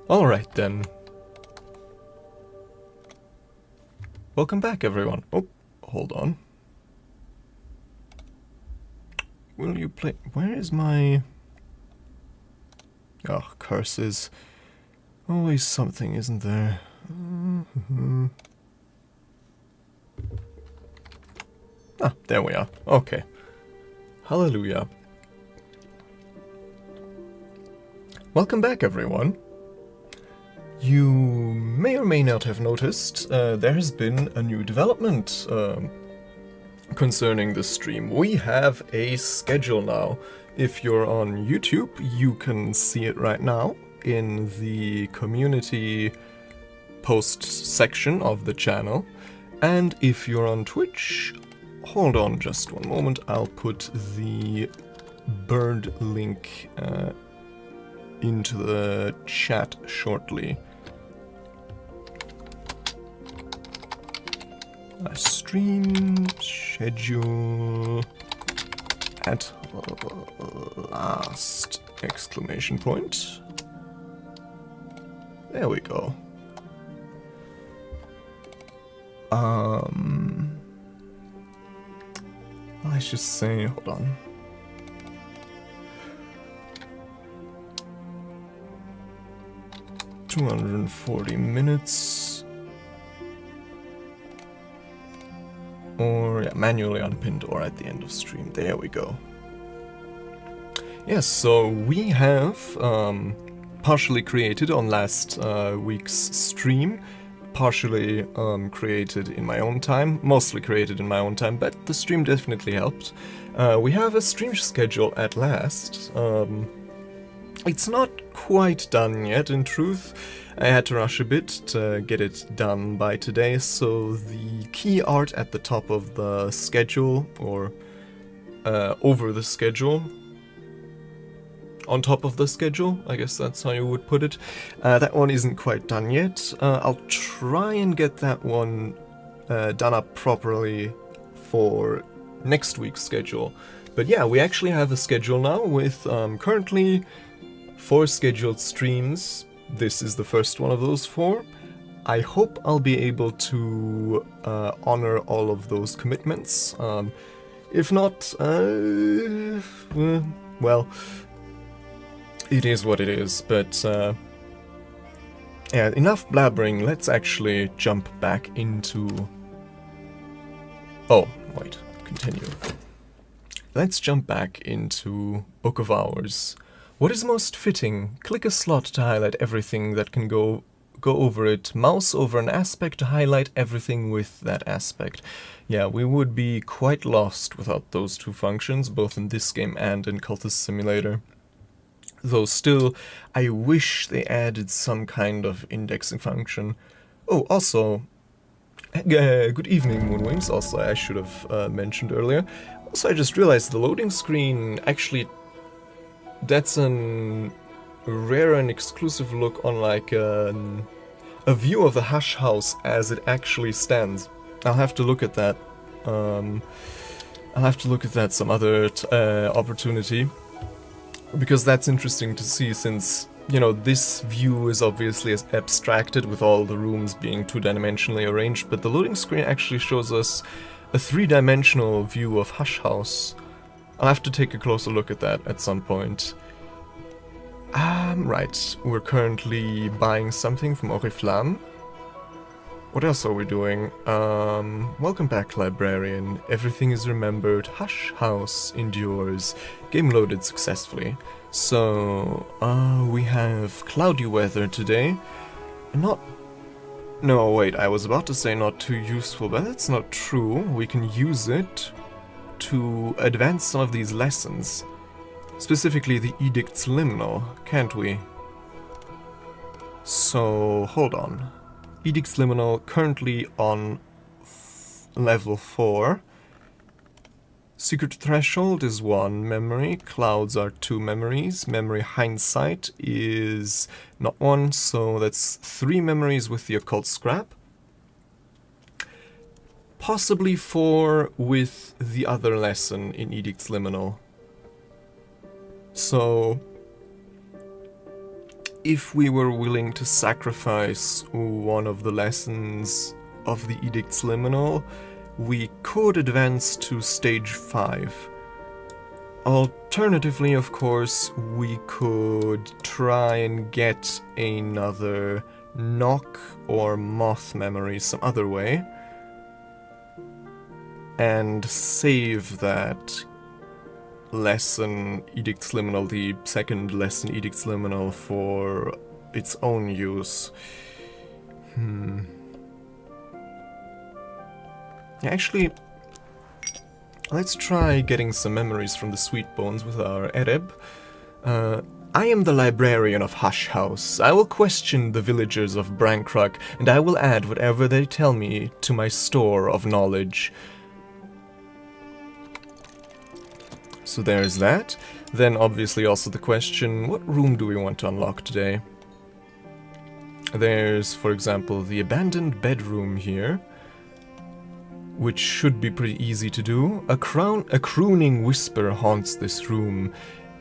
Alright then. Welcome back, everyone. Oh, hold on. Will you play... Where is my... Oh, curses. Always something, isn't there? Ah, there we are. Okay. Hallelujah. Welcome back, everyone. You may or may not have noticed there has been a new development concerning the stream. We have a schedule now. If you're on YouTube, you can see it right now in the community post section of the channel. And if you're on Twitch, hold on just one moment, I'll put the bird link into the chat shortly. Stream schedule at last exclamation point. There we go. Let's just say, hold on. $240 minutes. Or, yeah, manually unpinned or at the end of stream. There we go. Yes, so we have partially created on last week's stream, partially created in my own time, mostly created in my own time, but the stream definitely helped. We have a stream schedule at last. It's not quite done yet, in truth. I had to rush a bit to get it done by today, so the key art at the top of the schedule, or over the schedule, on top of the schedule, I guess that's how you would put it. That one isn't quite done yet. I'll try and get that one done up properly for next week's schedule. But yeah, we actually have a schedule now with currently 4 scheduled streams. This is the first one of those 4. I hope I'll be able to honor all of those commitments. If not, well, it is what it is, but yeah, enough blabbering, let's actually jump back into... Oh, wait, continue. Let's jump back into Book of Hours. What is most fitting? Click a slot to highlight everything that can go over it. Mouse over an aspect to highlight everything with that aspect. Yeah, we would be quite lost without those 2 functions, both in this game and in Cultist Simulator. Though still, I wish they added some kind of indexing function. Oh, also, good evening, Moonwings, also I should have mentioned earlier. Also, I just realized the loading screen, actually, that's a rare and exclusive look on like a view of the Hush House as it actually stands. I'll have to look at that. I'll have to look at that some other opportunity. Because that's interesting to see, since, you know, this view is obviously as abstracted with all the rooms being 2-dimensionally arranged, but the loading screen actually shows us a 3-dimensional view of Hush House. I'll have to take a closer look at that at some point. Right, we're currently buying something from Oriflamme. What else are we doing? Welcome back, librarian. Everything is remembered. Hush House endures. Game loaded successfully. So, we have cloudy weather today. No, wait, I was about to say not too useful, but that's not true. We can use it to advance some of these lessons. Specifically the Edict's Liminal, can't we? So, hold on. Edict's Liminal currently on level 4. Secret Threshold is 1 memory, Clouds are 2 memories, Memory Hindsight is not 1, so that's 3 memories with the Occult Scrap. Possibly 4 with the other lesson in Edict's Liminal. So, if we were willing to sacrifice one of the lessons of the Edict's Liminal, we could advance to stage 5. Alternatively, of course, we could try and get another knock or moth memory some other way, and save that lesson Edict's Liminal, the second lesson Edict's Liminal, for its own use. Actually, let's try getting some memories from the Sweet Bones with our Ereb. I am the librarian of Hush House. I will question the villagers of Brankruk, and I will add whatever they tell me to my store of knowledge. So there's that. Then obviously also the question, what room do we want to unlock today? There's, for example, the abandoned bedroom here, which should be pretty easy to do. A crooning whisper haunts this room.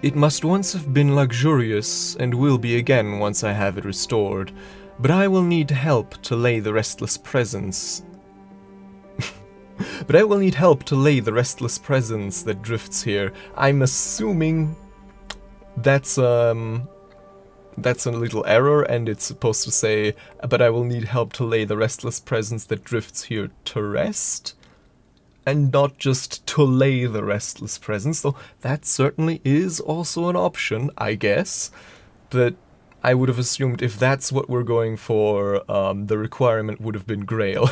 It must once have been luxurious, and will be again once I have it restored. But I will need help to lay the restless presence. But I will need help to lay the restless presence that drifts here. I'm assuming that's a little error, and it's supposed to say, but I will need help to lay the restless presence that drifts here to rest, and not just to lay the restless presence, though that certainly is also an option, I guess. But I would have assumed if that's what we're going for, the requirement would have been Grail.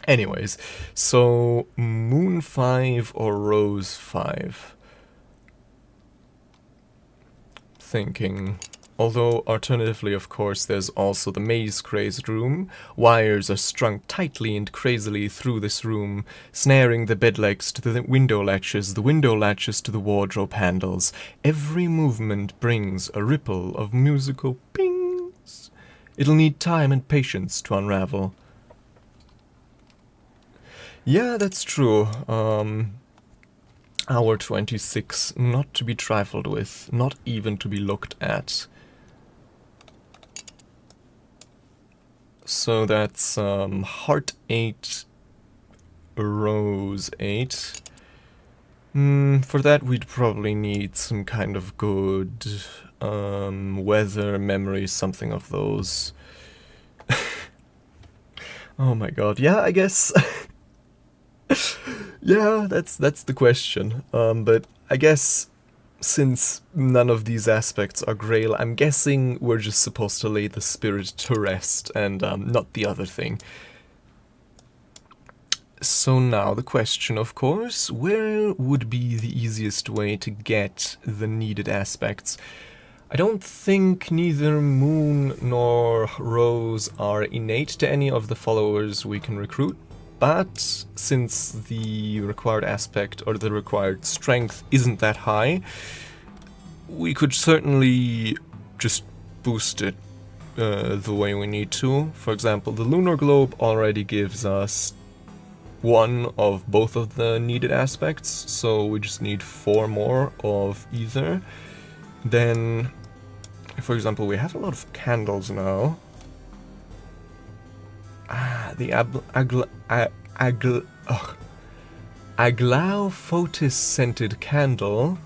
Anyways, so Moon 5 or Rose 5? Thinking. Although, alternatively, of course, there's also the maze-crazed room. Wires are strung tightly and crazily through this room, snaring the bed legs to the window latches to the wardrobe handles. Every movement brings a ripple of musical pings. It'll need time and patience to unravel. Yeah, that's true. Hour 26, not to be trifled with, not even to be looked at. So that's Heart 8, Rose 8. For that we'd probably need some kind of good weather, memory, something of those. Oh my god, yeah, I guess. Yeah, that's the question. But I guess since none of these aspects are Grail, I'm guessing we're just supposed to lay the spirit to rest and not the other thing. So now the question, of course, where would be the easiest way to get the needed aspects? I don't think neither Moon nor Rose are innate to any of the followers we can recruit. But since the required aspect or the required strength isn't that high, we could certainly just boost it the way we need to. For example, the lunar globe already gives us one of both of the needed aspects, so we just need 4 more of either. Then, for example, we have a lot of candles now. The Aglaophotis scented candle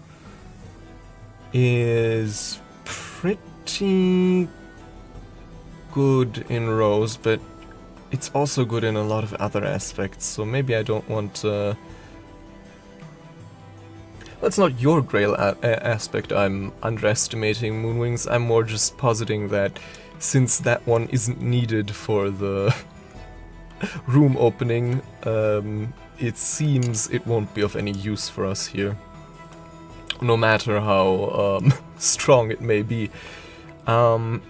is pretty good in Rose, but it's also good in a lot of other aspects, so maybe I don't want to... That's not your Grail aspect I'm underestimating, Moonwings. I'm more just positing that since that one isn't needed for the room opening, it seems it won't be of any use for us here, no matter how strong it may be. I'm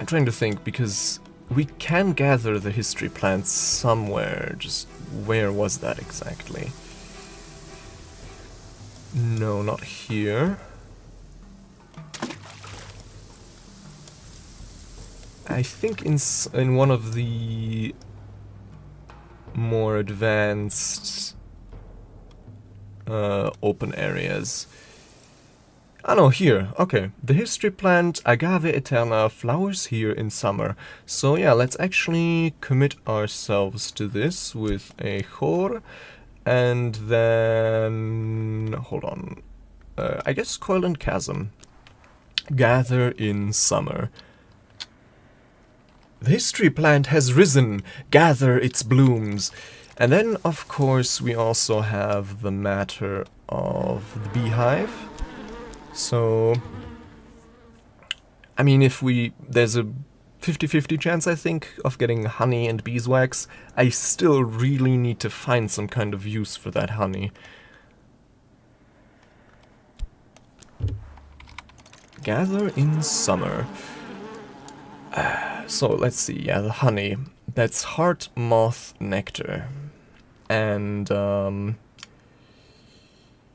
trying to think, because we can gather the history plants somewhere, just where was that exactly? No, not here. I think in one of the more advanced open areas. Ah no, here, okay. The history plant Agave Eterna flowers here in summer. So yeah, let's actually commit ourselves to this with a 𝐀𝐝, and then, hold on, I guess Coil and Chasm. Gather in summer. The history plant has risen, gather its blooms. And then, of course, we also have the matter of the beehive. So, I mean, there's a 50-50 chance, I think, of getting honey and beeswax. I still really need to find some kind of use for that honey. Gather in summer. So, let's see, yeah, the honey. That's heart moth nectar. And,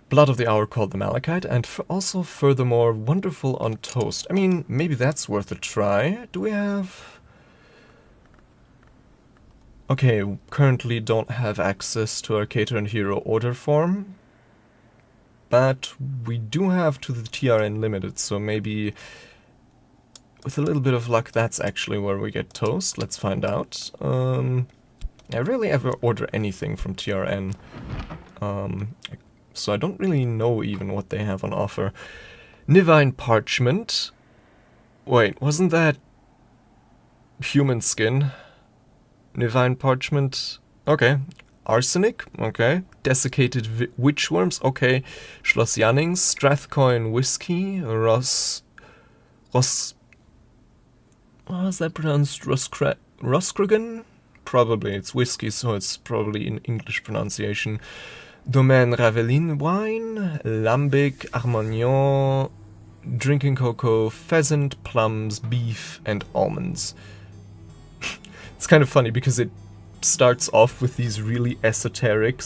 blood of the hour called the malachite, and also furthermore wonderful on toast. I mean, maybe that's worth a try. Do we have... Okay, currently don't have access to our 𝐀𝐮𝐬𝐴 order form, but we do have to the TRN limited, so maybe with a little bit of luck that's actually where we get toast. Let's find out. I rarely ever order anything from TRN. So I don't really know even what they have on offer. Divine Parchment. Wait, wasn't that human skin? Divine Parchment. Okay. Arsenic. Okay. Desiccated witchworms. Okay. Schloss Jannings. Strathcoin whiskey. What was that pronounced? Roscrogan? Probably. It's whiskey, so it's probably in English pronunciation. Domaine Raveline wine, lambic, armagnon, drinking cocoa, pheasant, plums, beef, and almonds. It's kind of funny because it starts off with these really esoteric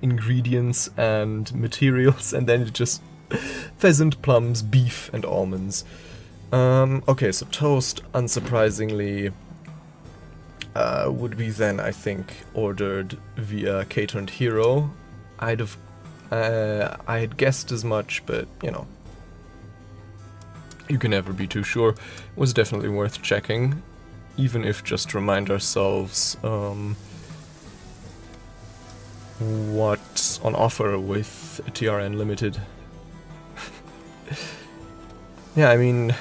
ingredients and materials, and then it just pheasant, plums, beef, and almonds. Okay, so toast, unsurprisingly, would be then, I think, ordered via 𝐀𝐮𝐬𝐴. I had guessed as much, but, you know, you can never be too sure. It was definitely worth checking, even if just to remind ourselves what's on offer with TRN Limited. Yeah, I mean,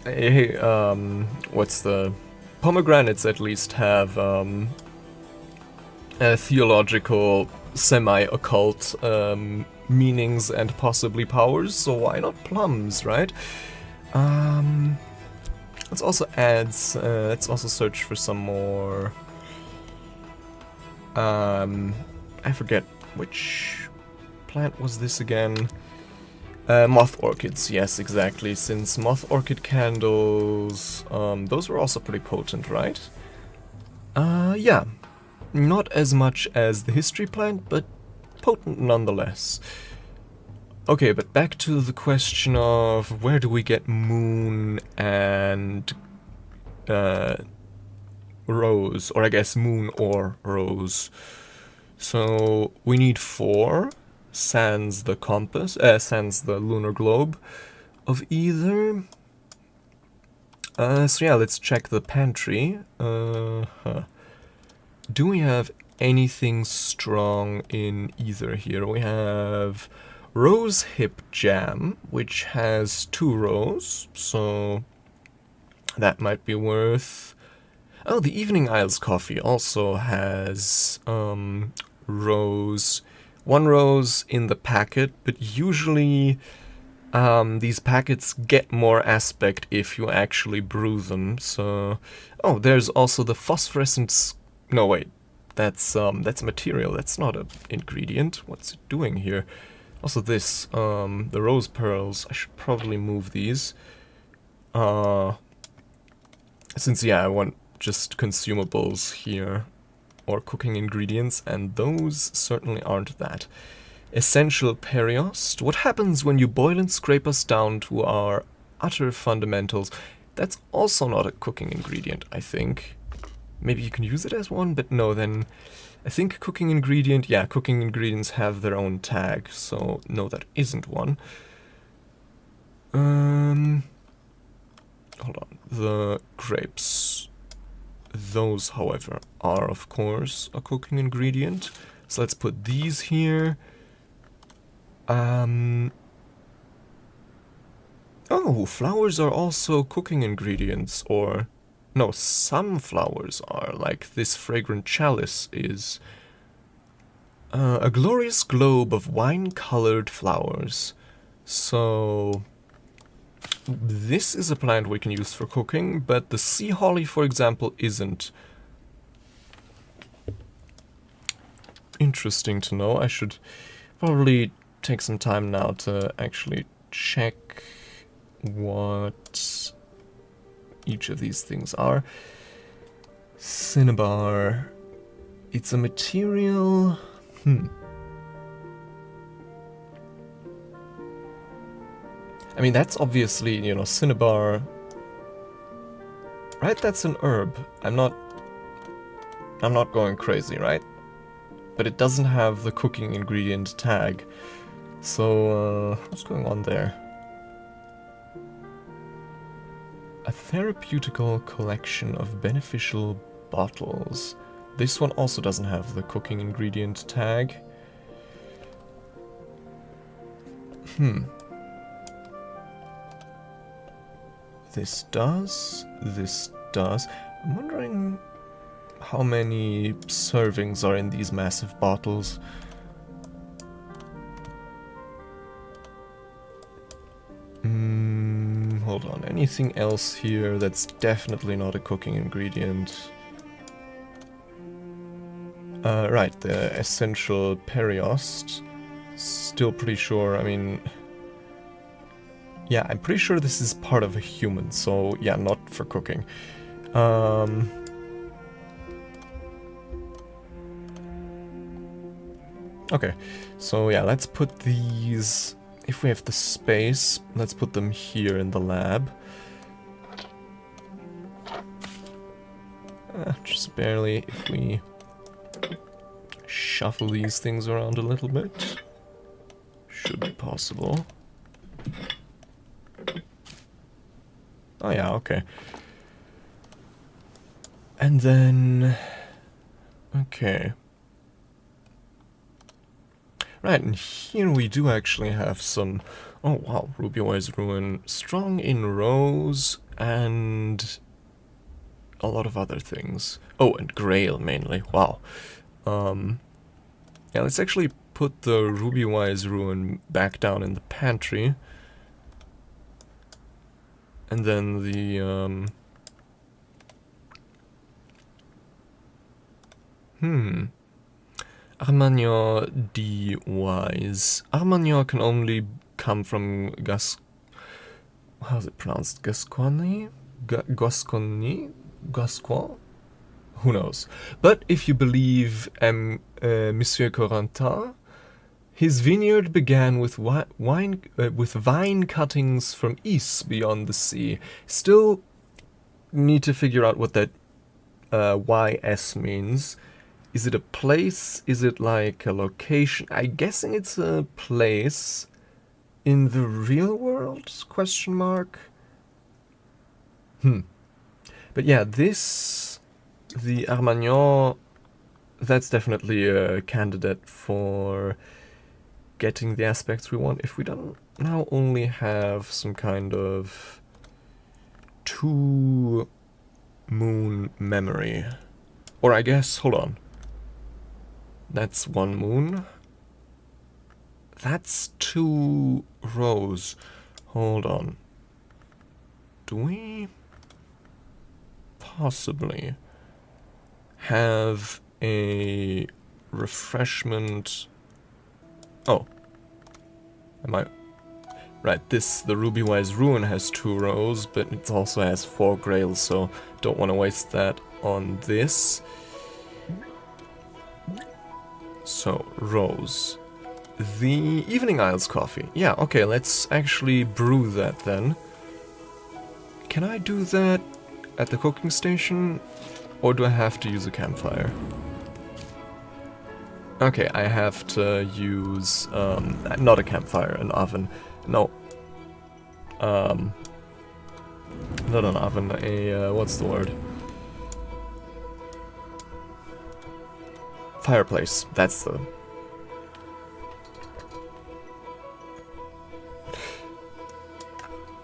hey, what's the... Pomegranates at least have theological, semi-occult meanings and possibly powers, so why not plums, right? Let's also let's also search for some more... I forget which plant was this again. Moth orchids, yes, exactly, since moth orchid candles, those were also pretty potent, right? Yeah, not as much as the history plant, but potent nonetheless. Okay, but back to the question of where do we get moon and rose, or I guess moon or rose. So we need 4. Sans the compass, sans the lunar globe of either. So yeah, let's check the pantry. Do we have anything strong in either here? We have rose hip jam, which has 2 rows, so that might be worth... Oh, the Evening Isles coffee also has rose... 1 rose in the packet, but usually these packets get more aspect if you actually brew them, so... Oh, there's also the phosphorescent... No, wait. That's material, that's not an ingredient. What's it doing here? Also this, the rose pearls, I should probably move these. Since, yeah, I want just consumables here. Or cooking ingredients, and those certainly aren't that. Essential periost. What happens when you boil and scrape us down to our utter fundamentals? That's also not a cooking ingredient, I think. maybe you can use it as one, but no, then I think cooking ingredient, yeah, cooking ingredients have their own tag, so no, that isn't one. Hold on, the grapes. Those, however, are of course a cooking ingredient. So let's put these here. Oh, flowers are also cooking ingredients, or no, some flowers are, like this fragrant chalice is a glorious globe of wine-colored flowers. So this is a plant we can use for cooking, but the sea holly, for example, isn't. Interesting to know. I should probably take some time now to actually check what each of these things are. Cinnabar. It's a material. I mean, that's obviously, you know, cinnabar. Right? That's an herb. I'm not going crazy, right? But it doesn't have the cooking ingredient tag. So, what's going on there? A therapeutical collection of beneficial bottles. This one also doesn't have the cooking ingredient tag. This does. This does. I'm wondering how many servings are in these massive bottles. Hold on. Anything else here that's definitely not a cooking ingredient? Right, the essential periost. Still pretty sure, I mean... Yeah, I'm pretty sure this is part of a human, so yeah, not for cooking. Okay, so yeah, let's put these... If we have the space, let's put them here in the lab. Just barely, if we shuffle these things around a little bit. Should be possible. Oh yeah, okay. And then... Okay. Right, and here we do actually have some... Oh wow, Ruby Wise Ruin, strong in rose, and a lot of other things. Oh, and Grail mainly, wow. Yeah, let's actually put the Ruby Wise Ruin back down in the pantry. And then the, Armagnac D Wise. Armagnac can only come from how's it pronounced? Gascogne? Gascogne? Gascogne? Who knows? But if you believe Monsieur Corentin, his vineyard began with vine cuttings from east beyond the sea. Still need to figure out what that YS means. Is it a place? Is it like a location? I'm guessing it's a place in the real world? Question mark. But yeah, this, the Armagnac, that's definitely a candidate for getting the aspects we want. If we don't now only have some kind of 2 moon memory. Or I guess, hold on. That's 1 moon. That's 2 rows. Hold on. Do we possibly have a refreshment? Oh. Am I... Right, the Ruby Wise Ruin has 2 rows, but it also has 4 grails, so don't want to waste that on this. So, rose. The Evening Isles coffee. Yeah, okay, let's actually brew that then. Can I do that at the cooking station? Or do I have to use a campfire? Okay, I have to use, not a campfire, an oven. No. Not an oven, what's the word? Fireplace, that's the...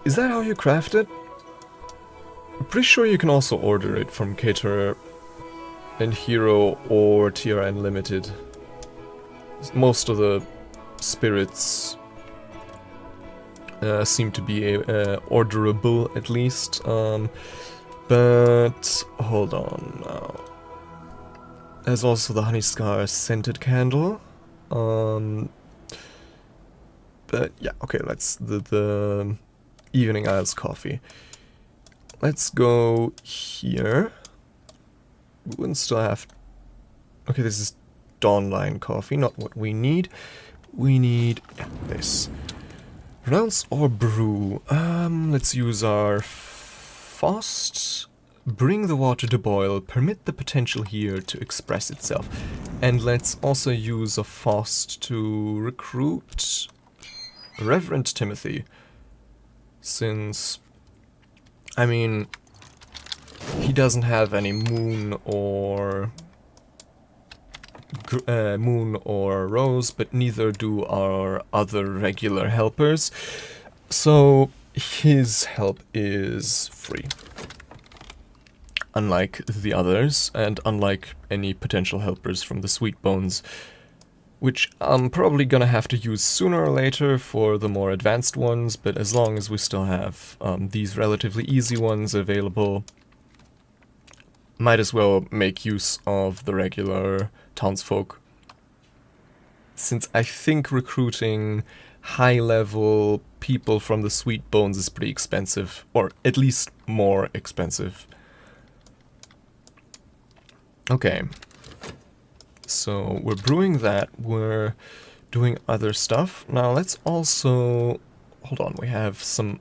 Is that how you craft it? I'm pretty sure you can also order it from Caterer and Hero or TRN Limited. Most of the spirits seem to be orderable, at least. But hold on now. There's also the Honey Scar scented candle. But yeah, okay. Let's the Evening Isles coffee. Let's go here. We wouldn't still have. Okay, this is Dawnline coffee, not what we need. We need this. Pronounce or brew. Let's use our fast. Bring the water to boil. Permit the potential here to express itself. And let's also use a fast to recruit Reverend Timothy. Since, I mean, he doesn't have any moon or Rose, but neither do our other regular helpers. So his help is free. Unlike the others, and unlike any potential helpers from the Sweet Bones, which I'm probably gonna have to use sooner or later for the more advanced ones, but as long as we still have these relatively easy ones available, might as well make use of the regular townsfolk. Since I think recruiting high-level people from the Sweet Bones is pretty expensive, or at least more expensive. Okay. So we're brewing that, we're doing other stuff. Now let's also... Hold on, we have some...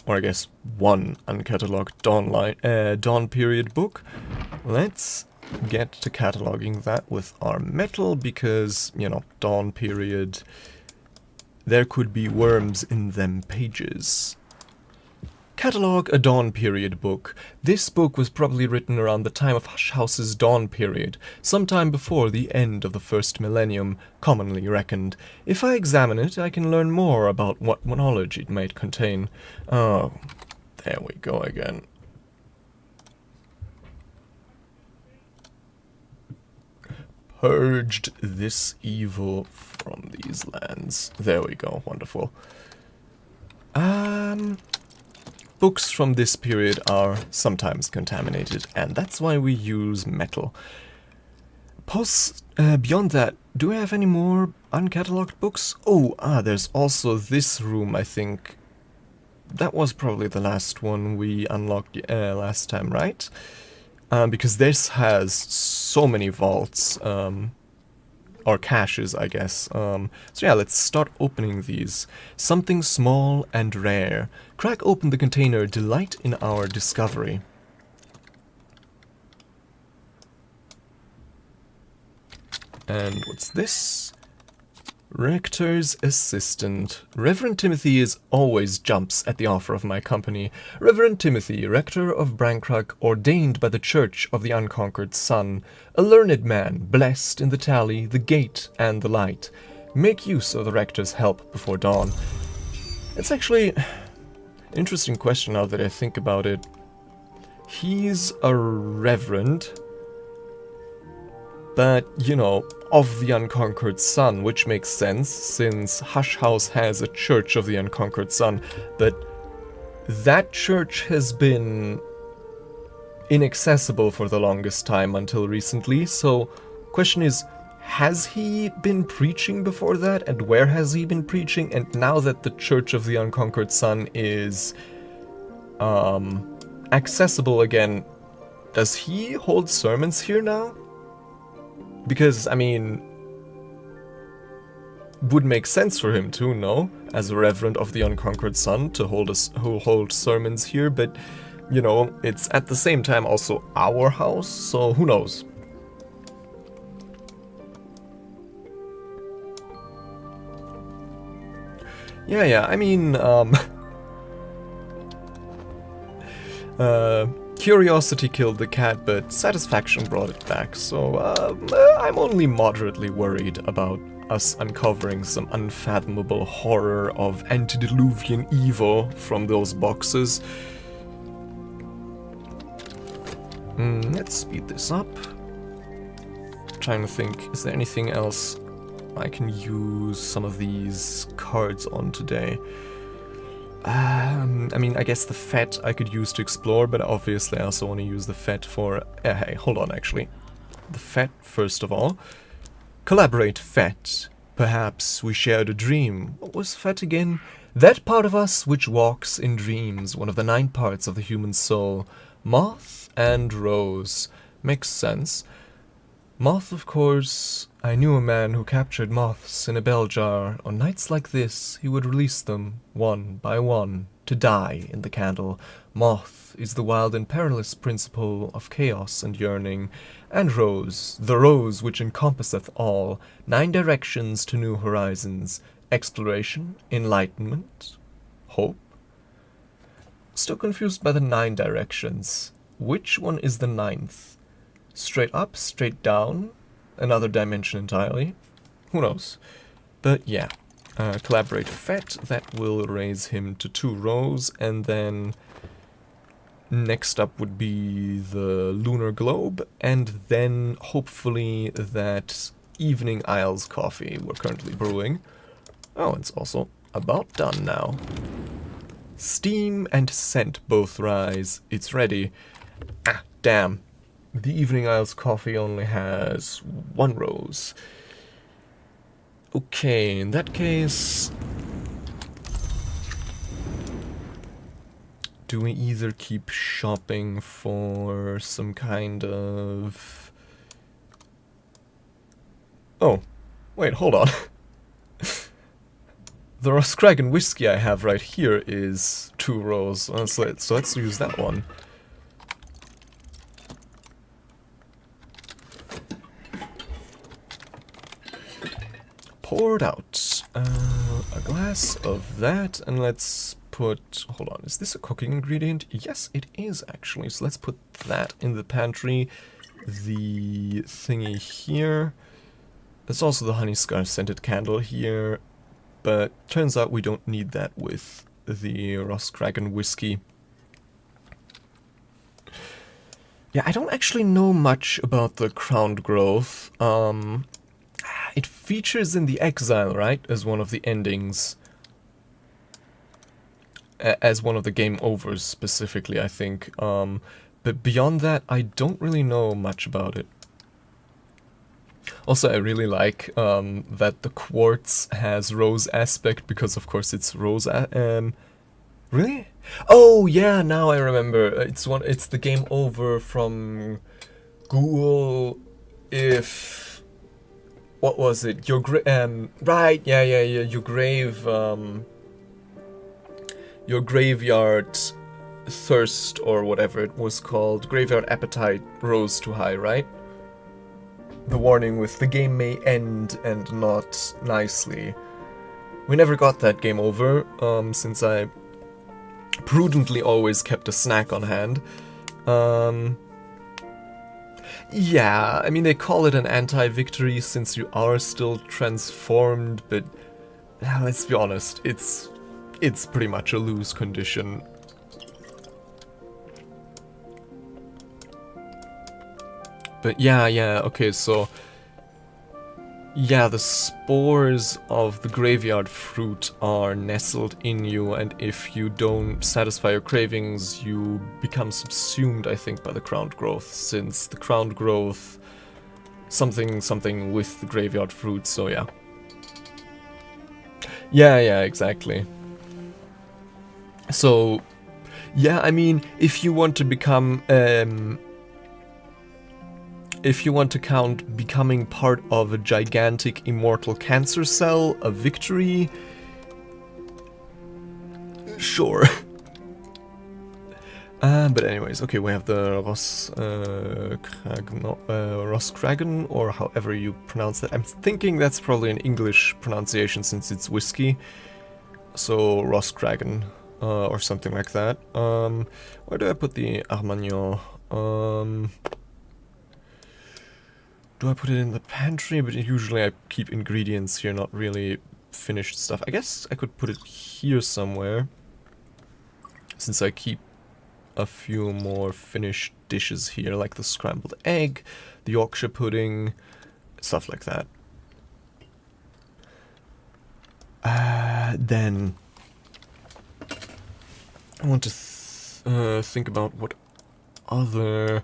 Or I guess one uncatalogued Dawn period book. Let's get to cataloging that with our metal, because, you know, Dawn period... There could be worms in them pages. Catalog a Dawn period book. This book was probably written around the time of Hush House's Dawn period, sometime before the end of the first millennium, commonly reckoned. If I examine it, I can learn more about what knowledge it might contain. Oh, there we go again. Purged this evil from these lands. There we go, wonderful. Books from this period are sometimes contaminated, and that's why we use metal. Beyond that, do we have any more uncatalogued books? Oh, there's also this room, I think. That was probably the last one we unlocked last time, right? Because this has so many vaults, or caches, I guess. So yeah, let's start opening these. Something small and rare. Crack open the container, delight in our discovery. And what's this? Rector's assistant. Reverend Timothy always jumps at the offer of my company. Reverend Timothy, rector of Brancrock, ordained by the Church of the Unconquered Sun, a learned man, blessed in the tally, the gate, and the light. Make use of the rector's help before dawn. It's actually an interesting question now that I think about it. He's a reverend, but, you know, of the Unconquered Sun, which makes sense, since Hush House has a Church of the Unconquered Sun, but that church has been inaccessible for the longest time until recently, so question is, has he been preaching before that, and where has he been preaching? And now that the Church of the Unconquered Sun is accessible again, does he hold sermons here now? Because, I mean, would make sense for him to, no? As a reverend of the Unconquered Sun, to hold sermons here, but you know, it's at the same time also our house, so who knows? Yeah, I mean, curiosity killed the cat, but satisfaction brought it back, so I'm only moderately worried about us uncovering some unfathomable horror of antediluvian evil from those boxes. Let's speed this up. Trying to think, is there anything else I can use some of these cards on today? I mean, I guess the FET I could use to explore, but obviously I also want to use the FET for... hey, hold on, actually. The FET, first of all. Collaborate, FET. Perhaps we shared a dream. What was FET again? That part of us which walks in dreams, one of the 9 parts of the human soul. Moth and rose. Makes sense. Moth, of course. I knew a man who captured moths in a bell jar. On nights like this, he would release them, one by one, to die in the candle. Moth is the wild and perilous principle of chaos and yearning. And rose, the rose which encompasseth all, 9 directions to new horizons. Exploration, enlightenment, hope. Still confused by the 9 directions. Which one is the 9th? Straight up, straight down? Another dimension entirely? Who knows? But yeah, collaborate FET, that will raise him to 2 rows, and then next up would be the lunar globe, and then hopefully that evening Isles coffee we're currently brewing. Oh, it's also about done now. Steam and scent both rise. It's ready. Ah, damn. The Evening Isles coffee only has 1 rose. Okay, in that case... do we either keep shopping for some kind of... oh, wait, hold on. The 𝐀𝐝𝐬𝐬𝐿 whiskey I have right here is 2 rows, so let's use that one. Poured out a glass of that, and let's put, hold on, is this a cooking ingredient? Yes, it is actually, so let's put that in the pantry. The thingy here. There's also the honey scar scented candle here, but turns out we don't need that with the 𝐀𝐝𝐬𝐬𝐿 whiskey. Yeah, I don't actually know much about the crowned growth. It features in the exile, right? As one of the endings. As one of the game overs, specifically, I think. But beyond that, I don't really know much about it. Also, I really like that the quartz has rose aspect, because of course it's rose... really? Oh, yeah, now I remember. It's the game over from Google if... what was it? Right, yeah, your graveyard thirst, or whatever it was called, graveyard appetite rose too high, right? The warning with the game may end and not nicely. We never got that game over, since I prudently always kept a snack on hand. Yeah, I mean, they call it an anti-victory since you are still transformed, but let's be honest, it's pretty much a lose condition. But yeah, okay, so... yeah, the spores of the graveyard fruit are nestled in you, and if you don't satisfy your cravings, you become subsumed, I think, by the crowned growth, since the crowned growth... something with the graveyard fruit, so yeah. Yeah, exactly. So, yeah, I mean, if you want to become, if you want to count becoming part of a gigantic immortal cancer cell a victory, sure. But anyways, okay, we have the Roskragen, or however you pronounce that. I'm thinking that's probably an English pronunciation since it's whiskey. So Roskragen, or something like that. Where do I put the Armagnon? Do I put it in the pantry? But usually I keep ingredients here, not really finished stuff. I guess I could put it here somewhere, since I keep a few more finished dishes here, like the scrambled egg, the Yorkshire pudding, stuff like that. Then I want to think about what other...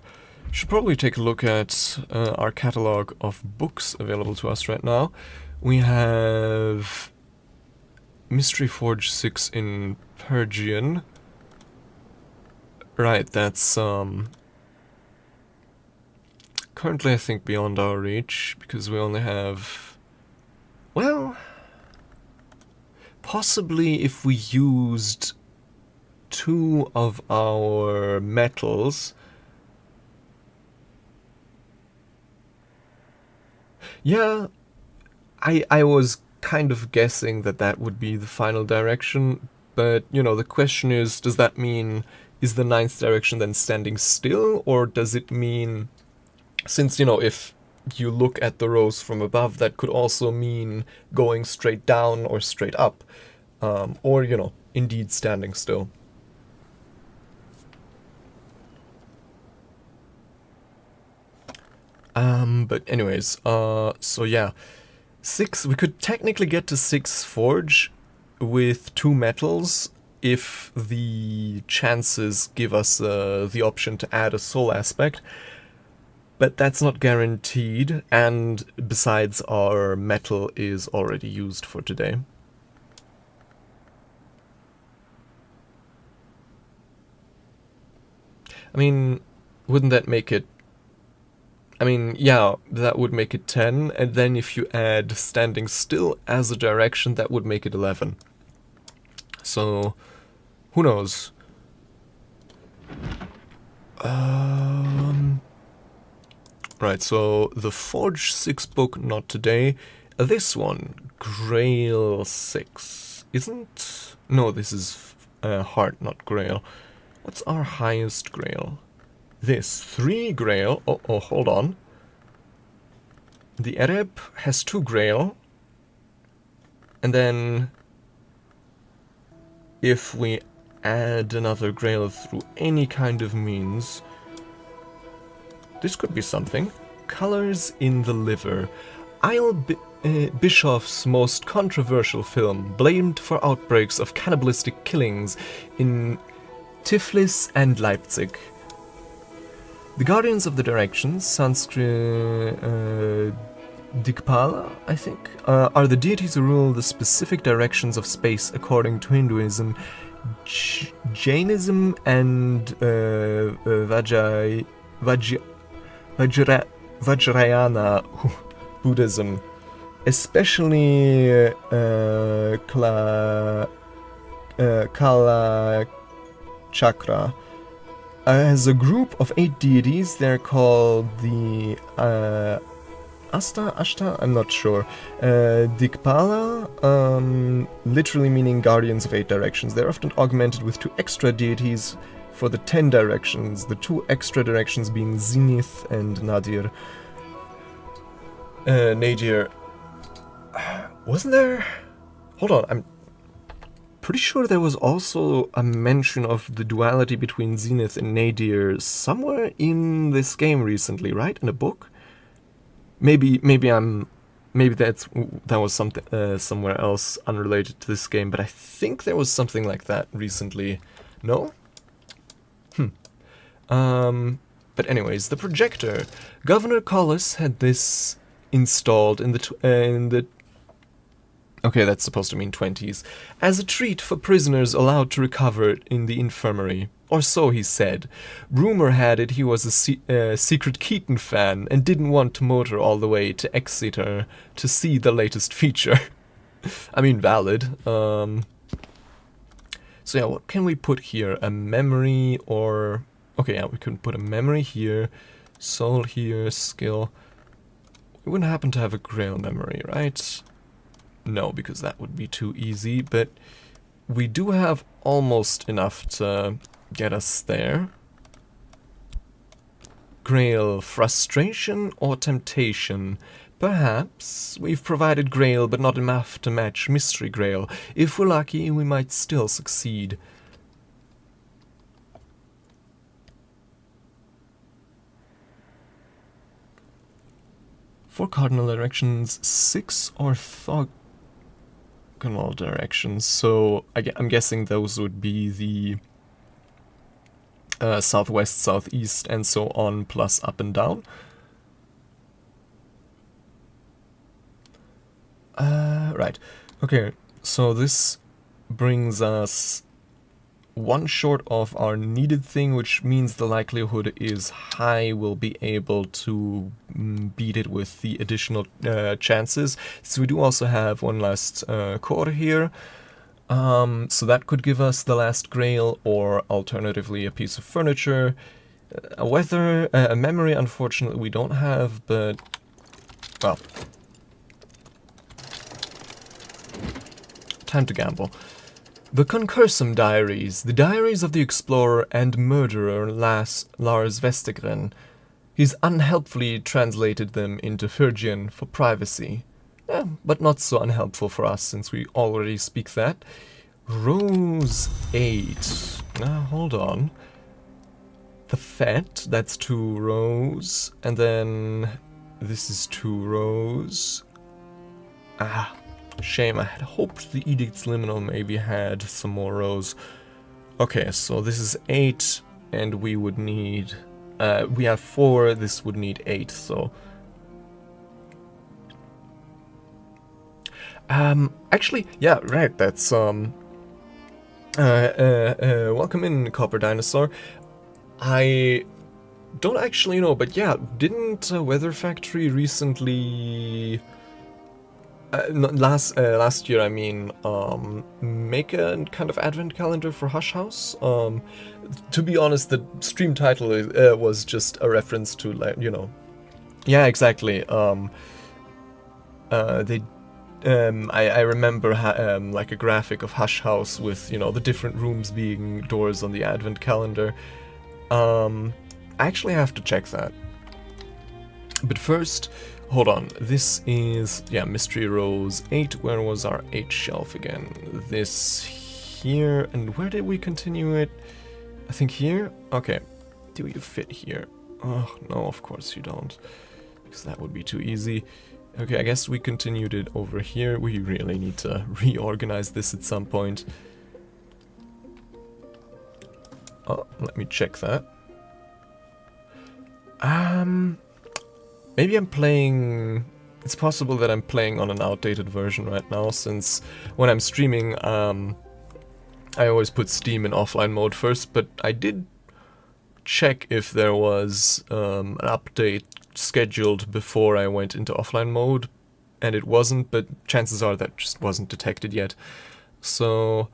Should probably take a look at our catalog of books available to us right now. We have Mystery Forge 6 in Persian. Right, that's currently I think beyond our reach, because we only have, well, possibly if we used 2 of our metals. Yeah, I was kind of guessing that that would be the final direction, but, you know, the question is, does that mean, is the 9th direction then standing still, or does it mean, since, you know, if you look at the rows from above, that could also mean going straight down or straight up, or, you know, indeed standing still. But anyways, so yeah, 6, we could technically get to 6 forge with 2 metals if the chances give us the option to add a soul aspect, but that's not guaranteed, and besides, our metal is already used for today. I mean, wouldn't that make it... I mean, yeah, that would make it 10, and then if you add standing still as a direction, that would make it 11. So, who knows? Right, so the Forge 6 book, not today. This one, Grail 6, isn't... No, this is Heart, not Grail. What's our highest Grail? This, 3 Grail. Oh, hold on. The Ereb has 2 Grail. And then, if we add another Grail through any kind of means, this could be something. Colors in the Liver. Isle Bischoff's most controversial film, blamed for outbreaks of cannibalistic killings in Tiflis and Leipzig. The Guardians of the Directions, Sanskrit Dikpala, I think, are the deities who rule the specific directions of space according to Hinduism, Jainism, and Vajrayana Buddhism, especially Kala Chakra. As a group of 8 deities, they're called the Ashta, I'm not sure. Dikpala, literally meaning guardians of 8 directions. They're often augmented with 2 extra deities for the 10 directions, the 2 extra directions being Zenith and Nadir. Nadir. Wasn't there... Hold on, I'm pretty sure there was also a mention of the duality between Zenith and Nadir somewhere in this game recently, right? In a book? Maybe that was something somewhere else unrelated to this game, but I think there was something like that recently. No? But anyways, the projector. Governor Collis had this installed in the okay, that's supposed to mean 20s, as a treat for prisoners allowed to recover in the infirmary. Or so he said. Rumor had it he was a secret 𝐀𝐮 fan and didn't want to motor all the way to Exeter to see the latest feature. I mean, valid. So yeah, what can we put here? A memory or... Okay, yeah, we can put a memory here, soul here, skill. We wouldn't happen to have a grail memory, right? No, because that would be too easy, but we do have almost enough to get us there. Grail, frustration or temptation? Perhaps. We've provided grail, but not enough to match mystery grail. If we're lucky, we might still succeed. Four cardinal directions, 6 orthogonal directions. So I'm guessing those would be the southwest, southeast, and so on, plus up and down. Right. Okay, so this brings us one short of our needed thing, which means the likelihood is high we'll be able to beat it with the additional chances. So we do also have one last core here. So that could give us the last grail, or alternatively a piece of furniture. A memory, unfortunately, we don't have, but, well, time to gamble. The 𝐀𝐝𝐯𝐮𝐬𝐡 diaries, the diaries of the explorer and murderer Lars Vestergren. He's unhelpfully translated them into Phrygian for privacy. But not so unhelpful for us, since we already speak that. Rows 8. Now, hold on. The Fete, that's 2 rows. And then this is 2 rows. Ah, shame. I had hoped the Edict's Liminal maybe had some more rows. Okay, so this is 8, and we would need... we have 4, this would need 8, so... actually, yeah, right, that's, welcome in, Copper Dinosaur. I don't actually know, but yeah, didn't Weather Factory recently... last year, I mean, make a kind of advent calendar for Hush House. To be honest, the stream title was just a reference to, like, you know, yeah, exactly. I remember like a graphic of Hush House with, you know, the different rooms being doors on the advent calendar. I actually have to check that. But first, hold on, this is, yeah, Mystery Rose 8, where was our 8 shelf again? This here, and where did we continue it? I think here? Okay, do you fit here? Oh, no, of course you don't, because that would be too easy. Okay, I guess we continued it over here. We really need to reorganize this at some point. Oh, let me check that. Maybe I'm playing... It's possible that I'm playing on an outdated version right now, since when I'm streaming, I always put Steam in offline mode first, but I did check if there was an update scheduled before I went into offline mode, and it wasn't, but chances are that just wasn't detected yet. So...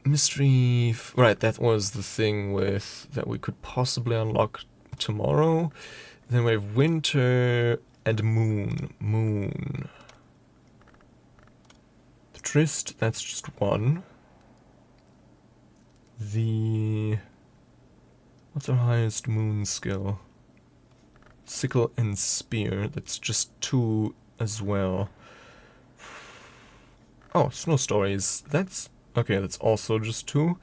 Mystery... Right, that was the thing with... that we could possibly unlock tomorrow. Then we have winter and moon. The tryst, that's just 1. The... What's our highest moon skill? Sickle and spear, that's just 2 as well. Oh, snow stories, that's... Okay, that's also just 2.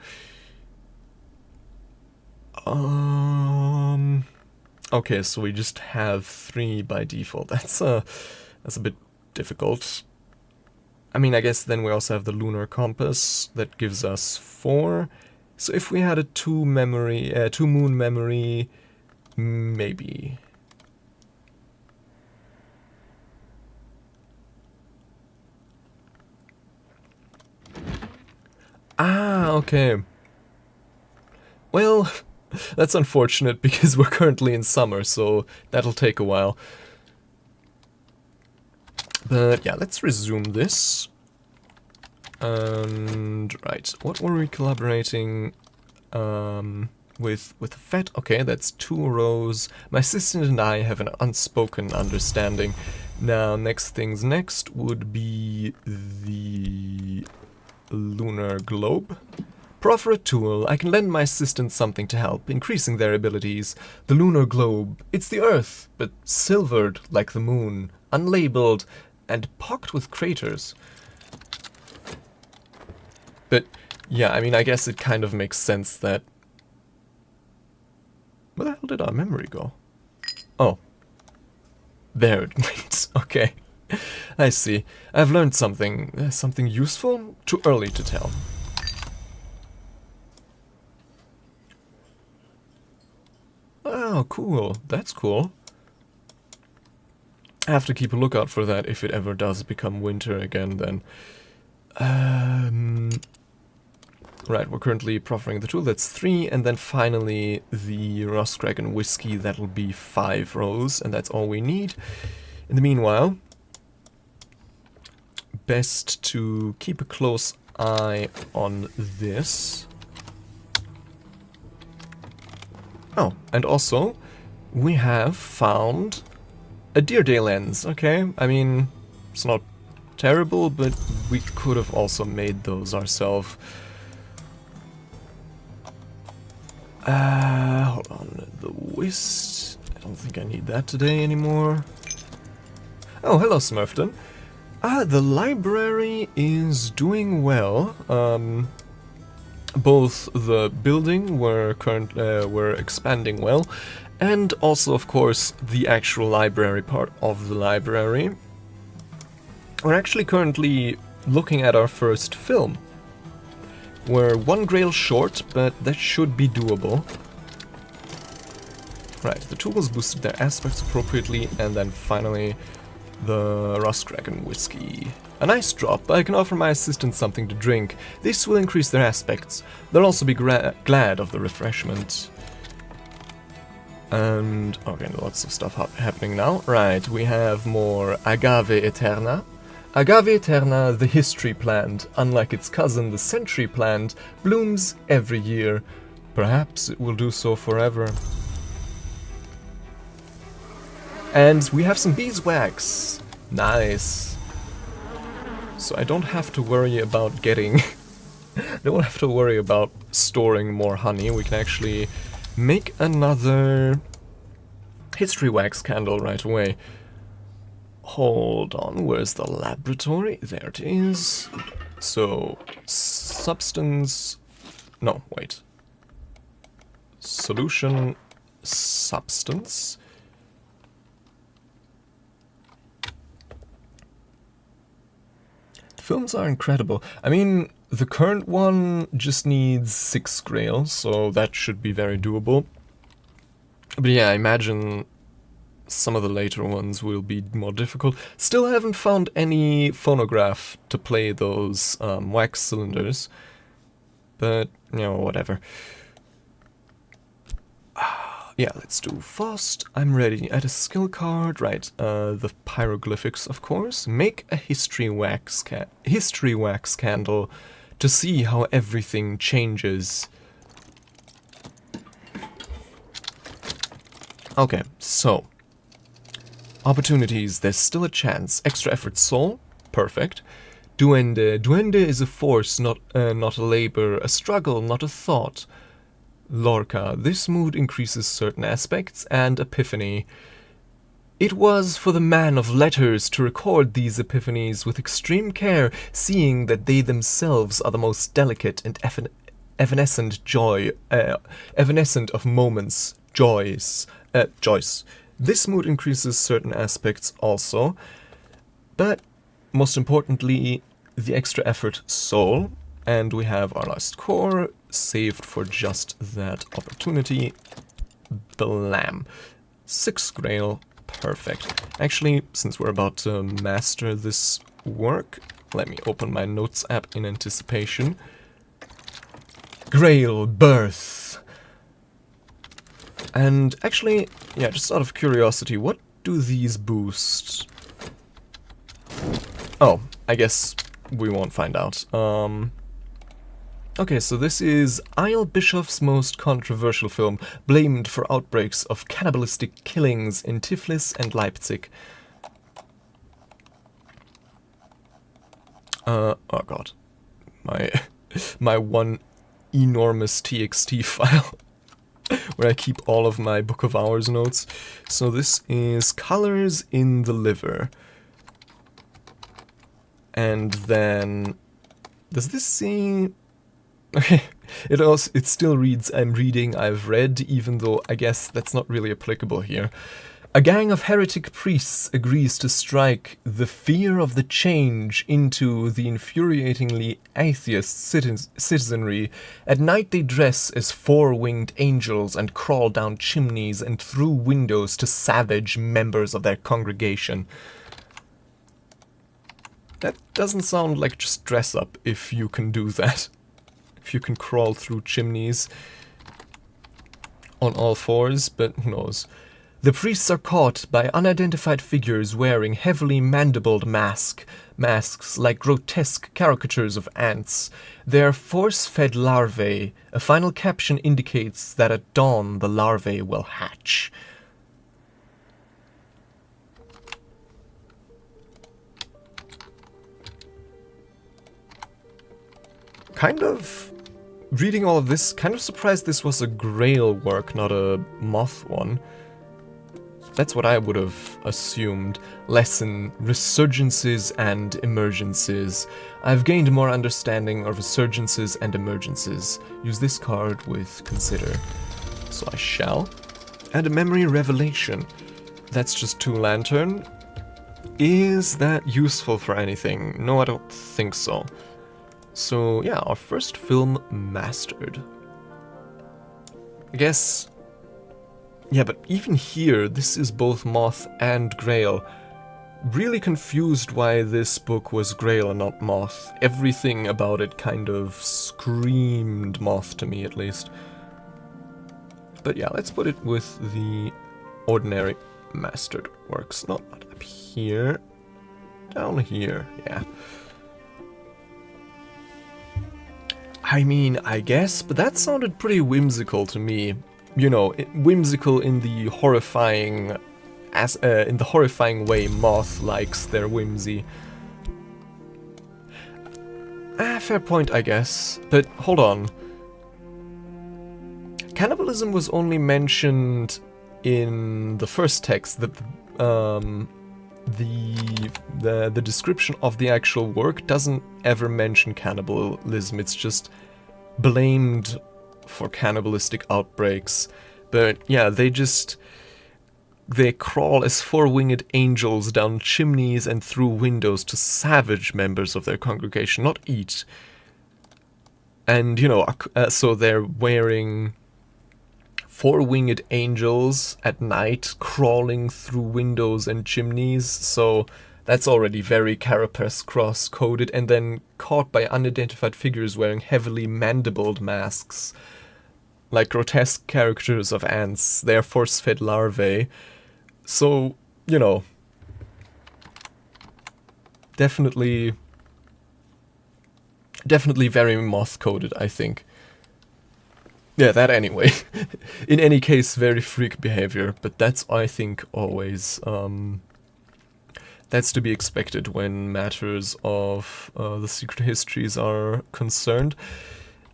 Okay, so we just have 3 by default. That's a bit difficult. I mean, I guess then we also have the lunar compass that gives us 4. So if we had a 2 moon memory, maybe. Ah, okay. Well, that's unfortunate because we're currently in summer, so that'll take a while. But yeah, let's resume this. And right, what were we collaborating with Fett? Okay, that's 2 rows. My assistant and I have an unspoken understanding. Now, next things next would be the lunar globe. Proffer a tool. I can lend my assistant something to help, increasing their abilities. The lunar globe. It's the Earth, but silvered like the moon, unlabeled, and pocked with craters. But, yeah, I mean, I guess it kind of makes sense that... Where the hell did our memory go? Oh. There it went. Okay. I see. I've learned something. Something useful? Too early to tell. Oh, cool. That's cool. I have to keep a lookout for that if it ever does become winter again, then. Right, we're currently proffering the tool, that's 3, and then finally the 𝐸𝐸 whiskey, that'll be 5 rows, and that's all we need. In the meanwhile, best to keep a close eye on this. Oh, and also, we have found a Deerday lens, okay? I mean, it's not terrible, but we could have also made those ourselves. Hold on, the whist. I don't think I need that today anymore. Oh, hello, Smurfton. The library is doing well. Both the building we're expanding well, and also, of course, the actual library part of the library. We're actually currently looking at our first film. We're 1 grail short, but that should be doable. Right, the tools boosted their aspects appropriately, and then finally the 𝐸𝐸 whiskey. A nice drop. I can offer my assistant something to drink. This will increase their aspects. They'll also be glad of the refreshment. And, okay, lots of stuff happening now. Right, we have more Agave Eterna. Agave Eterna, the history plant, unlike its cousin, the century plant, blooms every year. Perhaps it will do so forever. And we have some beeswax. Nice. So I don't have to worry about getting... I don't have to worry about storing more honey. We can actually make another history wax candle right away. Hold on, where's the laboratory? There it is. So, substance... No, wait. Solution, substance... Films are incredible. I mean, the current one just needs 6 grail, so that should be very doable. But yeah, I imagine some of the later ones will be more difficult. Still haven't found any phonograph to play those wax cylinders. But, you know, whatever. Yeah, let's do fast. I'm ready. Add a skill card. Right, the pyroglyphics, of course. Make a history wax candle to see how everything changes. Okay, so opportunities. There's still a chance. Extra effort soul. Perfect. Duende. Duende is a force, not a labor. A struggle, not a thought. Lorca. This mood increases certain aspects, and epiphany. It was for the man of letters to record these epiphanies with extreme care, seeing that they themselves are the most delicate and evanescent of moments, joys. This mood increases certain aspects also, but most importantly, the extra effort soul. And we have our last core, saved for just that opportunity. Blam. 6 grail, perfect. Actually, since we're about to master this work, let me open my notes app in anticipation. Grail birth. And actually, yeah, just out of curiosity, what do these boost? Oh, I guess we won't find out. Okay, so this is Isle Bishop's most controversial film, blamed for outbreaks of cannibalistic killings in Tiflis and Leipzig. Oh god. My one enormous TXT file where I keep all of my Book of Hours notes. So this is Colors in the Liver. And then does this say... Okay, it still reads I'm reading, I've read, even though I guess that's not really applicable here. A gang of heretic priests agrees to strike the fear of the change into the infuriatingly atheist citizenry. At night they dress as four-winged angels and crawl down chimneys and through windows to savage members of their congregation. That doesn't sound like just dress up if you can do that. If you can crawl through chimneys on all fours, but who knows. The priests are caught by unidentified figures wearing heavily mandibled masks like grotesque caricatures of ants. They are force-fed larvae. A final caption indicates that at dawn the larvae will hatch. Kind of, reading all of this, kind of surprised this was a Grail work, not a Moth one. That's what I would have assumed. Lesson, resurgences and emergences. I've gained more understanding of resurgences and emergences. Use this card with consider. So I shall. And a memory revelation. That's just 2 lantern. Is that useful for anything? No, I don't think so. So yeah, our first film mastered. I guess... Yeah, but even here, this is both Moth and Grail. Really confused why this book was Grail and not Moth. Everything about it kind of screamed Moth to me, at least. But yeah, let's put it with the ordinary mastered works. Not up here. Down here, yeah. I mean, I guess, but that sounded pretty whimsical to me. You know, whimsical in the horrifying, way Moth likes their whimsy. Fair point, I guess. But hold on. Cannibalism was only mentioned in the first text. The description of the actual work doesn't ever mention cannibalism. It's just blamed for cannibalistic outbreaks. But yeah, they crawl as four-winged angels down chimneys and through windows to savage members of their congregation, not eat. And, you know, so they're wearing four-winged angels at night, crawling through windows and chimneys, so that's already very Carapace cross-coded, and then caught by unidentified figures wearing heavily mandibled masks, like grotesque caricatures of ants. They are force-fed larvae. So, you know, definitely very Moth-coded, I think. Yeah, that anyway. In any case, very freak behavior, but that's, I think, always, that's to be expected when matters of the secret histories are concerned.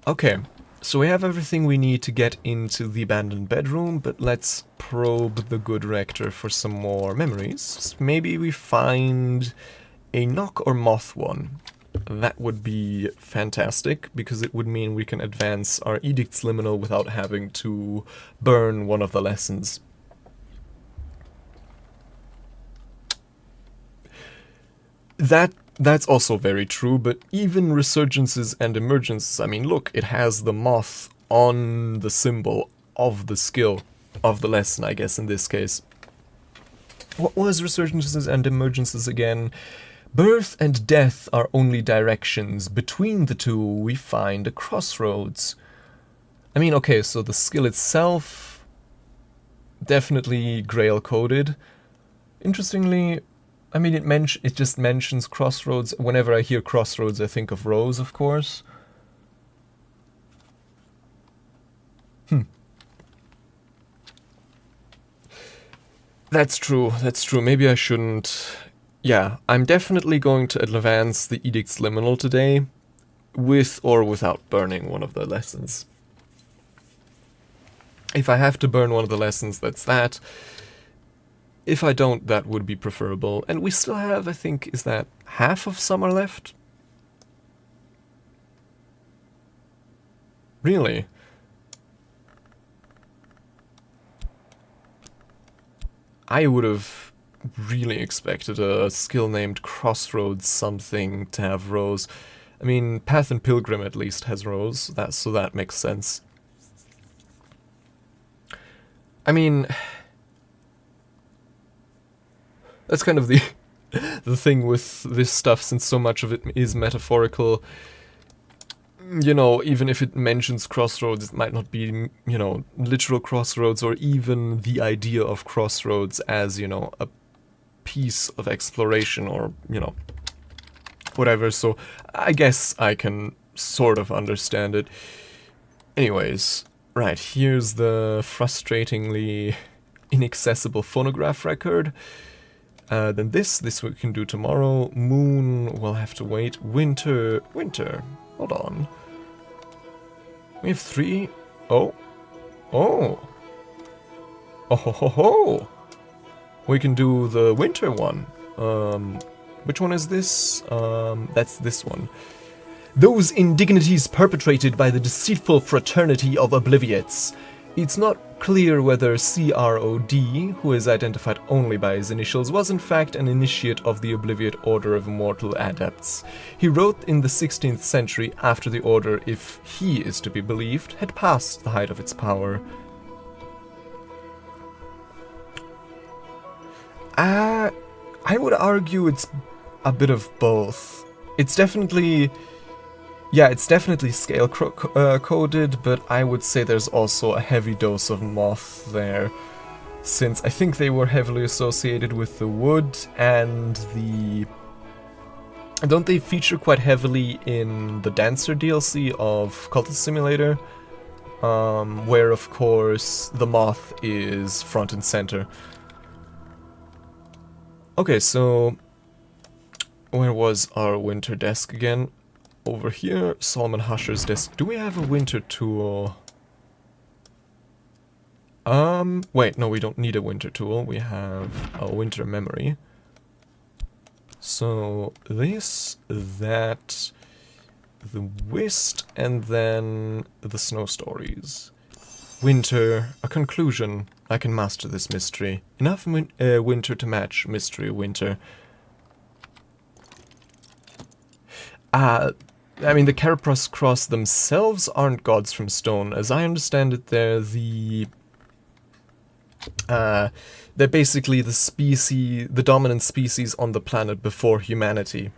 Okay, so we have everything we need to get into the abandoned bedroom, but let's probe the good rector for some more memories. Maybe we find a knock or moth one. That would be fantastic, because it would mean we can advance our Edict's Liminal without having to burn one of the lessons. That's also very true, but even resurgences and emergences, I mean, look, it has the moth on the symbol of the skill of the lesson, I guess, in this case. What was resurgences and emergences again? Birth and death are only directions. Between the two, we find a crossroads. I mean, okay, so the skill itself, definitely Grail-coded. Interestingly, I mean, it just mentions crossroads. Whenever I hear crossroads, I think of rows, of course. That's true, that's true. Maybe I shouldn't... Yeah, I'm definitely going to advance the Edict's Liminal today, with or without burning one of the lessons. If I have to burn one of the lessons, that's that. If I don't, that would be preferable. And we still have, I think, is that half of summer left? Really? I would have really expected a skill named Crossroads something to have rows. I mean, Path and Pilgrim at least has rows, so that makes sense. I mean, that's kind of the the thing with this stuff, since so much of it is metaphorical. You know, even if it mentions crossroads, it might not be, you know, literal crossroads, or even the idea of crossroads as, you know, a piece of exploration, or, you know, whatever. So I guess I can sort of understand it. Anyways, right, here's the frustratingly inaccessible phonograph record. Then this we can do tomorrow. Moon, we'll have to wait. Winter, hold on. We have 3. Oh. Oh ho ho ho. We can do the winter one. Which one is this? That's this one. Those indignities perpetrated by the deceitful fraternity of obliviates. It's not clear whether CROD, who is identified only by his initials, was in fact an initiate of the Obliviate Order of Immortal Adepts. He wrote in the 16th century after the order, if he is to be believed, had passed the height of its power. I would argue it's a bit of both. It's definitely... Yeah, it's definitely scale coded, but I would say there's also a heavy dose of moth there, since I think they were heavily associated with the wood and the... Don't they feature quite heavily in the Dancer DLC of Cultist Simulator? Where, of course, the moth is front and center. Okay, so... Where was our winter desk again? Over here, Solomon Husher's desk. Do we have a winter tool? Wait, no, we don't need a winter tool. We have a winter memory. So, this, that, the whist, and then the snow stories. Winter, a conclusion. I can master this mystery. Enough winter to match mystery winter. I mean, the Carapace Cross themselves aren't gods from stone. As I understand it, they're basically the species, the dominant species on the planet before humanity.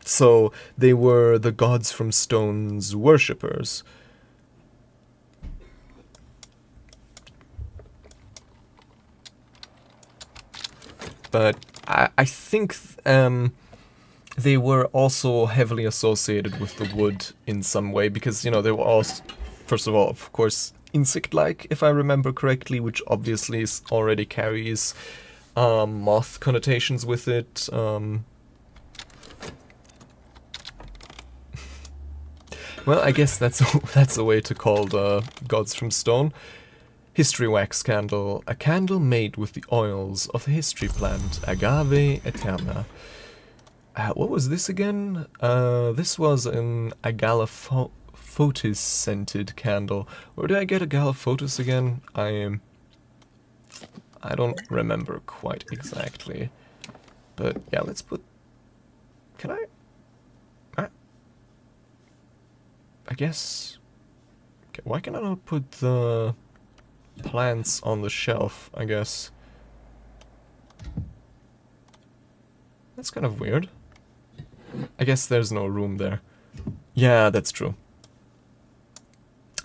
So they were the gods from stone's worshippers. But I think they were also heavily associated with the wood in some way, because, you know, they were all, first of all, of course, insect-like, if I remember correctly, which obviously already carries moth connotations with it. Well, I guess that's a way to call the gods from stone. History wax candle, a candle made with the oils of the history plant, Agave aeterna. What was this again? This was an Agalafotis scented candle. Where did I get Agalafotis again? I don't remember quite exactly. But yeah, let's put... Can I? I guess... Okay, why can I not put the plants on the shelf, I guess? That's kind of weird. I guess there's no room there. Yeah, that's true.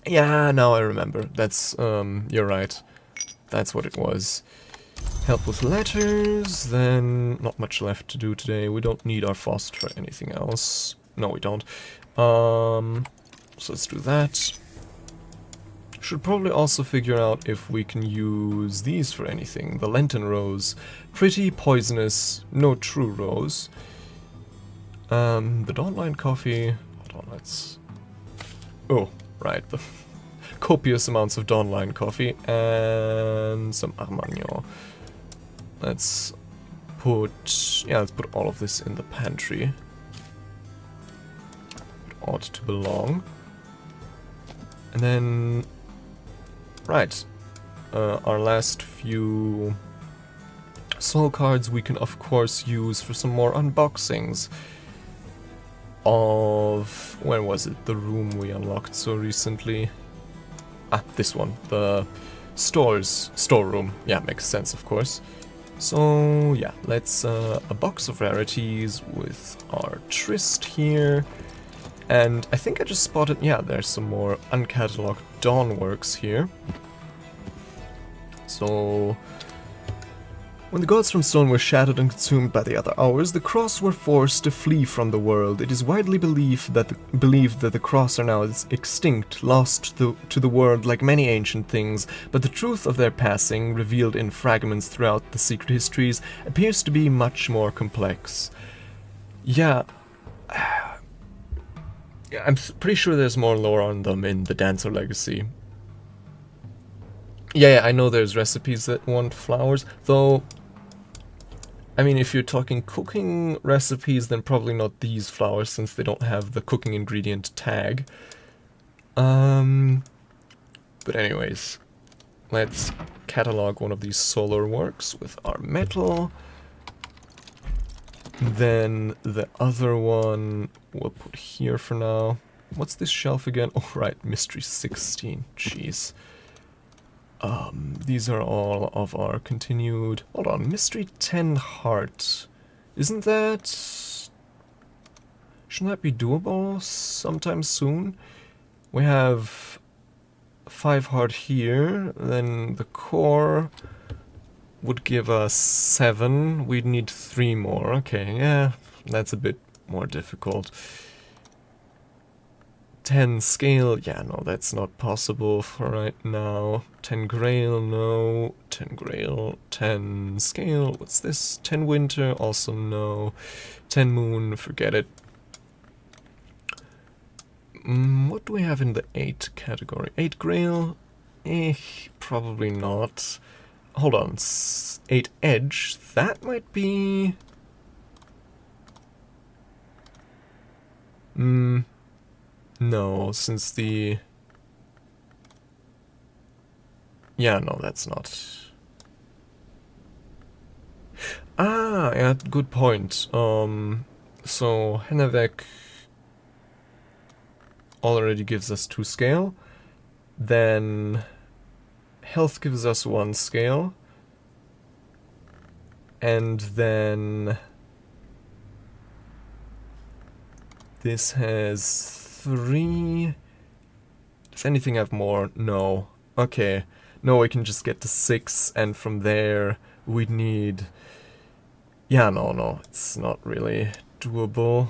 Yeah, now I remember. That's, you're right. That's what it was. Help with letters, then not much left to do today. We don't need our FOST for anything else. No, we don't. So let's do that. Should probably also figure out if we can use these for anything. The Lenten Rose. Pretty, poisonous, no true rose. The Dawnline Coffee. Hold on, let's... Oh, right. The copious amounts of Dawnline Coffee. And some Armagnon. Let's put... Yeah, let's put all of this in the pantry. It ought to belong. And then... Right. Our last few soul cards we can of course use for some more unboxings of... Where was it? The room we unlocked so recently. Ah, this one. The storeroom. Yeah, makes sense of course. So yeah, let's a box of rarities with our tryst here. And I think I just spotted, yeah, there's some more uncatalogued Dawnworks here. So, when the gods from stone were shattered and consumed by the other hours, the cross were forced to flee from the world. It is widely believed that the cross are now extinct, lost to the world like many ancient things, but the truth of their passing, revealed in fragments throughout the secret histories, appears to be much more complex. Yeah... I'm pretty sure there's more lore on them in the Dancer Legacy. Yeah, I know there's recipes that want flowers, though... I mean, if you're talking cooking recipes, then probably not these flowers, since they don't have the cooking ingredient tag. But anyways, let's catalog one of these solar works with our metal. Then the other one we'll put here for now. What's this shelf again? Oh, right, Mystery 16. Jeez. These are all of our continued... Hold on, Mystery 10 Heart. Isn't that... Shouldn't that be doable sometime soon? We have 5 heart here, then the core would give us 7. We'd need 3 more. Okay, yeah, that's a bit more difficult. 10 scale, yeah, no, that's not possible for right now. 10 grail, no. 10 grail, 10 scale, what's this? 10 winter, also no. 10 moon, forget it. What do we have in the 8 category? 8 grail? Probably not. Hold on, 8 edge, that might be... No, since the... Yeah, no, that's not... Ah, yeah, good point. So, 𝐸𝐸𝐸𝐸 already gives us 2 scale. Then... Health gives us 1 scale. And then... This has 3... Does anything have more? No. Okay. No, we can just get to 6, and from there we'd need... Yeah, no, it's not really doable.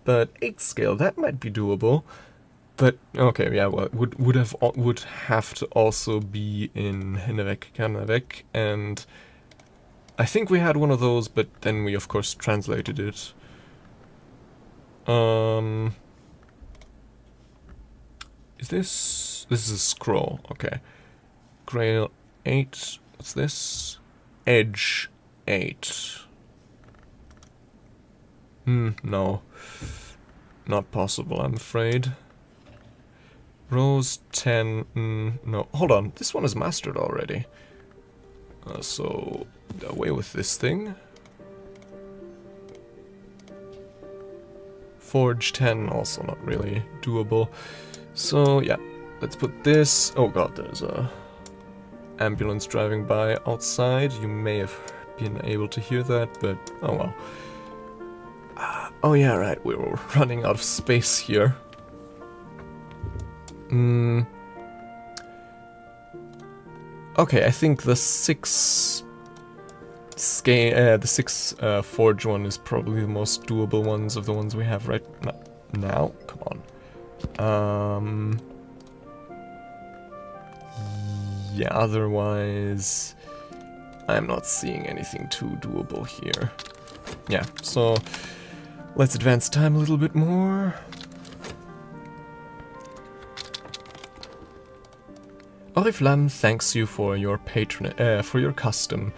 But 8 scale, that might be doable. But, okay, yeah, well, would have to also be in 𝐸𝐸𝐸𝐸𝐸𝐸, and I think we had one of those, but then we of course translated it. Is this is a scroll, okay. Grail 8, what's this? Edge 8. No. Not possible, I'm afraid. Rose 10, no, hold on, this one is mastered already. So, away with this thing. Forge 10, also not really doable. So, yeah, let's put this... Oh god, there's a ambulance driving by outside. You may have been able to hear that, but oh well. Oh yeah, right, we were running out of space here. Okay, I think the 6 the 6 forge one is probably the most doable ones of the ones we have right now. Come on. Yeah, otherwise I'm not seeing anything too doable here. Yeah, so let's advance time a little bit more. Oriflamme thanks you for your for your custom.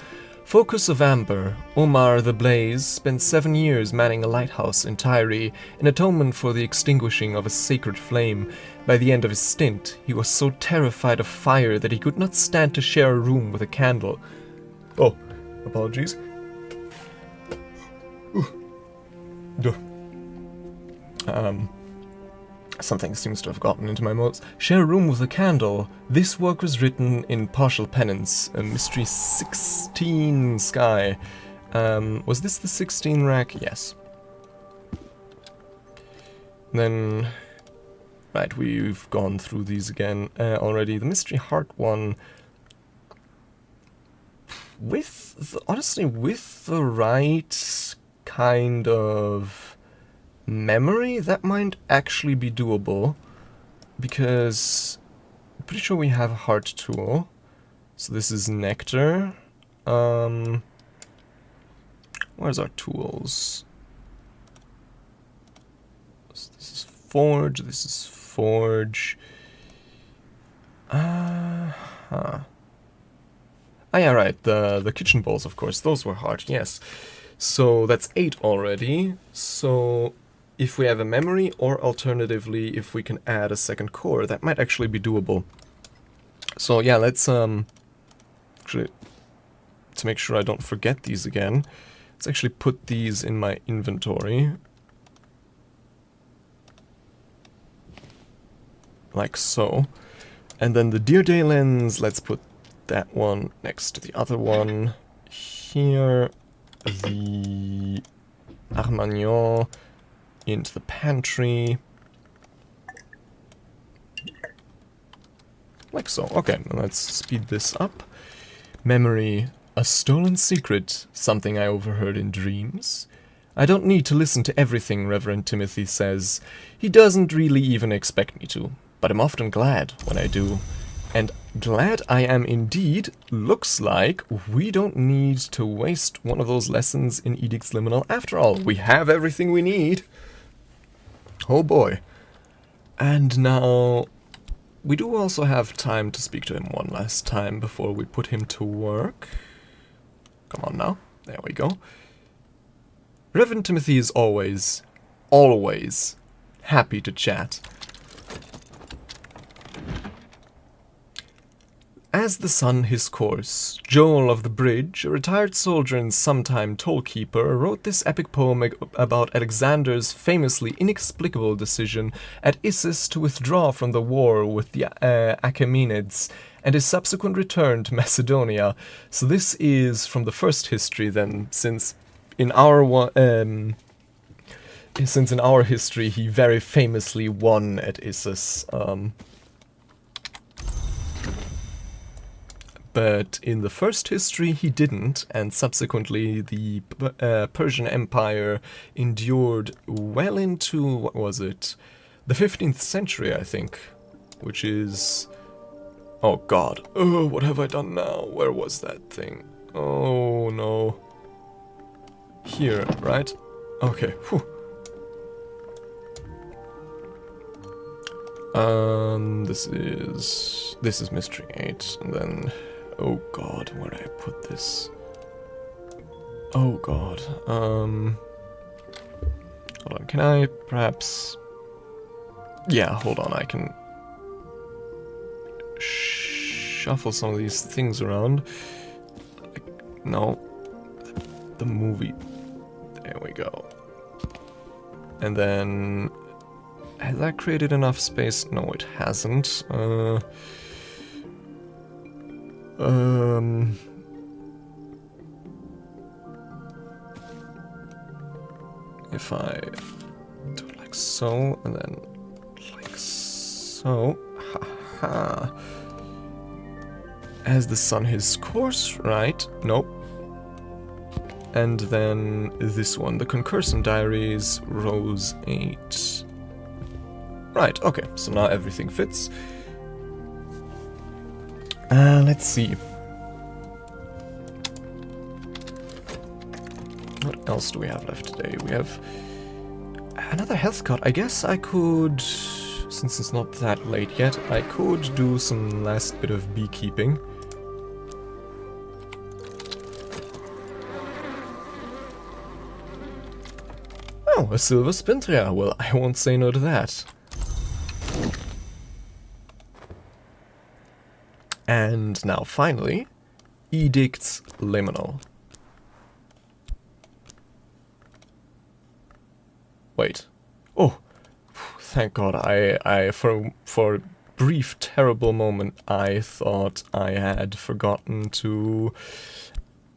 Focus of Amber, Omar the Blaze spent 7 years manning a lighthouse in Tyre in atonement for the extinguishing of a sacred flame. By the end of his stint, he was so terrified of fire that he could not stand to share a room with a candle. Oh, apologies. Something seems to have gotten into my modes. Share a room with a candle. This work was written in partial penance. A mystery 16 sky. Was this the 16 rack? Yes. Then, right, we've gone through these again already. The mystery heart one. Honestly, with the right kind of memory, that might actually be doable, because I'm pretty sure we have a heart tool. So this is nectar. Where's our tools? So this is forge, this is forge. Ah yeah, right, the kitchen bowls, of course, those were heart, yes. So that's 8 already. So if we have a memory, or alternatively, if we can add a second core, that might actually be doable. So yeah, let's, actually, to make sure I don't forget these again, let's actually put these in my inventory. Like so. And then the Dear Day lens, let's put that one next to the other one. Here, the Armagnon into the pantry. Like so. Okay, let's speed this up. Memory, a stolen secret, something I overheard in dreams. I don't need to listen to everything Reverend Timothy says. He doesn't really even expect me to, but I'm often glad when I do. And glad I am indeed. Looks like we don't need to waste one of those lessons in Edict's Liminal after all. We have everything we need. Oh boy. And now, we do also have time to speak to him one last time before we put him to work. Come on now. There we go. Reverend Timothy is always happy to chat. As the sun his course, Joel of the Bridge, a retired soldier and sometime tollkeeper, wrote this epic poem about Alexander's famously inexplicable decision at Issus to withdraw from the war with the Achaemenids, and his subsequent return to Macedonia. So this is from the first history then, since in our history he very famously won at Issus. But in the first history he didn't, and subsequently the Persian Empire endured well into, what was it, the 15th century, I think, which is, oh god, oh, what have I done now? Where was that thing? Oh no. Here, right? Okay, whew. This is Mystery 8, and then, oh god, where did I put this? Oh god, hold on, can I perhaps, yeah, hold on, I can shuffle some of these things around. No, the movie, there we go. And then, has that created enough space? No, it hasn't. If I do it like so, and then like so, haha. As the sun his course, right? Nope. And then this one, the Concursant Diaries, Rose 8. Right, okay, so now everything fits. Let's see. What else do we have left today? We have another health card. I guess I could, since it's not that late yet, I could do some last bit of beekeeping. Oh, a silver spintria. Well, I won't say no to that. And now, finally, Edict's Liminal. Wait. Oh, thank God. I for a brief, terrible moment, I thought I had forgotten to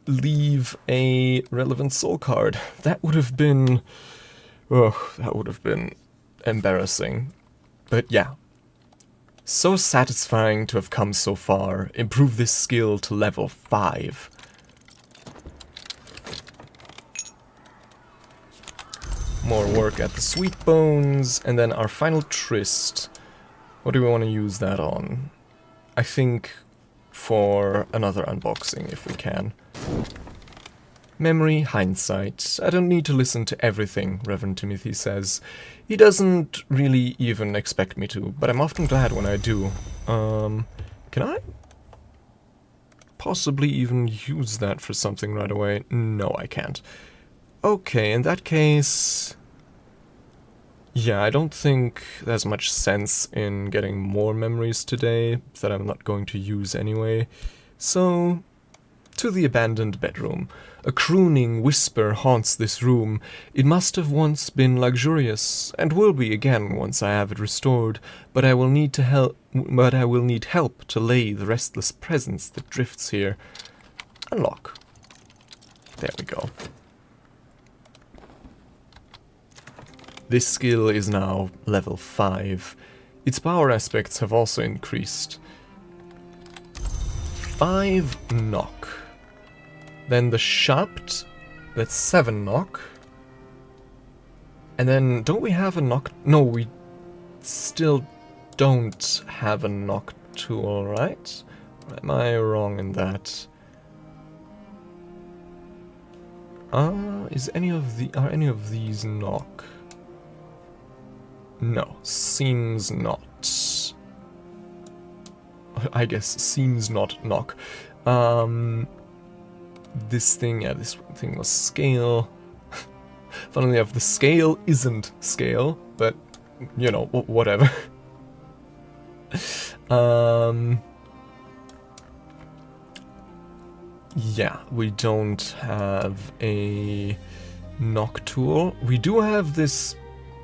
leave a relevant soul card. That would have been... oh, that would have been embarrassing. But yeah. So satisfying to have come so far. Improve this skill to level 5. More work at the Sweet Bones, and then our final tryst. What do we want to use that on? I think for another unboxing, if we can. Memory, hindsight. I don't need to listen to everything, Reverend Timothy says. He doesn't really even expect me to, but I'm often glad when I do. Can I possibly even use that for something right away? No, I can't. Okay, in that case... yeah, I don't think there's much sense in getting more memories today that I'm not going to use anyway. So, to the abandoned bedroom. A crooning whisper haunts this room. It must have once been luxurious, and will be again once I have it restored, but I will need help to lay the restless presence that drifts here. Unlock. There we go. This skill is now level 5. Its power aspects have also increased. 5 knock. Then the Sharped, that's 7 knock. And then, don't we have a knock? No, we still don't have a knock tool, right? Or am I wrong in that? Are any of these knock? No, seems not. I guess seems not knock. This thing was scale. Funnily enough, the scale isn't scale, but, you know, whatever. Yeah, we don't have a knock tool. We do have this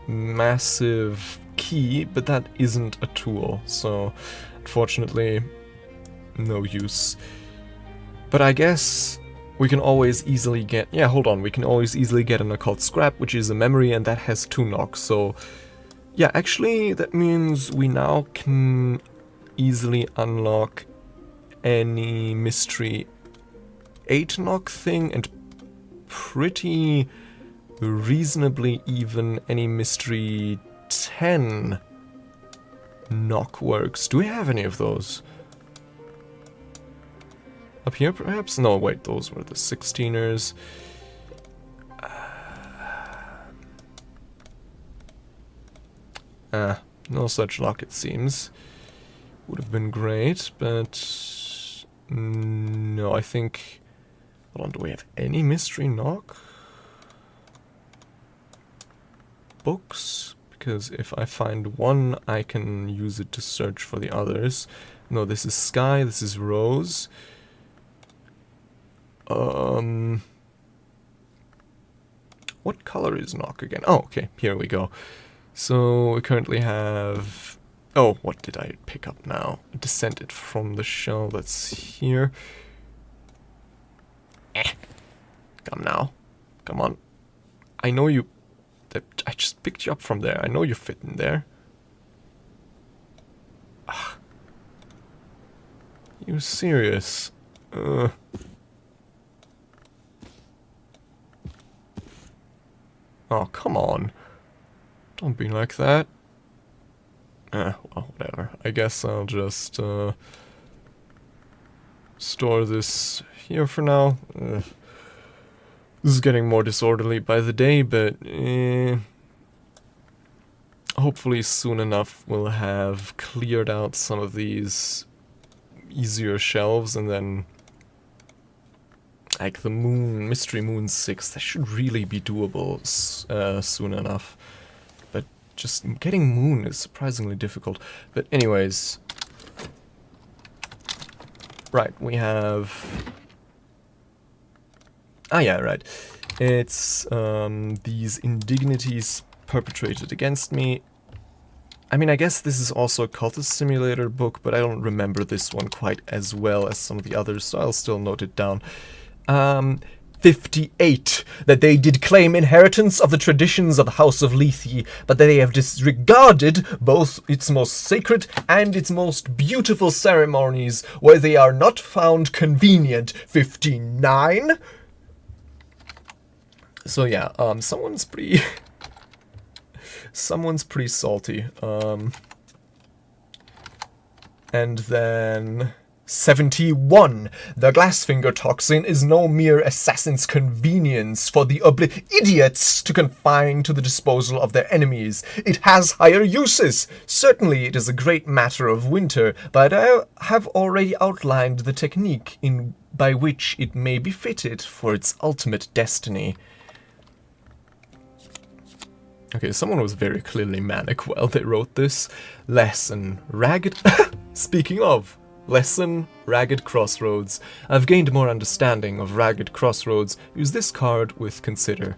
massive key, but that isn't a tool, so unfortunately no use. But I guess we can always easily get... yeah, hold on, we can always easily get an occult scrap, which is a memory, and that has 2 knocks, so yeah, actually that means we now can easily unlock any mystery 8 knock thing, and pretty reasonably even any mystery 10 knock works. Do we have any of those? Up here perhaps? No, wait, those were the 16ers. No such luck it seems. Would have been great, but no, I think... hold on, do we have any mystery knock books? Because if I find one, I can use it to search for the others. No, this is Sky, this is Rose. What color is knock again? Oh, okay, here we go. So we currently have... oh, what did I pick up now? Descended from the shell that's here. Come now. Come on. I know you... I just picked you up from there. I know you fit in there. Ugh. You serious? Oh, come on. Don't be like that. Well, whatever. I guess I'll just store this here for now. This is getting more disorderly by the day, but hopefully soon enough we'll have cleared out some of these easier shelves, and then like the Moon, Mystery Moon 6, that should really be doable soon enough. But just getting Moon is surprisingly difficult. But anyways, right, we have... Ah yeah, right. It's these indignities perpetrated against me. I mean, I guess this is also a Cultist Simulator book, but I don't remember this one quite as well as some of the others, so I'll still note it down. 58. That they did claim inheritance of the traditions of the House of 𝐀𝐝𝐯, but that they have disregarded both its most sacred and its most beautiful ceremonies, where they are not found convenient. 59. So yeah, someone's pretty... someone's pretty salty. And then... 71. The glassfinger toxin is no mere assassin's convenience for the idiots to confine to the disposal of their enemies. It has higher uses. Certainly it is a great matter of winter, but I have already outlined the technique by which it may be fitted for its ultimate destiny. Okay, someone was very clearly manic while they wrote this. Lesson, ragged... Speaking of... Lesson, Ragged Crossroads. I've gained more understanding of Ragged Crossroads. Use this card with consider.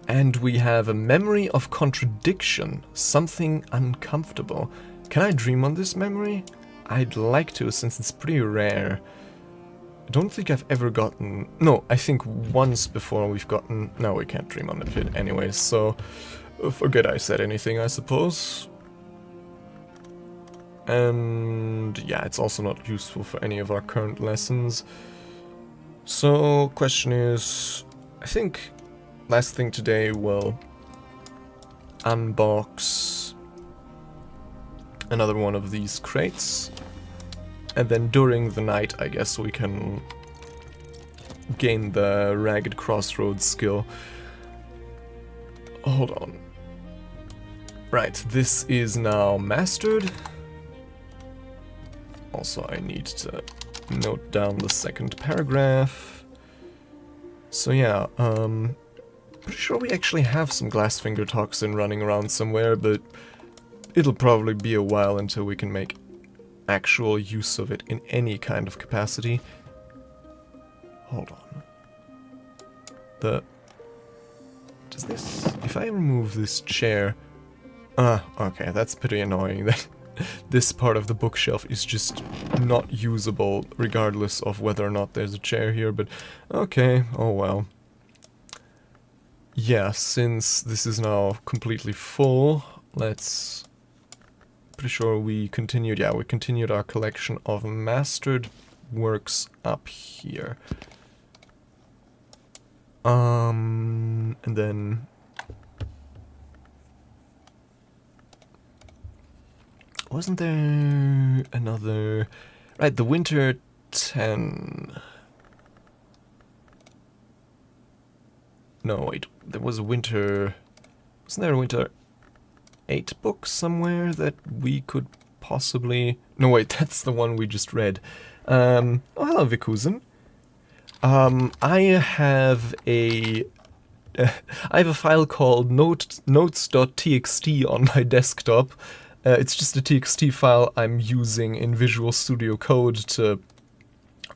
And we have a memory of contradiction. Something uncomfortable. Can I dream on this memory? I'd like to, since it's pretty rare. I don't think I've ever gotten... No, I think once before we've gotten... No, we can't dream on it anyways, so... Forget I said anything, I suppose. And yeah, it's also not useful for any of our current lessons. So, question is, I think last thing today we'll unbox another one of these crates. And then during the night, I guess we can gain the Ragged Crossroads skill. Hold on. Right, this is now mastered. Also, I need to note down the second paragraph. So yeah, pretty sure we actually have some glassfinger toxin running around somewhere, but it'll probably be a while until we can make actual use of it in any kind of capacity. Hold on. Does this... If I remove this chair... okay, that's pretty annoying that this part of the bookshelf is just not usable regardless of whether or not there's a chair here, but okay, oh well. Yeah, since this is now completely full, let's... Pretty sure we continued, yeah, we continued our collection of mastered works up here. And then... Wasn't there another... Right, the Winter 10... No, wait, there was a Winter... Wasn't there a Winter 8 book somewhere that we could possibly... No, wait, that's the one we just read. Oh, hello, 𝐀𝐝𝐯. I have a file called notes.txt on my desktop. It's just a TXT file I'm using in Visual Studio Code to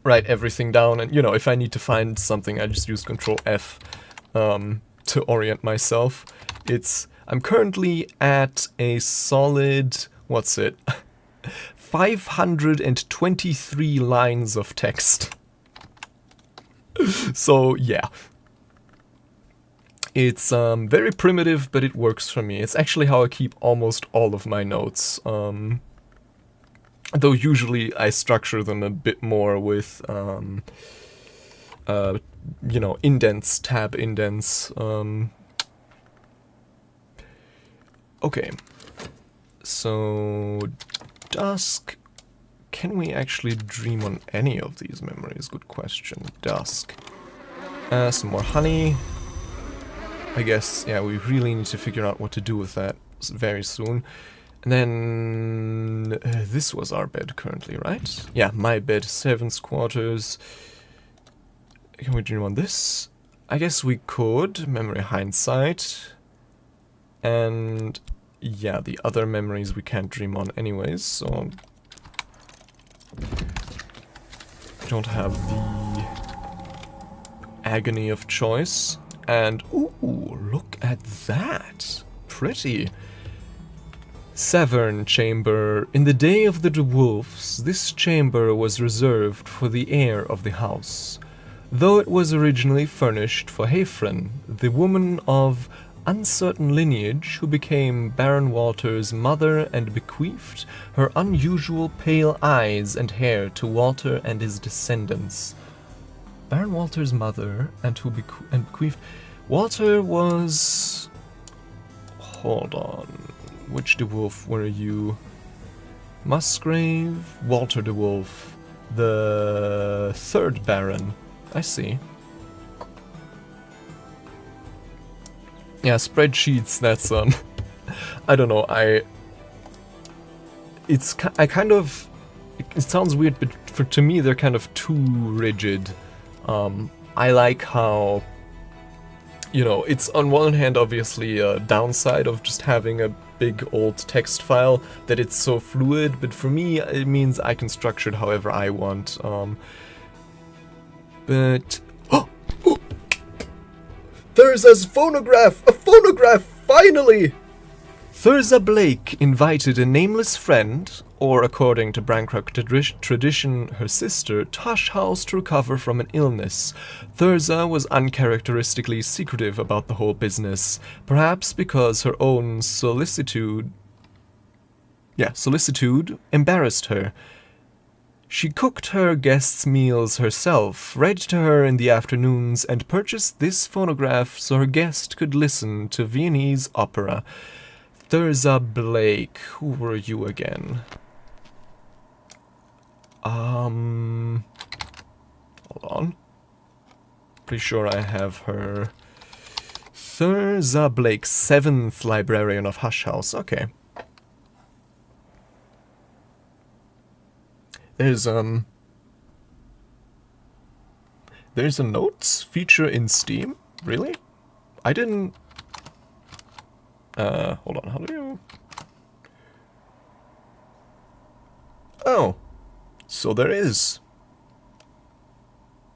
write everything down, and you know, if I need to find something, I just use Control F to orient myself. I'm currently at a solid, what's it, 523 lines of text. So yeah. It's very primitive, but it works for me. It's actually how I keep almost all of my notes. Though usually I structure them a bit more with, you know, indents, tab indents. Okay, so dusk. Can we actually dream on any of these memories? Good question. Dusk. Some more honey. I guess, yeah, we really need to figure out what to do with that very soon. And then this was our bed currently, right? Yeah, my bed, 7's quarters. Can we dream on this? I guess we could. Memory hindsight. And yeah, the other memories we can't dream on anyways, so don't have the agony of choice. And ooh, look at that. Pretty. Severn Chamber. In the day of the wolves, this chamber was reserved for the heir of the house. Though it was originally furnished for Hæfren, the woman of uncertain lineage who became Baron Walter's mother and bequeathed her unusual pale eyes and hair to Walter and his descendants. Baron Walter's mother and who bequeathed... Walter was... Hold on. Which de Wolf were you? Musgrave? Walter de Wolf. The third Baron. I see. Yeah, spreadsheets, that's, I don't know, I kind of, it sounds weird, but to me they're kind of too rigid. I like how, you know, it's on one hand obviously a downside of just having a big old text file, that it's so fluid, but for me it means I can structure it however I want. But... Thurza's phonograph! A phonograph! Finally! Thurza Blake invited a nameless friend, or according to Bancroft tradition, her sister, to Hush House to recover from an illness. Thurza was uncharacteristically secretive about the whole business, perhaps because her own solicitude embarrassed her. She cooked her guests' meals herself, read to her in the afternoons, and purchased this phonograph so her guest could listen to Viennese opera. Thurza Blake, who were you again? Hold on. Pretty sure I have her. Thurza Blake, 7th librarian of Hush House. Okay. There's a notes feature in Steam? Really? I didn't... hold on, how do you... Oh. So there is.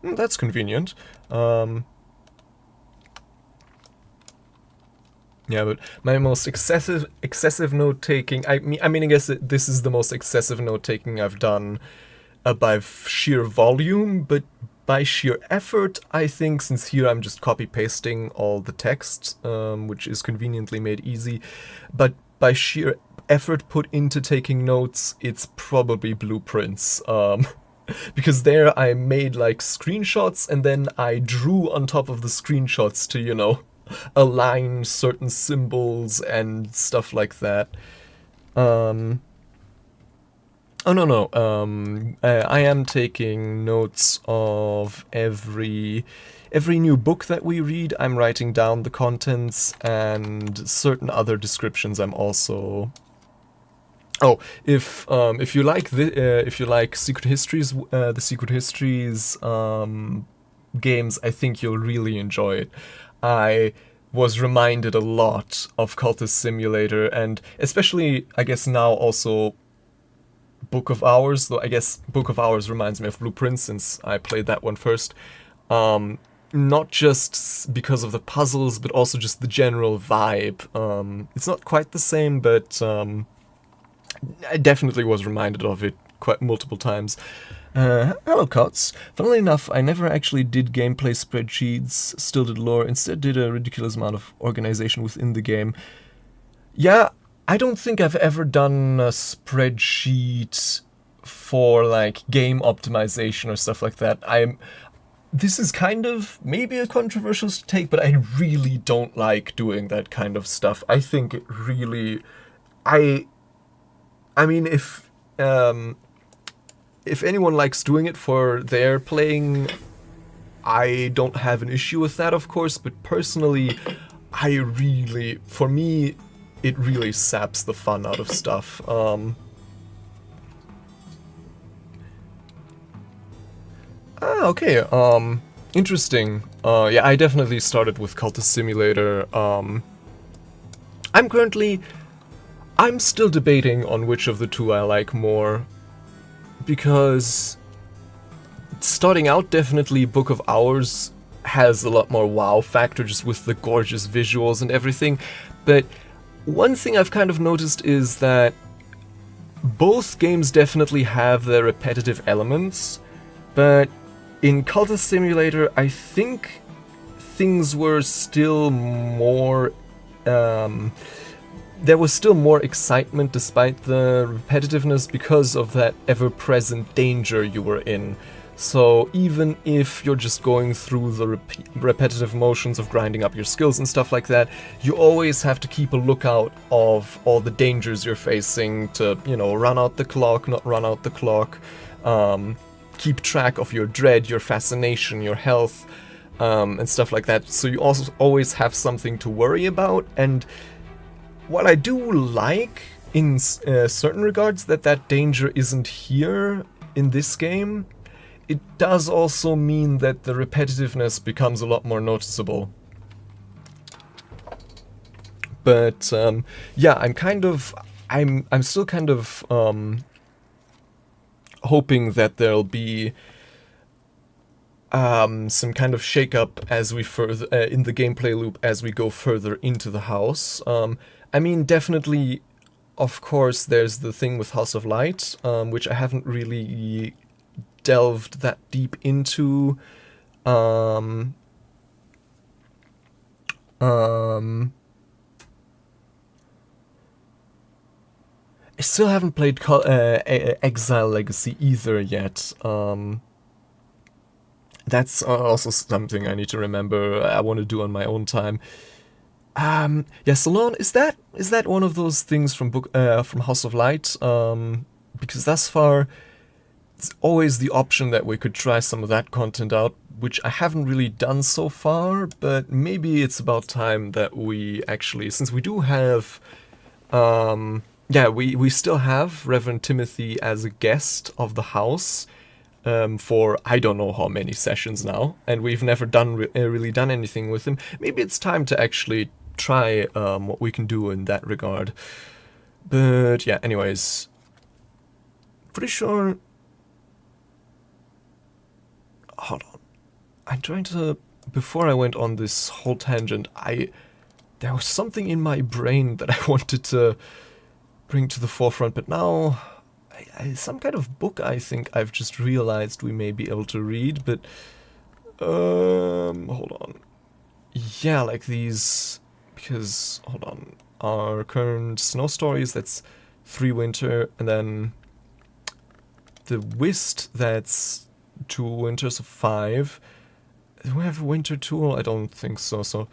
That's convenient. Yeah, but my most excessive note-taking... I mean, I guess this is the most excessive note-taking I've done by sheer volume, but by sheer effort, I think, since here I'm just copy-pasting all the text, which is conveniently made easy, but by sheer effort put into taking notes, it's probably blueprints. Because there I made, like, screenshots, and then I drew on top of the screenshots to, you know, align certain symbols and stuff like that. Oh, no. I am taking notes of every new book that we read. I'm writing down the contents and certain other descriptions. I'm also... Oh, if you like Secret Histories, the Secret Histories games, I think you'll really enjoy it. I was reminded a lot of Cultist Simulator, and especially, I guess now also Book of Hours, though I guess Book of Hours reminds me of Blueprints since I played that one first. Not just because of the puzzles, but also just the general vibe. It's not quite the same, but I definitely was reminded of it quite multiple times. Hello, Cots. Funnily enough, I never actually did gameplay spreadsheets, still did lore, instead did a ridiculous amount of organization within the game. Yeah, I don't think I've ever done a spreadsheet for like game optimization or stuff like that. This is kind of maybe a controversial take, but I really don't like doing that kind of stuff. I think it really, I mean, if anyone likes doing it for their playing, I don't have an issue with that, of course, but personally, for me, it really saps the fun out of stuff. Okay, interesting. Yeah, I definitely started with Cultist Simulator. I'm still debating on which of the two I like more, because starting out, definitely Book of Hours has a lot more wow factor just with the gorgeous visuals and everything, but one thing I've kind of noticed is that both games definitely have their repetitive elements, but in Cultist Simulator, I think things were still more, there was still more excitement despite the repetitiveness because of that ever-present danger you were in. So even if you're just going through the repetitive motions of grinding up your skills and stuff like that, you always have to keep a lookout of all the dangers you're facing to, you know, run out the clock, not run out the clock, keep track of your dread, your fascination, your health, and stuff like that. So you also always have something to worry about. And what I do like in certain regards that danger isn't here in this game, it does also mean that the repetitiveness becomes a lot more noticeable. But yeah, I'm still kind of hoping that there'll be some kind of shakeup as we further in the gameplay loop as we go further into the house. I mean, definitely, of course, there's the thing with House of Light, which I haven't really delved that deep into. I still haven't played Exile Legacy either yet. That's also something I need to remember. I want to do on my own time. Yeah, Salon, is that one of those things from House of Light? Because thus far, it's always the option that we could try some of that content out, which I haven't really done so far, but maybe it's about time that we actually, since we do have, yeah, we still have Reverend Timothy as a guest of the house, for I don't know how many sessions now, and we've never really done anything with him. Maybe it's time to actually try what we can do in that regard. But yeah, anyways, pretty sure. Hold on, I'm trying to. Before I went on this whole tangent, there was something in my brain that I wanted to bring to the forefront, but now. Some kind of book I think I've just realized we may be able to read, but hold on. Yeah, like these, because hold on, our current snow stories, that's 3 winter, and then the Whist, that's 2 winters of 5. Do we have a winter tool? I don't think so.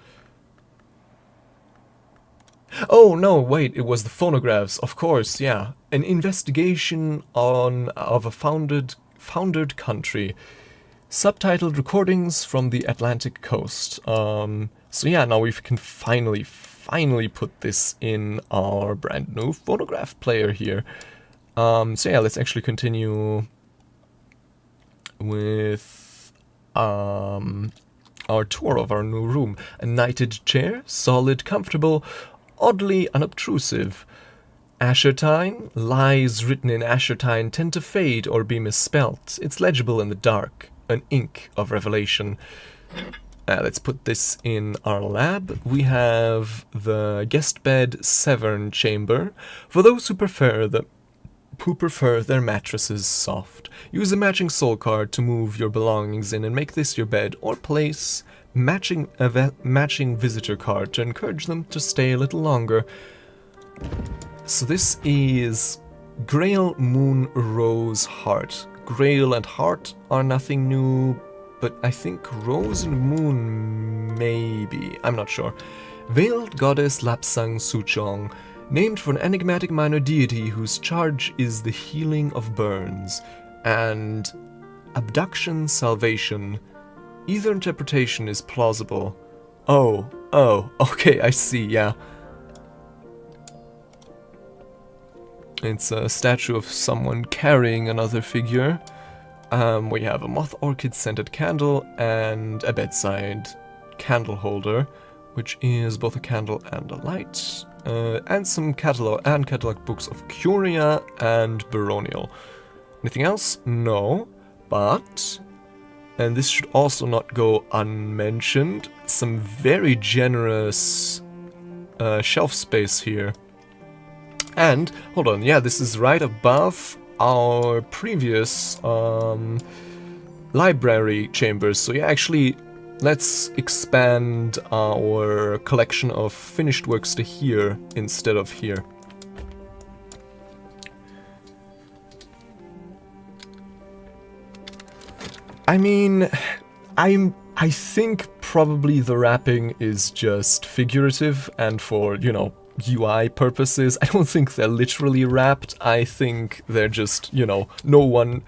Oh, no, wait, it was the phonographs, of course, yeah. An investigation of a foundered country. Subtitled Recordings from the Atlantic Coast. So yeah, now we can finally put this in our brand new phonograph player here. So yeah, let's actually continue with our tour of our new room. A knighted chair, solid, comfortable, oddly unobtrusive. Ashertine. Lies written in Ashertine tend to fade or be misspelt. It's legible in the dark. An ink of revelation. Let's put this in our lab. We have the guest bed Severn chamber. For those who prefer their mattresses soft. Use a matching soul card to move your belongings in and make this your bed, or place matching visitor card to encourage them to stay a little longer. So this is Grail, Moon, Rose, Heart. Grail and Heart are nothing new, but I think Rose and Moon maybe. I'm not sure. Veiled Goddess Lapsang Souchong, named for an enigmatic minor deity whose charge is the healing of burns. And Abduction Salvation. Either interpretation is plausible. Oh, okay, I see, yeah. It's a statue of someone carrying another figure. We have a moth orchid scented candle and a bedside candle holder, which is both a candle and a light, and some catalog books of Curia and Baronial. Anything else? No, but, and this should also not go unmentioned, some very generous shelf space here. And, hold on, yeah, this is right above our previous library chambers. So yeah, actually, let's expand our collection of finished works to here instead of here. I mean, I think probably the wrapping is just figurative and for, you know, UI purposes. I don't think they're literally wrapped. I think they're just, you know, no one...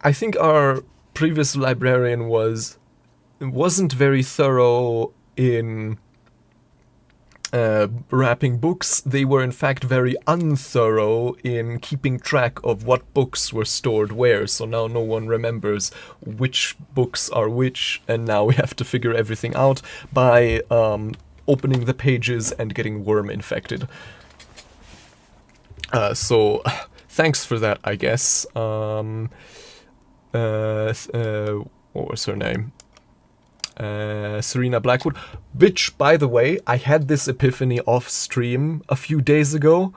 I think our previous librarian wasn't very thorough in wrapping books. They were in fact very unthorough in keeping track of what books were stored where, so now no one remembers which books are which, and now we have to figure everything out by opening the pages and getting worm infected. So thanks for that, I guess. What was her name? Serena Blackwood, which, by the way, I had this epiphany off stream a few days ago.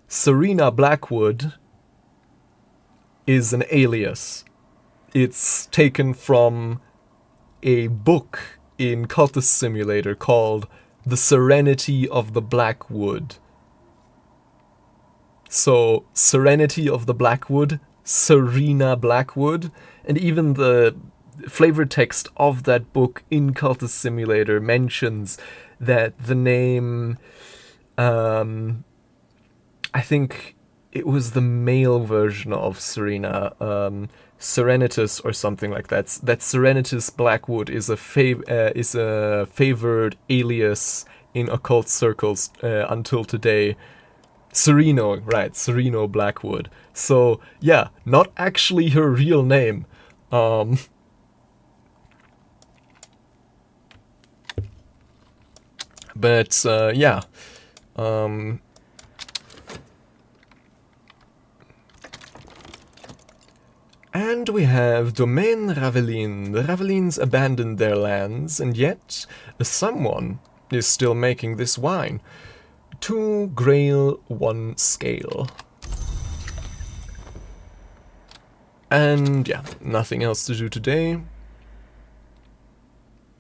Serena Blackwood is an alias. It's taken from a book in Cultist Simulator called The Serenity of the Blackwood. So, Serenity of the Blackwood, Serena Blackwood, and even the flavor text of that book in Cultist Simulator mentions that the name, I think it was the male version of Serena, Serenitus or something like that. That Serenitus Blackwood is a favored alias in occult circles until today. Sereno, right? Sereno Blackwood. So yeah, not actually her real name. But yeah. And we have Domaine Ravelin. The Ravelins abandoned their lands, and yet someone is still making this wine. 2 grail, 1 scale. And yeah, nothing else to do today.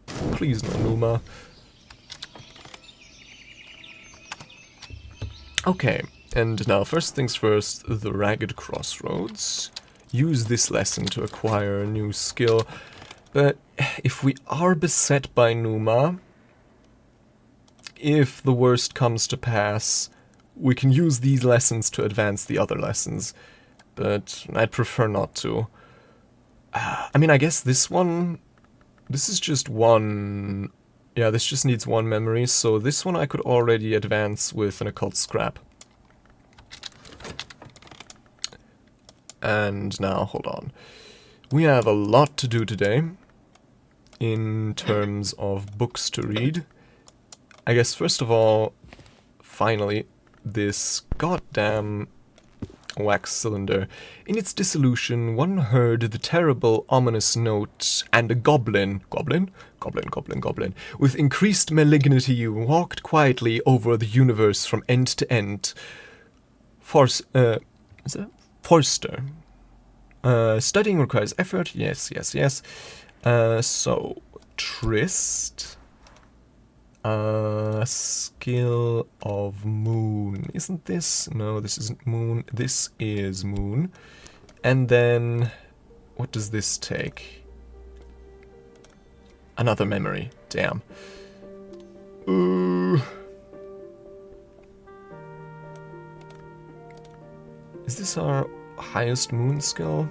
Please no Numa. Okay, and now first things first, the Ragged Crossroads. Use this lesson to acquire a new skill, but if we are beset by Numa, if the worst comes to pass, we can use these lessons to advance the other lessons, but I'd prefer not to. I mean, I guess this is just one, yeah, this just needs 1 memory, so this one I could already advance with an occult scrap. And now, hold on. We have a lot to do today in terms of books to read. I guess first of all, finally, this goddamn wax cylinder. In its dissolution, one heard the terrible, ominous note, and a goblin, with increased malignity walked quietly over the universe from end to end. Forster. Studying requires effort. Yes. So, Trist. Skill of moon. Isn't this? No, this isn't moon. This is moon. And then, what does this take? Another memory. Damn. Is this our highest moon skill?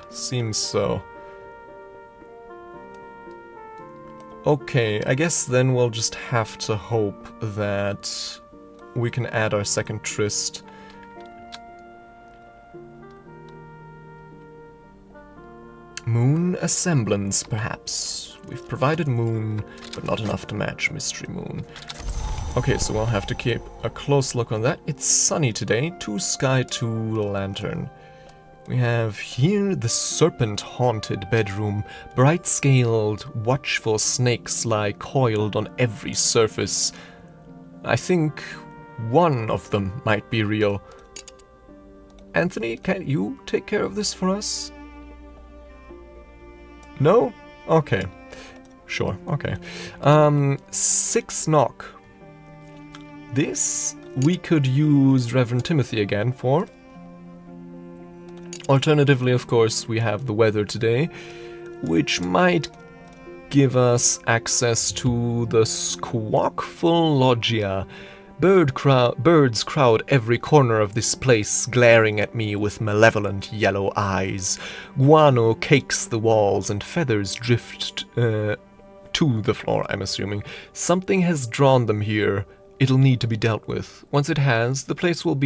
Seems so. Okay, I guess then we'll just have to hope that we can add our second tryst. Moon Assemblance, perhaps. We've provided moon, but not enough to match Mystery Moon. Okay, so we'll have to keep a close look on that. It's sunny today. 2 sky, 2 lantern. We have here the serpent-haunted bedroom. Bright-scaled, watchful snakes lie coiled on every surface. I think one of them might be real. Anthony, can you take care of this for us? No? Okay. Sure, okay. 6 knock. This we could use Reverend Timothy again for. Alternatively, of course, we have the weather today, which might give us access to the Squawkful Loggia. Birds crowd every corner of this place, glaring at me with malevolent yellow eyes. Guano cakes the walls and feathers drift to the floor, I'm assuming. Something has drawn them here. It'll need to be dealt with. Once it has, the place will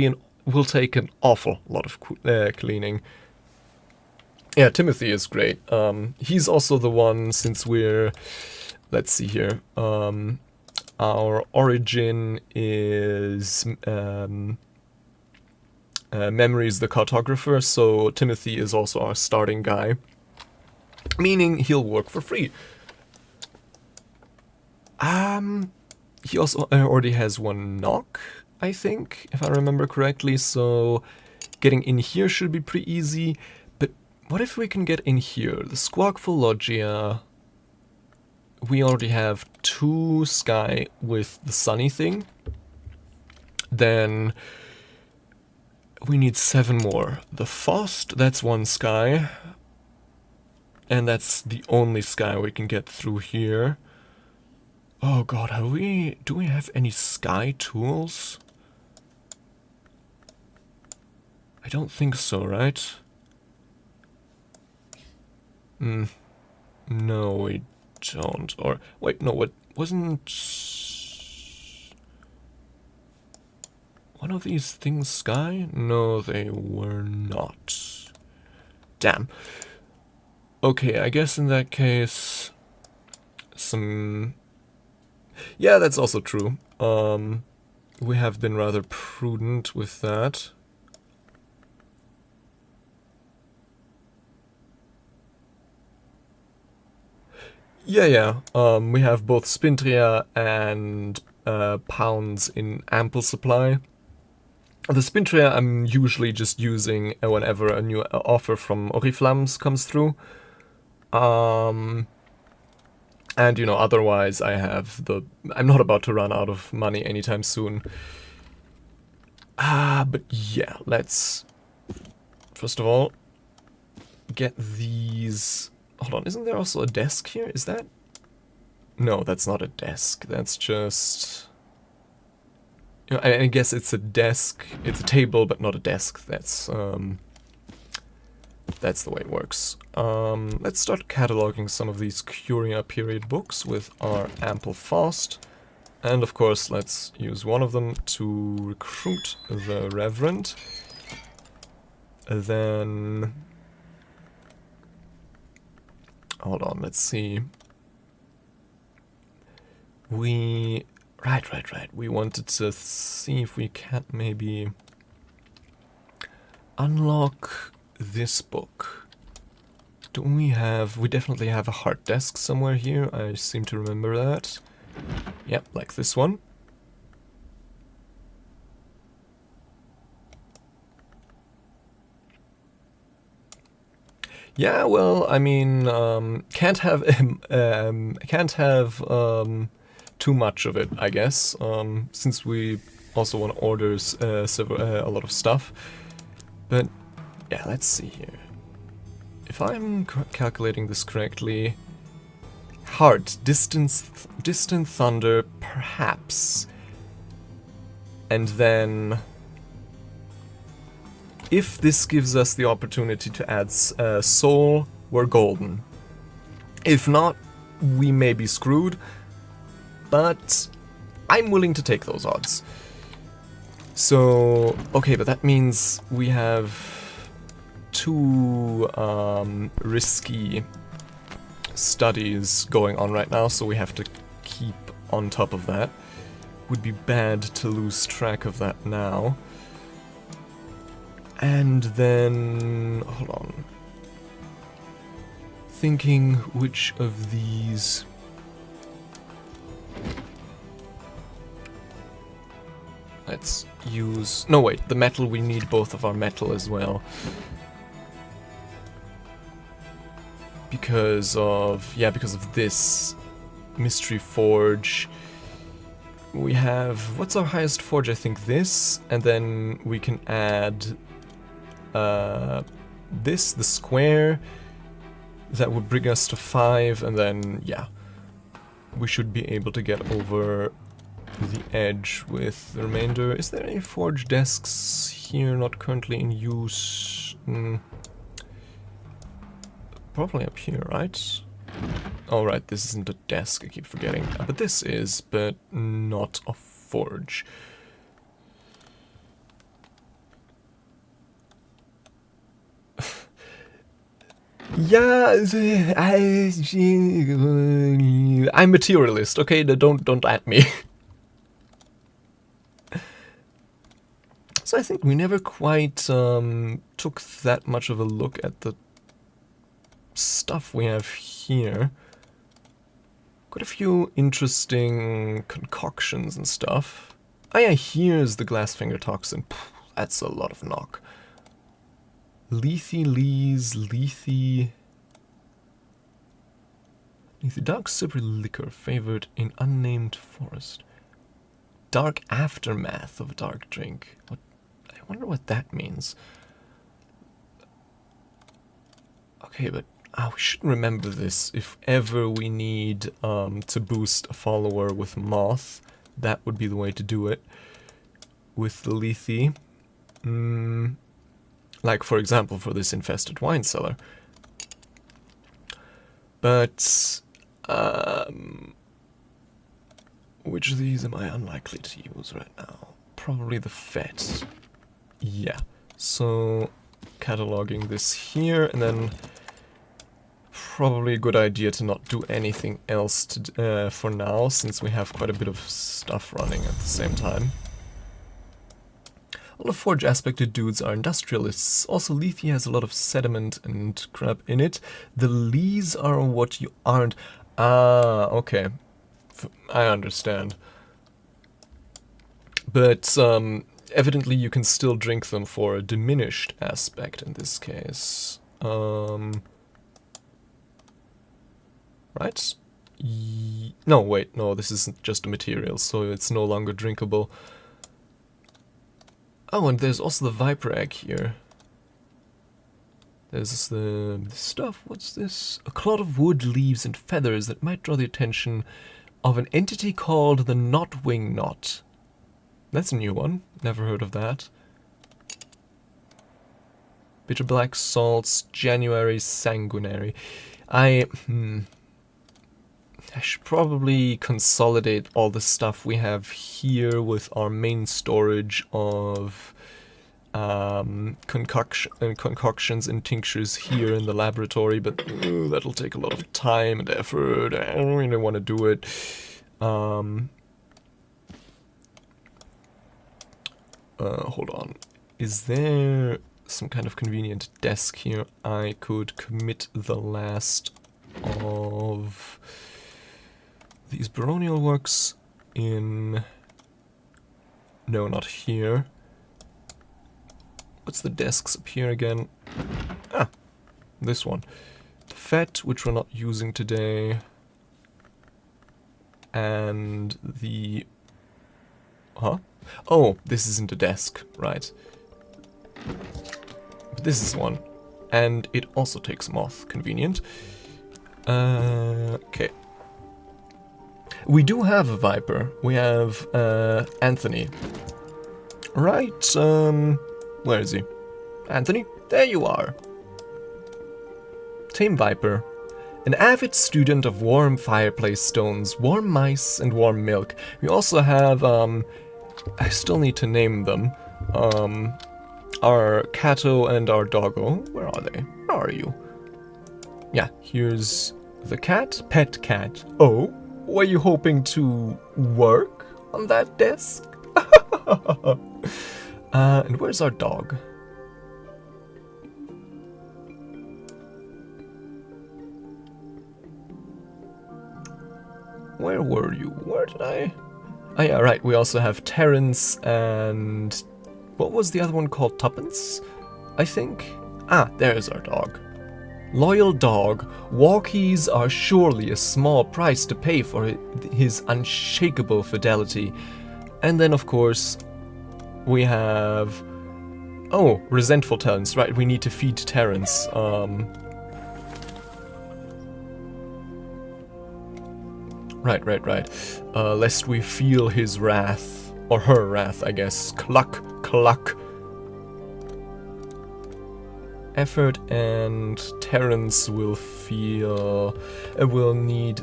take an awful lot of cleaning. Yeah, Timothy is great. He's also the one, since we're... Let's see here. Our origin is... Memory's the cartographer, so Timothy is also our starting guy. Meaning he'll work for free. He also already has 1 knock, I think, if I remember correctly, so getting in here should be pretty easy. But what if we can get in here? The Squawkful Loggia, we already have 2 sky with the sunny thing. Then we need 7 more. The Fost, that's 1 sky. And that's the only sky we can get through here. Oh god, do we have any sky tools? I don't think so, right? No, we don't. Or, wait, no, what, wasn't... one of these things sky? No, they were not. Damn. Okay, I guess in that case... some... Yeah, that's also true. We have been rather prudent with that. Yeah. We have both Spintria and pounds in ample supply. The Spintria I'm usually just using whenever a new offer from Oriflammes comes through. And, you know, otherwise I have I'm not about to run out of money anytime soon. But yeah, let's, first of all, get these... Hold on, isn't there also a desk here? Is that... No, that's not a desk. That's just... You know, I guess it's a desk. It's a table, but not a desk. That's the way it works. Let's start cataloging some of these Curia period books with our ample Faust. And of course, let's use one of them to recruit the Reverend. Then... Hold on, let's see. Right. We wanted to see if we can't maybe unlock this book. Do we have... We definitely have a heart desk somewhere here. I seem to remember that. Yep, like this one. Yeah, well, I mean, can't have too much of it, I guess. Since we also want to order a lot of stuff. But yeah, let's see here. If I'm calculating this correctly, heart, distant thunder, perhaps, and then if this gives us the opportunity to add soul, we're golden. If not, we may be screwed, but I'm willing to take those odds. So, okay, but that means we have two risky studies going on right now, so we have to keep on top of that. Would be bad to lose track of that now. And then, hold on. Thinking which of these... Let's use... No, wait, the metal, we need both of our metal as well. Because of... Yeah, because of this Mystery Forge. We have... What's our highest forge? I think this. And then we can add... this, the square. That would bring us to 5, and then, yeah. We should be able to get over the edge with the remainder. Is there any forge desks here not currently in use? Probably up here, right? Oh, right, this isn't a desk, I keep forgetting. But this is, but not a forge. Yeah, I'm materialist, okay? Don't at me. So I think we never quite took that much of a look at the stuff we have here. Got a few interesting concoctions and stuff. Oh yeah, here's the glassfinger toxin. Pff, that's a lot of knock. Lethy dark silvery liquor favored in unnamed forest. Dark aftermath of a dark drink. What? I wonder what that means. Okay, but we should remember this. If ever we need to boost a follower with moth, that would be the way to do it. With the lethy. Like, for example, for this infested wine cellar. But, which of these am I unlikely to use right now? Probably the FET. Yeah. So, cataloging this here, and then probably a good idea to not do anything else to, for now, since we have quite a bit of stuff running at the same time. All the forge aspected dudes are industrialists. Also, lethy has a lot of sediment and crap in it. The lees are what you aren't. Ah, okay. I understand. But, evidently you can still drink them for a diminished aspect in this case. Right? No, wait, no, this isn't just a material, so it's no longer drinkable. Oh, and there's also the Viper egg here. There's the stuff, what's this? A clod of wood, leaves, and feathers that might draw the attention of an entity called the Knotwing Knot. That's a new one, never heard of that. Bitter black salts, January sanguinary. I should probably consolidate all the stuff we have here with our main storage of concoctions and tinctures here in the laboratory, but that'll take a lot of time and effort. I don't really want to do it. Hold on. Is there some kind of convenient desk here I could commit the last of these baronial works in... No, not here. What's the desks up here again? Ah, this one. The Fett, which we're not using today. And the... Huh? Oh, this isn't a desk, right. But this is one. And it also takes moth. Convenient. Okay. We do have a Viper. We have, Anthony. Right, where is he? Anthony? There you are. Tame Viper. An avid student of warm fireplace stones, warm mice, and warm milk. We also have, I still need to name them. Our 𝐀𝐝𝐯 and our doggo. Where are they? Where are you? Yeah, here's the cat, pet cat. Oh, were you hoping to work on that desk? And where's our dog? Where were you? Where did I... Oh yeah, right, we also have Terrence and... What was the other one called? Tuppence? I think? Ah, there's our dog. Loyal dog, walkies are surely a small price to pay for his unshakable fidelity. And then, of course, we have... Oh, resentful Terrence, right, we need to feed Terrence. Right. Lest we feel his wrath. Or her wrath, I guess. Cluck, cluck. Effort, and Terrence will feel... will need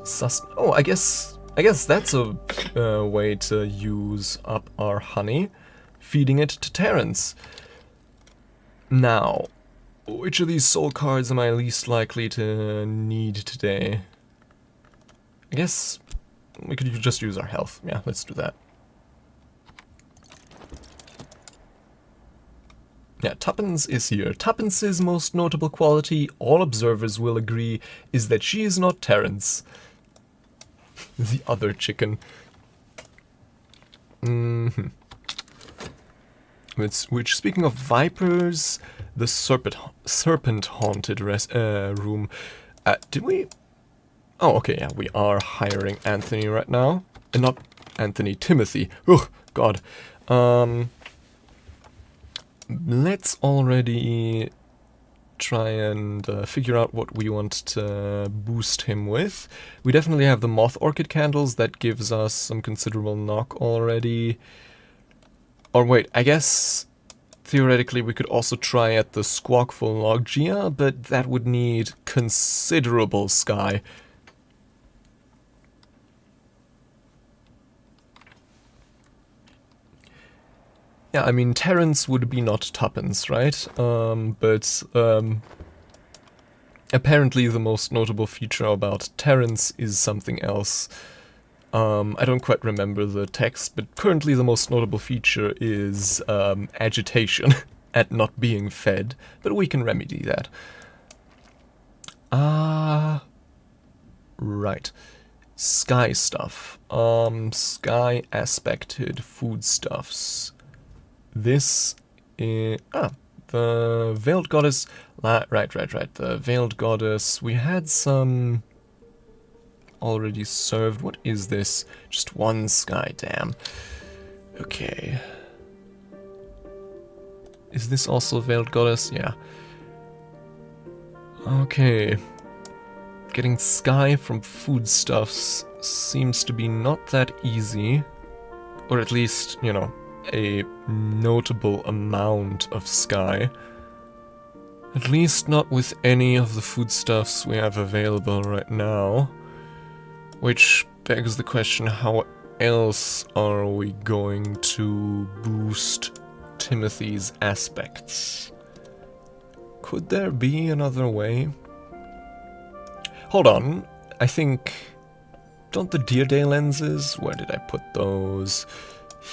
Oh, I guess that's a way to use up our honey. Feeding it to Terrence. Now, which of these soul cards am I least likely to need today? I guess we could just use our health. Yeah, let's do that. Yeah, Tuppence is here. Tuppence's most notable quality, all observers will agree, is that she is not Terrence. The other chicken. Which, speaking of vipers, the serpent-haunted room. Did we... Oh, okay, yeah, we are hiring Anthony right now. And not Anthony, Timothy. Ugh, God. Let's already try and figure out what we want to boost him with. We definitely have the moth orchid candles. That gives us some considerable knock already. Or wait, I guess theoretically we could also try at the squawkful logjia, but that would need considerable sky. Yeah, I mean, Terrence would be not Tuppence, right? But apparently the most notable feature about Terrence is something else. I don't quite remember the text, but currently the most notable feature is agitation at not being fed, but we can remedy that. Right. Sky stuff. Sky aspected foodstuffs. This is... the Veiled Goddess... Right. The Veiled Goddess. We had some... already served. What is this? Just one sky, damn. Okay. Is this also Veiled Goddess? Yeah. Okay. Getting sky from foodstuffs seems to be not that easy. Or at least, you know, a notable amount of sky. At least not with any of the foodstuffs we have available right now. Which begs the question, how else are we going to boost Timothy's aspects? Could there be another way? Hold on, I think... Don't the Deer Day lenses? Where did I put those?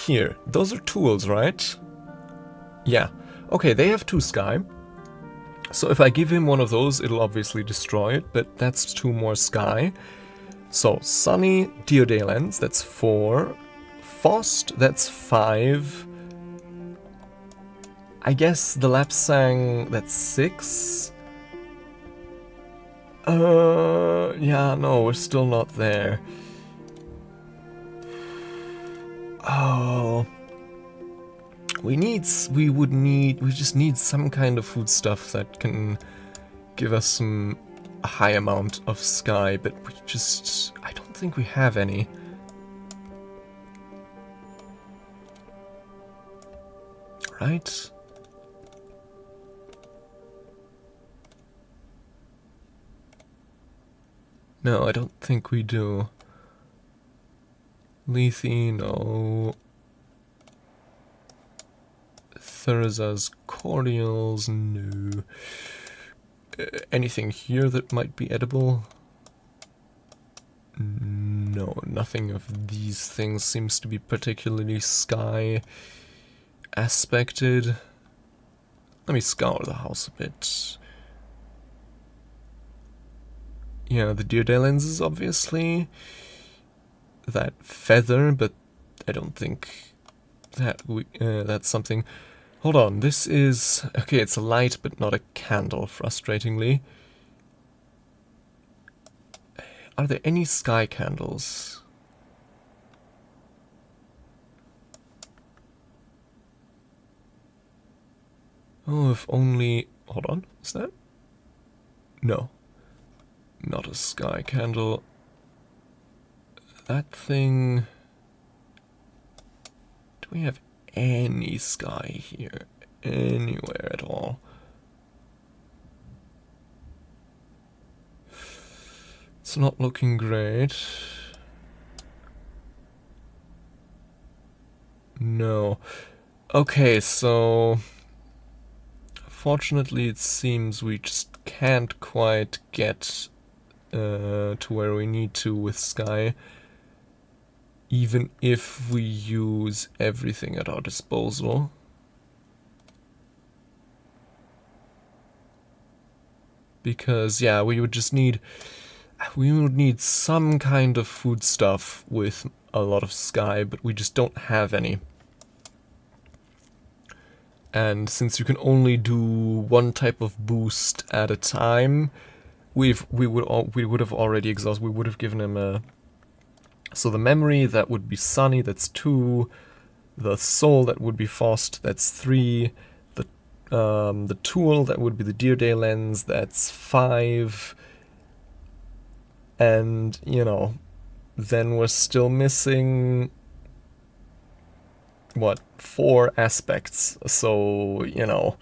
Here. Those are tools, right? Yeah. Okay, they have 2 sky. So if I give him one of those, it'll obviously destroy it, but that's 2 more sky. So, Sunny, Deer Day lens, that's 4. Fost, that's 5. I guess the Lapsang, that's 6. Yeah, no, we're still not there. Oh. We just need some kind of food stuff that can give us a high amount of sky, but I don't think we have any. Right? No, I don't think we do. Lethe, no. Thurzas, cordials, no. Anything here that might be edible? No, nothing of these things seems to be particularly sky aspected. Let me scour the house a bit. Yeah, the 𝐇𝐮𝐬𝐡 lenses, obviously. That feather, but I don't think that that's something. Hold on, this is... Okay, it's a light, but not a candle, frustratingly. Are there any sky candles? Oh, if only... Hold on, is that? No. Not a sky candle. That thing... Do we have any sky here? Anywhere at all? It's not looking great. No. Okay, so... Fortunately, it seems we just can't quite get to where we need to with sky, even if we use everything at our disposal. Because, yeah, we would need some kind of food stuff with a lot of sky, but we just don't have any. And since you can only do one type of boost at a time, we would have already exhausted. We would have given him a. So the memory, that would be Sunny, that's 2. The soul, that would be Faust, that's 3. The tool, that would be the 𝐇𝐮𝐬𝐡 lens, that's 5. And, you know, then we're still missing, what, 4 aspects. So, you know,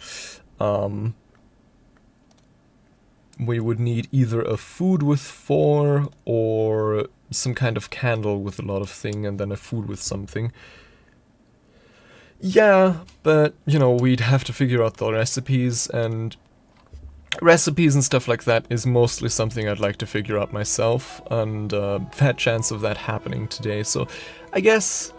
we would need either a food with 4 or some kind of candle with a lot of thing, and then a food with something. Yeah, but, you know, we'd have to figure out the recipes, and recipes and stuff like that is mostly something I'd like to figure out myself, and fat chance of that happening today. So I guess,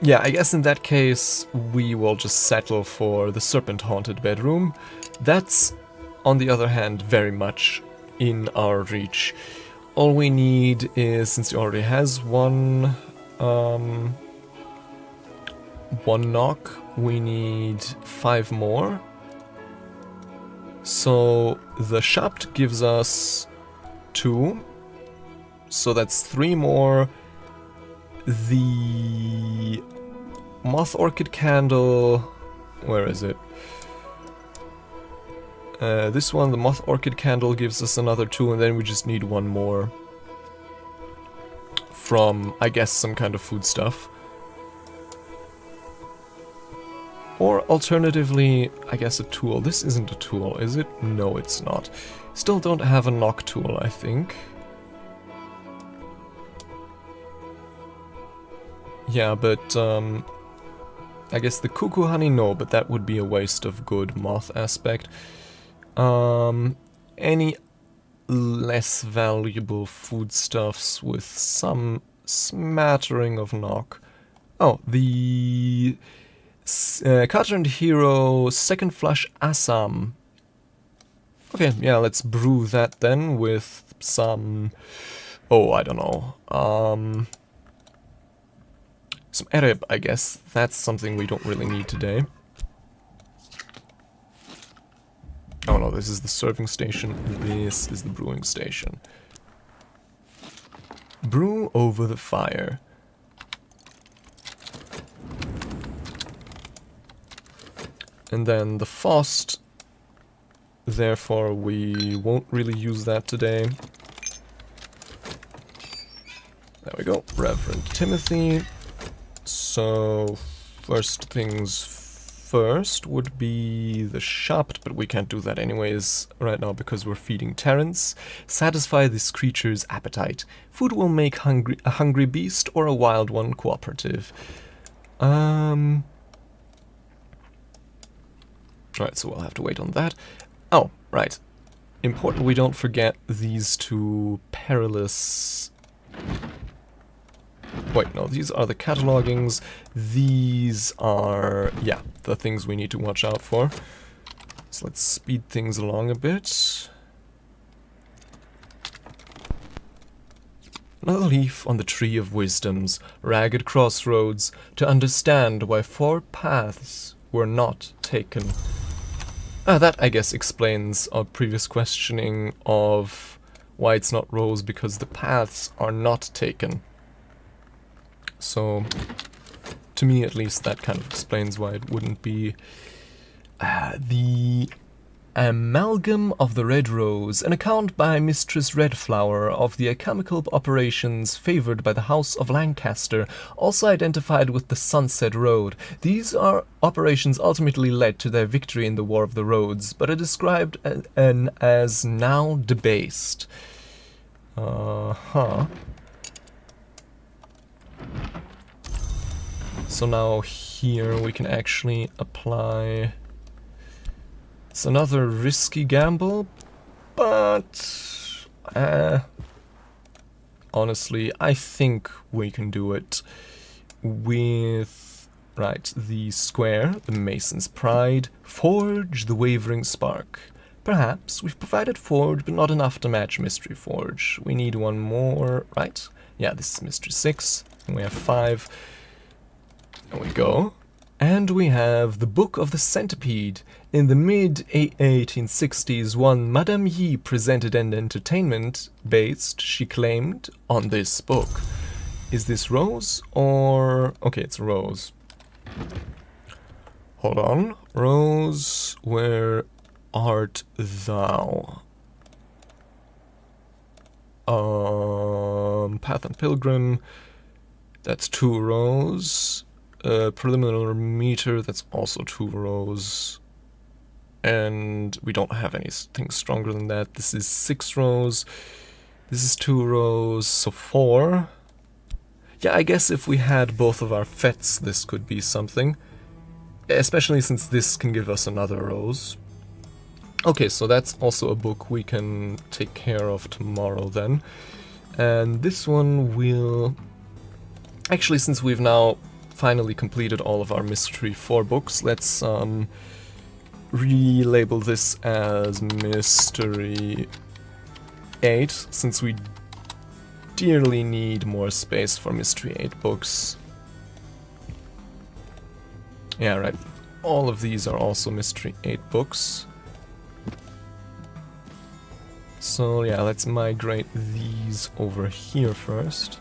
yeah, I guess in that case we will just settle for the serpent-haunted bedroom. That's, on the other hand, very much in our reach. All we need is, since he already has one knock, we need 5 more. So the Shapt gives us 2, so that's 3 more. The Moth Orchid Candle, where is it? This one, the Moth Orchid Candle, gives us another 2, and then we just need 1 more from, I guess, some kind of food stuff. Or alternatively, I guess a tool. This isn't a tool, is it? No, it's not. Still don't have a knock tool, I think. Yeah, but I guess the cuckoo honey, no, but that would be a waste of good moth aspect. Any less valuable foodstuffs with some smattering of knock. Oh, the Cartridge Hero Second Flush Assam. Okay, yeah, let's brew that then with some, oh, I don't know, some ereb, I guess. That's something we don't really need today. Oh no, this is the serving station. This is the brewing station. Brew over the fire. And then the Fost, therefore we won't really use that today. There we go, Reverend Timothy. So, first things first would be the shop, but we can't do that anyways right now because we're feeding Terence. Satisfy this creature's appetite. Food will make a hungry beast or a wild one cooperative. Right, so we'll have to wait on that. Oh, right. Important we don't forget these two perilous... Wait, no, these are the catalogings. These are, yeah, the things we need to watch out for. So let's speed things along a bit. Another leaf on the tree of wisdoms, ragged crossroads, to understand why 4 paths were not taken. That, I guess, explains our previous questioning of why it's not rows, because the paths are not taken. So, to me at least, that kind of explains why it wouldn't be. The Amalgam of the Red Rose, an account by Mistress Redflower of the alchemical operations favoured by the House of Lancaster, also identified with the Sunset Road. These operations ultimately led to their victory in the War of the Roads, but are described as now debased. So now here we can actually apply... It's another risky gamble, but honestly, I think we can do it with, right, the square, the Mason's Pride, Forge, the Wavering Spark. Perhaps we've provided Forge, but not enough to match Mystery Forge. We need one more, right? Yeah, this is Mystery 6, and we have 5. There we go. And we have the Book of the Centipede. In the mid-1860s, one Madame Yi presented an entertainment based, she claimed, on this book. Is this Rose or... Okay, it's Rose. Hold on. Rose, where art thou? Path and Pilgrim. That's 2 rows. Preliminary meter, that's also 2 rows. And we don't have anything stronger than that. This is 6 rows. This is 2 rows, so 4. Yeah, I guess if we had both of our fets, this could be something. Especially since this can give us another rose. Okay, so that's also a book we can take care of tomorrow then. And this one will... Actually, since we've now finally completed all of our Mystery 4 books, let's relabel this as Mystery 8, since we dearly need more space for Mystery 8 books. Yeah, right. All of these are also Mystery 8 books. So yeah, let's migrate these over here first,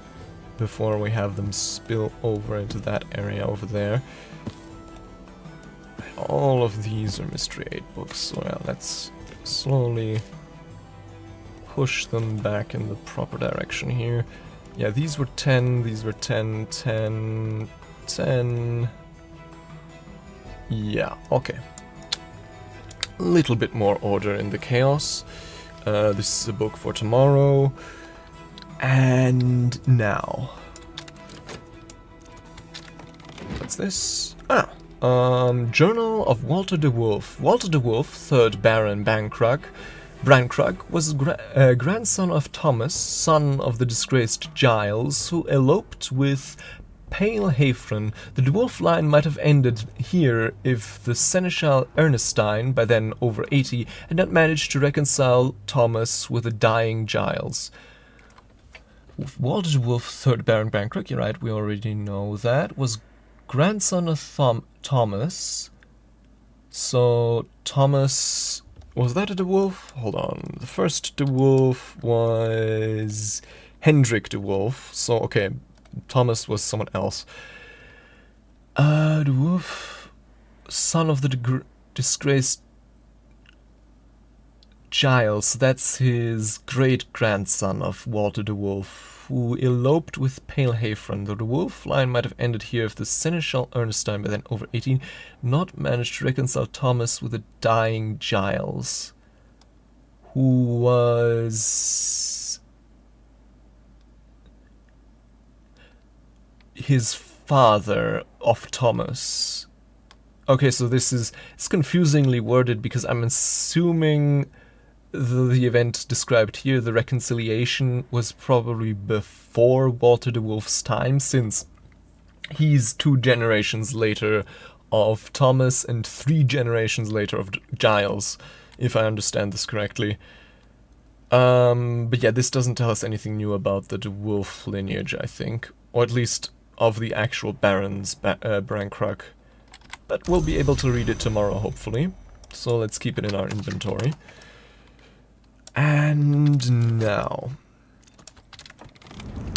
before we have them spill over into that area over there. All of these are Mystery 8 books, so yeah, let's slowly push them back in the proper direction here. Yeah, these were 10, these were 10, 10, 10... Yeah, okay. A little bit more order in the chaos. This is a book for tomorrow. And now... What's this? Journal of Walter de Wolf. Walter de Wolf, 3rd Baron Brankrug, was grandson of Thomas, son of the disgraced Giles, who eloped with Pale Haefren. The de Wolf line might have ended here if the Seneschal Ernestine, by then over 80, had not managed to reconcile Thomas with the dying Giles. Walter de Wolf, 3rd Baron Brankrug, you're right, we already know that, was grandson of Thomas. So Thomas Was that a dwarf? Hold on. The first dwarf was Hendrik dwarf. So, okay, Thomas was someone else. Dwarf, son of the disgraced Giles. That's his great-grandson of Walter de Wolf, who eloped with Pale Hayfron. The Wolf line might have ended here if the Seneschal Ernestine, by then over 18, not managed to reconcile Thomas with the dying Giles, who was his father of Thomas. Okay, so it's confusingly worded because I'm assuming the event described here, the reconciliation, was probably before Walter de Wolf's time, since he's 2 generations later of Thomas and 3 generations later of Giles, if I understand this correctly. But yeah, this doesn't tell us anything new about the de Wolf lineage, I think, or at least of the actual Barons Brancroc. But we'll be able to read it tomorrow, hopefully. So let's keep it in our inventory. And now,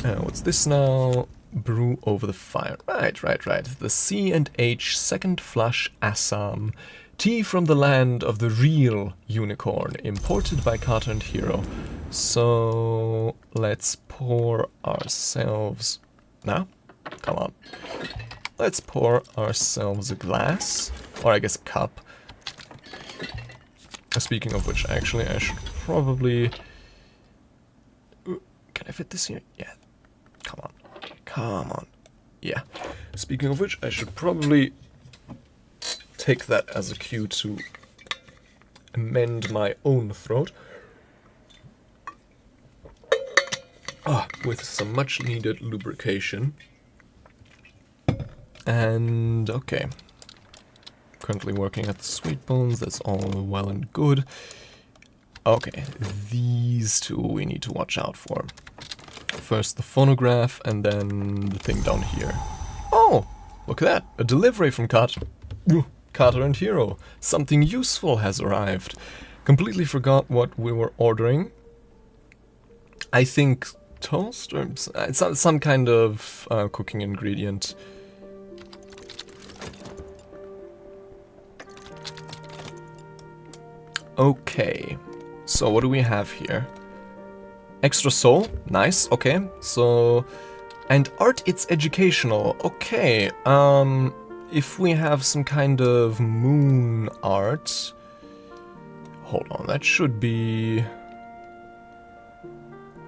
what's this now? Brew over the fire. Right. The 𝐶&H second flush Assam. Tea from the land of the real unicorn, imported by Carter and Hero. So let's pour ourselves... Now? Come on. Let's pour ourselves a glass, or I guess a cup. Speaking of which, actually, I should probably... Can I fit this here? Yeah. Come on. Yeah. Speaking of which, I should probably take that as a cue to amend my own throat. With some much needed lubrication. And, okay. Currently working at the Sweet Bones, that's all well and good. Okay, these 2 we need to watch out for. First the phonograph, and then the thing down here. Oh, look at that, a delivery from Carter and Hero. Something useful has arrived. Completely forgot what we were ordering. I think toast, or it's some kind of cooking ingredient. Okay, so what do we have here? Extra soul, nice, okay, so, and art, it's educational, okay, if we have some kind of moon art, hold on, that should be,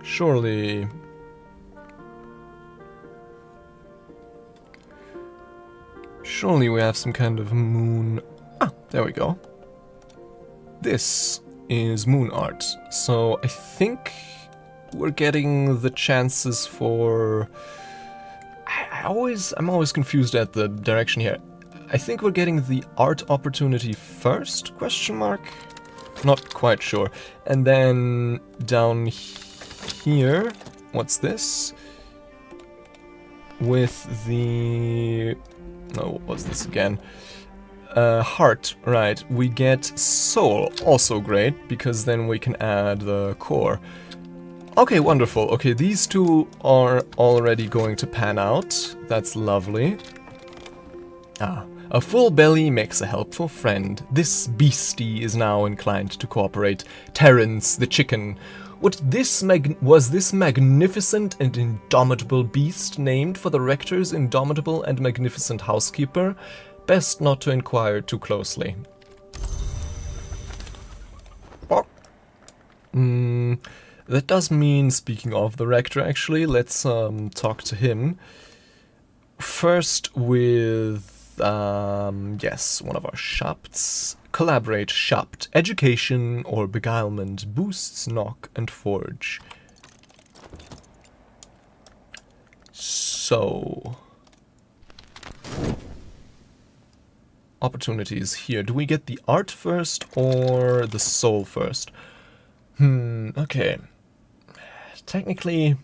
surely, we have some kind of moon, there we go. This is moon art, so I think we're getting the chances for... I'm always confused at the direction here. I think we're getting the art opportunity first, question mark? Not quite sure. And then down here, what's this? With the... No, what was this again? Heart, right, we get soul, also great, because then we can add the core. Okay, wonderful. Okay, these 2 are already going to pan out. That's lovely. A full belly makes a helpful friend. This beastie is now inclined to cooperate. Terence, the chicken. Was this magnificent and indomitable beast named for the rector's indomitable and magnificent housekeeper? Best not to inquire too closely. That does mean, speaking of the rector, actually, let's talk to him. First with, yes, one of our shops. Collaborate shopped. Education or beguilement boosts knock and forge. So... opportunities here. Do we get the art first or the soul first? Okay. Technically,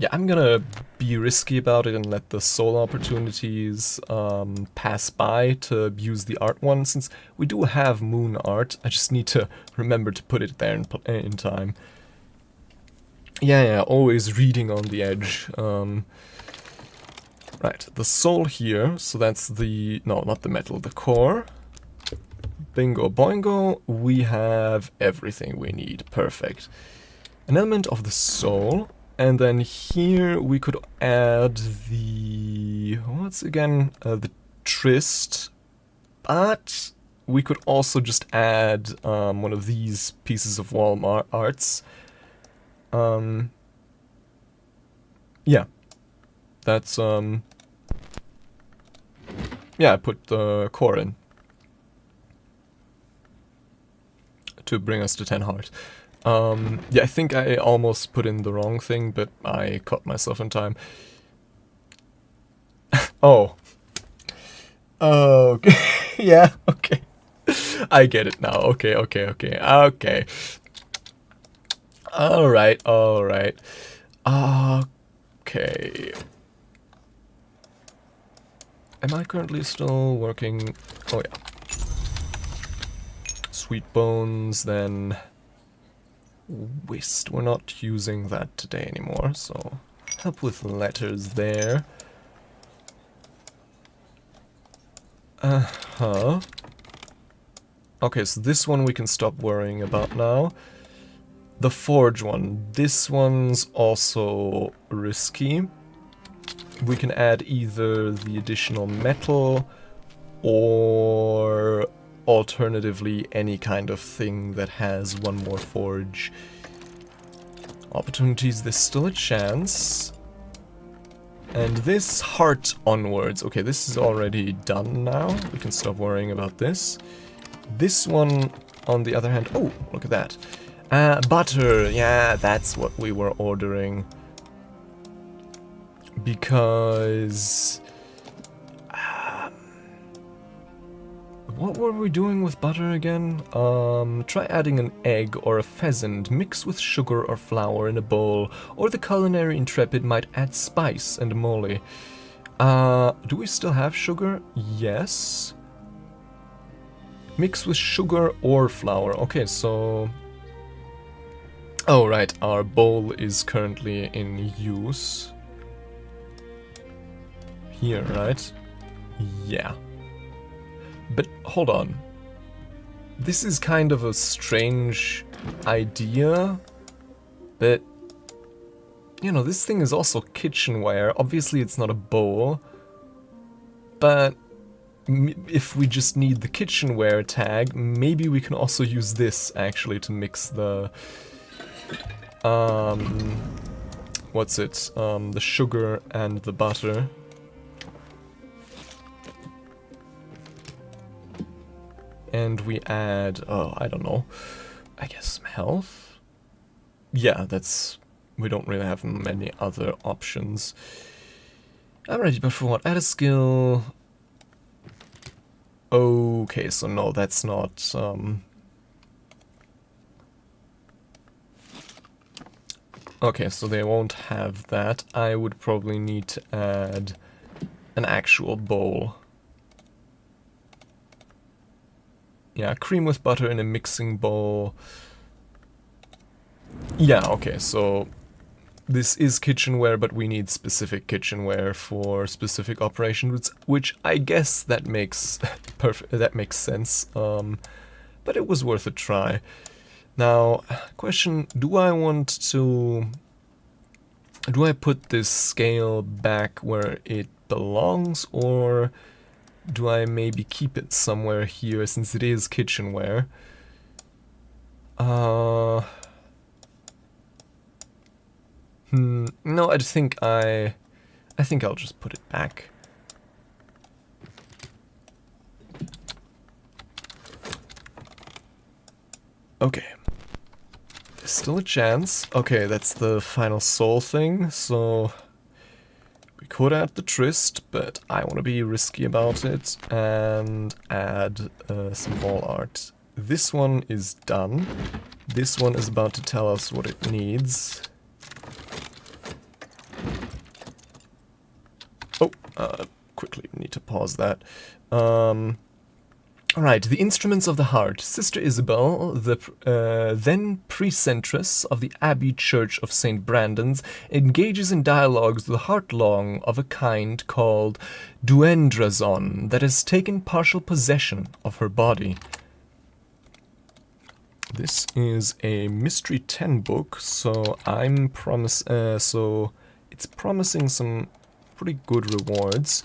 yeah, I'm gonna be risky about it and let the soul opportunities pass by to use the art one, since we do have moon art. I just need to remember to put it there in time. Yeah, always reading on the edge. Right, the soul here, so that's the, no, not the metal, the core. Bingo boingo, we have everything we need, perfect. An element of the soul, and then here we could add the, what's again, the tryst, but we could also just add one of these pieces of wall arts. Yeah, that's, yeah, I put the core in to bring us to 10 heart. Yeah, I think I almost put in the wrong thing, but I caught myself in time. Oh. Okay. Yeah, okay. I get it now. Okay. Alright. Okay. Am I currently still working? Oh yeah. Sweet bones, then whist. We're not using that today anymore, so help with letters there. Uh-huh. Okay, so this one we can stop worrying about now. The forge one. This one's also risky. We can add either the additional metal or alternatively any kind of thing that has one more forge. Opportunities, there's still a chance. And this heart onwards. Okay, this is already done now. We can stop worrying about this. This one, on the other hand... Oh, look at that. Butter. Yeah, that's what we were ordering. Because... what were we doing with butter again? Try adding an egg or a pheasant, mix with sugar or flour in a bowl, or the culinary intrepid might add spice and moly. Do we still have sugar? Yes. Mix with sugar or flour. Okay, so... oh, right, our bowl is currently in use. Here, right? Yeah. But hold on. This is kind of a strange idea, but you know, this thing is also kitchenware. Obviously it's not a bowl, but if we just need the kitchenware tag, maybe we can also use this actually to mix the what's it? The sugar and the butter. And we add, oh, I don't know, I guess some health? Yeah, that's, we don't really have many other options. Alrighty, but for what? Add a skill. Okay, so no, that's not, okay, so they won't have that. I would probably need to add an actual bowl. Yeah, cream with butter in a mixing bowl. Yeah, okay, so this is kitchenware, but we need specific kitchenware for specific operations, which I guess that makes that makes sense. But it was worth a try. Now, question: do I put this scale back where it belongs, or do I maybe keep it somewhere here since it is kitchenware? No, I think I'll just put it back. Okay. There's still a chance. Okay, that's the final soul thing, so we could add the tryst, but I want to be risky about it and add some wall art. This one is done. This one is about to tell us what it needs. Quickly need to pause that. Alright, the instruments of the heart. Sister Isabel, the then precentress of the Abbey Church of St. Brandon's, engages in dialogues with the heart-long of a kind called 𝐸𝐻𝐻𝐿 that has taken partial possession of her body. This is a Mystery 10 book, so so it's promising some pretty good rewards.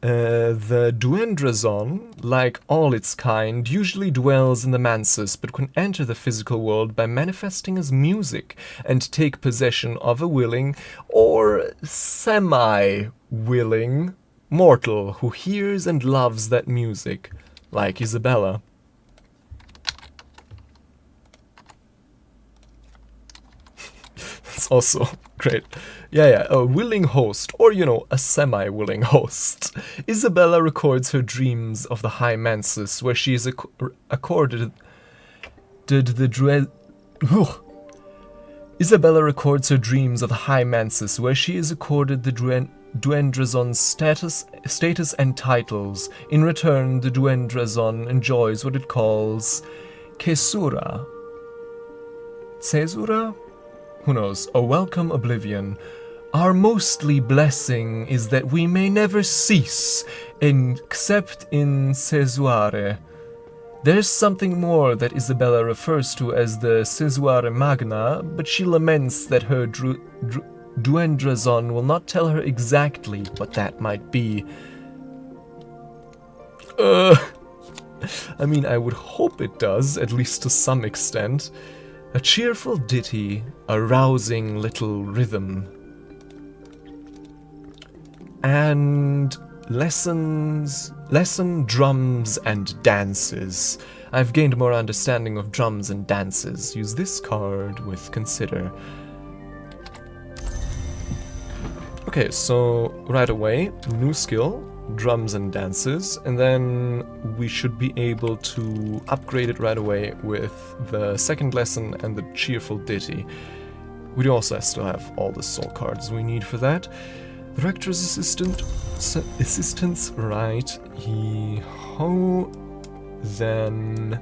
The 𝐸𝐻𝐻𝐿, like all its kind, usually dwells in the mansus, but can enter the physical world by manifesting as music and take possession of a willing or semi-willing mortal who hears and loves that music, like Isabella. That's also great. Yeah, a willing host, or, you know, a semi-willing host. Isabella records her dreams of the high mansus, where she is accorded Isabella records her dreams of the high mansus, where she is accorded the 𝐸𝐻𝐻𝐿's status and titles. In return, the 𝐸𝐻𝐻𝐿 enjoys what it calls 𝐀𝐮𝐬𝐡? Who knows? A welcome oblivion. Our mostly blessing is that we may never cease, except in 𝐶𝐶𝑒ζare. There's something more that Isabella refers to as the 𝐶𝐶𝑒ζare magna, but she laments that her 𝐸𝐻𝐻𝐿 will not tell her exactly what that might be. I mean, I would hope it does, at least to some extent. A cheerful ditty, a rousing little rhythm. And lesson drums and dances. I've gained more understanding of drums and dances. Use this card with consider. Okay, so right away, new skill, drums and dances, and then we should be able to upgrade it right away with the second lesson and the cheerful ditty. We do also still have all the soul cards we need for that. The rector's assistants, right, he-ho, then,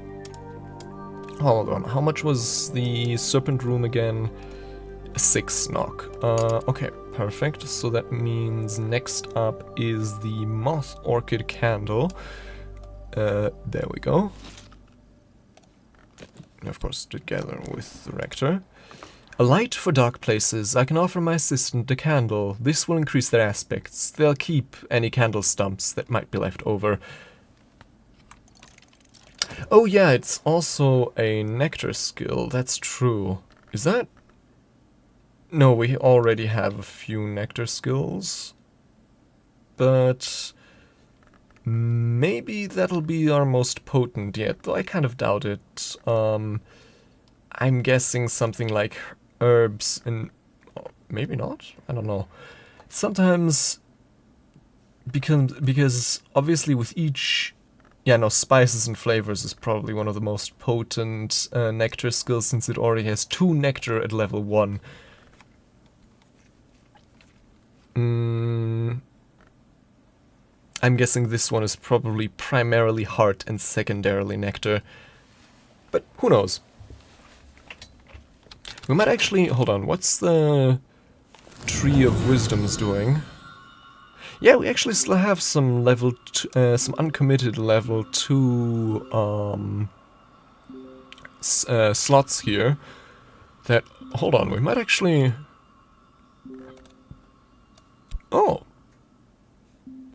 hold on, how much was the serpent room again? 6 knock. Okay, perfect, so that means next up is the moth orchid candle. There we go. And of course, together with the rector. A light for dark places. I can offer my assistant a candle. This will increase their aspects. They'll keep any candle stumps that might be left over. Oh yeah, it's also a nectar skill. That's true. Is that? No, we already have a few nectar skills. But maybe that'll be our most potent yet, though I kind of doubt it. I'm guessing something like herbs and maybe not, I don't know. Sometimes because obviously with each, yeah, no, spices and flavors is probably one of the most potent nectar skills, since it already has 2 nectar at level 1. I'm guessing this one is probably primarily heart and secondarily nectar, but who knows. We might actually, hold on, what's the Tree of Wisdom's doing? Yeah, we actually still have some level, some uncommitted level 2 slots here. That, hold on, we might actually, oh,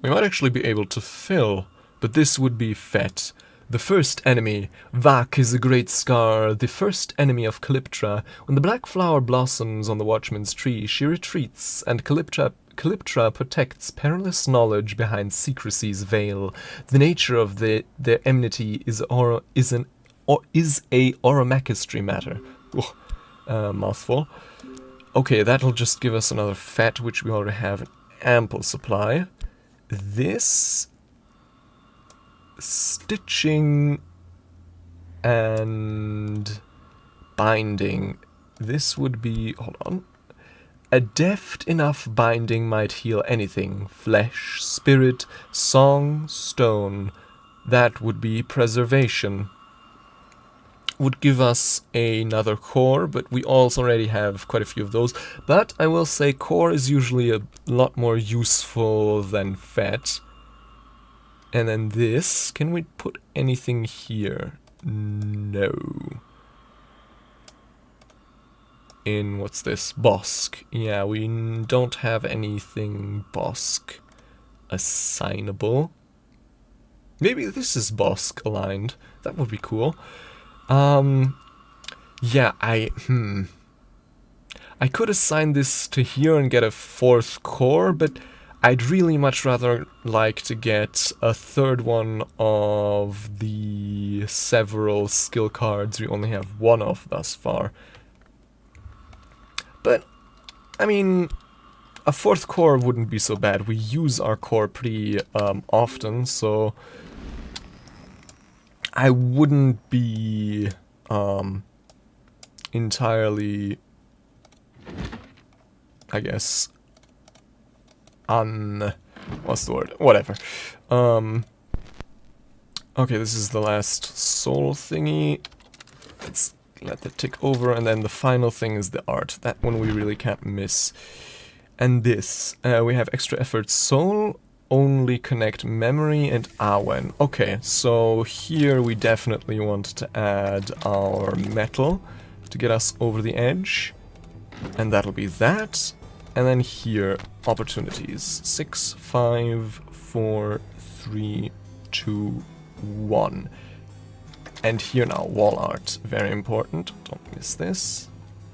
we might actually be able to fill, but this would be Fet. The first enemy. Vak is a great scar, the first enemy of 𝐀𝐝𝐯. When the black flower blossoms on the watchman's tree, she retreats, and 𝐀𝐝𝐯 protects perilous knowledge behind secrecy's veil. The nature of their enmity is a oromachistry matter. Mouthful. Okay, that'll just give us another Fet, which we already have an ample supply. This stitching and binding. This would be, hold on, A deft enough binding might heal anything. Flesh, spirit, song, stone. That would be preservation. Would give us another core, but we also already have quite a few of those. But I will say core is usually a lot more useful than fat. And then this, can we put anything here? No. In, what's this? Bosk. Yeah, we don't have anything Bosk assignable. Maybe this is Bosk aligned. That would be cool. Yeah, I could assign this to here and get a 4th core, but I'd really much rather like to get a 3rd one of the several skill cards we only have 1 of thus far. But, I mean, a 4th core wouldn't be so bad. We use our core pretty often, so I wouldn't be entirely, I guess, what's the word? Whatever. Okay, this is the last soul thingy. Let's let that tick over, and then the final thing is the art. That one we really can't miss. And this, we have extra effort soul, only connect memory, and Awen. Okay, so here we definitely want to add our metal to get us over the edge. And that'll be that. And then here, opportunities. 6, 5, 4, 3, 2, 1. And here now, wall art. Very important. Don't miss this.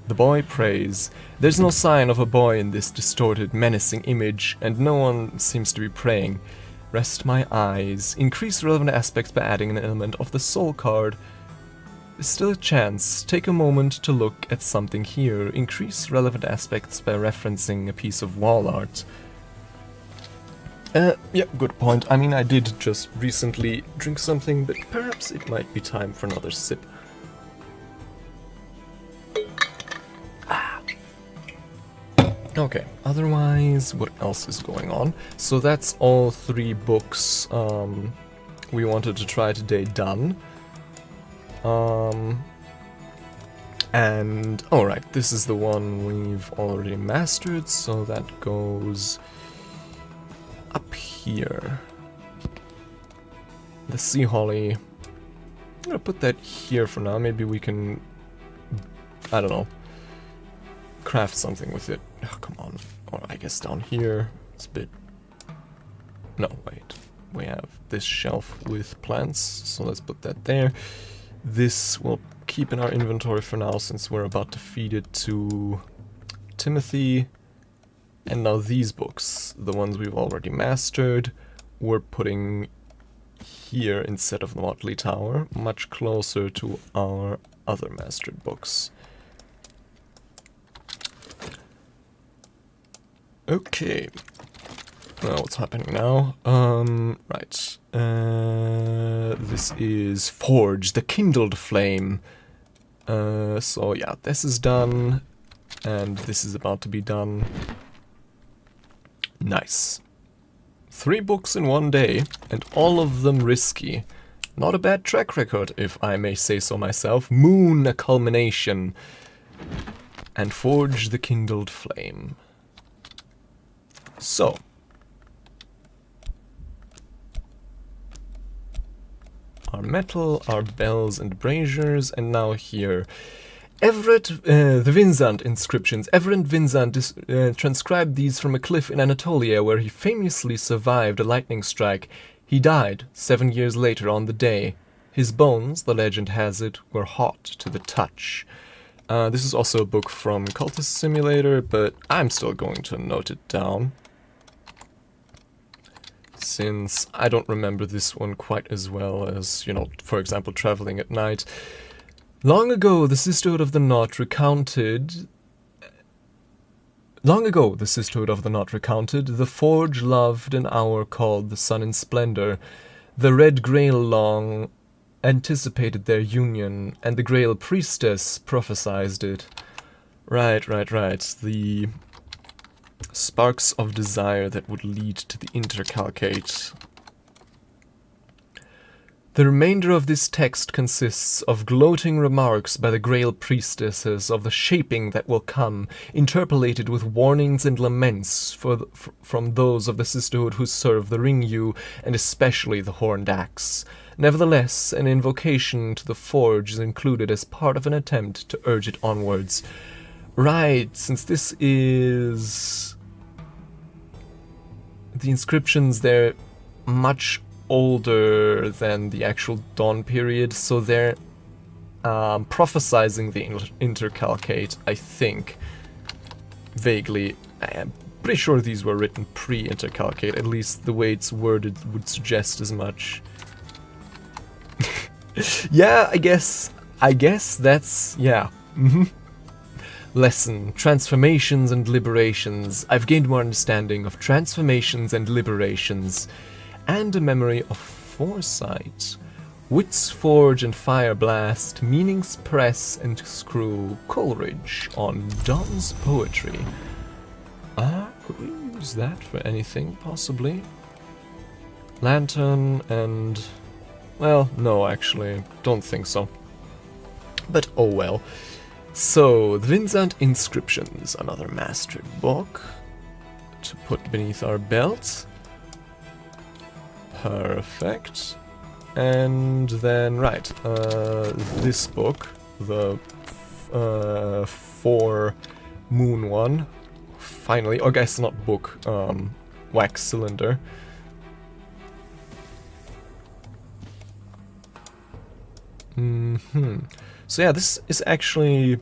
The boy prays. There's no sign of a boy in this distorted, menacing image, and no one seems to be praying. Rest my eyes. Increase relevant aspects by adding an element of the soul card. There's still a chance. Take a moment to look at something here. Increase relevant aspects by referencing a piece of wall art. Yeah, good point. I mean, I did just recently drink something, but perhaps it might be time for another sip. Okay, otherwise, what else is going on? So that's all 3 books we wanted to try today done. And, alright, this is the one we've already mastered, so that goes up here. The sea holly. I'm gonna put that here for now. Maybe we can, I don't know, craft something with it. Oh, come on. Or I guess down here. It's a bit... No, wait. We have this shelf with plants, so let's put that there. This we'll keep in our inventory for now, since we're about to feed it to Timothy. And now these books, the ones we've already mastered, we're putting here instead of the Motley Tower, much closer to our other mastered books. Okay. Now what's happening now? Right. This is Forge, the Kindled Flame. So yeah, this is done, and this is about to be done. Nice. 3 books in one day, and all of them risky. Not a bad track record, if I may say so myself. Moon, a culmination. And Forge, the Kindled Flame. So. Our metal, our bells and braziers, and now here. Everett, the Vincent inscriptions. Everett Vincent transcribed these from a cliff in Anatolia where he famously survived a lightning strike. He died 7 years later on the day. His bones, the legend has it, were hot to the touch. This is also a book from Cultist Simulator, but I'm still going to note it down, since I don't remember this one quite as well as, you know, for example, Traveling at Night. Long ago, the Sisterhood of the Knot recounted... the Forge loved an hour called the Sun in Splendor. The Red Grail long anticipated their union, and the Grail Priestess prophesied it. Right. The Sparks of desire that would lead to the intercalcate. The remainder of this text consists of gloating remarks by the Grail priestesses of the shaping that will come, interpolated with warnings and laments from those of the sisterhood who serve the Ring-Yu, and especially the Horned Axe. Nevertheless, an invocation to the Forge is included as part of an attempt to urge it onwards. Right, since this is... the inscriptions, they're much older than the actual Dawn period, so they're prophesizing the intercalcate, I think. Vaguely. I'm pretty sure these were written pre-intercalcate, at least the way it's worded would suggest as much. Yeah, I guess that's... yeah. Lesson, transformations and liberations. I've gained more understanding of transformations and liberations, and a memory of foresight. Wits Forge and Fire Blast, Meanings Press and Screw, Coleridge on Don's poetry. Could we use that for anything, possibly? Lantern and... well, no, actually, don't think so. But oh well. So, the Vincent Inscriptions, another mastered book to put beneath our belt. Perfect. And then, right, this book, the 4 moon one, finally, or I guess not book, wax cylinder. So yeah, this is actually...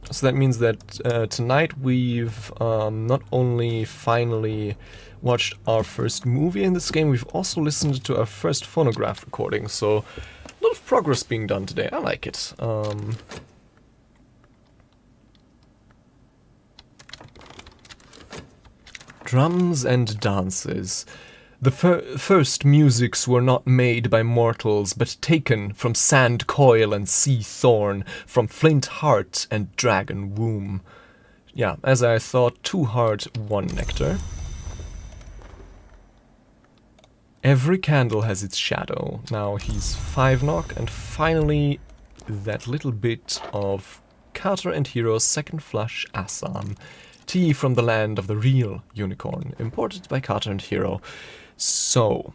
so that means that tonight we've not only finally watched our first movie in this game, we've also listened to our first phonograph recording, so a lot of progress being done today. I like it. Drums and dances. The first musics were not made by mortals, but taken from sand coil and sea thorn, from flint heart and dragon womb. Yeah, as I thought, 2 heart, 1 nectar. Every candle has its shadow. Now he's 5 knock, and finally that little bit of Carter and Hero's second flush Assam. Tea from the land of the real unicorn, imported by Carter and Hero. So,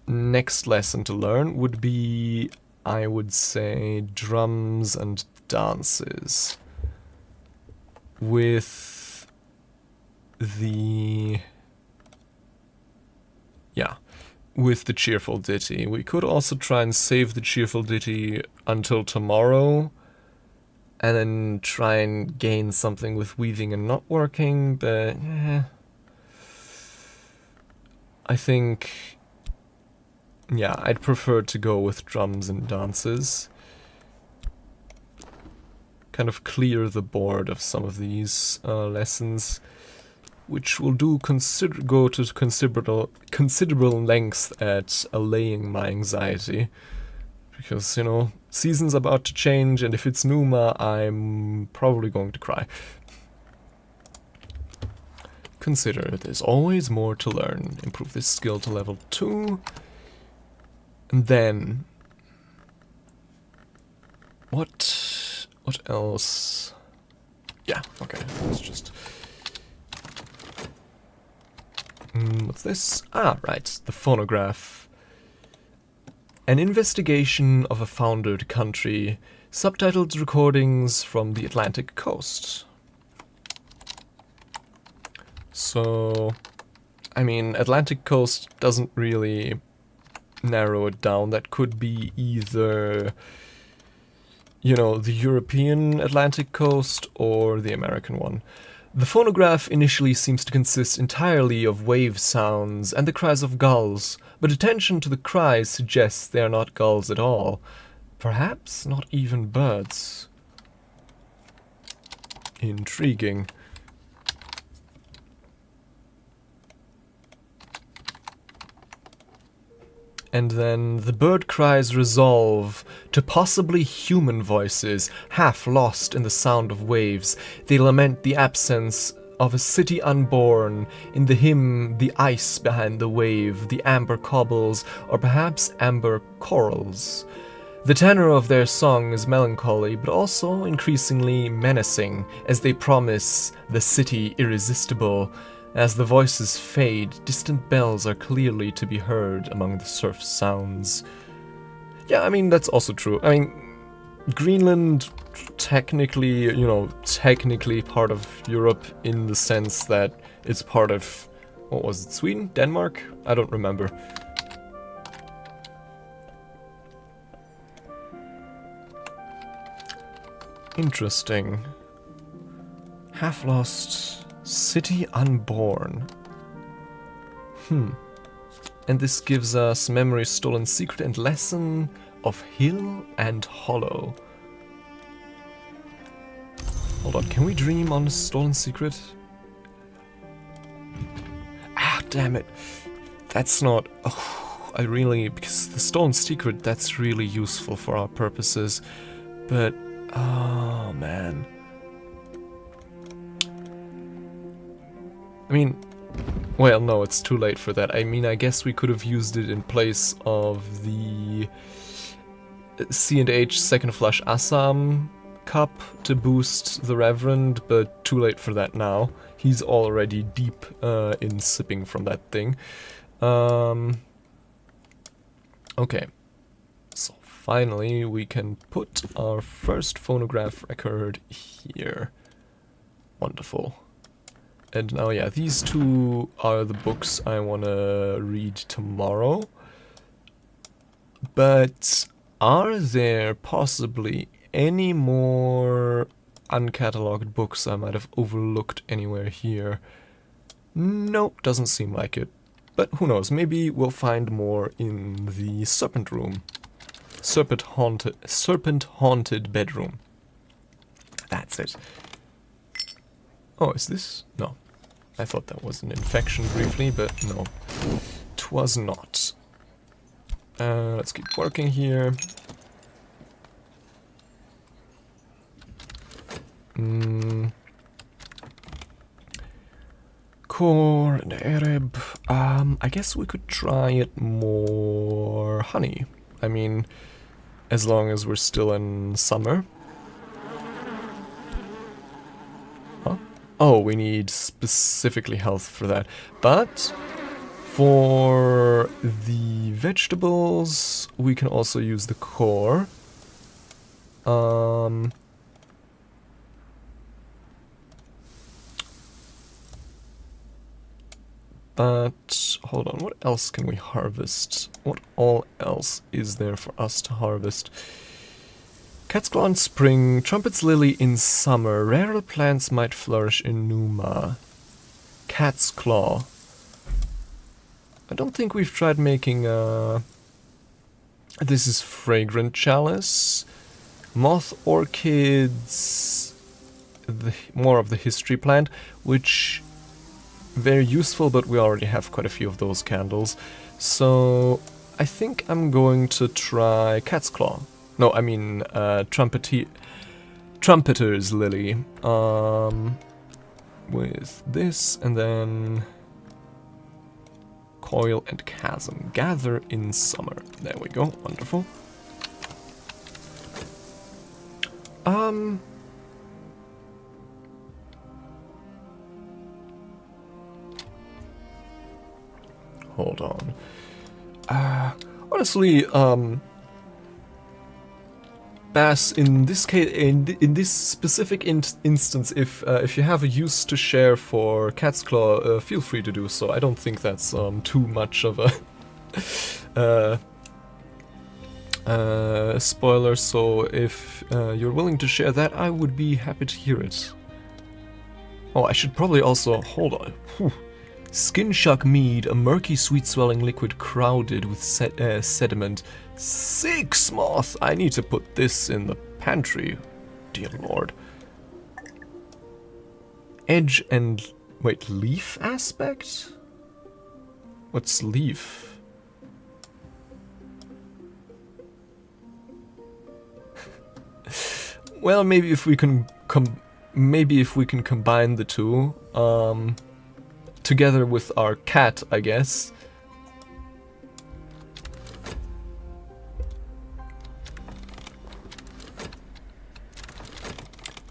next lesson to learn would be, I would say, drums and dances. With the... yeah, with the cheerful ditty. We could also try and save the cheerful ditty until tomorrow, and then try and gain something with weaving and not working, but I think, yeah, I'd prefer to go with drums and dances. Kind of clear the board of some of these lessons, which will go to considerable lengths at allaying my anxiety. Because, you know, season's about to change, and if it's Numa, I'm probably going to cry. Consider there's always more to learn. Improve this skill to level 2. And then... What else? Yeah, okay, let's just... what's this? Ah, right, the phonograph. An investigation of a foundered country. Subtitled recordings from the Atlantic coast. So, I mean, Atlantic coast doesn't really narrow it down. That could be either, you know, the European Atlantic coast or the American one. The phonograph initially seems to consist entirely of wave sounds and the cries of gulls, but attention to the cries suggests they are not gulls at all. Perhaps not even birds. Intriguing. And then the bird cries resolve to possibly human voices, half lost in the sound of waves. They lament the absence of a city unborn, in the hymn, the ice behind the wave, the amber cobbles, or perhaps amber corals. The tenor of their song is melancholy, but also increasingly menacing, as they promise the city irresistible. As the voices fade, distant bells are clearly to be heard among the surf sounds. Yeah, I mean, that's also true. I mean, Greenland, technically, you know, technically part of Europe in the sense that it's part of, what was it, Sweden? Denmark? I don't remember. Interesting. Half lost, city unborn. And this gives us memory stolen secret and lesson of hill and hollow. Hold on, can we dream on stolen secret? Ah, damn it. That's not... Oh, I really... Because the stolen secret, that's really useful for our purposes. But... Oh, man. I mean... Well, no, it's too late for that. I mean, I guess we could have used it in place of the 𝐶&H Second Flush Assam cup to boost the Reverend, but too late for that now. He's already deep in sipping from that thing. Okay. So finally we can put our first phonograph record here. Wonderful. And now, yeah, these two are the books I want to read tomorrow. But are there possibly any more uncatalogued books I might have overlooked anywhere here? Nope, doesn't seem like it. But who knows, maybe we'll find more in the Serpent Room. Serpent-haunted bedroom. That's it. Oh, is this? No. I thought that was an infection briefly, but no. 'Twas not. Let's keep working here. Core and Arab. I guess we could try it more honey. I mean, as long as we're still in summer. Huh? Oh, we need specifically health for that. But for the vegetables, we can also use the core. But, hold on, what else can we harvest? What all else is there for us to harvest? Cat's Claw in spring, Trumpet's Lily in summer, rarer plants might flourish in Numa. Cat's Claw. I don't think we've tried making this is Fragrant Chalice. Moth Orchids, more of the history plant, which... very useful, but we already have quite a few of those candles. So I think I'm going to try Cat's Claw. No, I mean Trumpeter's Lily. With this, and then Coil and Chasm. Gather in summer. There we go. Wonderful. Hold on. Honestly, Bass, in this case, in this specific instance, if you have a use to share for Cat's Claw, feel free to do so. I don't think that's too much of a spoiler. So if you're willing to share that, I would be happy to hear it. Oh, I should probably also hold on. Whew. Skin Shuck Mead, a murky, sweet-swelling liquid crowded with sediment. 6 moth! I need to put this in the pantry, dear lord. Edge and... wait, leaf aspect? What's leaf? Well, maybe if we can maybe if we can combine the two, together with our cat, I guess.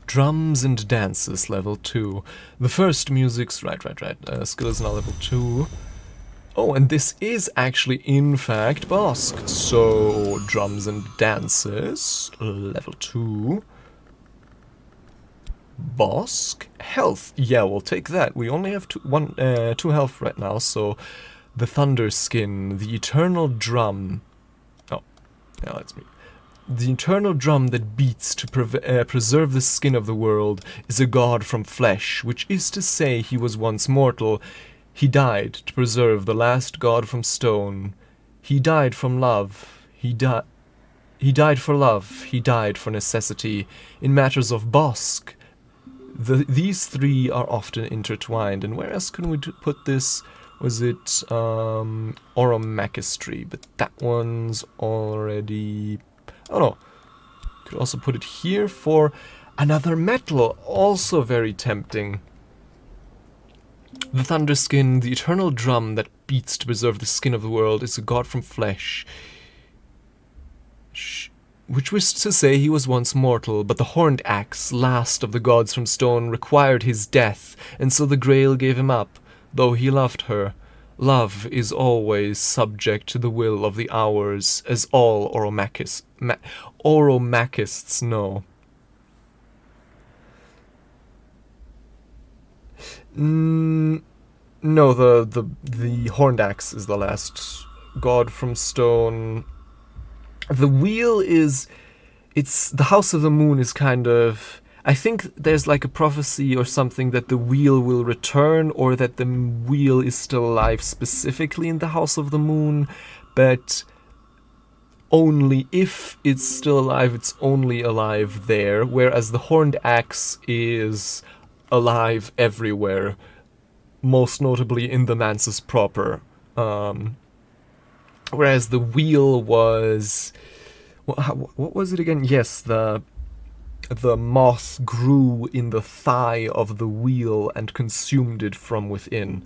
Drums and dances, level 2. The first music's... right. Skill is now level 2. Oh, and this is actually, in fact, Bossk. So, drums and dances, level 2. Bossk, health. Yeah, we'll take that. We only have 2 health right now, so... The Thunder Skin, the Eternal Drum. Oh, yeah, that's me. The eternal drum that beats to preserve the skin of the world is a god from flesh, which is to say he was once mortal. He died to preserve the last god from stone. He died from love. He died for love. He died for necessity. In matters of Bossk, these three are often intertwined. And where else can we put this? Was it Oromachistry? But that one's already... Oh no, could also put it here for another metal, also very tempting. The Thunderskin, the eternal drum that beats to preserve the skin of the world, is a god from flesh. Which was to say he was once mortal, but the horned axe, last of the gods from stone, required his death, and so the Grail gave him up, though he loved her. Love is always subject to the will of the hours, as all Oromachists know. No, the horned axe is the last god from stone. The wheel is... the House of the Moon is kind of... I think there's like a prophecy or something that the wheel will return, or that the wheel is still alive specifically in the House of the Moon, but only if it's still alive, it's only alive there, whereas the horned axe is alive everywhere, most notably in the Mansus proper. Whereas the wheel was... what was it again? Yes, the moth grew in the thigh of the wheel and consumed it from within.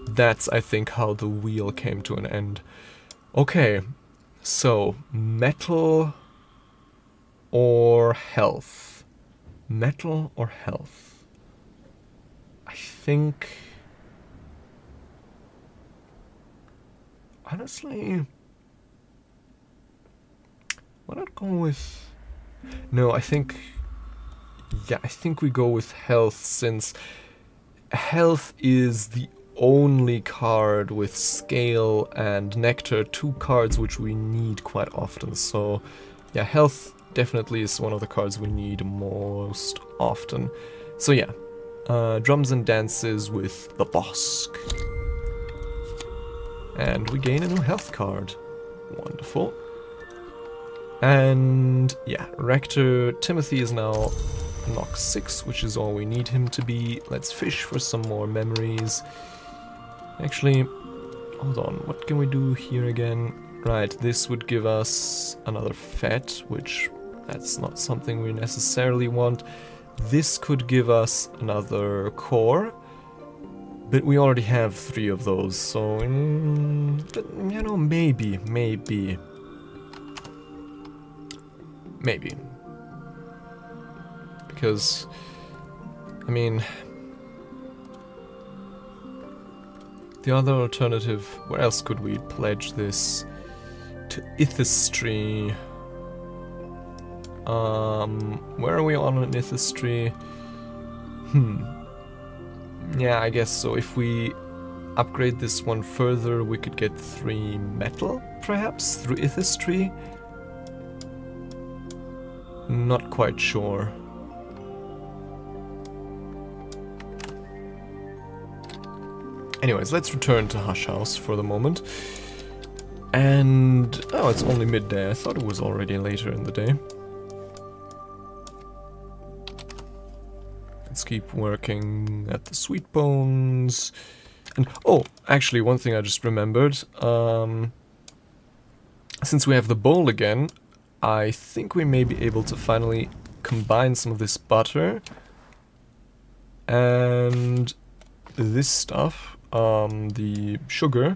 That's, I think, how the wheel came to an end. Okay, so, metal or health? Metal or health? I think... honestly... why not go with... no, I think... yeah, I think we go with health, since health is the only card with scale and nectar, 2 cards which we need quite often. So yeah, health definitely is one of the cards we need most often. So yeah, drums and dances with the Bossk. And we gain a new health card. Wonderful. And yeah, Rector Timothy is now Knock 6, which is all we need him to be. Let's fish for some more memories. Actually, hold on, what can we do here again? Right, this would give us another Fet, which that's not something we necessarily want. This could give us another Core, but we already have 3 of those, so, but, you know, maybe. Because, I mean, the other alternative, where else could we pledge this? To Ithistry. Where are we on an Ithistry? Yeah, I guess so. If we upgrade this one further, we could get 3 metal, perhaps, through Ithistry? Not quite sure. Anyways, let's return to Hush House for the moment. And... oh, it's only midday. I thought it was already later in the day. Let's keep working at the Sweet Bones. And, oh, actually, one thing I just remembered. Since we have the bowl again, I think we may be able to finally combine some of this butter and this stuff, the sugar,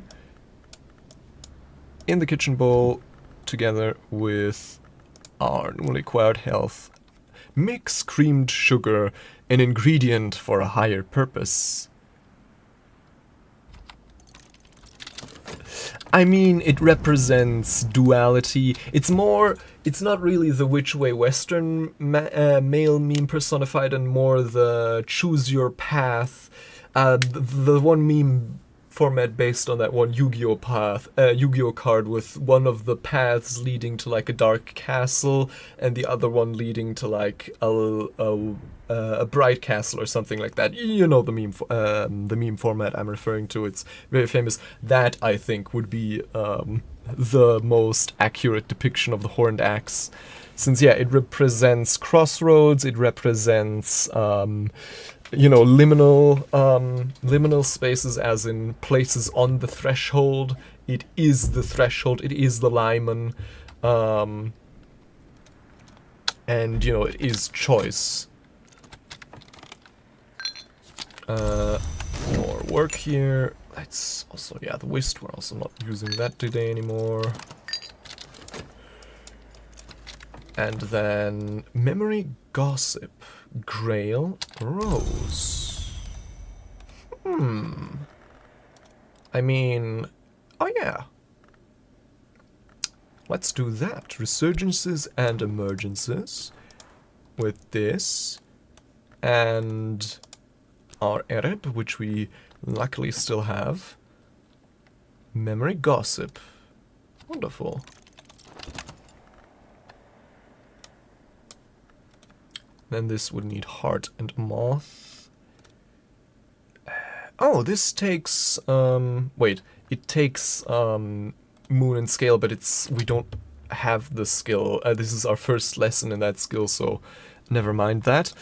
in the kitchen bowl together with our newly acquired health. Mix creamed sugar, an ingredient for a higher purpose. I mean, it represents duality. It's not really the which way Western male meme personified, and more the choose your path. The one meme format based on that one Yu-Gi-Oh card, with one of the paths leading to like a dark castle and the other one leading to like a bright castle or something like that. You know the meme format I'm referring to. It's very famous. That, I think, would be the most accurate depiction of the horned axe, since yeah, it represents crossroads. It represents liminal spaces, as in places on the threshold. It is the threshold, it is the limen, and it is choice. More work here. That's also, yeah, the whist, we're also not using that today anymore. And then memory gossip. Grail Rose. I mean, oh yeah. Let's do that. Resurgences and emergences with this. And our Ereb, which we luckily still have. Memory gossip. Wonderful. Then this would need heart and moth. Oh, this takes, it takes, moon and scale, but we don't have the skill. This is our first lesson in that skill, so never mind that.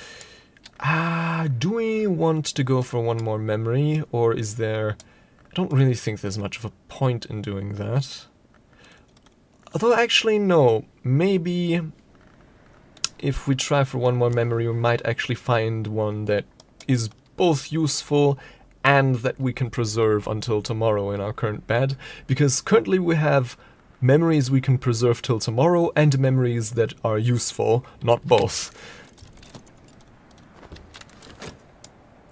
Do we want to go for one more memory, or is there... I don't really think there's much of a point in doing that. Although, actually, no. Maybe... if we try for one more memory, we might actually find one that is both useful and that we can preserve until tomorrow in our current bed. Because currently we have memories we can preserve till tomorrow and memories that are useful, not both.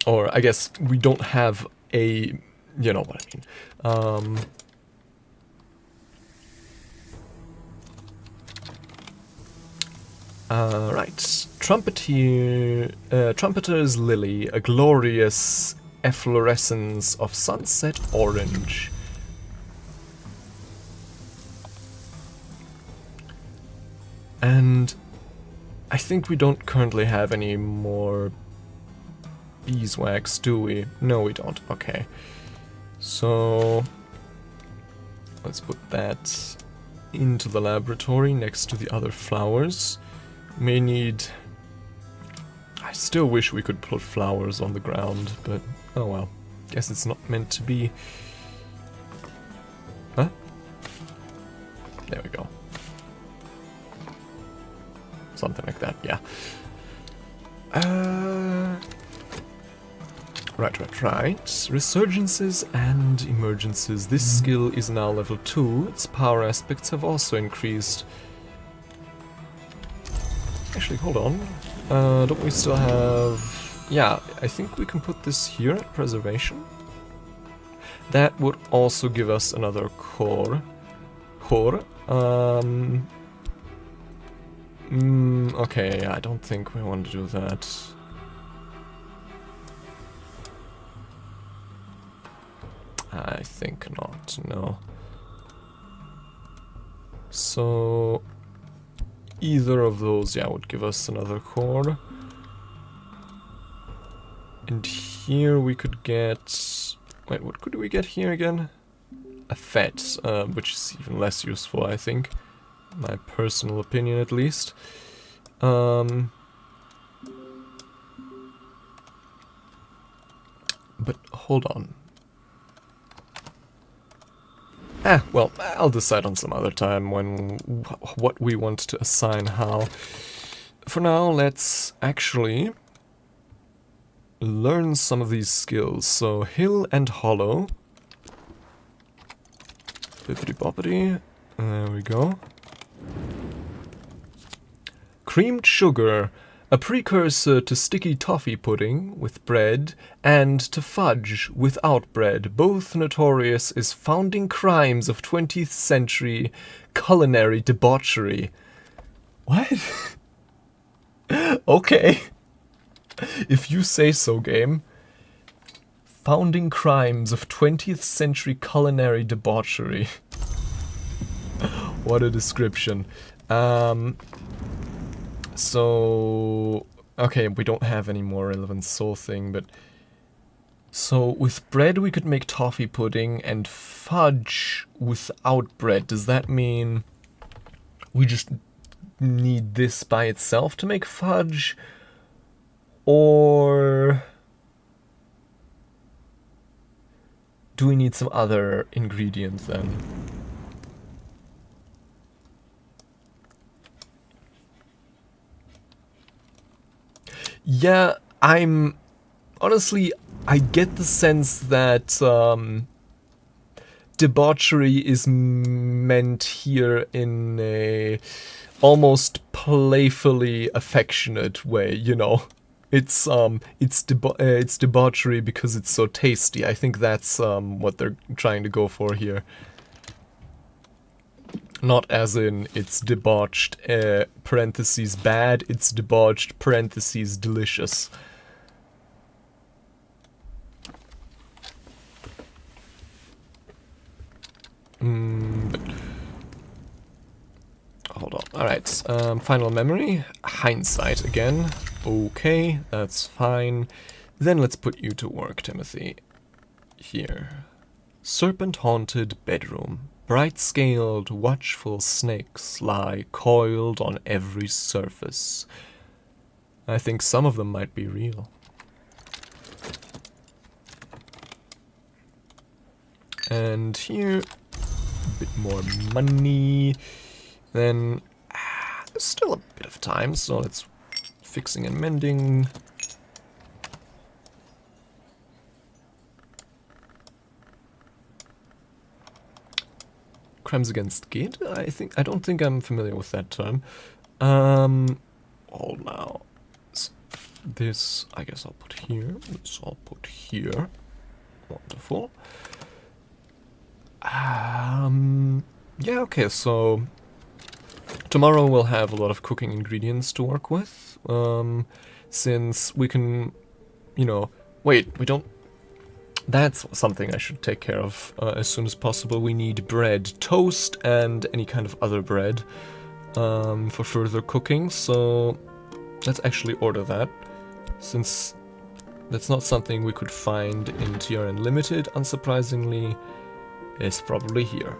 Or I guess we don't have a... you know what I mean. Right. Trumpeter's Lily, a glorious efflorescence of sunset orange. And I think we don't currently have any more beeswax, do we? No, we don't. Okay. So let's put that into the laboratory next to the other flowers. May need... I still wish we could put flowers on the ground, but oh well. Guess it's not meant to be. Huh? There we go. Something like that, yeah. Right. Resurgences and emergences. This skill is now level 2. Its power aspects have also increased. Actually, hold on. Don't we still have... yeah, I think we can put this here at preservation. That would also give us another core. Okay, I don't think we want to do that. I think not, no. So... either of those, yeah, would give us another core. And here we could get... wait, what could we get here again? A fet, which is even less useful, I think. My personal opinion, at least. But hold on. Well, I'll decide on some other time when what we want to assign how. for now, let's actually learn some of these skills. So, hill and hollow. Bippity boppity. There we go. Creamed sugar, a precursor to sticky toffee pudding with bread and to fudge without bread, both notorious as founding crimes of 20th century culinary debauchery. What? Okay. If you say so, game. Founding crimes of 20th century culinary debauchery. What a description. So, okay, we don't have any more relevant soul thing, but... So, with bread we could make toffee pudding, and fudge without bread. Does that mean we just need this by itself to make fudge? Or do we need some other ingredients then? Yeah, honestly, I get the sense that debauchery is meant here in a almost playfully affectionate way, you know. It's debauchery because it's so tasty. I think that's what they're trying to go for here. Not as in it's debauched, parentheses bad, it's debauched, parentheses delicious. Hold on. Alright, final memory. Hindsight again. Okay, that's fine. Then let's put you to work, Timothy. Here. Serpent-haunted bedroom. Bright-scaled, watchful snakes lie coiled on every surface. I think some of them might be real. And here, a bit more money. Then, there's still a bit of time, so let's fixing and mending. Crimes against 𝐀𝐝𝐯𝐞? I don't think I'm familiar with that term. Hold now. So this, I guess I'll put here. This I'll put here. Wonderful. Yeah, okay, so tomorrow we'll have a lot of cooking ingredients to work with. Since we can, you know, wait, we don't. That's something I should take care of as soon as possible. We need bread, toast, and any kind of other bread for further cooking. So let's actually order that, since that's not something we could find in TR Unlimited, unsurprisingly. It's probably here.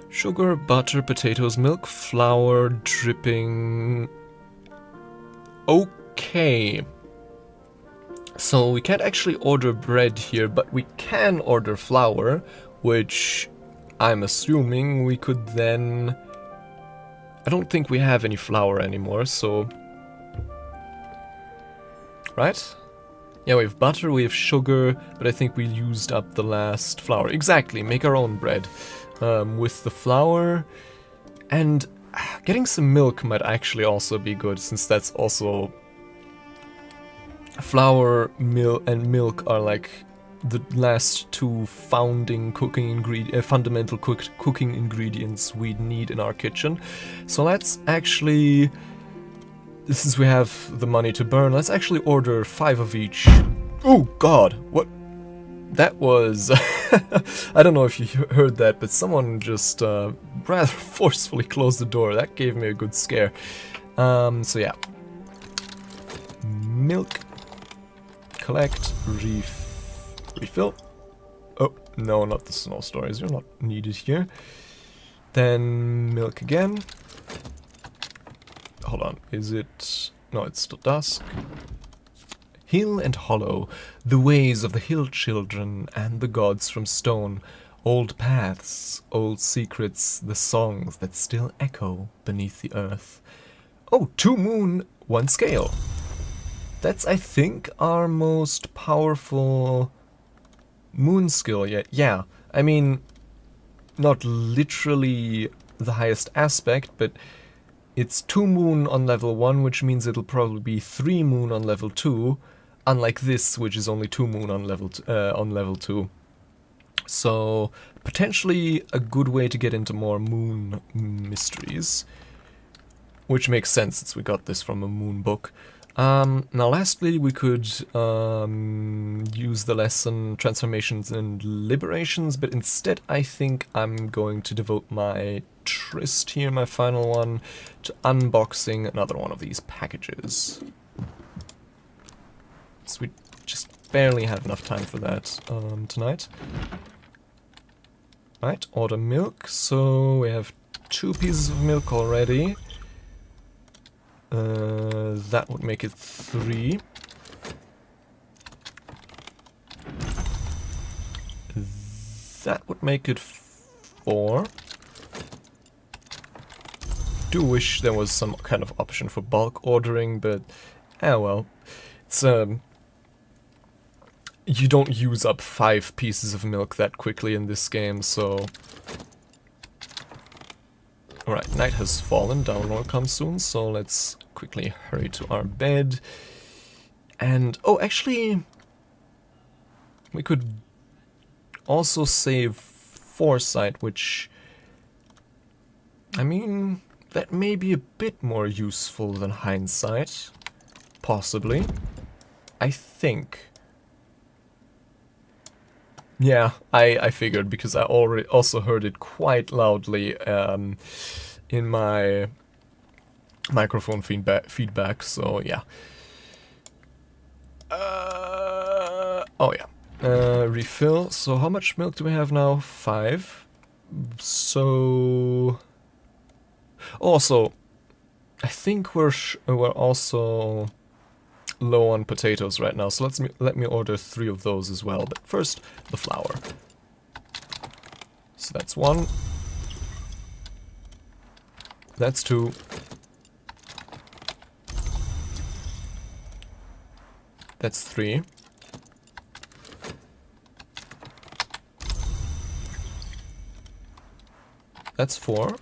Sugar, butter, potatoes, milk, flour, dripping. Okay. So we can't actually order bread here, but we can order flour, which I'm assuming we could then... I don't think we have any flour anymore, so... Right? Yeah, we have butter, we have sugar, but I think we used up the last flour. Exactly, make our own bread with the flour. And getting some milk might actually also be good, since that's also... Flour, and milk are like the last two founding fundamental cooking ingredients we'd need in our kitchen. So let's actually... Since we have the money to burn, let's actually order 5 of each. Oh god, what? That was... I don't know if you heard that, but someone just rather forcefully closed the door. That gave me a good scare. So yeah. Milk. Collect. Refill. Oh, no, not the snow stories. You're not needed here. Then milk again. Hold on, is it... No, it's still dusk. Hill and hollow, the ways of the hill children and the gods from stone. Old paths, old secrets, the songs that still echo beneath the earth. Oh, 2 moon, 1 scale. That's, I think, our most powerful moon skill yet. Yeah, I mean, not literally the highest aspect, but it's 2 moon on level 1, which means it'll probably be 3 moon on level 2, unlike this, which is only 2 moon on level 2. So, potentially a good way to get into more moon mysteries. Which makes sense since we got this from a moon book. Now lastly, we could use the lesson Transformations and Liberations, but instead I think I'm going to devote my tryst here, my final one, to unboxing another one of these packages. So we just barely have enough time for that tonight. Right, order milk, so we have 2 pieces of milk already. That would make it 3. That would make it 4. Do wish there was some kind of option for bulk ordering, but well, it's you don't use up 5 pieces of milk that quickly in this game, so... Alright, night has fallen, download comes soon, so let's quickly hurry to our bed. And, oh, actually, we could also save foresight, which, I mean, that may be a bit more useful than hindsight. Possibly. I think. Yeah, I figured, because I already also heard it quite loudly in my microphone feedback, so yeah. Oh yeah. Refill, so how much milk do we have now? 5. So... Also, I think we're also low on potatoes right now, so let me order 3 of those as well. But first, the flour. So that's 1. That's 2. That's 3. That's 4.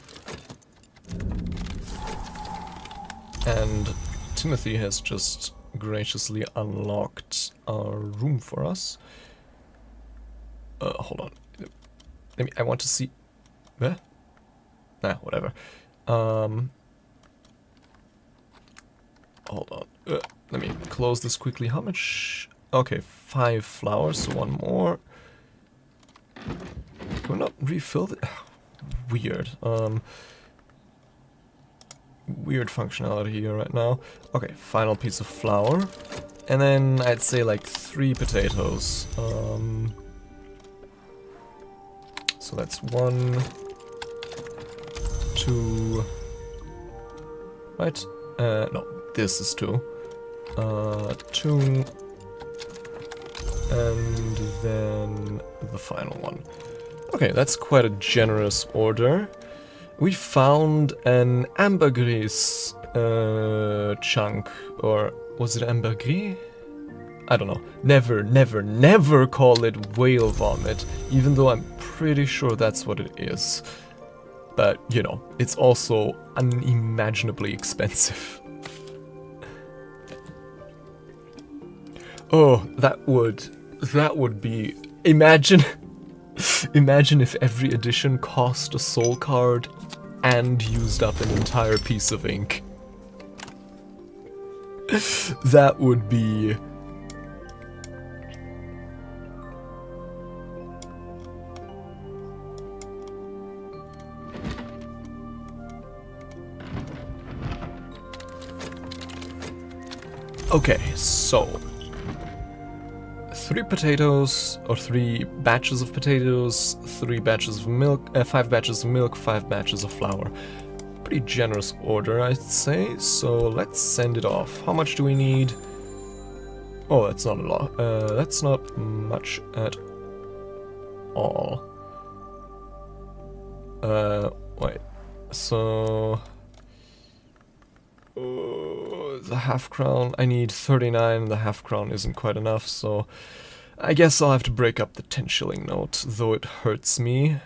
And Timothy has just graciously unlocked our room for us. Hold on. I want to see... Nah, whatever. Hold on. Let me close this quickly. How much... Okay, 5 flowers, so 1 more. Can we not refill it? Weird. Weird functionality here right now. Okay, final piece of flour. And then I'd say like 3 potatoes. So that's 1, 2... Right? No, this is 2. 2... And then the final one. Okay, that's quite a generous order. We found an ambergris chunk, or was it ambergris? I don't know. Never, never, never call it whale vomit, even though I'm pretty sure that's what it is. But, you know, it's also unimaginably expensive. Oh, that would be... Imagine if every edition cost a soul card and used up an entire piece of ink. That would be... Okay, so... 3 potatoes, or 3 batches of potatoes, 3 batches of milk, 5 batches of milk, 5 batches of flour. Pretty generous order, I'd say, so let's send it off. How much do we need? Oh, that's not a lot. That's not much at all. Wait. So... the half crown, I need 39, the half crown isn't quite enough, so I guess I'll have to break up the 10 shilling note, though it hurts me.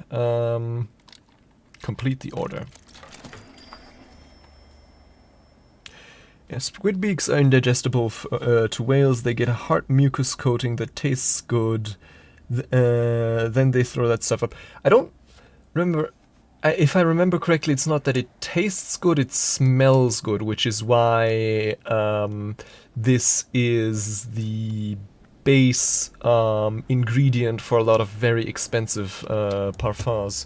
Complete the order. Yeah, squid beaks are indigestible to whales. They get a hard mucus coating that tastes good. Then they throw that stuff up. I don't remember... if I remember correctly, it's not that it tastes good, it smells good, which is why this is the base ingredient for a lot of very expensive perfumes,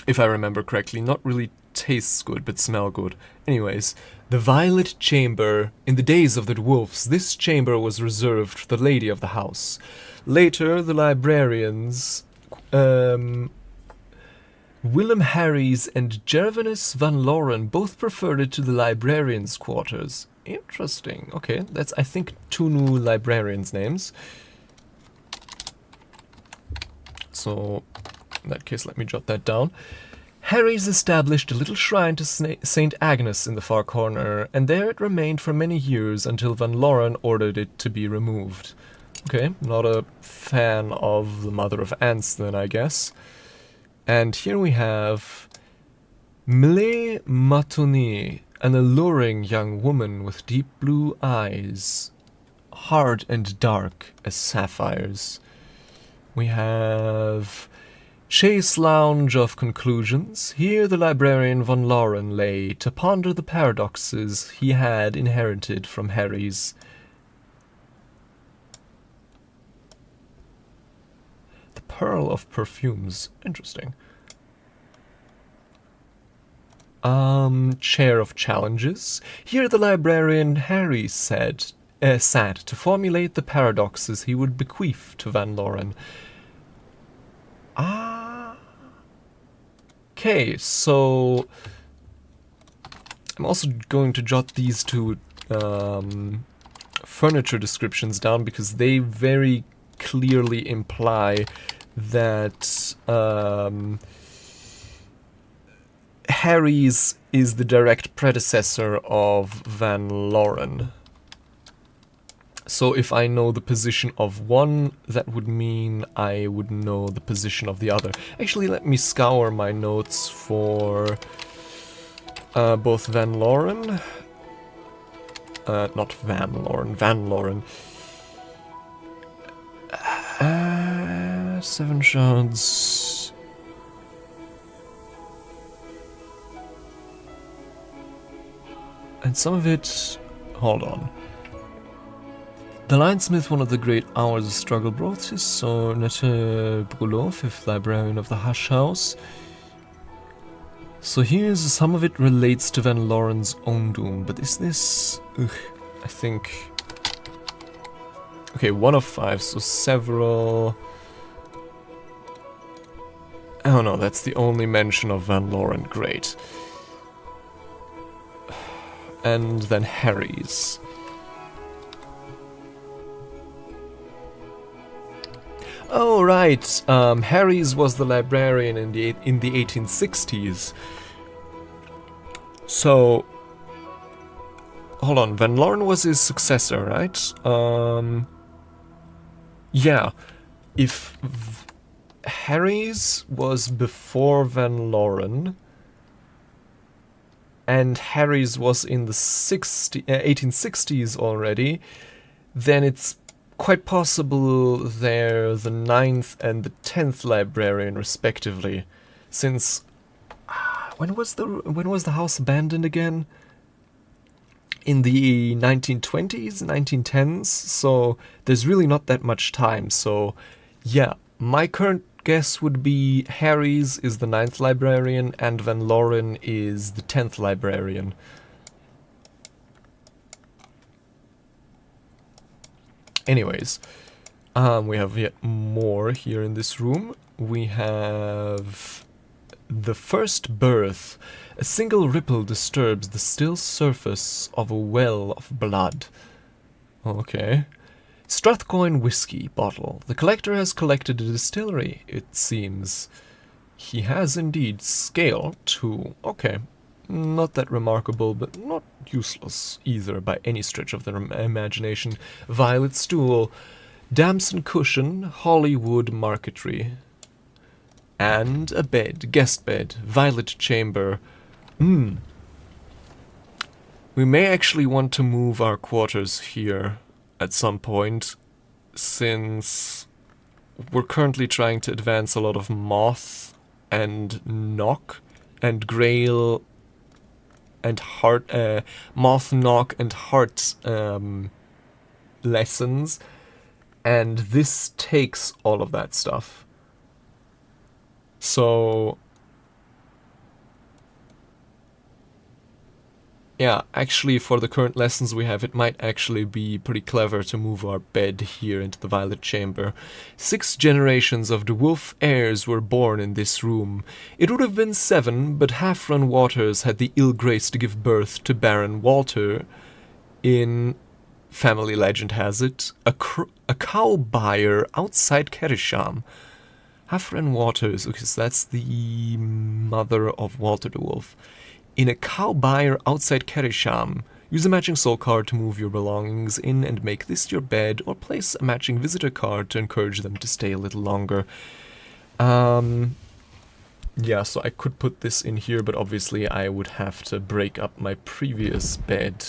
if I remember correctly. Not really tastes good, but smell good. Anyways, the Violet Chamber. In the days of the dwarfs, this chamber was reserved for the lady of the house. Later, the librarians, Willem Harries and Gervinus van Loren, both preferred it to the librarians' quarters. Interesting. Okay, that's, I think, 2 new librarians' names. So, in that case, let me jot that down. Harries established a little shrine to St. Agnes in the far corner, and there it remained for many years until Van Loren ordered it to be removed. Okay, not a fan of the Mother of Ants then, I guess. And here we have Mle Matoni, an alluring young woman with deep blue eyes, hard and dark as sapphires. We have Chase Lounge of Conclusions. Here the librarian von Loren lay to ponder the paradoxes he had inherited from Harry's. The Pearl of Perfumes. Interesting. Chair of Challenges. Here the librarian Harry sat to formulate the paradoxes he would bequeath to Van Loren. Okay, so I'm also going to jot these 2 furniture descriptions down because they very clearly imply that Harry's is the direct predecessor of Van Loren. So if I know the position of one, that would mean I would know the position of the other. Actually, let me scour my notes for both Van Loren. Not Van Loren, Van Loren. 7 shards. And some of it... Hold on. The linesmith, one of the great hours of struggle, brought his son to Brulot, 5th librarian of the Hush House. So here's some of it relates to Van Loren's own doom, but is this... I think... Okay, 1 of 5, so several... Oh no, that's the only mention of Van Loren, great. And then Harry's. Oh, right. Harry's was the librarian in the 1860s. So, hold on. Van Loren was his successor, right? Yeah. If Harry's was before Van Loren, and Harry's was in the 1860s already, then it's quite possible they're the 9th and the 10th librarian respectively, since when was the house abandoned again? In the 1920s, 1910s, so there's really not that much time. So yeah, my current guess would be Harry's is the 9th librarian and Van Loren is the 10th librarian. Anyways, we have yet more here in this room. We have the first birth. A single ripple disturbs the still surface of a well of blood. Okay. Strathcoin whiskey bottle. The collector has collected a distillery, it seems. He has indeed. Scale 2. Okay. Not that remarkable, but not useless either by any stretch of the imagination. Violet stool. Damson cushion. Hollywood marquetry. And a bed. Guest bed. Violet chamber. We may actually want to move our quarters here at some point, since we're currently trying to advance a lot of moth and knock and grail and heart, moth, knock and heart lessons, and this takes all of that stuff. So yeah, actually for the current lessons we have, it might actually be pretty clever to move our bed here into the Violet Chamber. 6 generations of the Wolf heirs were born in this room. It would have been 7, but Half-Run Waters had the ill grace to give birth to Baron Walter in, family legend has it, a cow buyer outside 𝐀𝐝𝐯𝐬𝐿. Half-Run Waters, okay, so that's the mother of Walter the Wolf. In a cow buyer outside 𝐀𝐝𝐯𝐬𝐿, use a matching soul card to move your belongings in and make this your bed, or place a matching visitor card to encourage them to stay a little longer. Yeah, so I could put this in here, but obviously I would have to break up my previous bed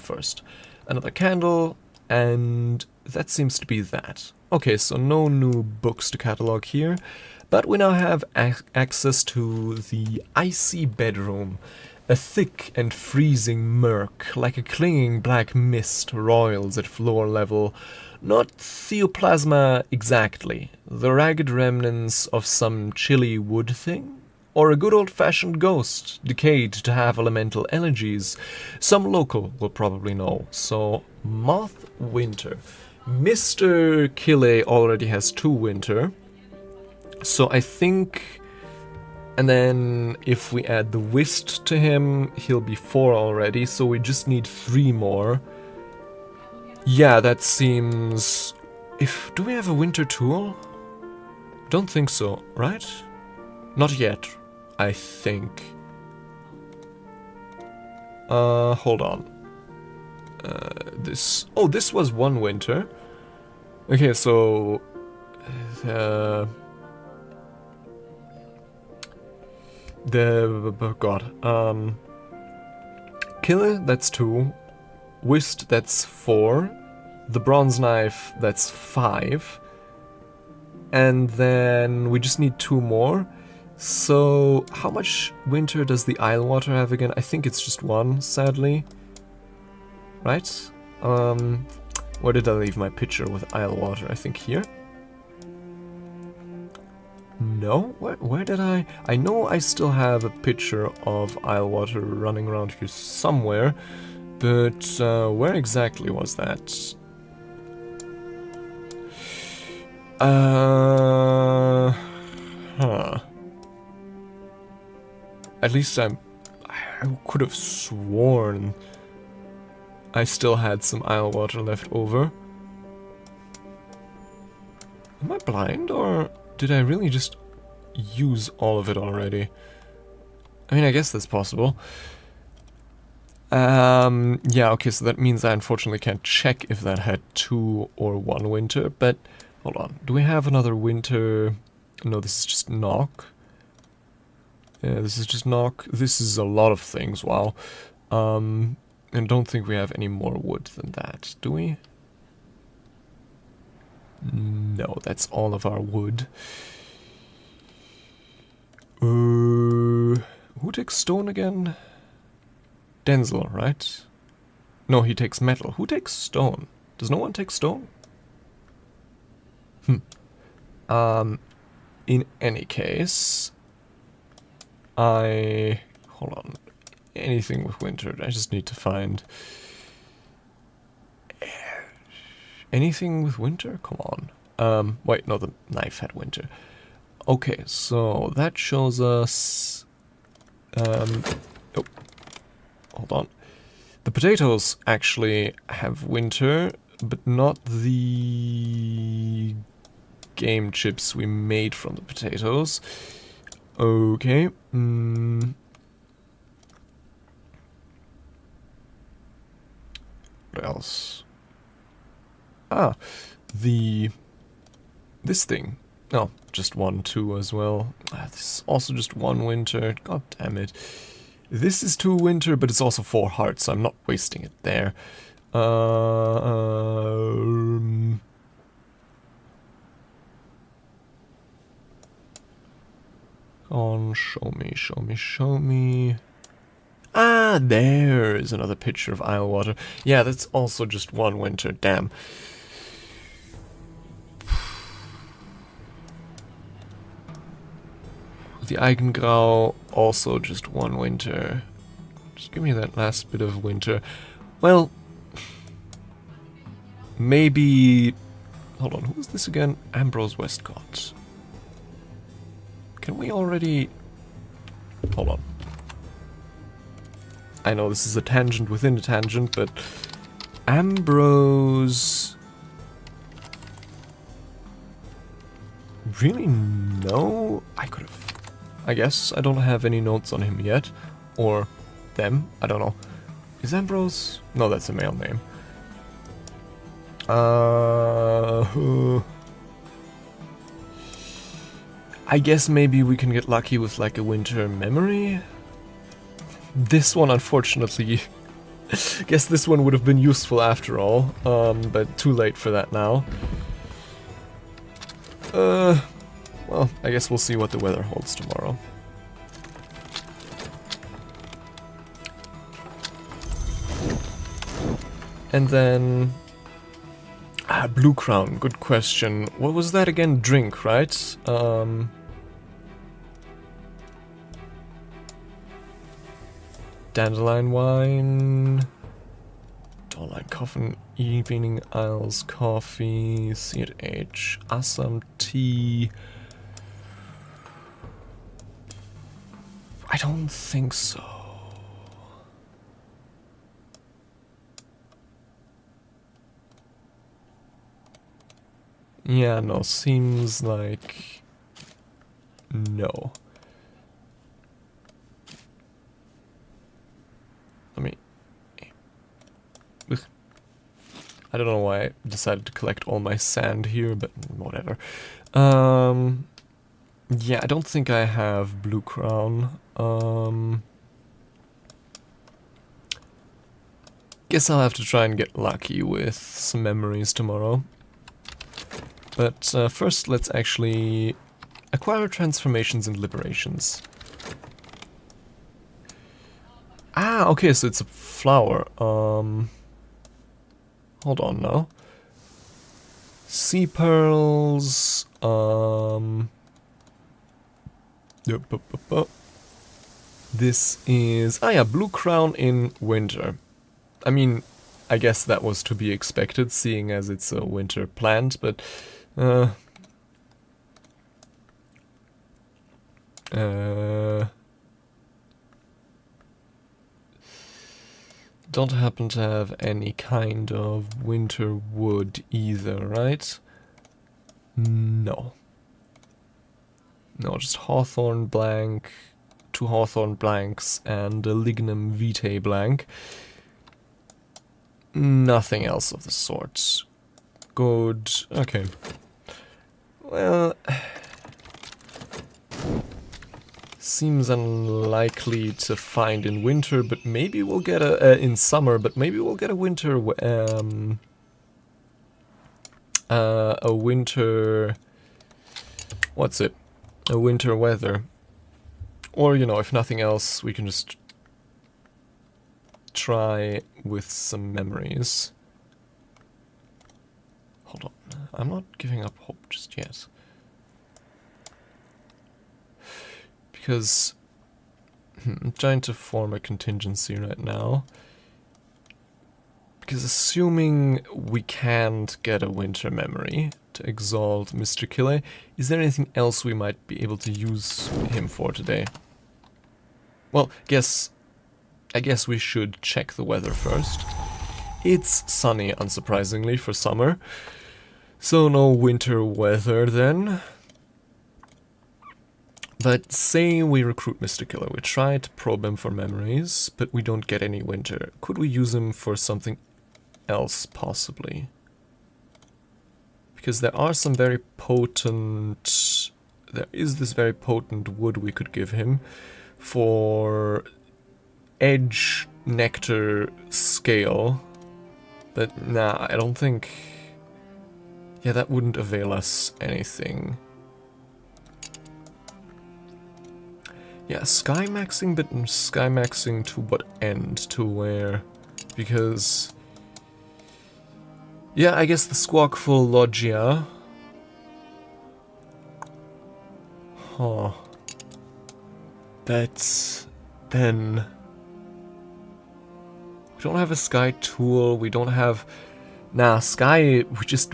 first. Another candle, and that seems to be that. Okay, so no new books to catalog here, but we now have access to the icy bedroom. A thick and freezing murk, like a clinging black mist, roils at floor level. Not theoplasma exactly, the ragged remnants of some chilly wood thing? Or a good old-fashioned ghost, decayed to have elemental allergies? Some local will probably know. So, Moth Winter. Mr. 𝐀𝐝𝐯 already has 2 winter. So I think... And then if we add the Whist to him, he'll be 4 already, so we just need 3 more. Yeah, that seems... Do we have a winter tool? Don't think so, right? Not yet, I think. Hold on. This was 1 winter. Okay, so... 𝐀𝐝𝐯𝐬𝐿, that's 2. Whist, that's 4. The bronze knife, that's 5. And then we just need 2 more. So how much winter does the Islewater have again? I think it's just 1, sadly. Right? Where did I leave my picture with Islewater? I think here? No? Where did I... I know I still have a picture of Islewater running around here somewhere, but where exactly was that? At least I could have sworn I still had some Islewater left over. Am I blind, or did I really just use all of it already? I mean, I guess that's possible. Yeah, okay, so that means I unfortunately can't check if that had 2 or 1 winter, but hold on. Do we have another winter? No, this is just knock. Yeah, this is just knock. This is a lot of things, wow. And don't think we have any more wood than that, do we? No, that's all of our wood. Who takes stone again? Denzel, right? No, he takes metal. Who takes stone? Does no one take stone? In any case, hold on. Anything with winter, I just need to find... Anything with winter? Come on. Wait, no, the knife had winter. Okay, so that shows us... oh, hold on. The potatoes actually have winter, but not the game chips we made from the potatoes. Okay. What else? Ah, this thing. Oh, just 1, 2 as well. This is also just 1 winter. God damn it. This is 2 winter, but it's also 4 hearts, so I'm not wasting it there. Come on, show me, show me, show me. Ah, there's another picture of Isle water. Yeah, that's also just 1 winter, damn. The 𝐀𝐝𝐯𝐿, also just 1 winter. Just give me that last bit of winter. Well, maybe... Hold on, who is this again? Ambrose Westcott. Can we already... Hold on. I know this is a tangent within a tangent, but... Ambrose... Really? No? I could have... I guess I don't have any notes on him yet. Or them. I don't know. Is Ambrose? No, that's a male name. I guess maybe we can get lucky with like a winter memory. This one, unfortunately, guess this one would have been useful after all, but too late for that now. Well, I guess we'll see what the weather holds tomorrow. And then... Ah, Blue Crown, good question. What was that again? Drink, right? Dandelion wine... Dandelion coffin, evening Isles coffee, 𝐶H, Assam tea... I don't think so. Yeah, no, seems like... no. Let me... Ugh. I don't know why I decided to collect all my sand here, but whatever. Yeah, I don't think I have Blue Crown. Guess I'll have to try and get lucky with some memories tomorrow. But first, let's actually acquire transformations and liberations. Ah, okay, so it's a flower. Hold on now. Sea pearls. This is... ah yeah, Blue Crown in winter. I mean, I guess that was to be expected, seeing as it's a winter plant, but... don't happen to have any kind of winter wood either, right? No. No, just hawthorn blank, 2 hawthorn blanks, and a lignum vitae blank. Nothing else of the sort. Good. Okay. Well... seems unlikely to find in winter, but maybe we'll get a... in summer, but maybe we'll get a winter... a winter... what's it? A winter weather. Or, you know, if nothing else, we can just try with some memories. Hold on. I'm not giving up hope just yet. Because I'm trying to form a contingency right now. Because assuming we can't get a winter memory to exalt Mr. 𝐀𝐝𝐯, is there anything else we might be able to use him for today? Well, I guess we should check the weather first. It's sunny, unsurprisingly, for summer. So no winter weather then. But say we recruit Mr. Killer. We try to probe him for memories, but we don't get any winter. Could we use him for something else, possibly? Because there are some very potent... There is this very potent wood we could give him for edge nectar scale. But nah, I don't think... Yeah, that wouldn't avail us anything. Yeah, sky maxing, but sky maxing to what end? To where? Because... Yeah, I guess the Squawkful Loggia. Huh. But... then... We don't have a sky tool, we don't have... Nah, sky,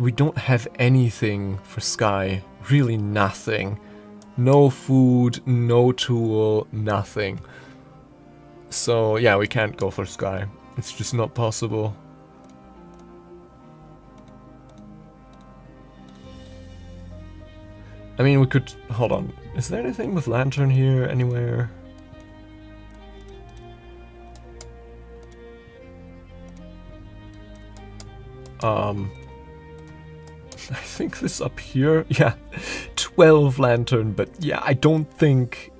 we don't have anything for sky. Really nothing. No food, no tool, nothing. So, yeah, we can't go for sky. It's just not possible. I mean, we could... Hold on. Is there anything with lantern here anywhere? I think this up here, yeah, 12 lantern, but yeah, I don't think,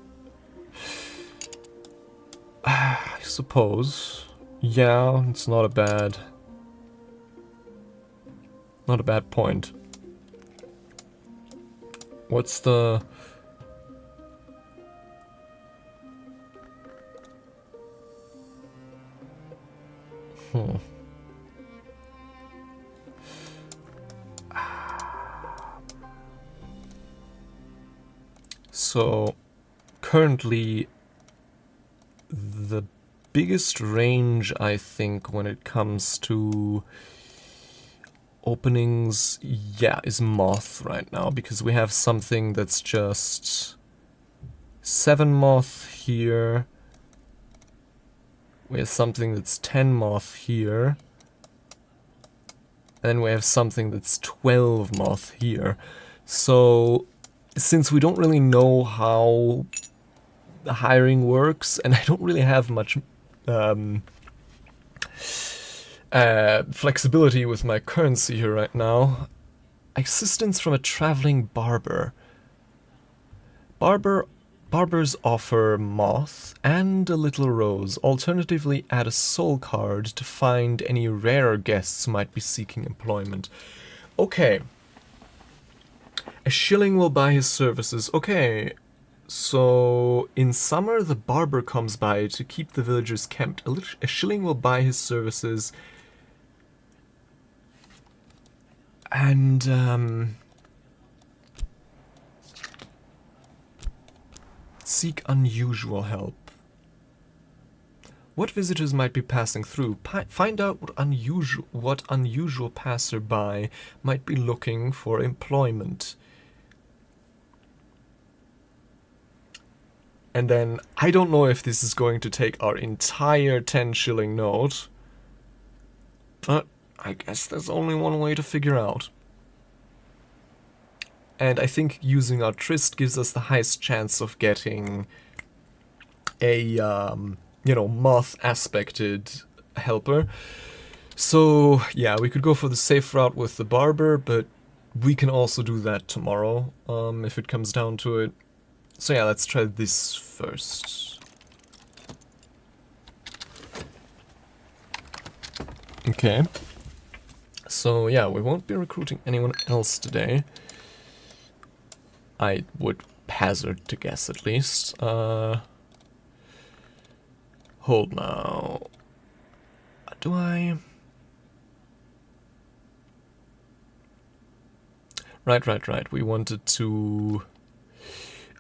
I suppose, yeah, it's not a bad point. What's the... So, currently, the biggest range, I think, when it comes to openings, yeah, is moth right now, because we have something that's just 7 moth here, we have something that's 10 moth here, and then we have something that's 12 moth here. So... Since we don't really know how the hiring works, and I don't really have much flexibility with my currency here right now, assistance from a traveling barber. Barbers offer moth and a little rose. Alternatively, add a soul card to find any rarer guests who might be seeking employment. Okay. A shilling will buy his services. Okay, so in summer the barber comes by to keep the villagers kempt. A shilling will buy his services. And, seek unusual help. What visitors might be passing through? Find out what unusual passerby might be looking for employment. And then, I don't know if this is going to take our entire 10 shilling note, but I guess there's only one way to figure out. And I think using our tryst gives us the highest chance of getting a, you know, moth-aspected helper. So, yeah, we could go for the safe route with the barber, but we can also do that tomorrow, if it comes down to it. So yeah, let's try this first. Okay. So yeah, we won't be recruiting anyone else today. I would hazard to guess at least. Hold now. Do I? Right. We wanted to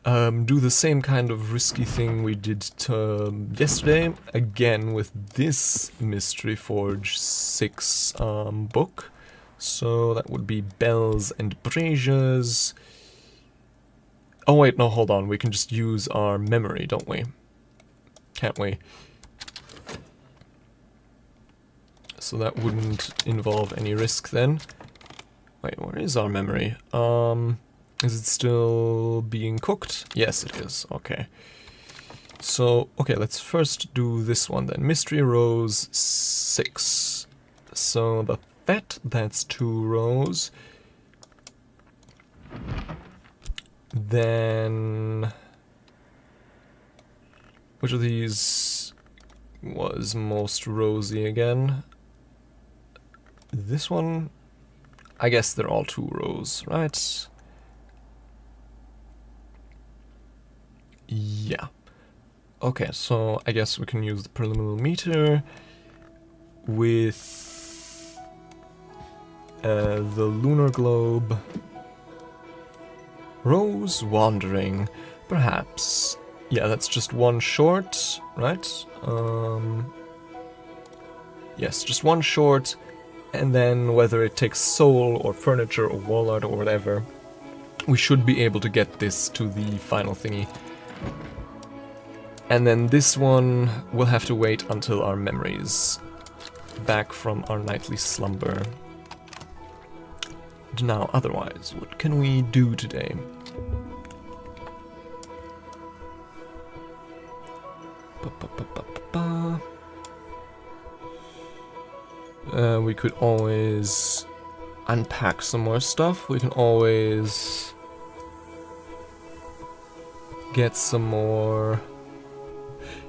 do the same kind of risky thing we did yesterday, again with this Mystery Forge 6 book. So that would be bells and braziers. Oh wait, no, hold on, we can just use our memory, don't we? Can't we? so that wouldn't involve any risk then. Wait, where is our memory? Is it still being cooked? Yes, it is. Okay. So, okay, let's first do this one then. Mystery rows 6. So the fat, that's 2 rows. Then... which of these was most rosy again? This one? I guess they're all 2 rows, right? Yeah. Okay, so I guess we can use the preliminary meter with the lunar globe. Rose wandering, perhaps. Yeah, that's just 1 short, right? Yes, just 1 short, and then whether it takes soul or furniture or wall art or whatever, we should be able to get this to the final thingy. And then this one will have to wait until our memories back from our nightly slumber. Now, otherwise, what can we do today? We could always unpack some more stuff. We can always get some more...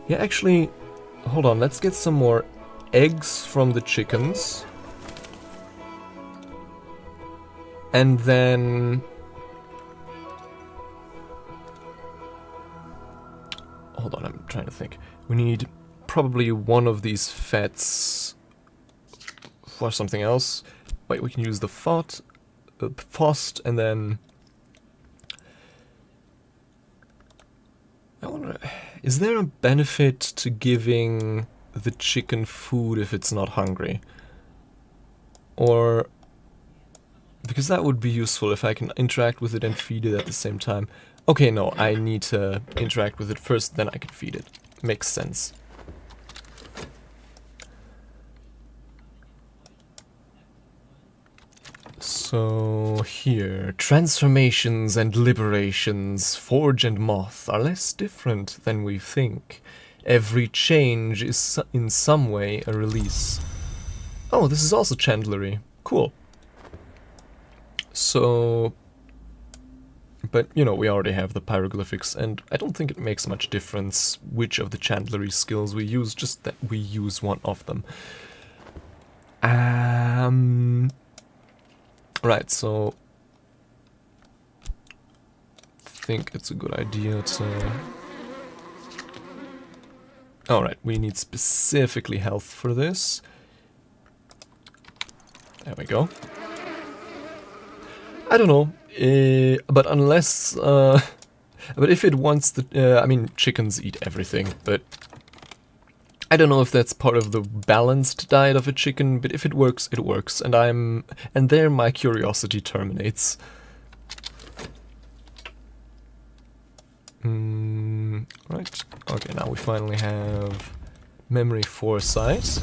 Yeah, actually, hold on, let's get some more eggs from the chickens. And then... hold on, I'm trying to think. We need probably one of these fats for something else. Wait, we can use the FOST, and then... I wonder, is there a benefit to giving the chicken food if it's not hungry? Or... because that would be useful if I can interact with it and feed it at the same time. Okay, no, I need to interact with it first, then I can feed it. Makes sense. So, here, transformations and liberations, Forge and Moth, are less different than we think. Every change is in some way a release. Oh, this is also chandlery. Cool. So... but, you know, we already have the pyroglyphics, and I don't think it makes much difference which of the chandlery skills we use, just that we use one of them. Right, so... I think it's a good idea to... alright, we need specifically health for this. There we go. I don't know, but unless, but if it wants the, I mean, chickens eat everything, but I don't know if that's part of the balanced diet of a chicken, but if it works, it works, and and there my curiosity terminates. Right, okay, now we finally have memory foresight,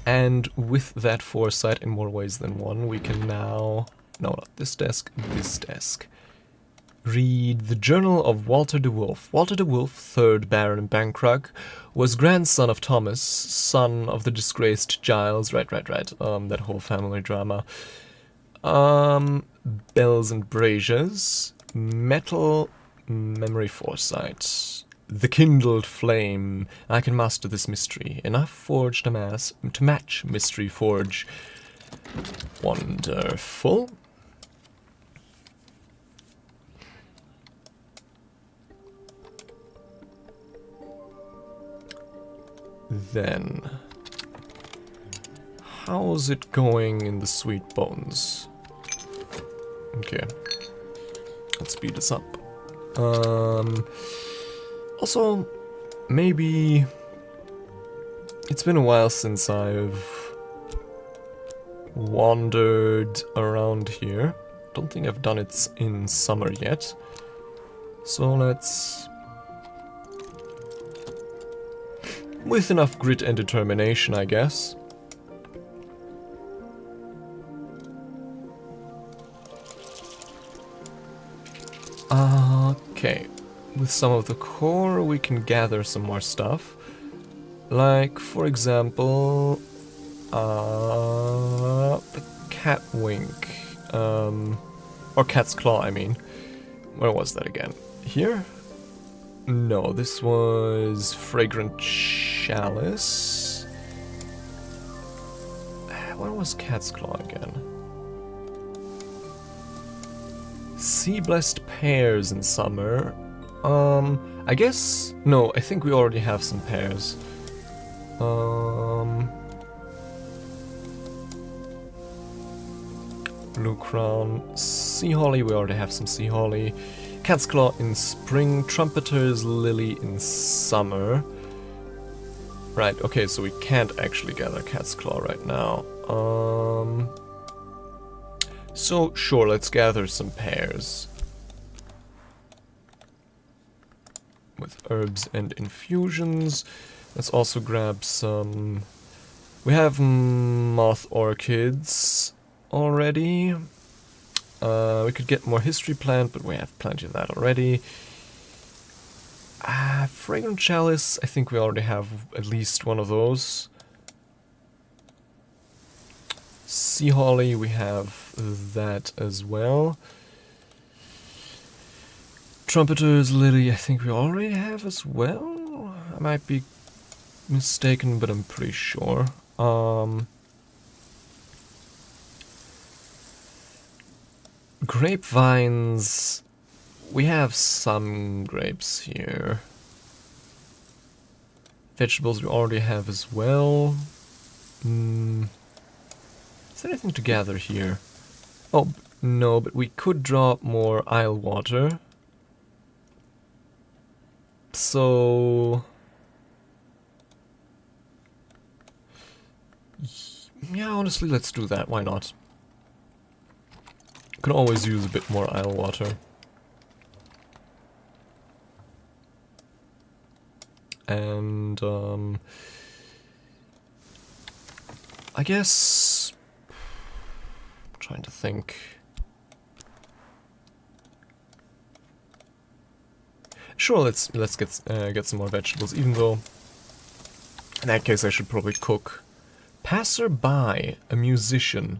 and with that foresight in more ways than one, we can now... no, not this desk, this desk. Read the Journal of Walter de Wolf. Walter de Wolf, 3rd Baron Bancroft, was grandson of Thomas, son of the disgraced Giles. Right. That whole family drama. Bells and braziers. Metal, memory foresight. The kindled flame. I can master this mystery. Enough forge to match mystery forge. Wonderful. Then, how's it going in the Sweet Bones? Okay, let's speed this up. Also, maybe it's been a while since I've wandered around here. Don't think I've done it in summer yet. So let's... with enough grit and determination, I guess. Okay, with some of the core we can gather some more stuff. Like, for example, the cat wink, or cat's claw, I mean. Where was that again? Here? No, this was fragrant chalice. Where was cat's claw again? Sea blessed pears in summer. I guess no. I think we already have some pears. Blue crown, sea holly. We already have some sea holly. Cat's claw in spring. Trumpeter's lily in summer. Right. Okay. So we can't actually gather cat's claw right now. So sure. Let's gather some pears. With herbs and infusions. Let's also grab some... We have moth orchids already. We could get more history plant, but we have plenty of that already. Fragrant chalice, I think we already have at least one of those. Sea holly, we have that as well. Trumpeter's lily, I think we already have as well. I might be mistaken, but I'm pretty sure. Grapevines, we have some grapes here. Vegetables we already have as well. Is there anything to gather here? Oh, no, but we could draw more isle water. So... yeah, honestly, let's do that. Why not? Could always use a bit more isle water. And, I guess... I'm trying to think... Sure, let's get some more vegetables, even though... in that case I should probably cook. Passerby, a musician.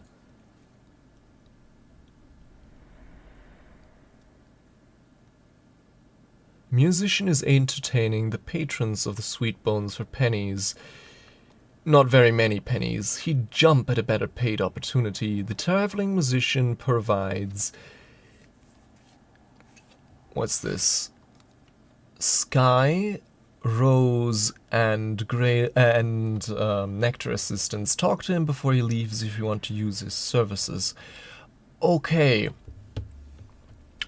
Musician is entertaining the patrons of the Sweet Bones for pennies. Not very many pennies. He'd jump at a better paid opportunity. The traveling musician provides... what's this? Sky, rose, and nectar assistants. Talk to him before he leaves if you want to use his services. Okay.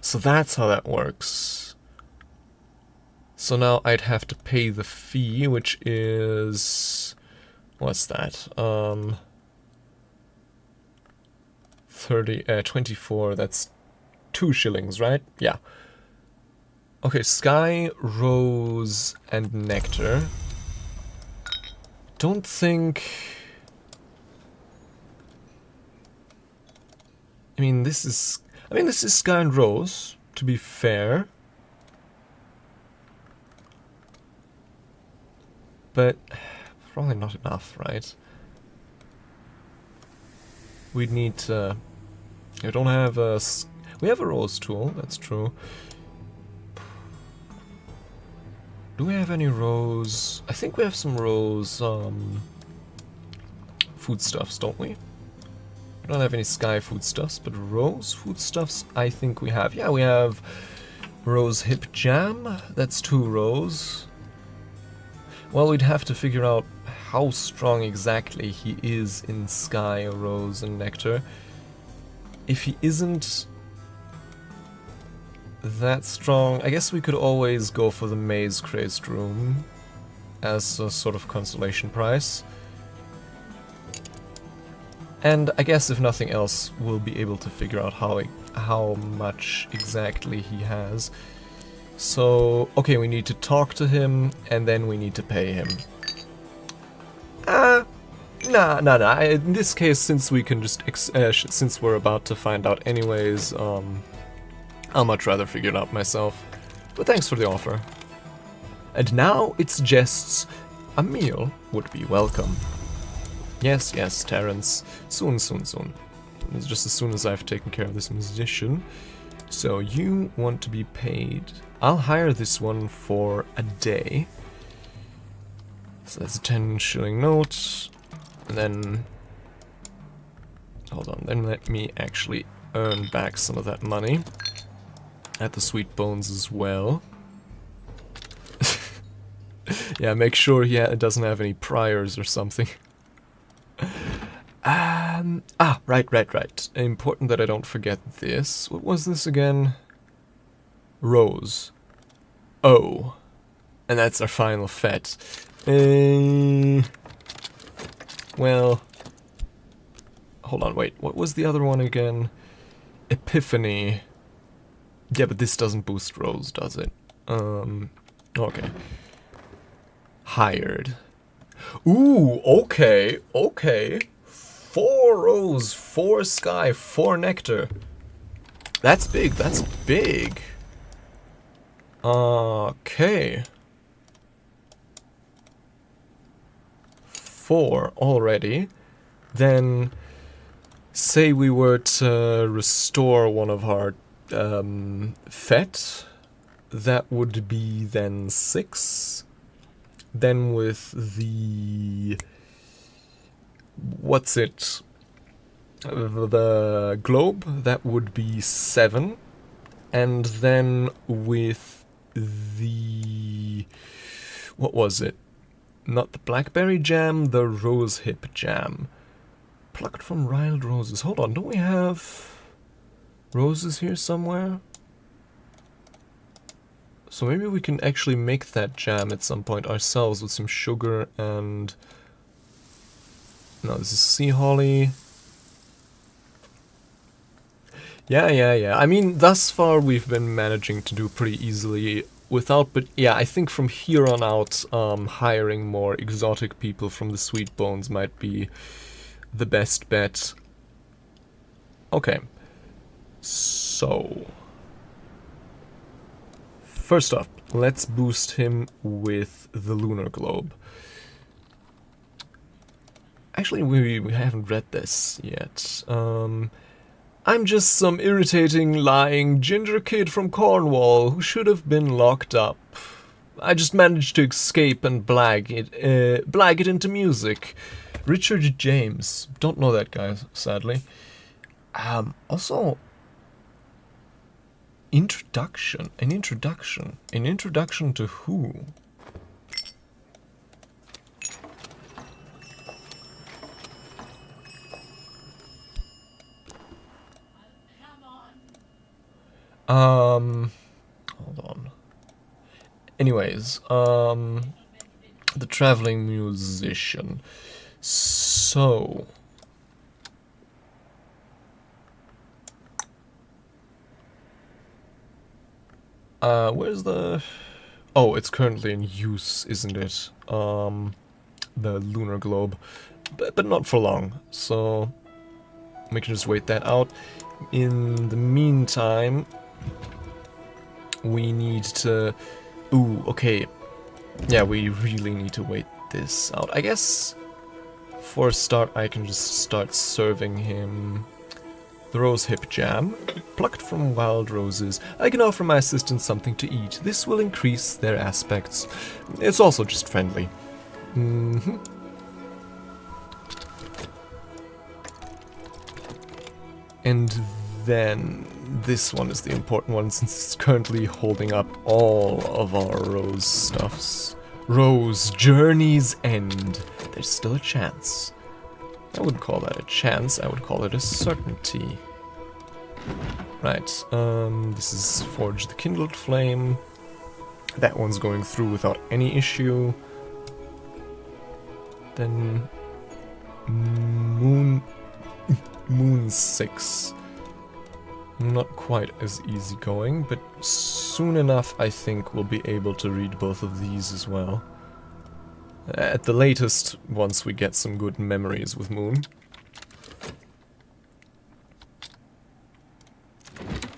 So that's how that works. So now I'd have to pay the fee, which is... what's that? 24, that's 2 shillings, right? Yeah. Okay, sky, rose, and nectar. Don't think... I mean, this is sky and rose, to be fair. But probably not enough, right? We'd need to... we don't have a... we have a rose tool, that's true. Do we have any rose? I think we have some rose foodstuffs, don't we? We don't have any sky foodstuffs, but rose foodstuffs I think we have. Yeah, we have rose hip jam. That's 2 rose. Well, we'd have to figure out how strong exactly he is in sky, rose, and nectar. If he isn't that strong, I guess we could always go for the maze crazed room as a sort of consolation prize. And I guess if nothing else, we'll be able to figure out how much exactly he has. So, okay, we need to talk to him, and then we need to pay him. Nah. In this case, since we can just, since we're about to find out anyways, I'll much rather figure it out myself. But thanks for the offer. And now it suggests a meal would be welcome. Yes, yes, Terence. Soon, soon, soon. It's just as soon as I've taken care of this musician. So you want to be paid. I'll hire this one for a day. So that's a 10 shilling note. And then... hold on, then let me actually earn back some of that money. At the Sweet Bones as well. Yeah, make sure he doesn't have any priors or something. Right. Important that I don't forget this. What was this again? Rose. Oh. And that's our final fet. Well... hold on, wait. What was the other one again? Epiphany. Yeah, but this doesn't boost Rose, does it? Okay. Hired. Ooh, okay. 4 Rose, 4 Sky, 4 Nectar. That's big, that's big. Okay. 4 already. Then, say we were to restore one of our fet, that would be then 6. Then with the... what's it? The globe, that would be 7. And then with the... what was it? Not the blackberry jam, the rose hip jam. Plucked from wild roses. Hold on, don't we have roses here somewhere? So maybe we can actually make that jam at some point ourselves with some sugar and... no, this is sea holly. Yeah. I mean, thus far we've been managing to do pretty easily without, but yeah, I think from here on out, hiring more exotic people from the Sweet Bones might be the best bet. Okay. So... first up, let's boost him with the lunar globe. Actually, we haven't read this yet. I'm just some irritating, lying ginger kid from Cornwall who should have been locked up. I just managed to escape and blag it into music. Richard James. Don't know that guy, sadly. Also... introduction. An introduction. An introduction to who? Hold on. Anyways, the traveling musician. So... where's the... oh, it's currently in use, isn't it? The lunar globe. But not for long, so... we can just wait that out. In the meantime... we need to... ooh, okay. Yeah, we really need to wait this out. I guess... for a start, I can just start serving him... the rose hip jam, plucked from wild roses. I can offer my assistants something to eat. This will increase their aspects. It's also just friendly. And then this one is the important one since it's currently holding up all of our rose stuffs. Rose Journey's End. There's still a chance. I wouldn't call that a chance, I would call it a certainty. Right, this is Forge the Kindled Flame. That one's going through without any issue. Then... Moon 6. Not quite as easygoing, but soon enough I think we'll be able to read both of these as well. At the latest, once we get some good memories with Moon.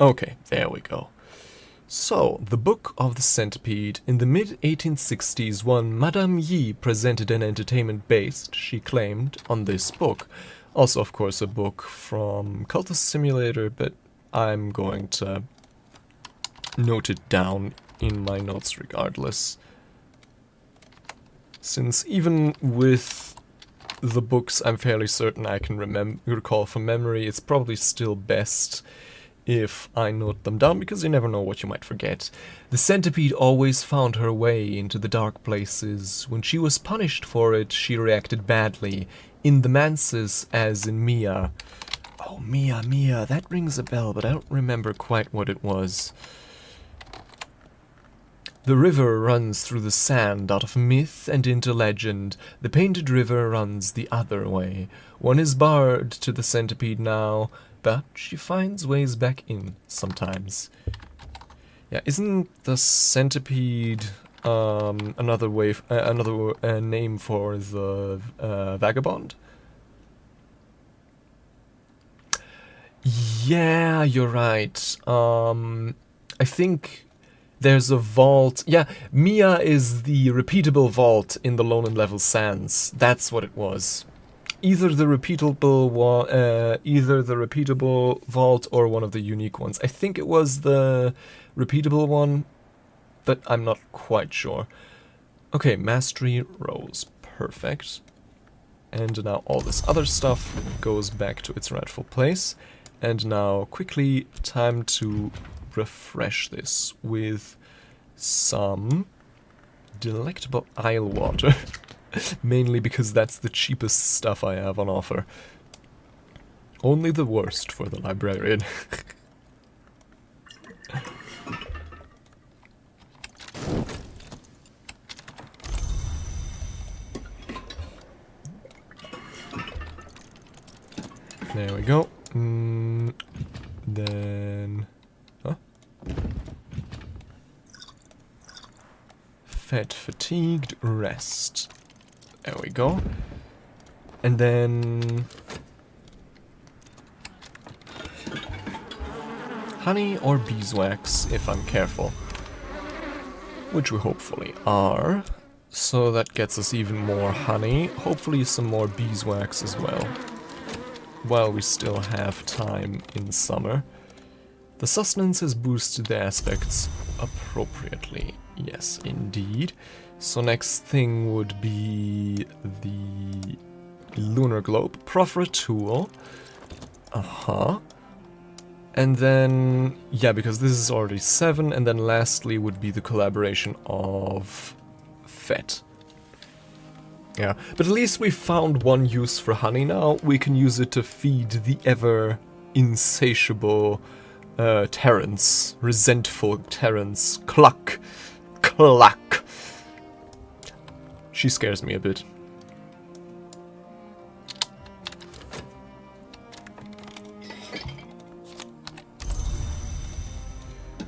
Okay, there we go. So, the Book of the Centipede. In the mid-1860s, one Madame Yi presented an entertainment based, she claimed, on this book. Also, of course, a book from Cultist Simulator, but I'm going to note it down in my notes regardless. Since even with the books I'm fairly certain I can recall from memory, it's probably still best if I note them down, because you never know what you might forget. The centipede always found her way into the dark places. When she was punished for it, she reacted badly. In the manses, as in Mia. Oh, Mia, that rings a bell, but I don't remember quite what it was. The river runs through the sand out of myth and into legend. The painted river runs the other way. One is barred to the centipede now, but she finds ways back in sometimes. Yeah, isn't the centipede another name for the vagabond? Yeah, you're right. I think there's a vault. Yeah, Mia is the repeatable vault in the Lone and Level Sands. That's what it was. Either the repeatable vault or one of the unique ones. I think it was the repeatable one, but I'm not quite sure. Okay, Mastery Rose. Perfect. And now all this other stuff goes back to its rightful place. And now, quickly, time to refresh this with some delectable Isle water. Mainly because that's the cheapest stuff I have on offer. Only the worst for the librarian. There we go. Then... Huh? Fed, fatigued, rest. There we go. And then... honey or beeswax, if I'm careful. Which we hopefully are. So that gets us even more honey. Hopefully some more beeswax as well. While we still have time in summer. The sustenance has boosted the aspects appropriately. Yes, indeed. So next thing would be the lunar globe. Proffer a tool. And then, yeah, because this is already 7. And then lastly would be the collaboration of Fet. Yeah, but at least we found one use for honey now. We can use it to feed the ever insatiable Terrence. Resentful Terrence. Cluck. Cluck. She scares me a bit.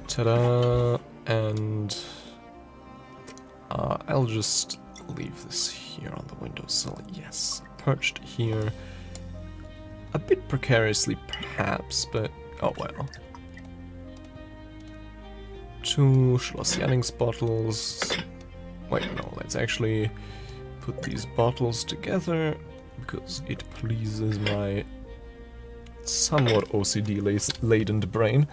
Ta-da! And I'll just leave this here on the windowsill. Yes, perched here. A bit precariously, perhaps, but oh well. 2 Schloss Jennings bottles. Wait, no, let's actually put these bottles together because it pleases my somewhat OCD-laden brain.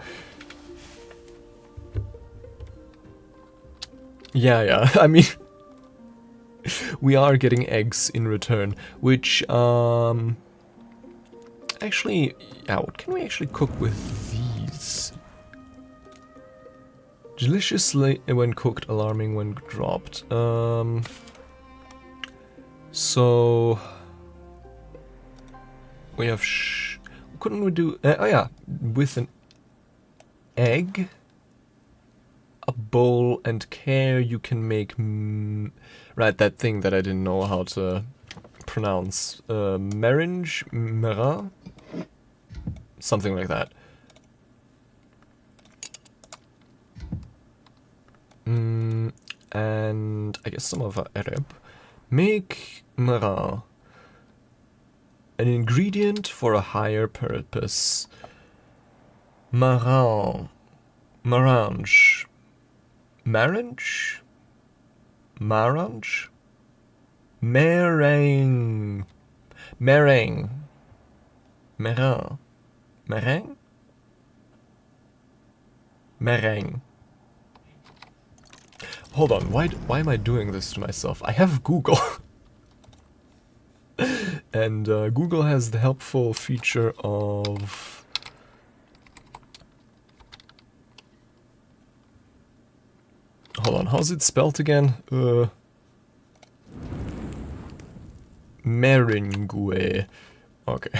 Yeah, I mean, we are getting eggs in return, which, actually, yeah, what can we actually cook with these? Deliciously when cooked, alarming when dropped. So we have couldn't we do? Oh yeah, with an egg, a bowl, and care you can make. Right, that thing that I didn't know how to pronounce. Merin, something like that. And I guess some of our Arab. Make marin. An ingredient for a higher purpose. Marin. Marange. Marange? Marange? Meringue. Meringue. Meringue. Meringue? Meringue. Hold on, why am I doing this to myself? I have Google. And Google has the helpful feature of... Hold on, how's it spelled again? Meringue. Okay.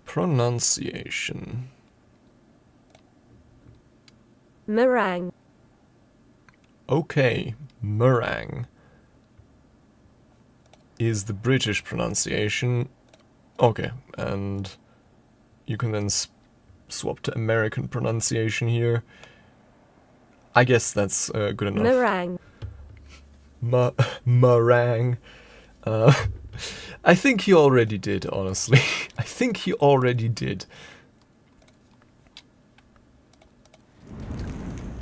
Pronunciation. Meringue. Okay, meringue is the British pronunciation. Okay, and you can then swap to American pronunciation here. I guess that's good enough. Meringue. Meringue. I think he already did, honestly. I think he already did.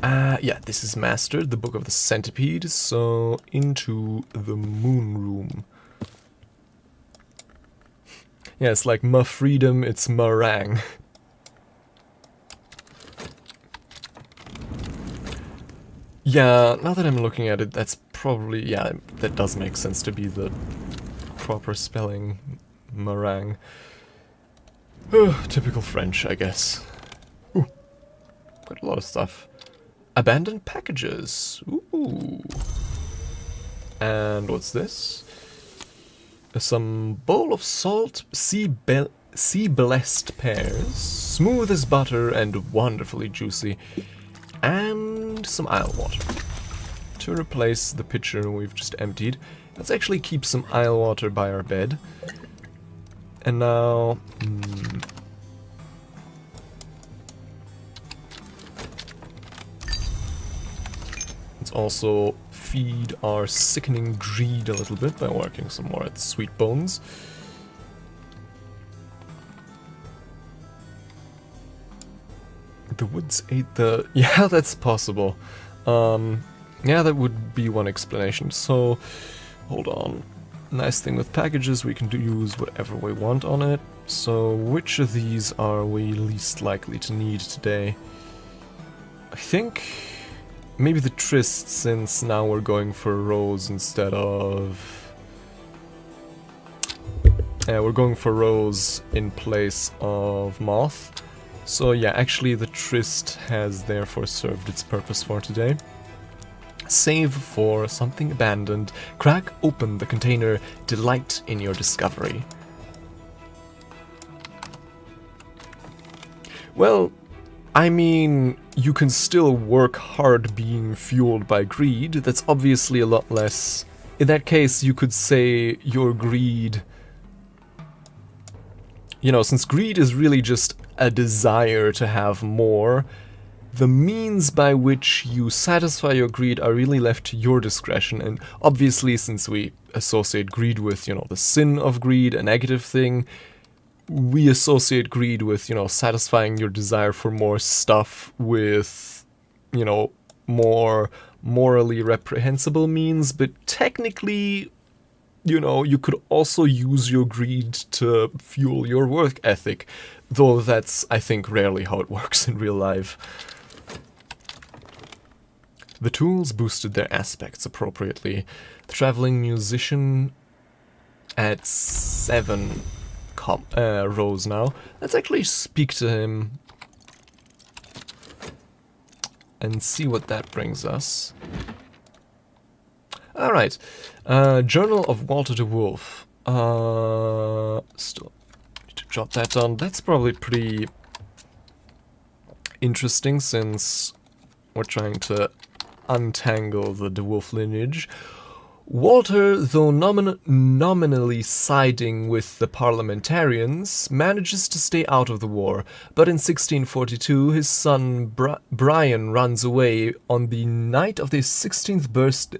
Yeah, this is mastered, the Book of the Centipede, so into the Moon Room. Yeah, it's like ma freedom, it's meringue. Yeah, now that I'm looking at it, that's probably, yeah, that does make sense to be the proper spelling, meringue. Typical French, I guess. Ooh, quite a lot of stuff. Abandoned packages. Ooh. And what's this? Some bowl of salt sea-blessed pears, smooth as butter and wonderfully juicy, and some isle water to replace the pitcher we've just emptied. Let's actually keep some isle water by our bed. And now... let's also feed our sickening greed a little bit by working some more at the sweet bones. The woods ate the... yeah, that's possible. Yeah, that would be one explanation. So, hold on. Nice thing with packages, we can use whatever we want on it. So, which of these are we least likely to need today? I think maybe the tryst, since now we're going for rose instead of... yeah, we're going for rose in place of moth. So yeah, actually the tryst has therefore served its purpose for today. Save for something abandoned. Crack open the container. Delight in your discovery. Well, I mean, you can still work hard being fueled by greed. That's obviously a lot less. In that case, you could say your greed... you know, since greed is really just a desire to have more, the means by which you satisfy your greed are really left to your discretion. And obviously, since we associate greed with, you know, the sin of greed, a negative thing, we associate greed with, you know, satisfying your desire for more stuff with, you know, more morally reprehensible means. But technically, you know, you could also use your greed to fuel your work ethic, though that's, I think, rarely how it works in real life. The tools boosted their aspects appropriately. The traveling musician at 7 rows now. Let's actually speak to him and see what that brings us. Alright, Journal of Walter de Wolf. Still need to jot that down. That's probably pretty interesting since we're trying to untangle the de Wolf lineage. Walter, though nominally siding with the parliamentarians, manages to stay out of the war, but in 1642 his son Brian runs away on the night of his 16th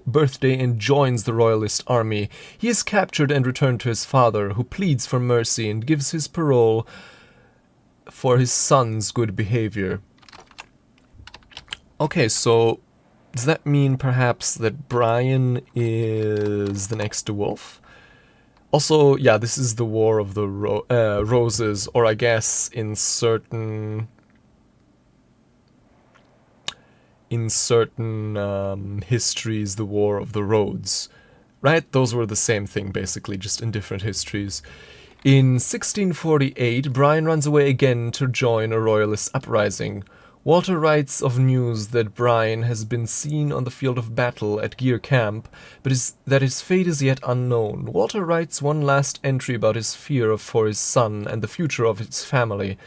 birthday and joins the royalist army. He is captured and returned to his father, who pleads for mercy and gives his parole for his son's good behavior. Okay, so does that mean perhaps that Brian is the next wolf? Also, yeah, this is the War of the Roses, or I guess in certain histories, the War of the Roads, right? Those were the same thing, basically, just in different histories. In 1648, Brian runs away again to join a royalist uprising. Walter writes of news that Brian has been seen on the field of battle at 𝐀𝐝𝐯𝐿 camp, but that his fate is yet unknown. Walter writes one last entry about his fear for his son and the future of his family.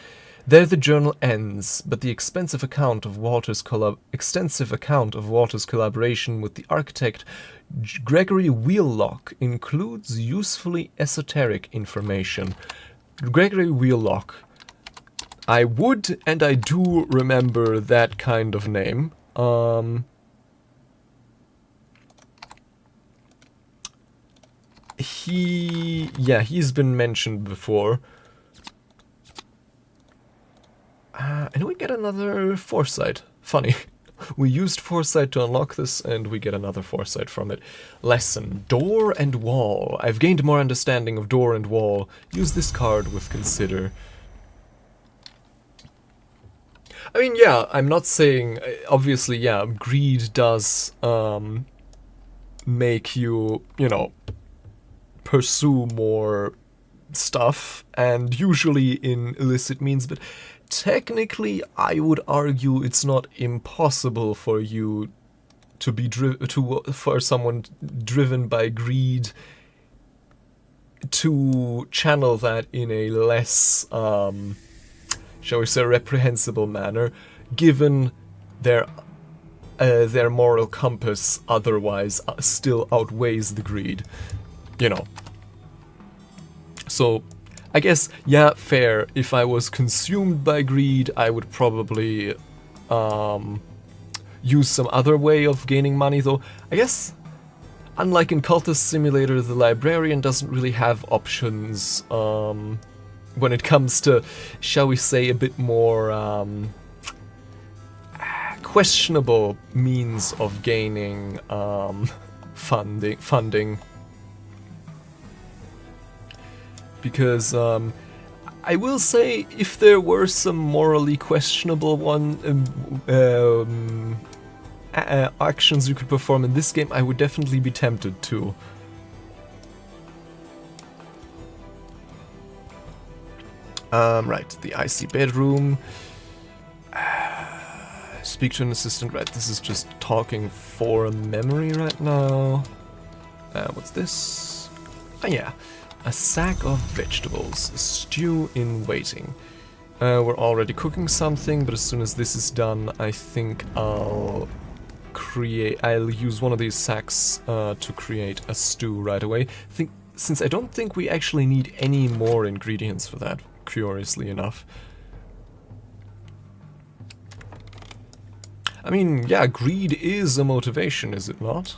There the journal ends, but the extensive account of Walter's collaboration with the architect Gregory Wheelock includes usefully esoteric information. Gregory Wheelock. I would and I do remember that kind of name. He's been mentioned before. And we get another foresight. Funny. We used foresight to unlock this, and we get another foresight from it. Lesson: door and wall. I've gained more understanding of door and wall. Use this card with consider. I mean, yeah, I'm not saying, obviously, yeah, greed does make you, you know, pursue more stuff, and usually in illicit means, but technically I would argue it's not impossible for you to be for someone driven by greed to channel that in a less shall we say, reprehensible manner, given their moral compass otherwise still outweighs the greed, you know. So, I guess, yeah, fair. If I was consumed by greed, I would probably use some other way of gaining money, though. I guess, unlike in Cultist Simulator, the librarian doesn't really have options, when it comes to, shall we say, a bit more questionable means of gaining funding. Because I will say, if there were some morally questionable actions you could perform in this game, I would definitely be tempted to. Right, the icy bedroom. Speak to an assistant. Right, this is just talking for a memory right now. What's this? Oh yeah, a sack of vegetables. A stew in waiting. We're already cooking something, but as soon as this is done, I think I'll use one of these sacks to create a stew right away. Since I don't think we actually need any more ingredients for that, curiously enough. I mean, yeah, greed is a motivation, is it not?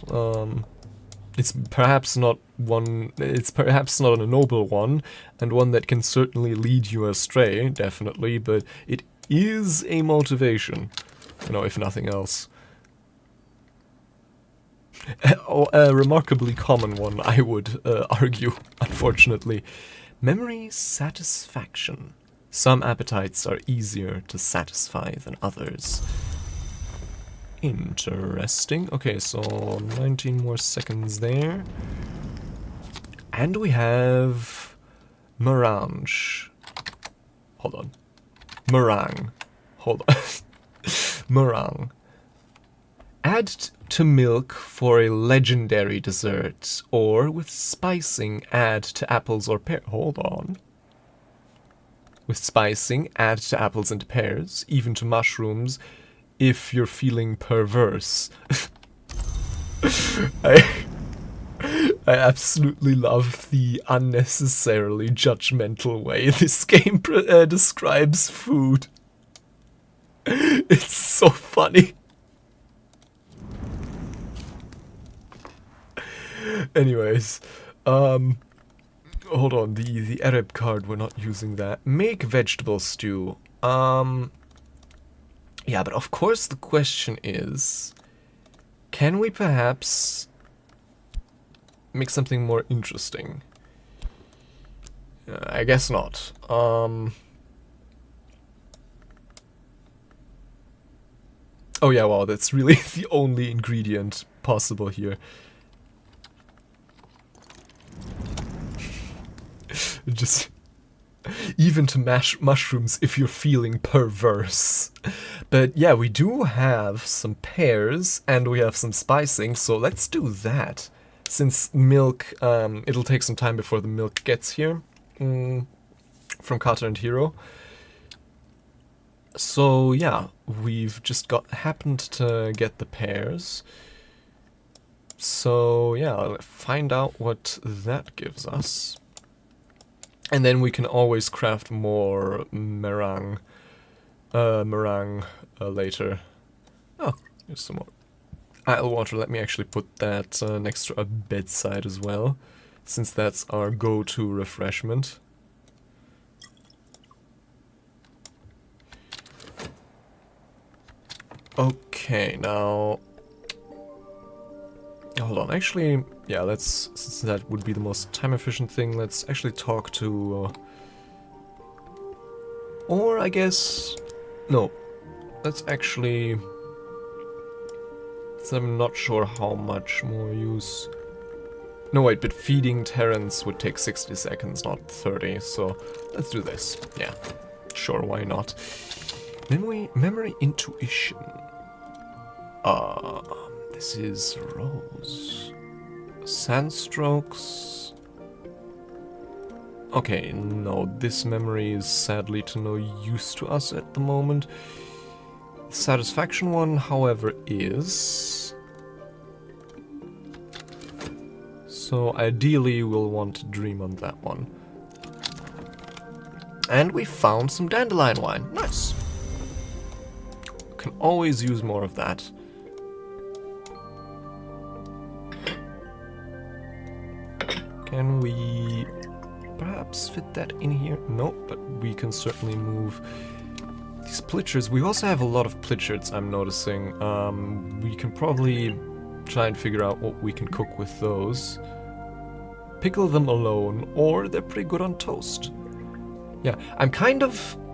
It's perhaps not a noble one, and one that can certainly lead you astray, definitely, but it is a motivation, you know, if nothing else. A remarkably common one, I would argue, unfortunately. Memory satisfaction. Some appetites are easier to satisfy than others. Interesting. Okay, so 19 more seconds there. And we have melange. Hold on. Meringue. Hold on. Meringue. Add to milk for a legendary dessert, or with spicing, add to apples or pears. Hold on. With spicing, add to apples and pears, even to mushrooms, if you're feeling perverse. I absolutely love the unnecessarily judgmental way this game describes food. It's so funny. Anyways, hold on, the Arab card, we're not using that. Make vegetable stew. Yeah, but of course the question is, can we perhaps make something more interesting? I guess not. Oh yeah, wow, that's really the only ingredient possible here. Just even to mash mushrooms if you're feeling perverse. But yeah, we do have some pears and we have some spicing, so let's do that. Since milk, it'll take some time before the milk gets here from 𝐀𝐝𝐯𝐬𝐴. So yeah, we've just happened to get the pears. So yeah, I'll find out what that gives us. And then we can always craft more meringue later. Oh, here's some more idle water. Let me actually put that next to our bedside as well, since that's our go-to refreshment. Okay, now... Hold on, actually, yeah, since that would be the most time-efficient thing, let's actually talk to... or, I guess... No, let's actually... So I'm not sure how much more use... No, wait, but feeding Terrence would take 60 seconds, not 30, so let's do this. Yeah, sure, why not? Memory intuition. This is Rose. Sandstrokes. Okay, no, this memory is sadly to no use to us at the moment. The satisfaction one, however, is... So ideally we'll want to dream on that one. And we found some dandelion wine. Nice. Can always use more of that. Can we perhaps fit that in here? No, but we can certainly move these plitchers. We also have a lot of plitchards, I'm noticing. We can probably try and figure out what we can cook with those. Pickle them alone, or they're pretty good on toast. Yeah,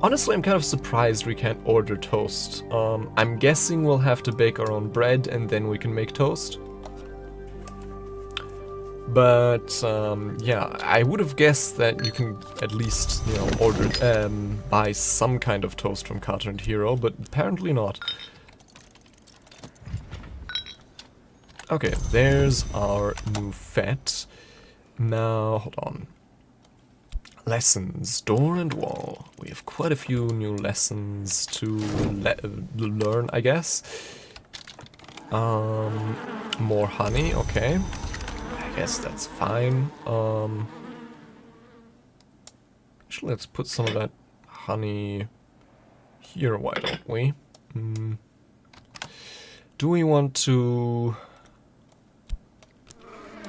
honestly, I'm kind of surprised we can't order toast. I'm guessing we'll have to bake our own bread and then we can make toast. But, yeah, I would have guessed that you can at least, you know, order, buy some kind of toast from 𝐀𝐝𝐯𝐬𝐴, but apparently not. Okay, there's our new fet. Now, hold on. Lessons, door and wall. We have quite a few new lessons to learn, I guess. More honey, okay. I guess that's fine. Actually, let's put some of that honey here, why don't we? Do we want to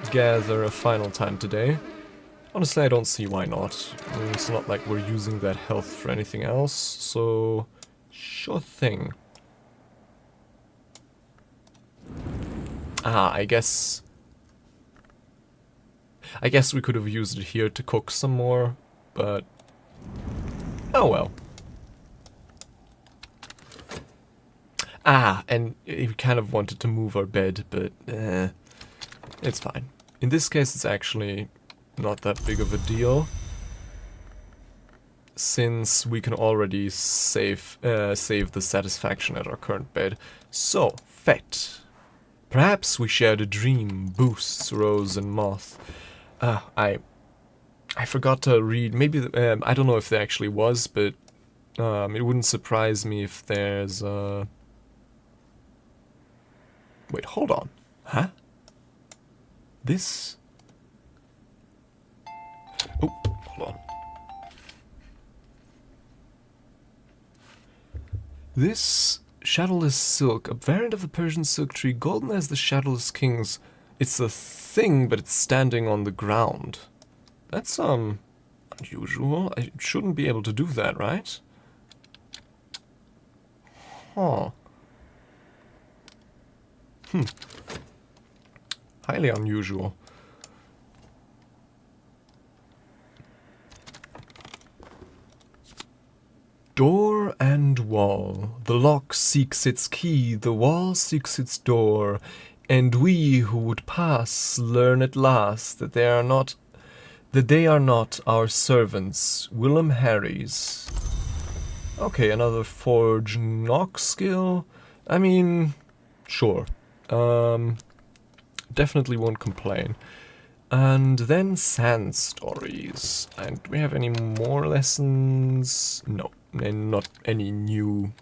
gather a final time today? Honestly, I don't see why not. It's not like we're using that health for anything else, so sure thing. I guess we could have used it here to cook some more, but oh well. And we kind of wanted to move our bed, but it's fine. In this case, it's actually not that big of a deal, since we can already save the satisfaction at our current bed. So, fet. Perhaps we shared a dream, boosts Rose and Moth. I forgot to read, maybe, I don't know if there actually was, but it wouldn't surprise me if there's wait, hold on. Huh? This This shadowless silk, a variant of the Persian silk tree, golden as the shadowless kings. It's a thing, but it's standing on the ground. That's, unusual. I shouldn't be able to do that, right? Huh. Highly unusual. Door and wall. The lock seeks its key, the wall seeks its door, and we who would pass learn at last that they are not our servants. Willem Harry's. Okay, another forge knock skill. I mean, sure. Definitely won't complain. And then sand stories. And do we have any more lessons? No, and not any new.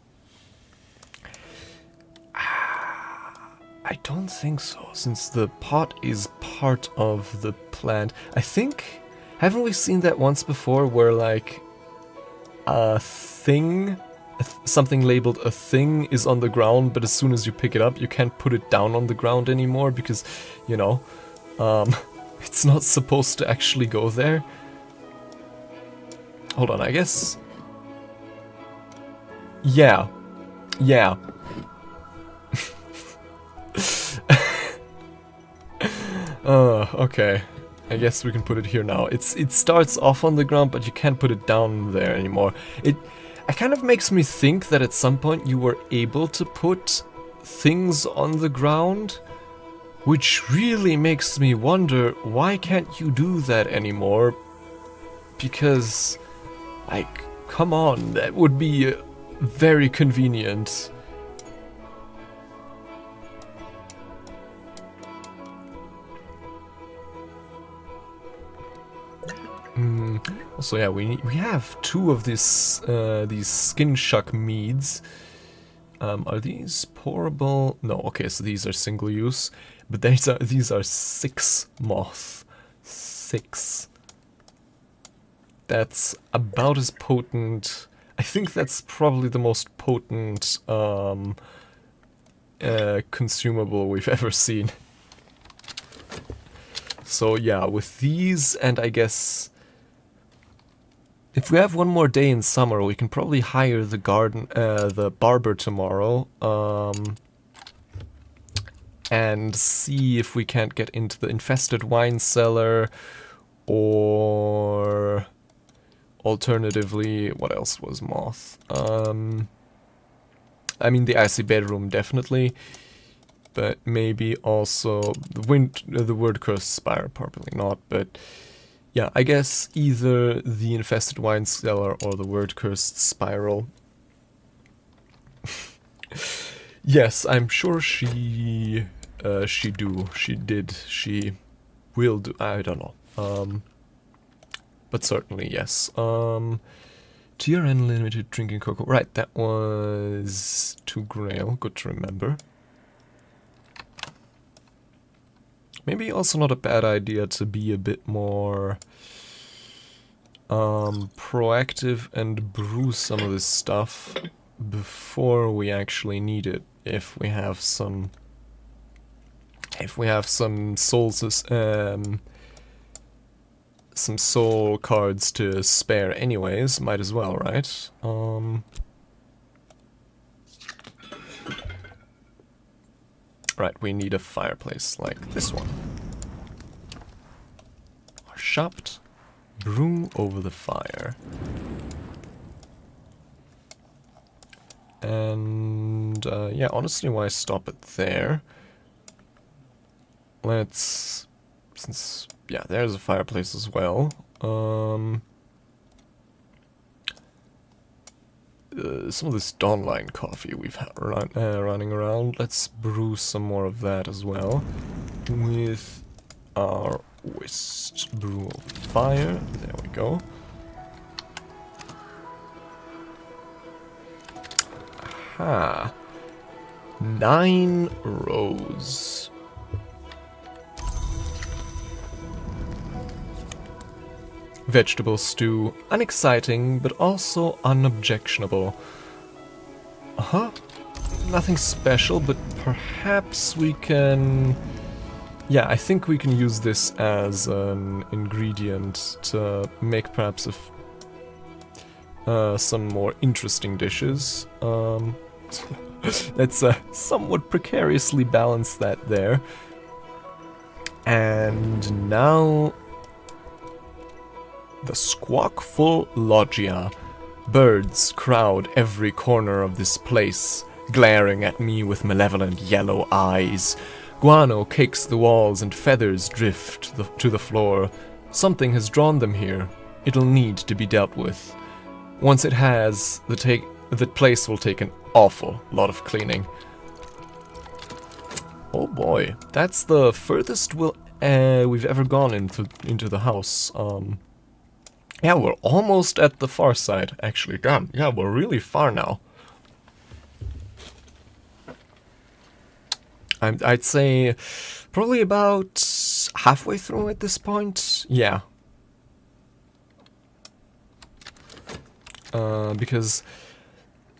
I don't think so, since the pot is part of the plant. I think, haven't we seen that once before where like a thing, something labeled a thing is on the ground, but as soon as you pick it up, you can't put it down on the ground anymore because, you know, it's not supposed to actually go there. Hold on, I guess. Yeah. Okay. I guess we can put it here now. It starts off on the ground, but you can't put it down there anymore. It kind of makes me think that at some point you were able to put things on the ground, which really makes me wonder, why can't you do that anymore? Because, like, come on, that would be very convenient. Also, yeah, we have two of these skin shuck meads. Are these pourable? No. Okay, so these are single use, but these are 6 moth. 6. That's about as potent. I think that's probably the most potent consumable we've ever seen. So yeah, with these, and I guess if we have one more day in summer, we can probably hire the barber tomorrow, and see if we can't get into the infested wine cellar, or alternatively, what else was moth? I mean, the icy bedroom definitely, but maybe also the word cursed spire, probably not, but yeah, I guess either the infested wine cellar or the word cursed spiral. Yes, I'm sure she will do, I don't know. But certainly, yes. Tier unlimited drinking cocoa. Right, that was 2 grail, good to remember. Maybe also not a bad idea to be a bit more proactive and brew some of this stuff before we actually need it. If we have some soul cards to spare anyways, might as well, right? Right, we need a fireplace like this one. Shopped, brew over the fire. And yeah, honestly, why stop it there? Let's, since, yeah, there's a fireplace as well. Some of this Dawnline coffee we've had running around, let's brew some more of that as well. With our whist brew of fire, there we go. Aha! 9 rows. Vegetable stew, unexciting but also unobjectionable. Uh-huh. Nothing special, but perhaps we can... Yeah, I think we can use this as an ingredient to make perhaps some more interesting dishes. Let's somewhat precariously balance that there. And now... the squawkful loggia. Birds crowd every corner of this place, glaring at me with malevolent yellow eyes. Guano cakes the walls and feathers drift to the floor. Something has drawn them here. It'll need to be dealt with. Once it has, the place will take an awful lot of cleaning. Oh boy, that's the furthest we've ever gone into the house. Yeah, we're almost at the far side, actually. Damn, yeah, we're really far now. I'd say probably about halfway through at this point. Yeah. Because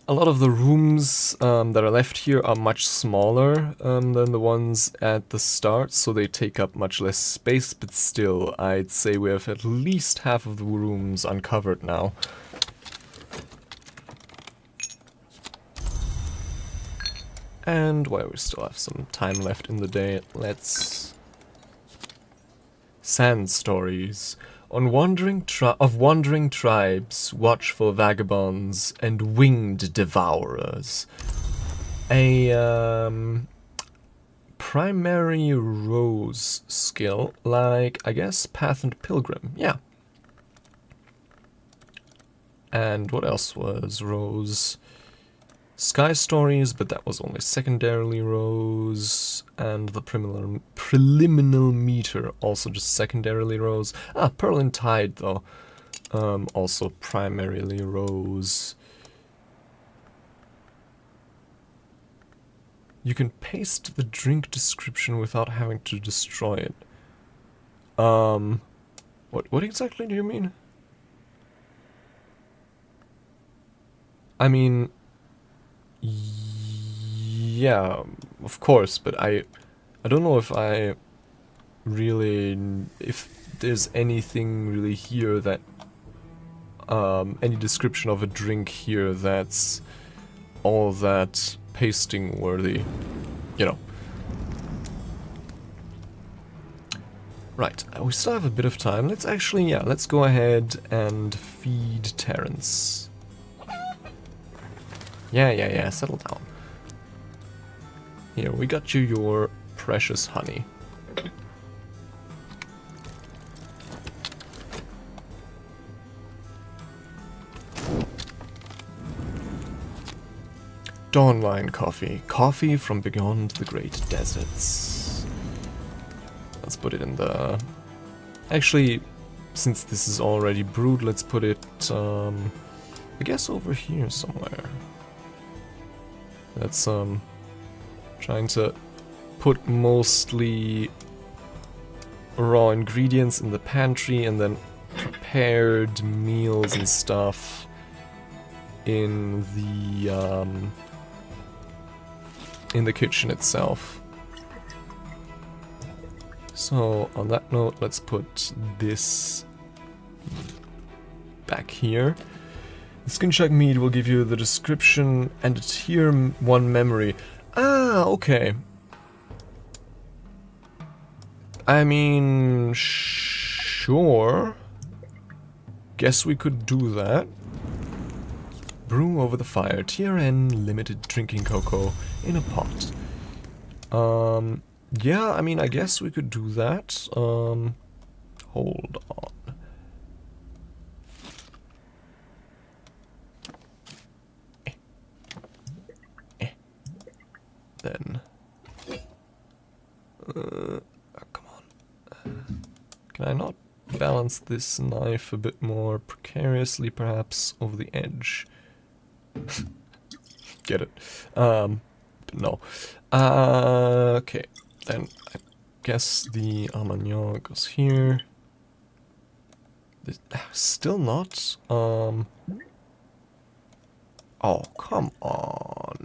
a lot of the rooms that are left here are much smaller than the ones at the start, so they take up much less space, but still, I'd say we have at least half of the rooms uncovered now. And while we still have some time left in the day, let's... Sand stories. On wandering tribes, watchful vagabonds, and winged devourers. A primary rose skill, like, I guess, Path and Pilgrim, yeah. And what else was rose? Sky stories, but that was only secondarily rose, and the preliminal meter, also just secondarily rose. Ah, Pearl and Tide, though, also primarily rose. You can paste the drink description without having to destroy it. What exactly do you mean? I mean... yeah, of course, but I don't know if there's anything really here that, any description of a drink here that's all that pasting worthy, you know. Right, we still have a bit of time. Let's actually, yeah, let's go ahead and feed Terrence. Yeah, settle down. Here, we got you your precious honey. Dawnline coffee. Coffee from beyond the great deserts. Let's put it in the... Actually, since this is already brewed, let's put it, I guess over here somewhere. That's, trying to put mostly raw ingredients in the pantry and then prepared meals and stuff in the kitchen itself. So, on that note, let's put this back here. 𝐾𝐮𝐬𝐶 will give you the description and a tier 1 memory. Ah, okay. I mean, sure. Guess we could do that. Brew over the fire. Tier N limited drinking cocoa in a pot. Yeah, I mean, I guess we could do that. Hold on. Then. Come on. Can I not balance this knife a bit more precariously, perhaps, over the edge? Get it? No. Okay. Then I guess the Armagnac goes here. Still not. Oh, come on.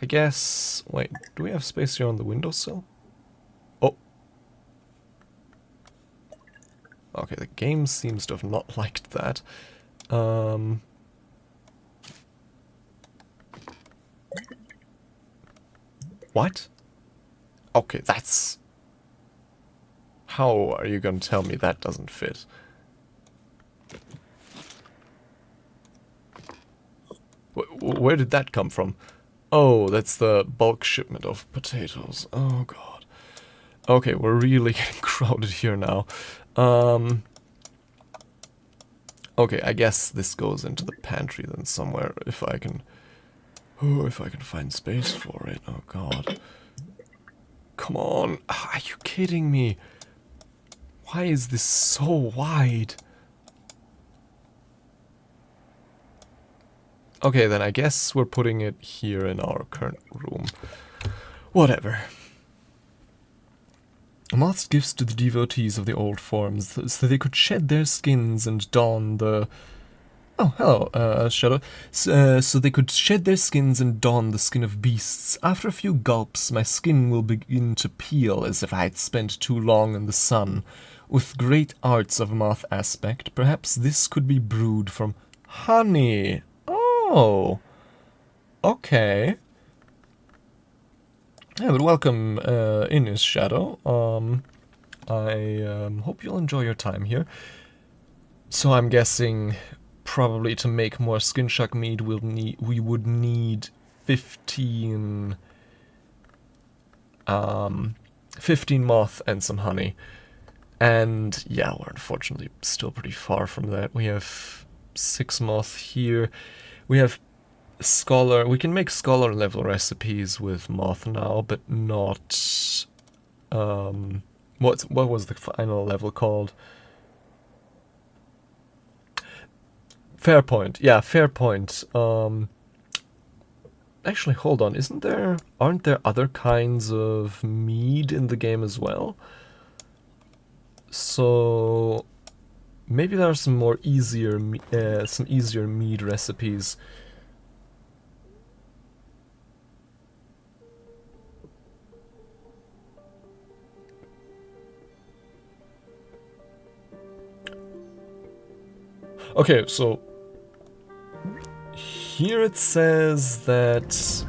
I guess... Wait, do we have space here on the windowsill? Oh. Okay, the game seems to have not liked that. What? Okay, that's... How are you gonna tell me that doesn't fit? Where did that come from? Oh, that's the bulk shipment of potatoes. Oh god. Okay, we're really getting crowded here now. Okay, I guess this goes into the pantry then somewhere if I can... Oh, if I can find space for it. Oh god. Come on. Are you kidding me? Why is this so wide? Okay, then I guess we're putting it here in our current room. Whatever. Moth's gifts to the devotees of the old forms, so they could shed their skins and don the... Oh, hello, Shadow. So they could shed their skins and don the skin of beasts. After a few gulps, my skin will begin to peel as if I had spent too long in the sun. With great arts of moth aspect, perhaps this could be brewed from honey. Oh, okay. Yeah, but welcome in his Shadow. I hope you'll enjoy your time here. So I'm guessing probably to make more skin shark meat we would need 15 moth and some honey. And yeah, we're unfortunately still pretty far from that. We have 6 moth here. We have scholar. We can make scholar level recipes with moth now, but not. What was the final level called? Fair point. Yeah, fair point. Actually, hold on. Aren't there other kinds of mead in the game as well? So maybe there are some easier mead recipes. Okay, so here it says that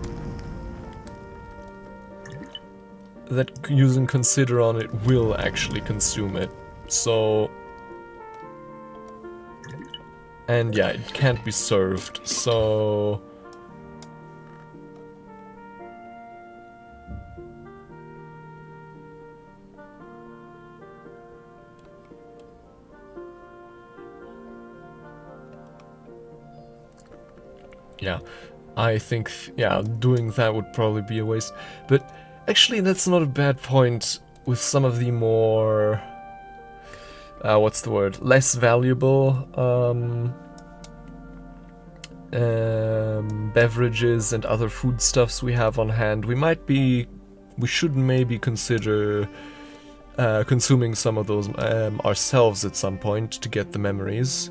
using consider on it will actually consume it. So, and yeah, it can't be served. So yeah, I think, yeah, doing that would probably be a waste. But actually, that's not a bad point with some of the more, what's the word, less valuable beverages and other foodstuffs we have on hand. We should maybe consider consuming some of those ourselves at some point to get the memories.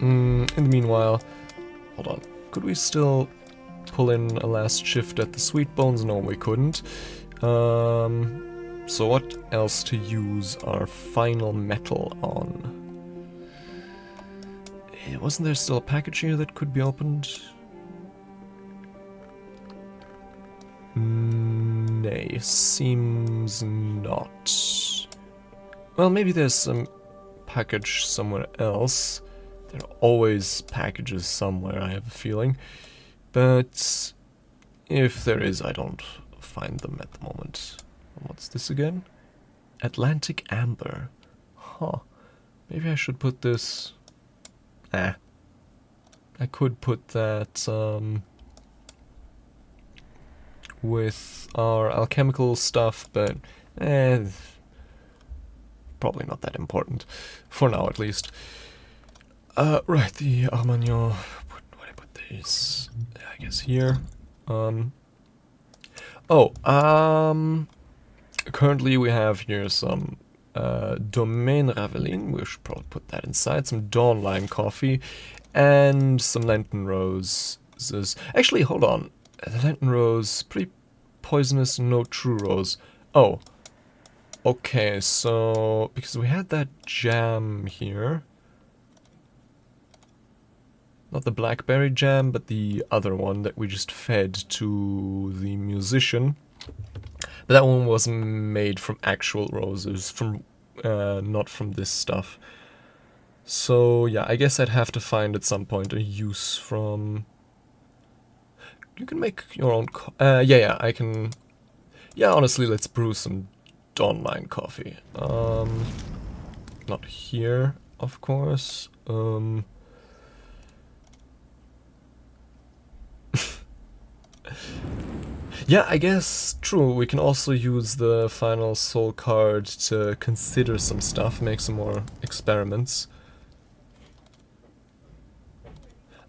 In the meanwhile, hold on, could we still pull in a last shift at the Sweet Bones? No, we couldn't. So what else to use our final metal on? Wasn't there still a package here that could be opened? Nay, seems not. Well, maybe there's some package somewhere else. There are always packages somewhere, I have a feeling. But if there is, I don't find them at the moment. What's this again? Atlantic Amber. Huh. Maybe I should put this... I could put that with our alchemical stuff, but probably not that important. For now, at least. Right, the Armagnon. Where do I put these? I guess here. Currently we have here some Domaine Ravelin. We should probably put that inside. Some Dawn Lime coffee and some Lenten Rose Actually, hold on. The lantern rose, pretty poisonous, no true rose. Oh. Okay, so... because we had that jam here. Not the blackberry jam, but the other one that we just fed to the musician. But that one was made from actual roses, from not from this stuff. So yeah, I guess I'd have to find at some point a use from... You can make your own yeah, I can... Yeah, honestly, let's brew some Dawnline coffee. Not here, of course. Yeah, I guess, true, we can also use the final soul card to consider some stuff, make some more experiments.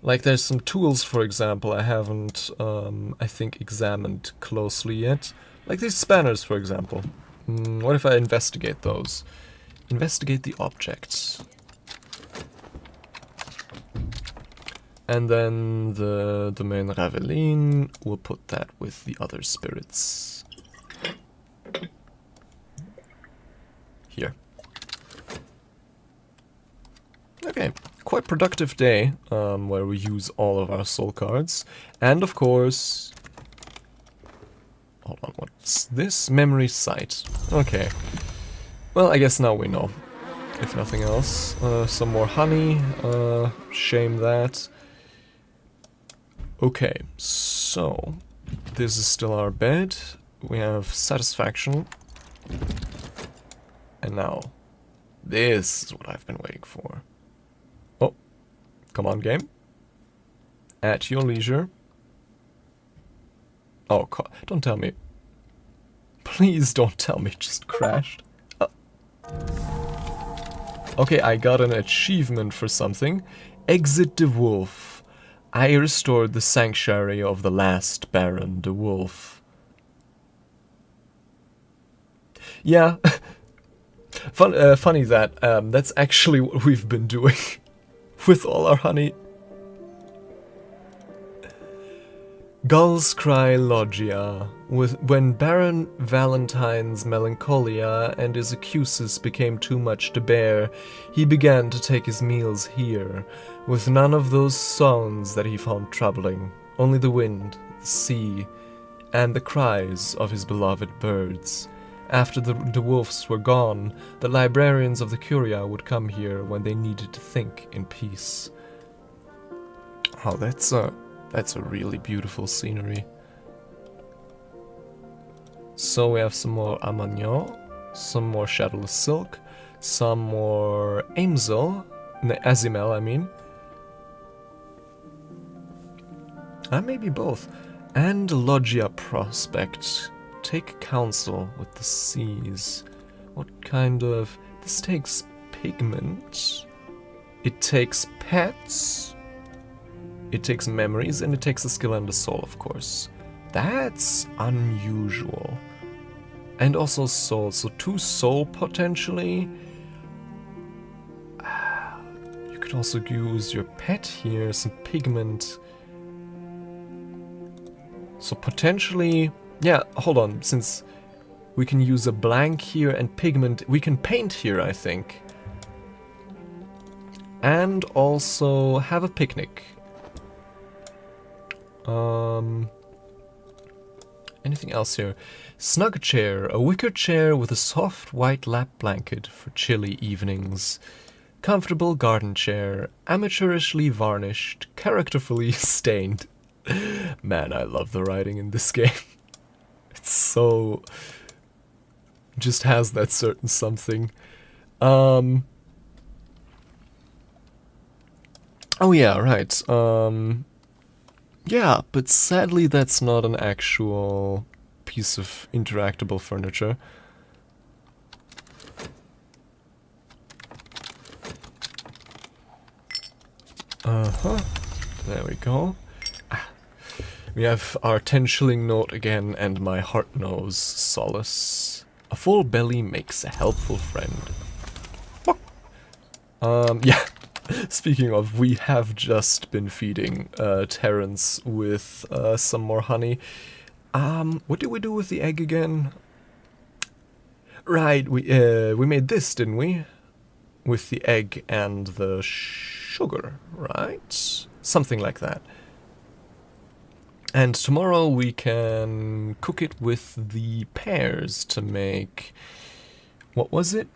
Like there's some tools, for example, I haven't, I think, examined closely yet. Like these spanners, for example. What if I investigate those? Investigate the objects. And then the domain Ravelin, we'll put that with the other spirits. Here. Okay, quite productive day, where we use all of our soul cards. And of course... Hold on, what's this? Memory site. Okay. Well, I guess now we know. If nothing else. Some more honey. Shame that. Okay, so this is still our bed. We have satisfaction. And now, this is what I've been waiting for. Oh, come on, game. At your leisure. Oh, don't tell me. Please don't tell me it just crashed. Okay, I got an achievement for something. Exit the wolf. I restored the sanctuary of the last Baron, the wolf. Yeah. Funny that that's actually what we've been doing with all our honey. Gulls cry Logia. When Baron Valentine's melancholia and his accuses became too much to bear, he began to take his meals here, with none of those sounds that he found troubling, only the wind, the sea, and the cries of his beloved birds. After the wolves were gone, the librarians of the Curia would come here when they needed to think in peace. Oh, that's a really beautiful scenery. So we have some more Armagnon, some more Shadowless Silk, some more Azimel, I mean. And maybe both. And Logia Prospect. Take counsel with the seas. What kind of... This takes pigment. It takes pets. It takes memories, and it takes a skill and a soul, of course. That's unusual. And also soul, so 2 soul potentially. You could also use your pet here, some pigment. So potentially, yeah, hold on, since we can use a blank here and pigment, we can paint here, I think. And also have a picnic. Anything else here? Snug chair, a wicker chair with a soft white lap blanket for chilly evenings. Comfortable garden chair, amateurishly varnished, characterfully stained. Man, I love the writing in this game. It's so... just has that certain something. Oh yeah, right. Yeah, but sadly that's not an actual piece of interactable furniture. There we go. We have our 10-shilling note again, and my heart knows solace. A full belly makes a helpful friend. Yeah. Speaking of, we have just been feeding Terrence with some more honey. What did we do with the egg again? Right, we made this, didn't we? With the egg and the sugar, right? Something like that. And tomorrow we can cook it with the pears to make... What was it?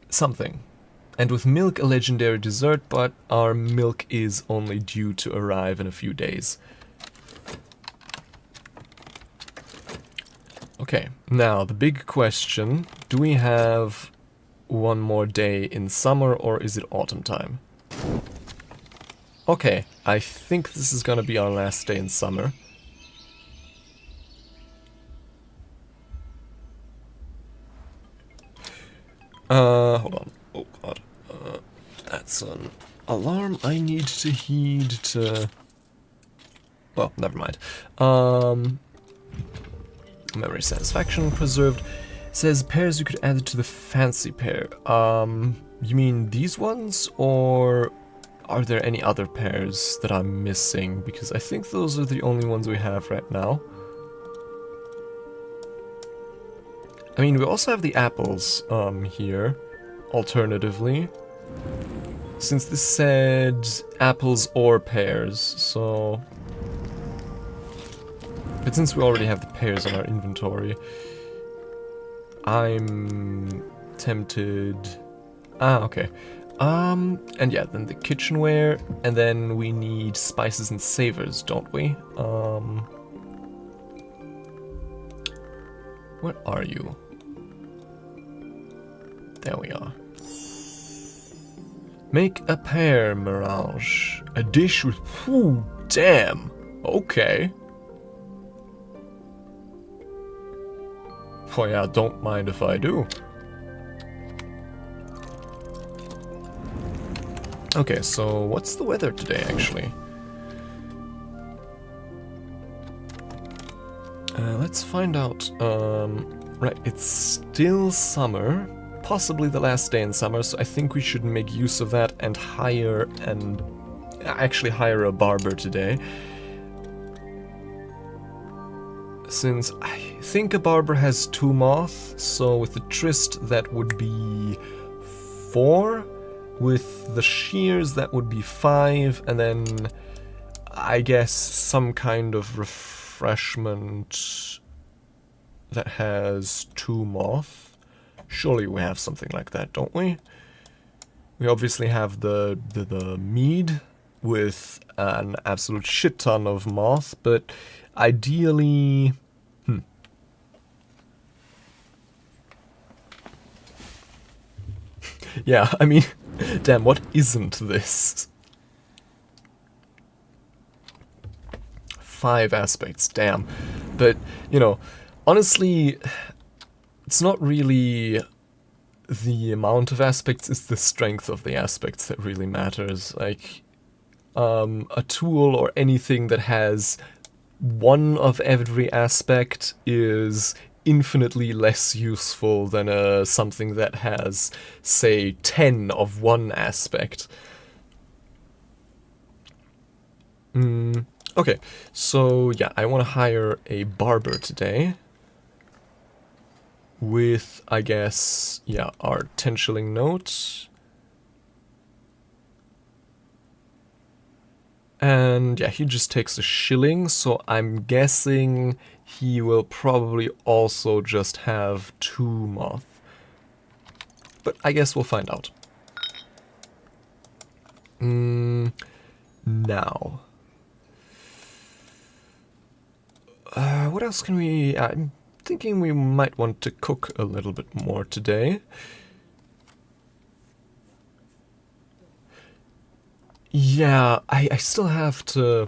Something. And with milk, a legendary dessert, but our milk is only due to arrive in a few days. Okay, now the big question, do we have one more day in summer or is it autumn time? Okay, I think this is gonna be our last day in summer. Hold on. Oh god. That's an alarm I need to heed to... Well, never mind. Memory satisfaction preserved. It says pairs you could add it to the fancy pair. You mean these ones? Or are there any other pairs that I'm missing? Because I think those are the only ones we have right now. I mean, we also have the apples, here, alternatively. Since this said apples or pears, so... But since we already have the pears on our inventory, I'm tempted... Ah, okay. And yeah, then the kitchenware, and then we need spices and savors, don't we? Where are you? There we are. Make a pear mirage. A dish with... Whew, damn! Okay. Oh yeah, don't mind if I do. Okay, so what's the weather today, actually? Let's find out. Right, it's still summer. Possibly the last day in summer, so I think we should make use of that and actually hire a barber today. Since I think a barber has 2 moth, so with the tryst that would be 4, with the shears that would be 5, and then I guess some kind of refreshment that has 2 moth. Surely we have something like that, don't we? We obviously have the mead with an absolute shit ton of moth, but ideally... Yeah, I mean, damn, what isn't this? 5 aspects, damn. But, you know, honestly... It's not really the amount of aspects, it's the strength of the aspects that really matters. Like, a tool or anything that has 1 of every aspect is infinitely less useful than something that has, say, 10 of 1 aspect. Okay, so yeah, I want to hire a barber today. With, I guess, yeah, our 10 shilling note. And yeah, he just takes a shilling, so I'm guessing he will probably also just have 2 moth. But I guess we'll find out. Now. What else can we... I'm thinking we might want to cook a little bit more today. Yeah, I still have to...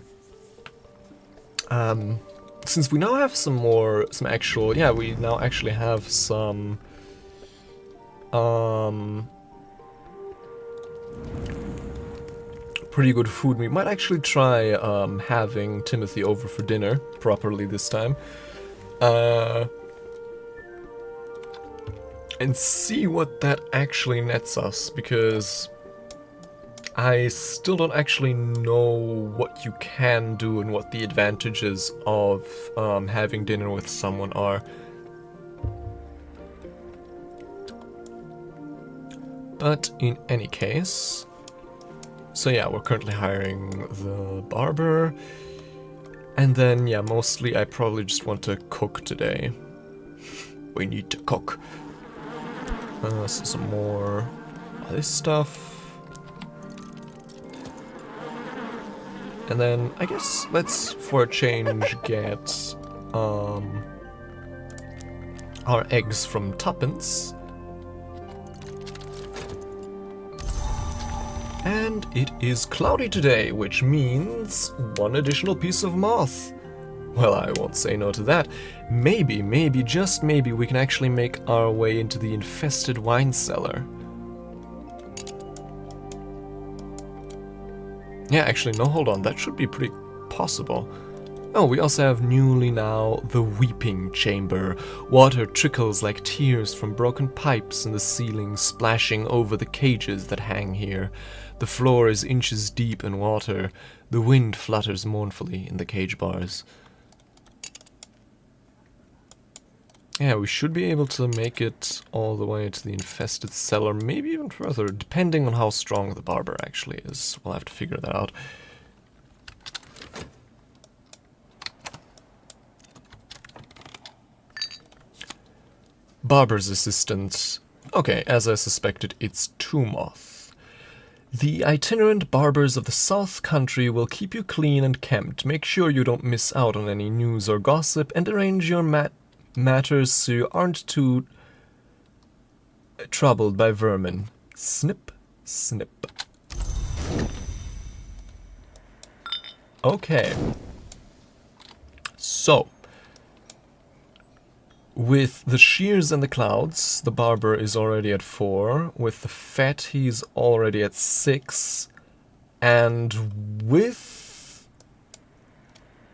since we now have some actual... Yeah, we now actually have some... pretty good food. We might actually try having Timothy over for dinner properly this time. and see what that actually nets us, because I still don't actually know what you can do and what the advantages of having dinner with someone are. But in any case, so yeah, we're currently hiring the barber, and then yeah, mostly I probably just want to cook today. We need to cook. So some more of this stuff. And then, I guess, let's, for a change, get our eggs from Tuppence. And it is cloudy today, which means one additional piece of moth. Well, I won't say no to that. Maybe, just maybe, we can actually make our way into the infested wine cellar. Yeah, actually, no, hold on, that should be pretty possible. Oh, we also have newly now the weeping chamber. Water trickles like tears from broken pipes in the ceiling, splashing over the cages that hang here. The floor is inches deep in water. The wind flutters mournfully in the cage bars. Yeah, we should be able to make it all the way to the infested cellar, maybe even further, depending on how strong the barber actually is. We'll have to figure that out. Barber's assistant. Okay, as I suspected, it's 𝐀𝐝𝐯𝐿. The itinerant barbers of the South Country will keep you clean and kempt, make sure you don't miss out on any news or gossip, and arrange your matters so you aren't too troubled by vermin. Snip, snip. Okay. So, with the shears and the clouds, the barber is already at 4. With the fat, he's already at 6. And with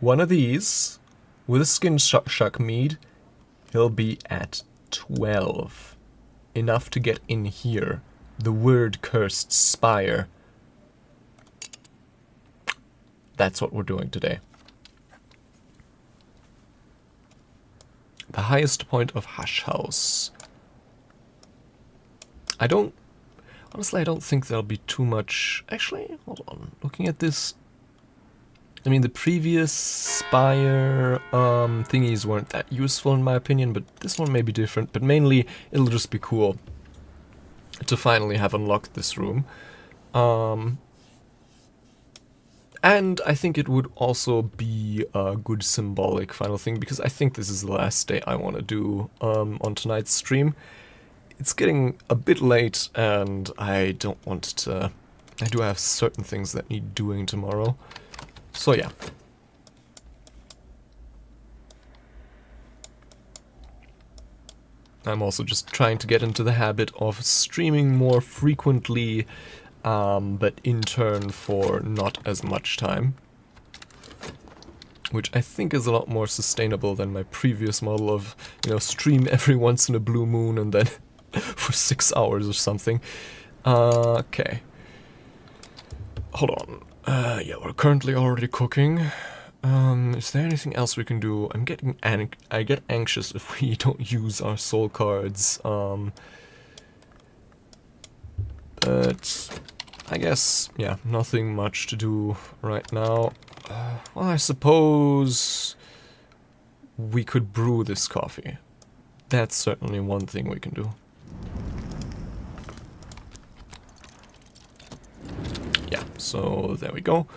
one of these, with a skin shuck mead, he'll be at 12. Enough to get in here. The word-cursed spire. That's what we're doing today. The highest point of Hush House. Honestly, I don't think there'll be too much. Actually, hold on. Looking at this, I mean, the previous spire thingies weren't that useful in my opinion, but this one may be different. But mainly, it'll just be cool to finally have unlocked this room. And I think it would also be a good symbolic final thing, because I think this is the last day I want to do on tonight's stream. It's getting a bit late, and I don't want to. I do have certain things that need doing tomorrow. So yeah. I'm also just trying to get into the habit of streaming more frequently, but in turn for not as much time. Which I think is a lot more sustainable than my previous model of, you know, stream every once in a blue moon and then for 6 hours or something. Okay. Hold on. Yeah, we're currently already cooking. Is there anything else we can do? I get anxious if we don't use our soul cards. But I guess, yeah, nothing much to do right now. Well, I suppose we could brew this coffee. That's certainly one thing we can do. Yeah, so there we go.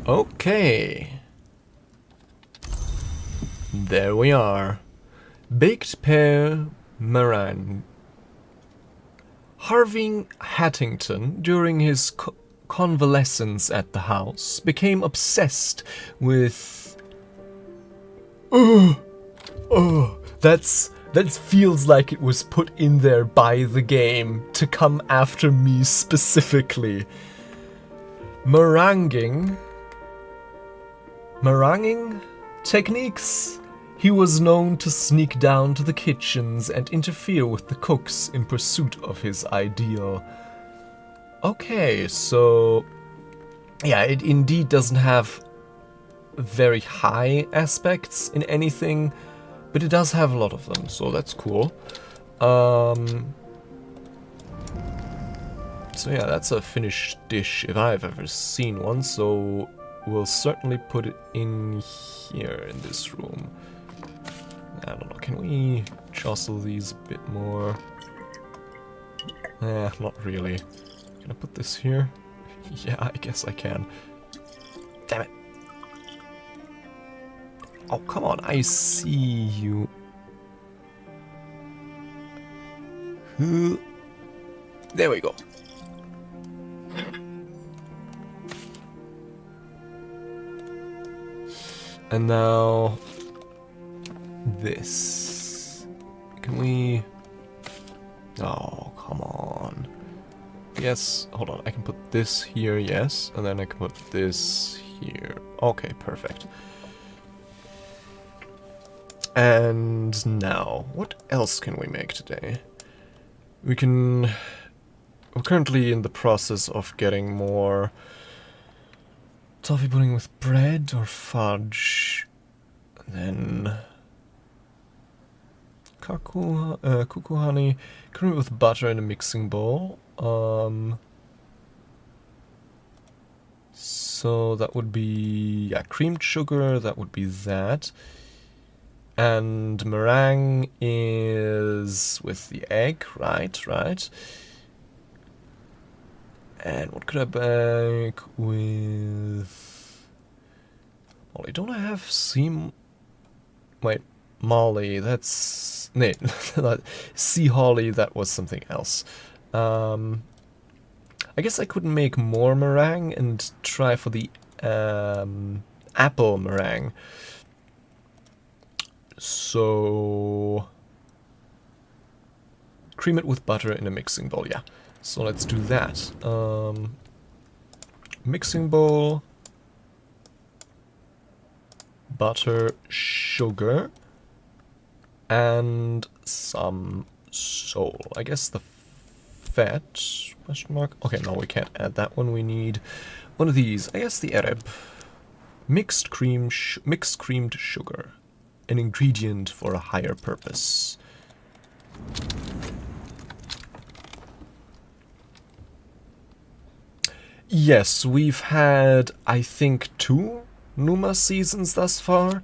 Okay. There we are. Baked pear meringue. Harvey Hattington, during his convalescence at the house, became obsessed with... That feels like it was put in there by the game to come after me specifically. Meringuing? Techniques. He was known to sneak down to the kitchens and interfere with the cooks in pursuit of his ideal. Okay, so yeah, it indeed doesn't have very high aspects in anything, but it does have a lot of them, so that's cool. So yeah, that's a finished dish if I've ever seen one, so we'll certainly put it in here in this room. I don't know, can we jostle these a bit more? Not really. Can I put this here? Yeah, I guess I can. Damn it. Oh, come on, I see you. There we go. And now this. Can we... Oh, come on. Yes, hold on. I can put this here, yes. And then I can put this here. Okay, perfect. And now, what else can we make today? We can... We're currently in the process of getting more toffee pudding with bread or fudge. And then... cuckoo honey, cream with butter in a mixing bowl. So that would be, yeah, creamed sugar, that would be that. And meringue is with the egg, right. And what could I bake with... Molly, don't I have Wait, Molly, that's... No, sea holly, that was something else. I guess I could make more meringue and try for the apple meringue. So... cream it with butter in a mixing bowl, yeah. So let's do that. Mixing bowl, butter, sugar, and some sole. I guess the fat, question mark? Okay, no, we can't add that one. We need one of these. I guess the Arab. Mixed creamed sugar. An ingredient for a higher purpose. Yes, we've had, I think, 2 Numa seasons thus far.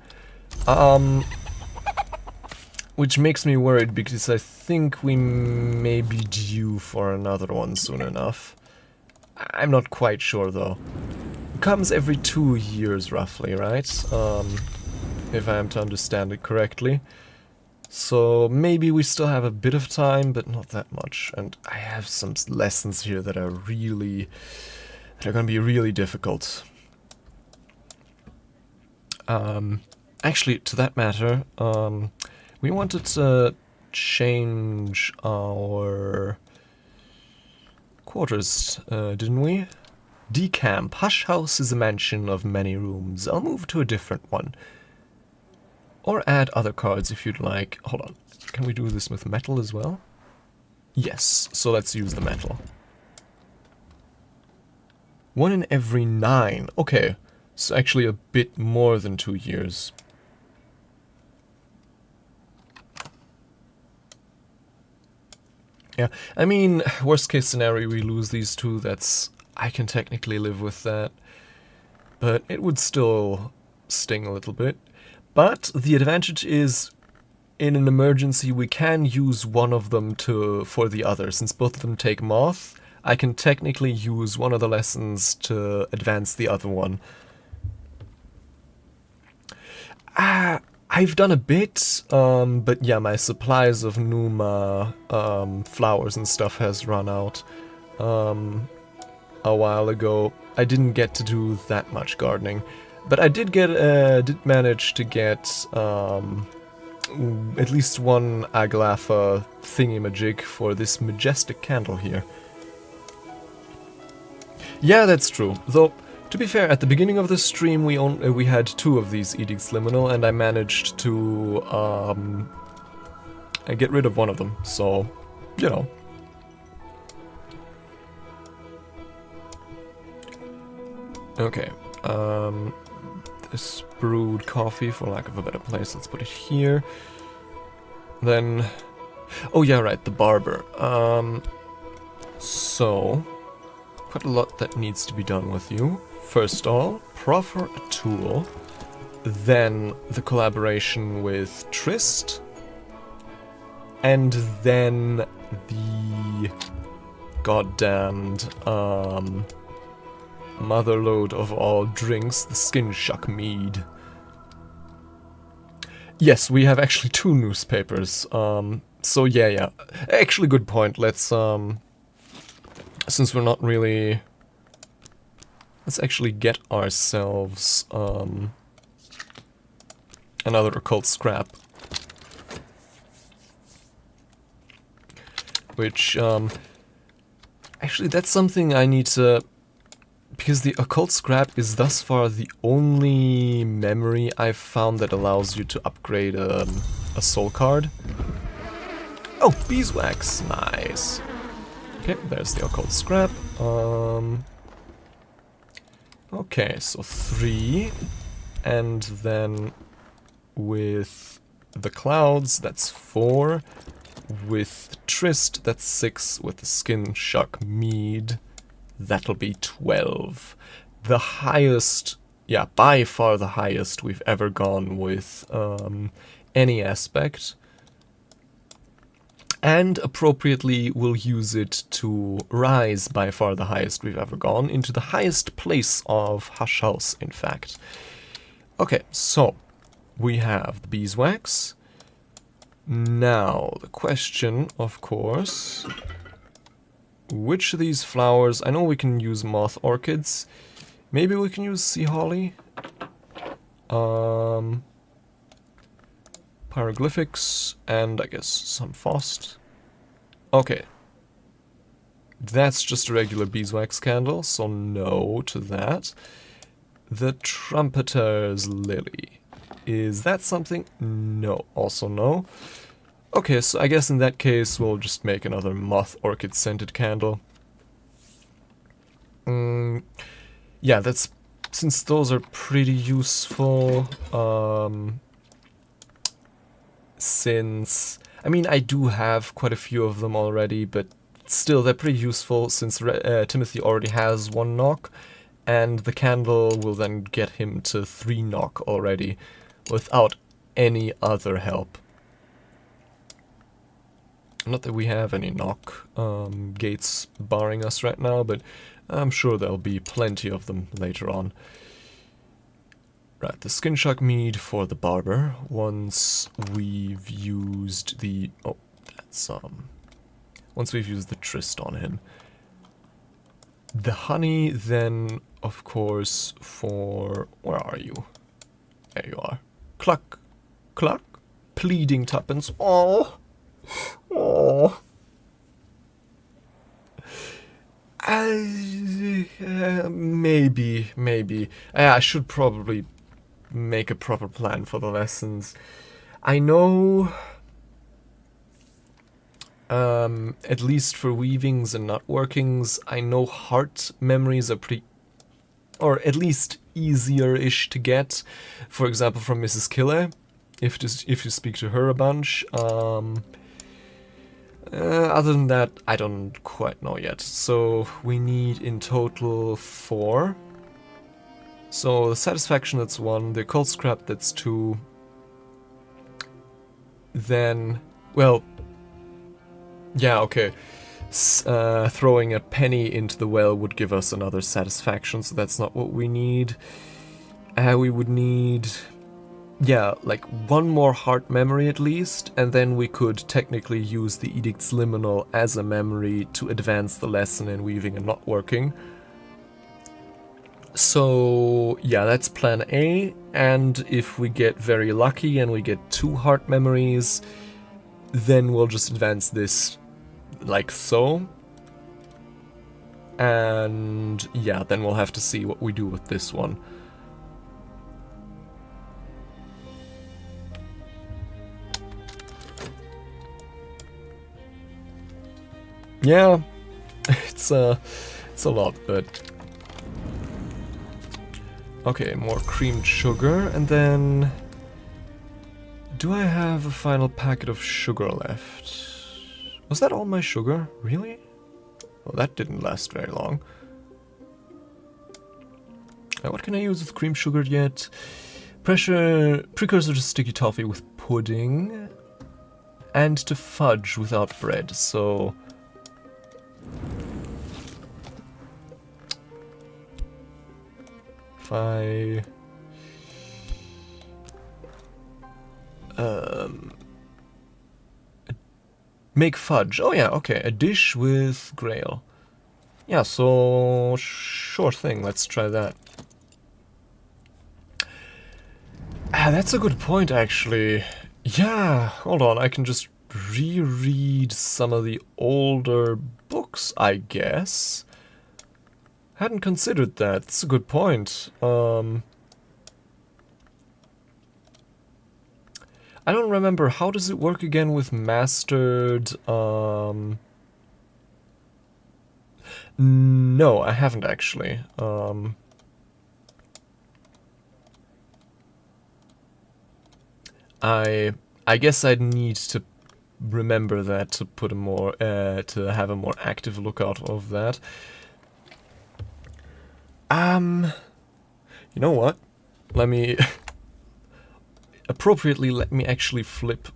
Which makes me worried because I think we may be due for another one soon enough. I'm not quite sure though. It comes every 2 years roughly, right? If I am to understand it correctly. So maybe we still have a bit of time, but not that much. And I have some lessons here that are really... they're going to be really difficult. Actually, to that matter, we wanted to change our quarters, didn't we? Decamp. Hush House is a mansion of many rooms. I'll move to a different one. Or add other cards if you'd like. Hold on. Can we do this with metal as well? Yes, so let's use the metal. 1 in every 9. Okay, so actually a bit more than 2 years. Yeah, I mean, worst case scenario, we lose these 2. That's... I can technically live with that. But it would still sting a little bit. But the advantage is, in an emergency, we can use one of them for the other. Since both of them take moth, I can technically use one of the lessons to advance the other one. I've done a bit, but yeah, my supplies of Numa flowers and stuff has run out a while ago. I didn't get to do that much gardening, but I did manage to get at least one Aglafa thingy-majig for this majestic candle here. Yeah, that's true. Though, To be fair, at the beginning of the stream we had 2 of these edicts liminal, and I managed to get rid of one of them, so, you know. Okay, this brewed coffee, for lack of a better place, let's put it here. Then, oh yeah, right, the barber. So, quite a lot that needs to be done with you. First of all, proffer a tool, then the collaboration with Trist, and then the goddamned, motherlode of all drinks, the 𝐀𝐮𝐬𝐸𝐻 mead. Yes, we have actually 2 newspapers, so yeah. Actually, good point, let's, since we're not really... Let's actually get ourselves, another occult scrap. Which, actually that's something I need to... Because the occult scrap is thus far the only memory I've found that allows you to upgrade a soul card. Oh, beeswax, nice. Okay, there's the occult scrap. Okay, so 3, and then with the clouds, that's 4. With Trist, that's 6. With the 𝐀𝐮𝐬𝐸𝐻 mead, that'll be 12. The highest, yeah, by far the highest we've ever gone with any aspect. And appropriately, we'll use it to rise by far the highest we've ever gone, into the highest place of Hush House, in fact. Okay, so we have the beeswax. Now, the question, of course, which of these flowers... I know we can use moth orchids. Maybe we can use sea holly. Hieroglyphics, and I guess some Fost. Okay. That's just a regular beeswax candle, so no to that. The Trumpeter's Lily. Is that something? No, also no. Okay, so I guess in that case we'll just make another moth orchid scented candle. Yeah, that's... since those are pretty useful, since... I mean, I do have quite a few of them already, but still, they're pretty useful since Timothy already has 1 knock, and the candle will then get him to 3 knock already, without any other help. Not that we have any knock gates barring us right now, but I'm sure there'll be plenty of them later on. Right, the 𝐀𝐮𝐬𝐸𝐻 mead for the barber. Once we've used the... oh, that's, once we've used the Trist on him. The honey, then, of course, for... where are you? There you are. Cluck. Cluck. Pleading tuppence. Oh. Oh. Maybe. I should probably make a proper plan for the lessons. I know, at least for weavings and not workings, I know heart memories are pretty, or at least easier-ish to get. For example, from Mrs. 𝐀𝐝𝐻, if you speak to her a bunch. Other than that, I don't quite know yet. So we need in total 4. So the satisfaction, that's 1, the occult scrap, that's 2. Then, well, yeah, okay. Throwing a penny into the well would give us another satisfaction, so that's not what we need. We would need, yeah, like 1 more heart memory at least, and then we could technically use the Edict's Liminal as a memory to advance the lesson in weaving and not working. So, yeah, that's plan A, and if we get very lucky and we get 2 heart memories, then we'll just advance this like so. And yeah, then we'll have to see what we do with this one. Yeah, it's a lot, but okay, more creamed sugar, and then do I have a final packet of sugar left? Was that all my sugar? Really? Well, that didn't last very long. What can I use with cream sugar yet? Precursor to sticky toffee with pudding, and to fudge without bread, so... If I... make fudge. Oh yeah, okay, a dish with grail. Yeah, so sure thing, let's try that. Ah, that's a good point, actually. Yeah, hold on, I can just reread some of the older books, I guess. Hadn't considered that. That's a good point. I don't remember, how does it work again with mastered, No, I haven't actually. I guess I'd need to remember that to put a more, to have a more active lookout of that. You know what? Let me... appropriately, let me actually flip...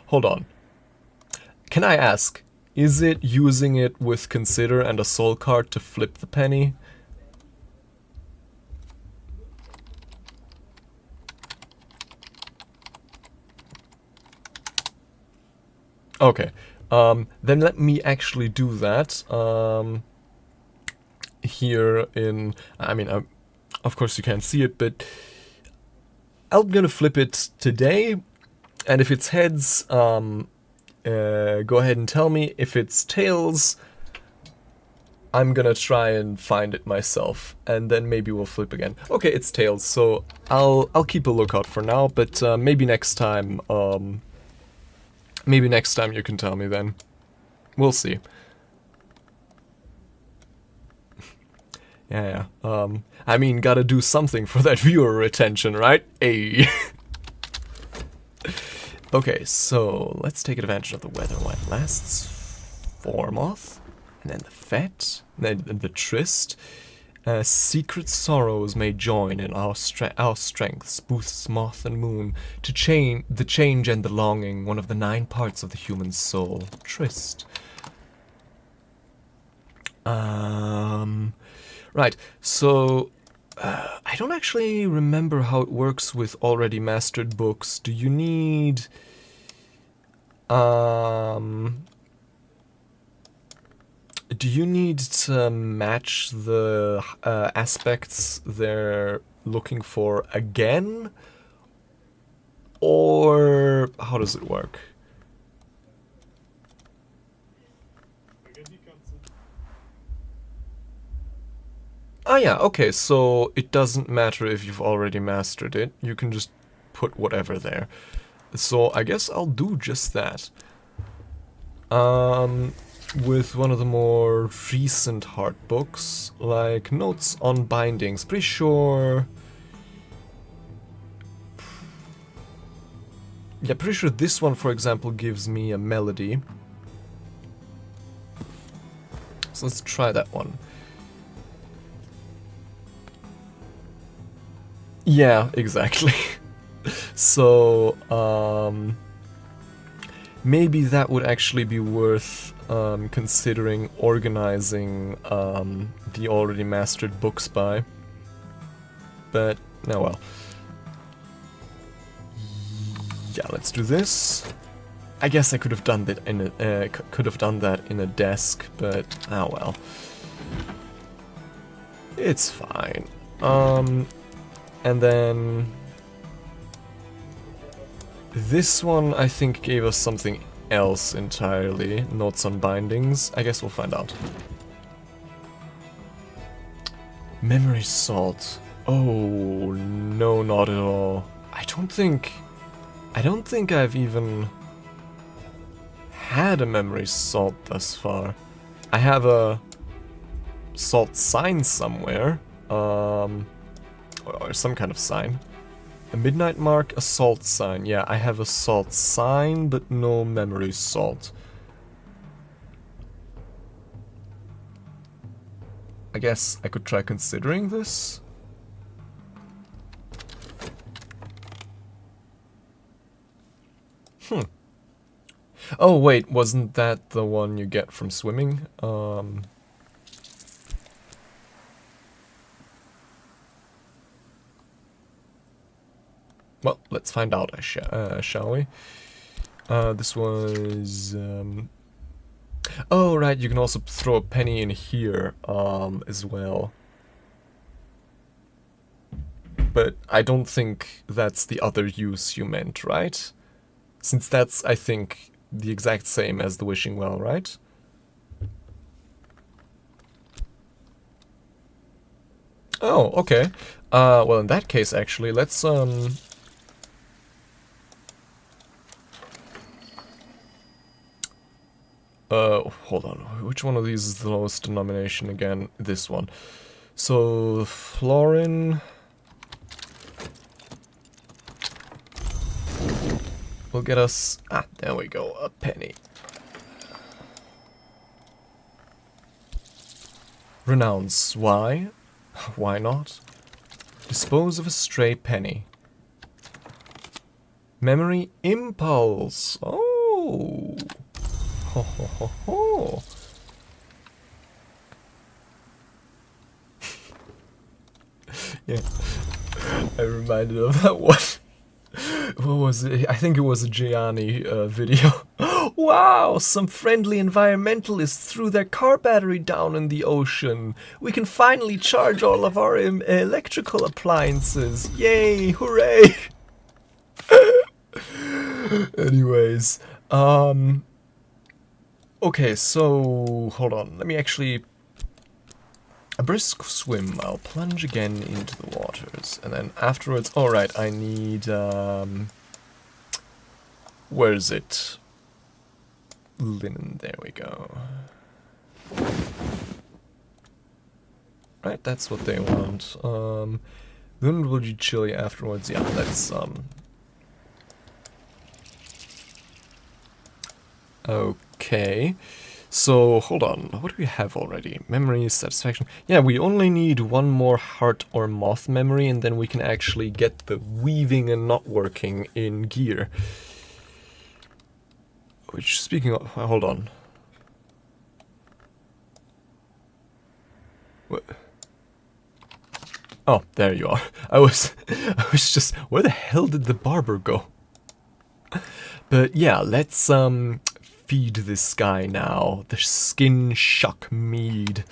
Hold on. Can I ask, is it using it with Consider and a soul card to flip the penny? Okay. Then let me actually do that. Here in... I mean, of course you can't see it, but I'm gonna flip it today, and if it's heads, go ahead and tell me. If it's tails, I'm gonna try and find it myself, and then maybe we'll flip again. Okay, it's tails, so I'll keep a lookout for now, but maybe next time, maybe next time you can tell me then. We'll see. Yeah. I mean, gotta do something for that viewer retention, right? Ayy. Okay, so let's take advantage of the weather while it lasts. Formoth, and then the Fet, and then the Tryst. Secret sorrows may join in our strengths, boosts moth and moon, to the change and the longing, one of the 9 parts of the human soul. Tryst. Right, so I don't actually remember how it works with already mastered books. Do you need to match the aspects they're looking for again? Or how does it work? Ah yeah, okay, so it doesn't matter if you've already mastered it, you can just put whatever there. So I guess I'll do just that. With one of the more recent heart books, like Notes on Bindings, pretty sure... Yeah, pretty sure this one, for example, gives me a melody. So let's try that one. Yeah, exactly. So, maybe that would actually be worth considering organizing the already mastered books by. But, no well. Yeah, let's do this. I guess I could have done that in a desk, but oh well. It's fine. And then This one, I think, gave us something else entirely. Notes on bindings. I guess we'll find out. Memory salt. Oh, no, not at all. I don't think I've even had a memory salt thus far. I have a salt sign somewhere, or some kind of sign. A midnight mark, a salt sign. Yeah, I have a salt sign, but no memory salt. I guess I could try considering this. Oh wait, wasn't that the one you get from swimming? Well, let's find out, shall we? This was... Oh, right, you can also throw a penny in here, as well. But I don't think that's the other use you meant, right? Since that's, I think, the exact same as the wishing well, right? Oh, okay. Well, in that case, actually, let's, hold on. Which one of these is the lowest denomination again? This one. So, florin will get us... Ah, there we go. A penny. Renounce. Why? Why not? Dispose of a stray penny. Memory impulse. Oh. Ho ho ho ho. Yeah. I'm reminded of that one. What was it? I think it was a Gianni video. Wow, some friendly environmentalists threw their car battery down in the ocean. We can finally charge all of our electrical appliances. Yay, hooray! Anyways, okay, so hold on. Let me actually... A brisk swim. I'll plunge again into the waters. And then afterwards... Alright, I need... Where is it? Linen. There we go. Right, that's what they want. Linen will be chilly afterwards. Yeah, that's... Okay. So, hold on, what do we have already? Memory, satisfaction. Yeah, we only need one more heart or moth memory, and then we can actually get the weaving and not working in gear. Which, speaking of... Hold on. What? Oh, there you are. I was just... Where the hell did the barber go? But yeah, let's, feed this guy now, the skin shuck mead,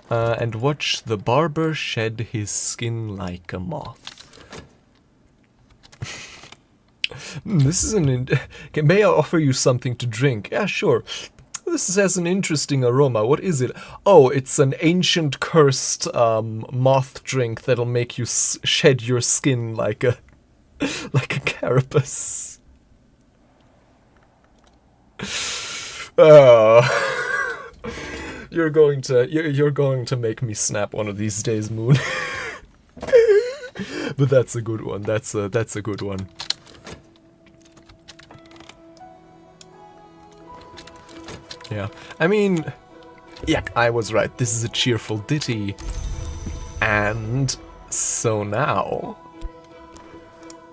and watch the barber shed his skin like a moth. This is may I offer you something to drink? Yeah, sure. This has an interesting aroma. What is it? Oh, it's an ancient cursed moth drink that'll make you shed your skin like a carapace. You're going to make me snap one of these days, Moon. But that's a good one. That's a good one. Yeah. I mean, yeah, I was right. This is a cheerful ditty. And so now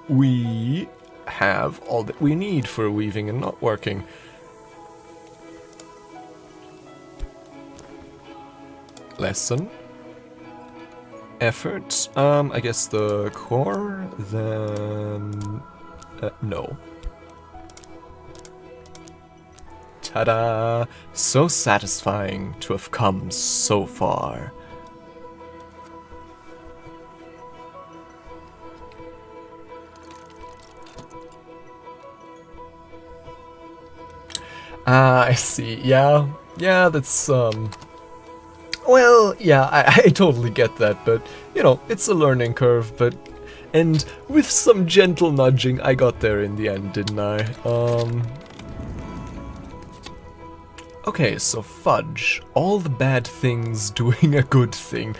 we have all that we need for weaving and not working. Lesson. Effort. I guess the core, then... no. Ta-da! So satisfying to have come so far. Ah, I see. Yeah. Yeah, that's, well, yeah, I totally get that, but, you know, it's a learning curve, but... And with some gentle nudging, I got there in the end, didn't I? Okay, so fudge. All the bad things doing a good thing.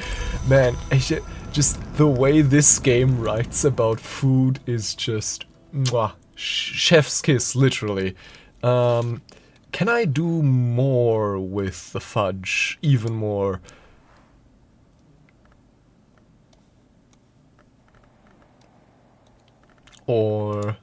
Man, just the way this game writes about food is just... Mwah. Chef's kiss, literally. Can I do more with the fudge? Even more? Or...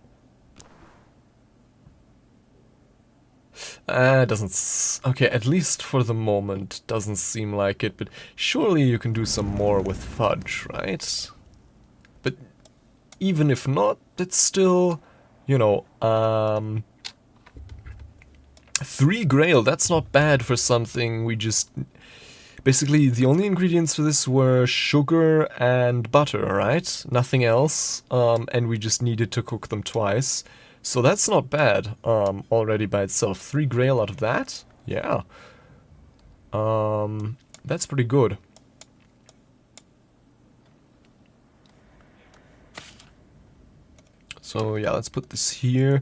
doesn't... Okay, at least for the moment, doesn't seem like it, but surely you can do some more with fudge, right? But even if not, it's still, you know, 3 grail, that's not bad for something we just... Basically, the only ingredients for this were sugar and butter, right? Nothing else, and we just needed to cook them twice. So that's not bad, already by itself. 3 grail out of that? Yeah. That's pretty good. So yeah, let's put this here.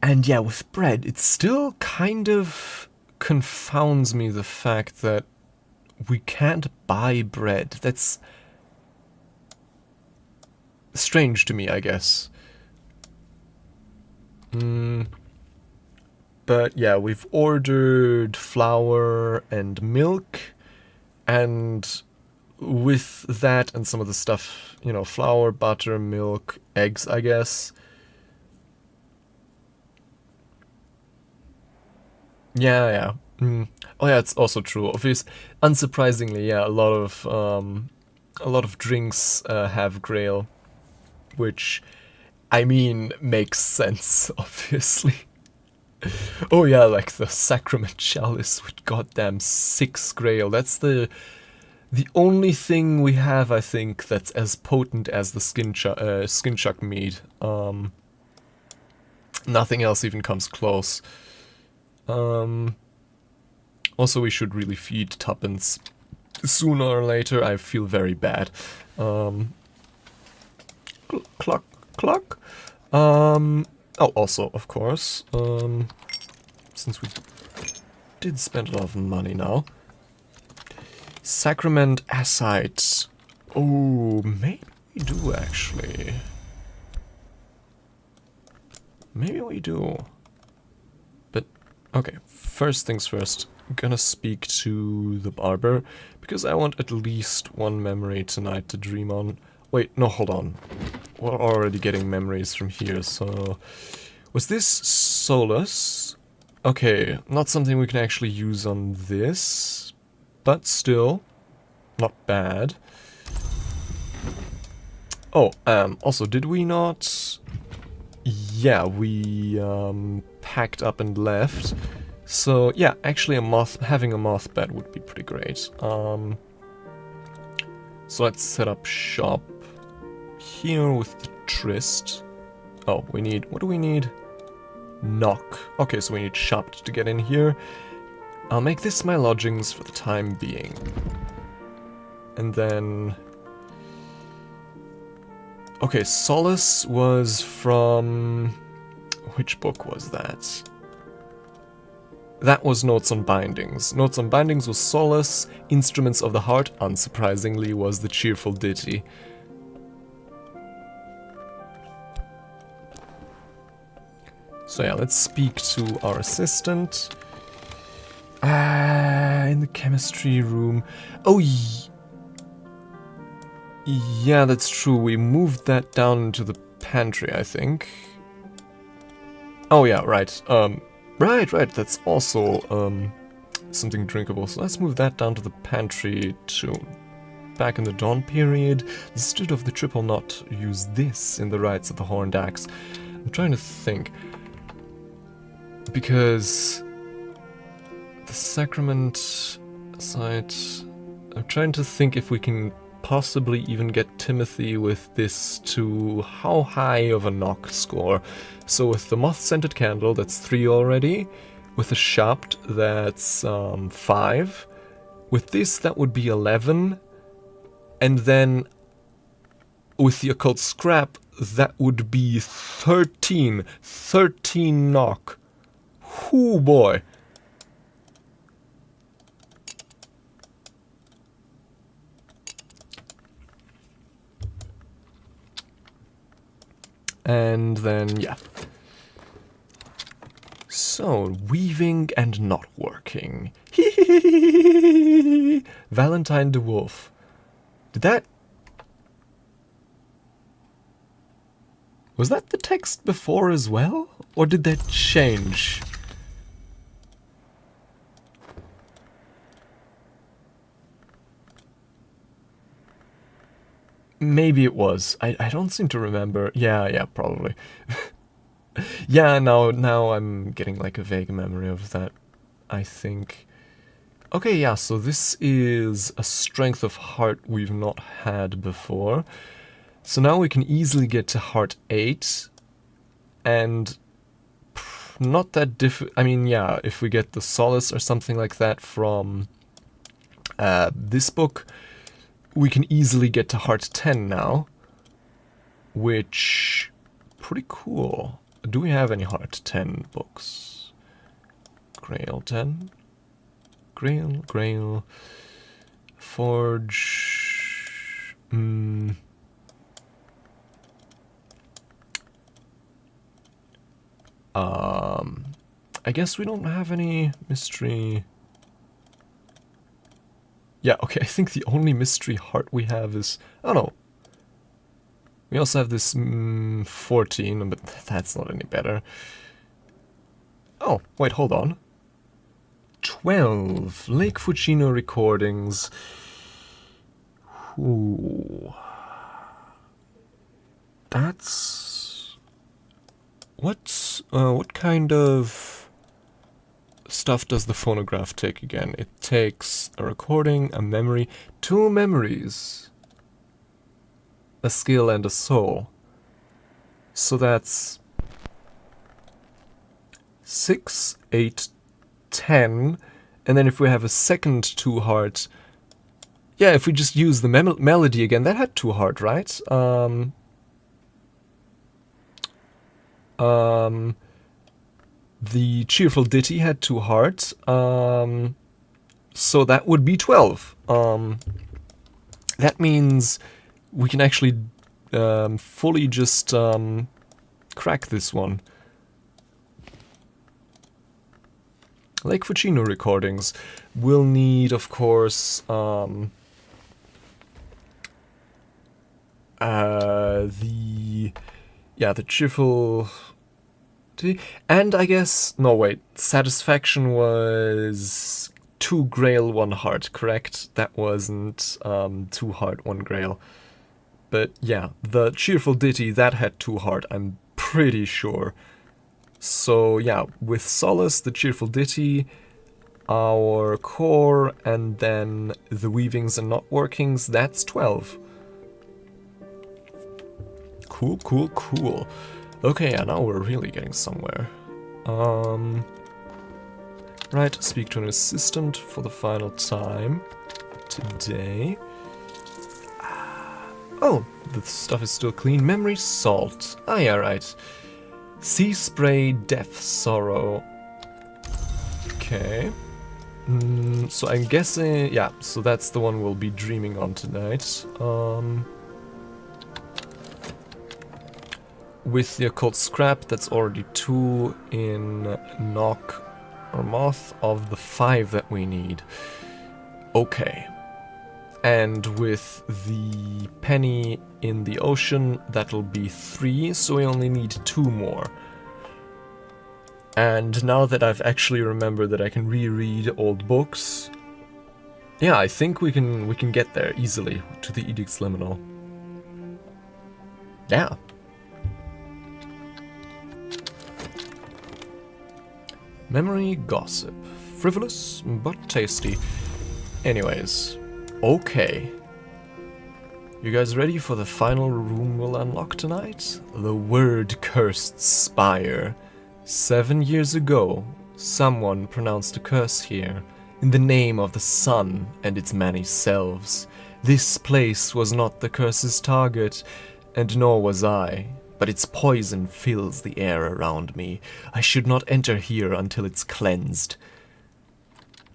And yeah, with bread, it still kind of confounds me, the fact that we can't buy bread. That's strange to me, I guess. But yeah, we've ordered flour and milk, and with that and some of the stuff, you know, flour, butter, milk, eggs, I guess. Yeah. Oh yeah, it's also true. Obviously, unsurprisingly, yeah, a lot of drinks have grail, which, I mean, makes sense, obviously. Oh yeah, like the sacrament chalice with goddamn 6 grail. That's the only thing we have, I think, that's as potent as the 𝐾𝐮𝐬𝐶 mead. Nothing else even comes close. Also, we should really feed tuppence sooner or later. I feel very bad. Cluck, cluck. Oh, also, of course, since we did spend a lot of money now. Sacrament acide. Oh, maybe we do, actually. Maybe we do. But, okay, first things first. I'm gonna speak to the barber, because I want at least 1 memory tonight to dream on. Wait, no, hold on. We're already getting memories from here, so... Was this Solus? Okay, not something we can actually use on this, but still, not bad. Oh, also, did we not... Yeah, we, packed up and left. So, yeah, actually having a moth bed would be pretty great. So let's set up shop here with the tryst. Oh, we need... What do we need? Knock. Okay, so we need shop to get in here. I'll make this my lodgings for the time being. And then... Okay, Solace was from... Which book was that? That was Notes on Bindings. Notes on Bindings was Solace. Instruments of the Heart, unsurprisingly, was the cheerful ditty. So yeah, let's speak to our assistant. In the chemistry room. Oh, yeah, that's true. We moved that down into the pantry, I think. Oh yeah, right. Right, that's also something drinkable. So let's move that down to the pantry too. Back in the dawn period, the Student of the Triple Knot used this in the rites of the Horned Axe. I'm trying to think. Because the sacrament site... I'm trying to think if we can possibly even get Timothy with this to how high of a knock score. So with the moth-scented candle, that's 3 already. With the Shapt, that's 5. With this, that would be 11. And then with the occult scrap, that would be 13. 13 knock. Whoo boy. And then, yeah. So, weaving and not working. Valentine the Wolf. Did that... Was that the text before as well? Or did that change? Maybe it was. I don't seem to remember. Yeah, probably. Yeah, now I'm getting like a vague memory of that, I think. Okay, yeah, so this is a strength of heart we've not had before. So now we can easily get to heart 8. And not that I mean, yeah, if we get the solace or something like that from this book, we can easily get to heart 10 now, which, pretty cool. Do we have any heart 10 books? Grail 10? Grail, Forge, I guess we don't have any mystery. Yeah, okay, I think the only mystery heart we have is... Oh no. We also have this 14, but that's not any better. Oh, wait, hold on. 12. Lake Fucino recordings. Ooh. That's... what kind of stuff does the phonograph take again? It takes a recording, a memory, 2 memories, a skill and a soul. So that's 6, 8, 10, and then if we have a second 2 heart, yeah, if we just use the melody again, that had 2 heart, right? The Cheerful Ditty had 2 heart, so that would be 12. That means we can actually fully just crack this one. Lake Fucino recordings will need, of course, the Cheerful... And I guess... No, wait. Satisfaction was 2 Grail, 1 heart, correct? That wasn't 2 heart, 1 Grail. But yeah, the Cheerful Ditty, that had 2 heart, I'm pretty sure. So yeah, with Solace, the Cheerful Ditty, our core, and then the Weavings and Not Workings, that's 12. Cool. Okay, yeah, now we're really getting somewhere. Right, speak to an assistant for the final time today. Oh, the stuff is still clean. Memory salt. Ah, yeah, right. Sea spray, death, sorrow. Okay. So I'm guessing, yeah, so that's the one we'll be dreaming on tonight. With the occult scrap, that's already 2 in knock or moth of the 5 that we need. Okay. And with the penny in the ocean, that'll be 3, so we only need 2 more. And now that I've actually remembered that I can reread old books, yeah, I think we can get there easily to the Edict's Liminal. Yeah. Memory gossip. Frivolous, but tasty. Anyways, okay. You guys ready for the final room we'll unlock tonight? The word-cursed spire. 7 years ago, someone pronounced a curse here, in the name of the sun and its many selves. This place was not the curse's target, and nor was I, but its poison fills the air around me. I should not enter here until it's cleansed.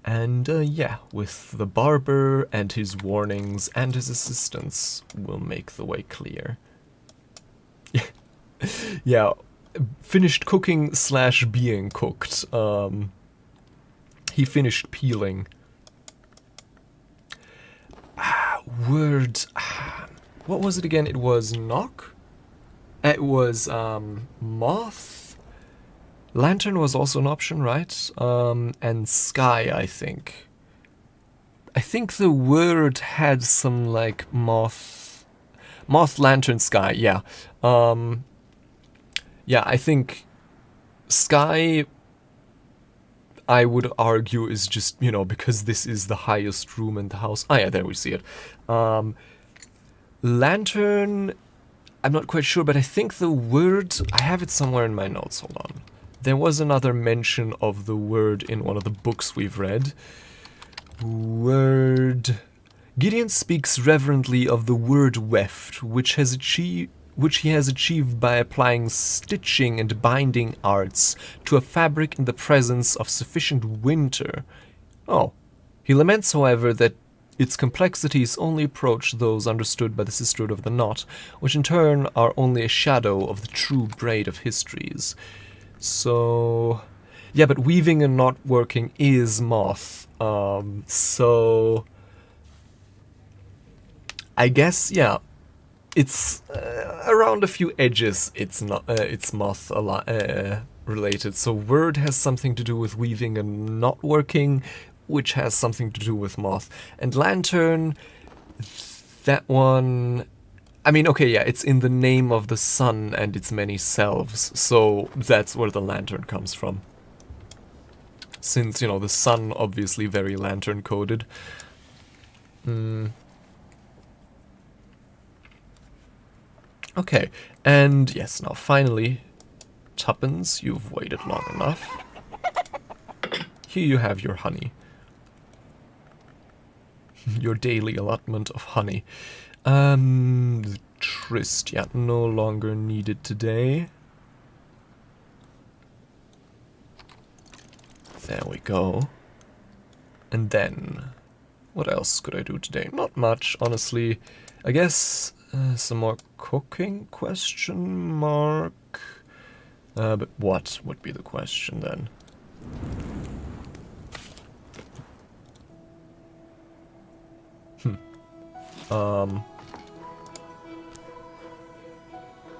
And yeah, with the barber and his warnings and his assistance, we'll make the way clear. Yeah, finished cooking / being cooked. He finished peeling. Word. What was it again? It was knock? It was moth? Lantern was also an option, right? And sky, I think. I think the word had some like moth, lantern, sky. Yeah. Yeah, I think sky, I would argue, is just, you know, because this is the highest room in the house. Ah, yeah, there we see it. Lantern, I'm not quite sure, but I think the word, I have it somewhere in my notes. Hold on. There was another mention of the word in one of the books we've read. Word. Gideon speaks reverently of the word weft, which he has achieved by applying stitching and binding arts to a fabric in the presence of sufficient winter. Oh. He laments, however, that its complexities only approach those understood by the sisterhood of the knot, which in turn are only a shadow of the true braid of histories. So, yeah, but weaving and not working is moth. So, I guess, yeah, it's around a few edges. It's not, it's moth related. So, word has something to do with weaving and not working, which has something to do with moth. And lantern, that one. I mean, okay, yeah, it's in the name of the sun and its many selves, so that's where the lantern comes from. Since, you know, the sun obviously very lantern-coded. Okay, and yes, now finally, Tuppence, you've waited long enough. Here you have your honey. Your daily allotment of honey. Tryst, yeah, no longer needed today. There we go. And then, what else could I do today? Not much, honestly. I guess some more cooking, question mark? But what would be the question then?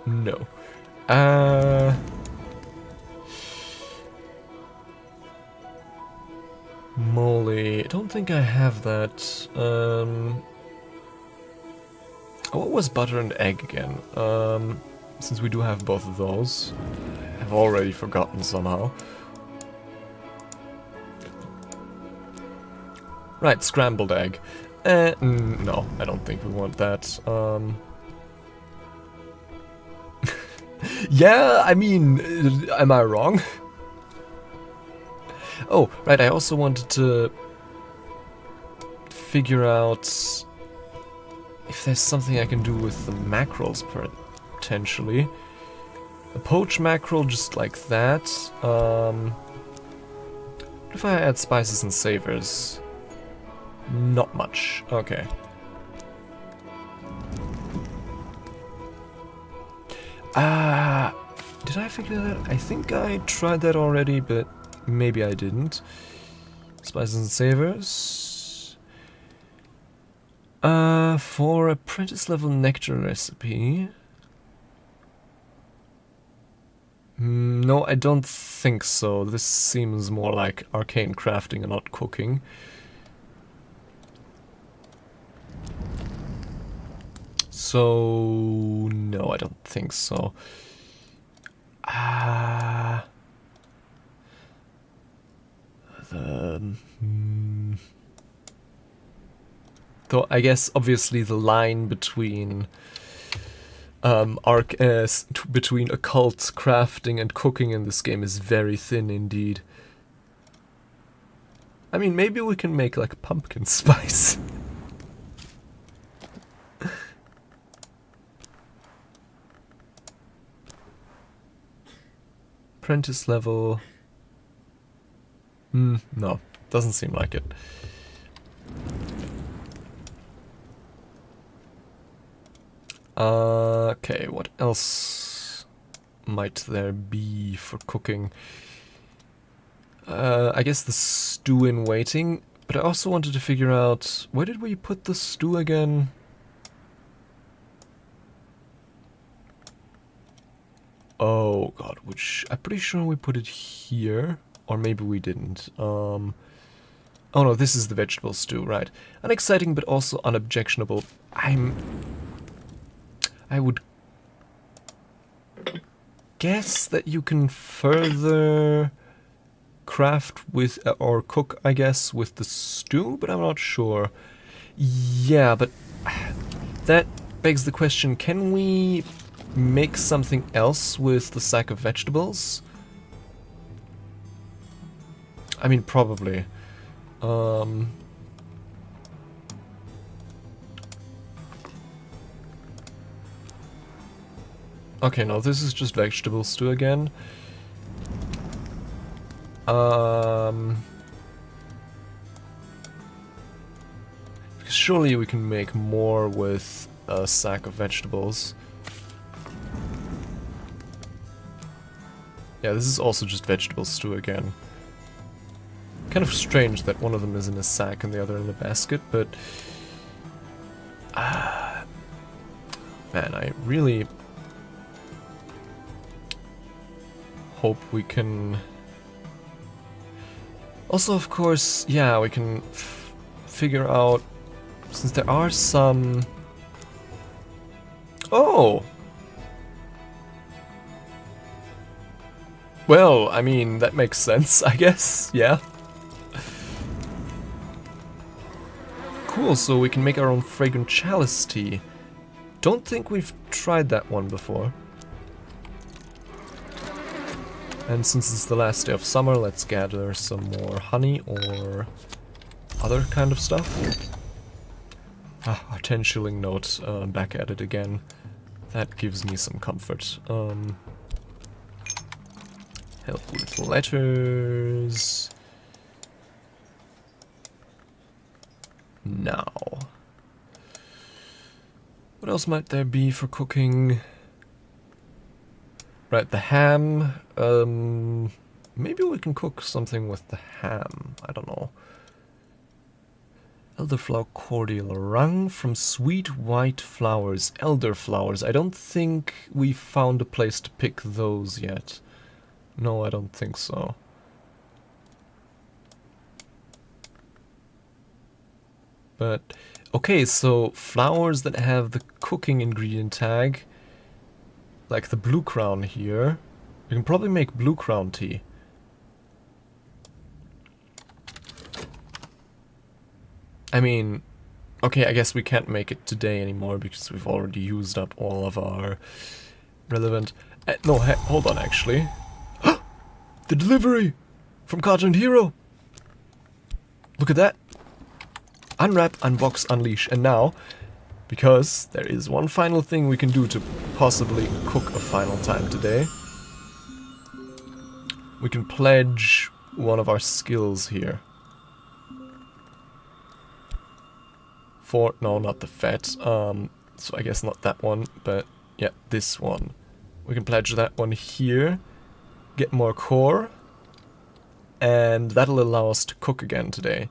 No. Moly. I don't think I have that. Oh, what was butter and egg again? Since we do have both of those. I've already forgotten somehow. Right, scrambled egg. No, I don't think we want that. Yeah, I mean, am I wrong? Oh, right, I also wanted to figure out if there's something I can do with the mackerels, potentially. A poached mackerel just like that. What if I add spices and savors? Not much. Okay. Did I figure that out? I think I tried that already, but maybe I didn't. Spices and savors. For apprentice level nectar recipe. No, I don't think so. This seems more like arcane crafting and not cooking. So, no, I don't think so. The Though I guess obviously the line between between occult crafting and cooking in this game is very thin indeed. I mean, maybe we can make like pumpkin spice. Apprentice level. No, doesn't seem like it. Okay, what else might there be for cooking? I guess the stew in waiting, but I also wanted to figure out, where did we put the stew again? Oh god, which, I'm pretty sure we put it here, or maybe we didn't. Oh no, this is the vegetable stew, right. Unexciting but also unobjectionable. I would guess that you can further craft with, or cook, I guess, with the stew, but I'm not sure. Yeah, but that begs the question, can we make something else with the sack of vegetables? I mean, probably. Okay, no, this is just vegetable stew again. Because surely we can make more with a sack of vegetables. Yeah, this is also just vegetable stew again. Kind of strange that one of them is in a sack and the other in a basket, but... man, I really hope we can... Also, of course, yeah, we can figure out... Since there are some... Oh! Well, I mean, that makes sense, I guess, yeah. Cool, so we can make our own fragrant chalice tea. Don't think we've tried that one before. And since it's the last day of summer, let's gather some more honey or other kind of stuff. Ah, our 10 shilling note, back at it again. That gives me some comfort. Help with letters. Now. What else might there be for cooking? Right, the ham. Maybe we can cook something with the ham. I don't know. Elderflower cordial wrung from sweet white flowers. Elderflowers. I don't think we found a place to pick those yet. No, I don't think so. But, okay, so flowers that have the cooking ingredient tag, like the blue crown here, we can probably make blue crown tea. I mean, okay, I guess we can't make it today anymore because we've already used up all of our relevant... no, hold on, actually. The delivery from Cartoon Hero. Look at that. Unwrap, unbox, unleash. And now, because there is one final thing we can do to possibly cook a final time today, we can pledge one of our skills here. No, not the fat. So I guess not that one, but yeah, this one. We can pledge that one here. Get more core, and that'll allow us to cook again today.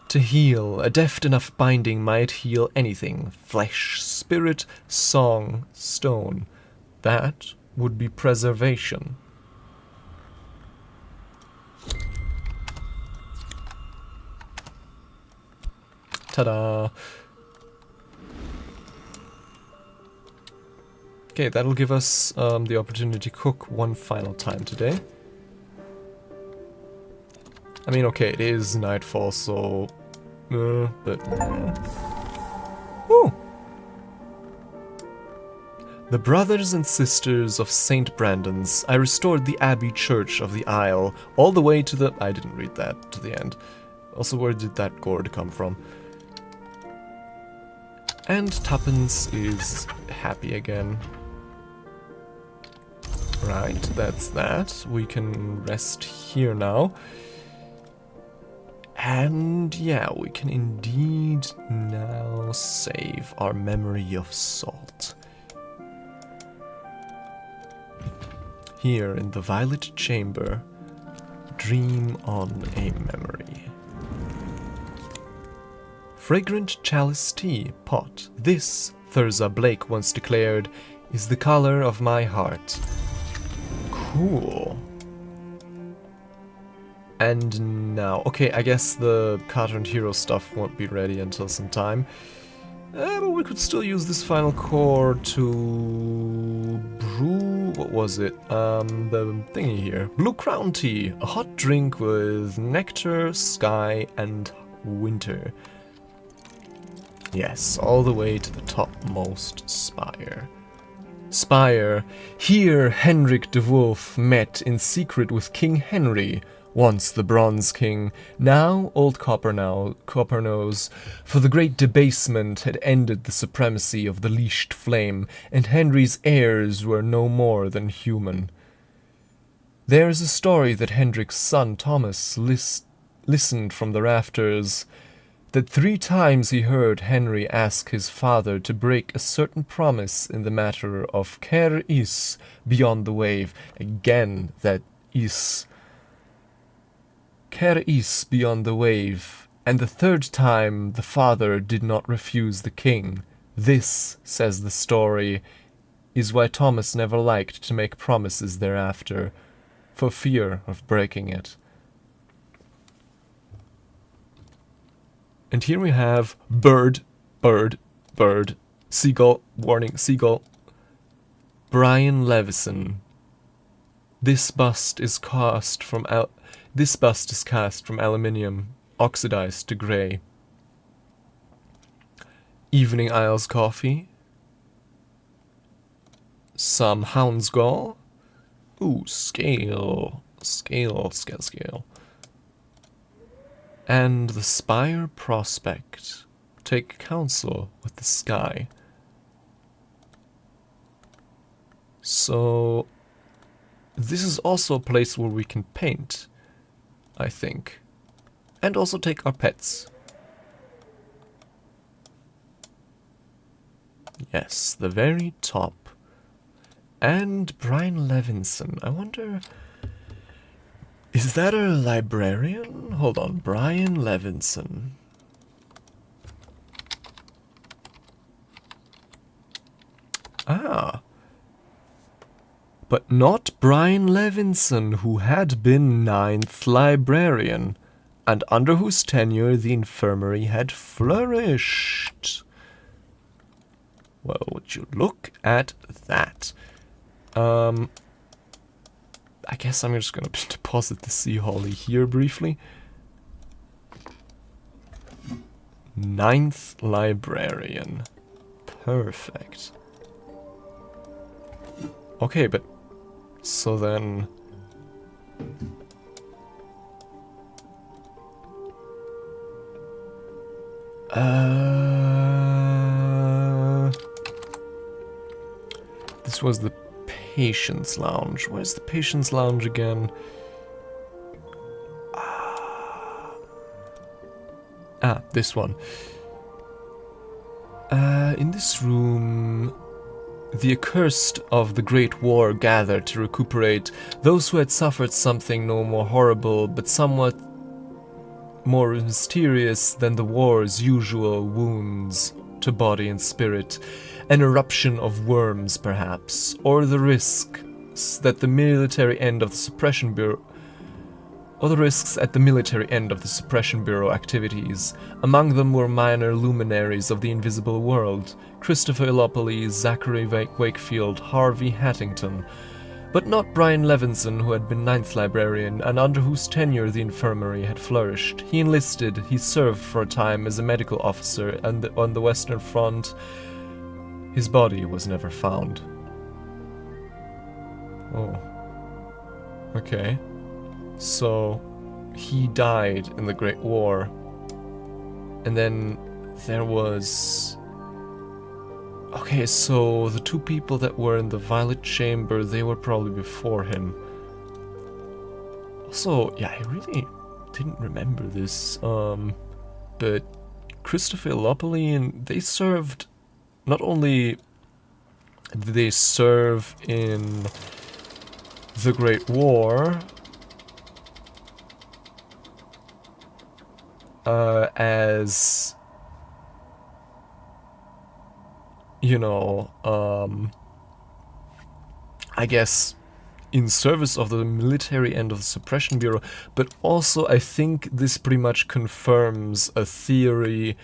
To heal, a deft enough binding might heal anything. Flesh, spirit, song, stone. That would be preservation. Ta-da! Okay, that'll give us the opportunity to cook one final time today. I mean, okay, it is nightfall, so but... Ooh. The brothers and sisters of St. Brandon's, I restored the Abbey Church of the Isle, all the way to the... I didn't read that to the end. Also, where did that gourd come from? And Tuppence is happy again. Right, that's that. We can rest here now. And yeah, we can indeed now save our memory of salt. Here in the Violet Chamber, dream on a memory. Fragrant chalice tea pot. This, Thurza Blake once declared, is the color of my heart. Cool. And now, okay, I guess the Cartoon Hero stuff won't be ready until some time. But we could still use this final core to brew, what was it? The thingy here. Blue Crown Tea, a hot drink with nectar, sky, and winter. Yes, all the way to the topmost spire. Spire, here Henrik de Wolf met in secret with King Henry, once the Bronze King, now Old Copper-Nose, for the great debasement had ended the supremacy of the leashed flame, and Henry's heirs were no more than human. There is a story that Hendrik's son Thomas listened from the rafters, that 3 times he heard Henry ask his father to break a certain promise in the matter of 𝐀𝐝𝐯𝐶 beyond the wave. Again, that is... 𝐀𝐝𝐯𝐶 beyond the wave, and the 3rd time the father did not refuse the king. This, says the story, is why Thomas never liked to make promises thereafter, for fear of breaking it. And here we have bird, seagull, warning, seagull, Brian Levison. This bust is cast from aluminium, oxidized to grey. Evening Isles coffee. Some hound's gall. Ooh, scale. And the Spire Prospect. Take counsel with the sky. So, this is also a place where we can paint, I think. And also take our pets. Yes, the very top. And Brian Levinson. I wonder... is that a librarian? Hold on, Brian Levinson. Ah. But not Brian Levinson, who had been 9th librarian, and under whose tenure the infirmary had flourished. Well, would you look at that? I guess I'm just gonna deposit the sea holly here briefly. 9th librarian. Perfect. Okay, but so then... this was the Patience Lounge. Where's the Patience Lounge again? This one. In this room, the accursed of the Great War gathered to recuperate those who had suffered something no more horrible, but somewhat more mysterious than the war's usual wounds to body and spirit. An eruption of worms, perhaps, or the risks that the military end of the Suppression Bureau... or the risks at the military end of the Suppression Bureau activities. Among them were minor luminaries of the invisible world, Christopher Illopoli, Zachary Wakefield, Harvey Hattington. But not Brian Levinson, who had been 9th librarian and under whose tenure the infirmary had flourished. He enlisted, he served for a time as a medical officer and on the Western Front. His body was never found. Oh. Okay. So, he died in the Great War. And then there was... Okay, so the 2 people that were in the Violet Chamber, they were probably before him. Also, yeah, I really didn't remember this. But Christopher Lopoli, and they served... Not only did they serve in the Great War, as... you know, I guess in service of the military and of the Suppression Bureau, but also I think this pretty much confirms a theory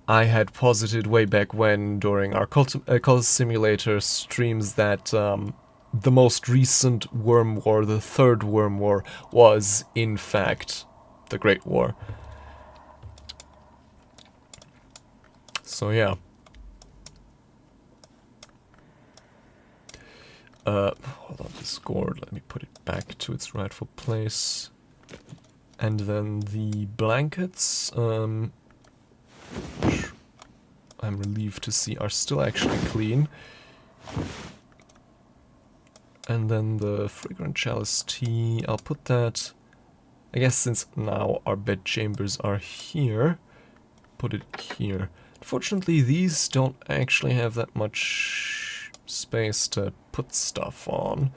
I had posited way back when during our Cultist Simulator streams that the most recent Worm War, the 3rd Worm War, was in fact the Great War. So yeah. Hold on, Discord, let me put it back to its rightful place. And then the blankets, I'm relieved to see are still actually clean. And then the fragrant chalice tea, I'll put that, I guess since now our bed chambers are here, put it here. Unfortunately, these don't actually have that much space to put stuff on.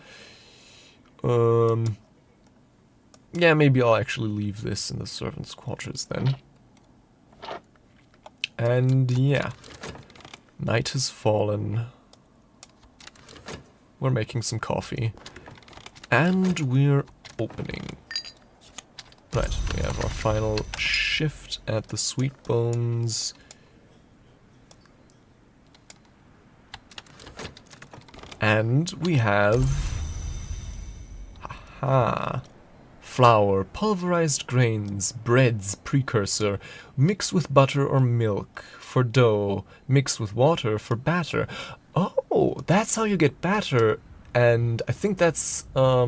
Yeah, maybe I'll actually leave this in the servants' quarters then. And yeah, night has fallen. We're making some coffee. And we're opening. Right, we have our final shift at the Sweet Bones. And we have... Haha. Flour, pulverized grains, bread's precursor, mix with butter or milk for dough, mix with water for batter. Oh, that's how you get batter. And I think that's, I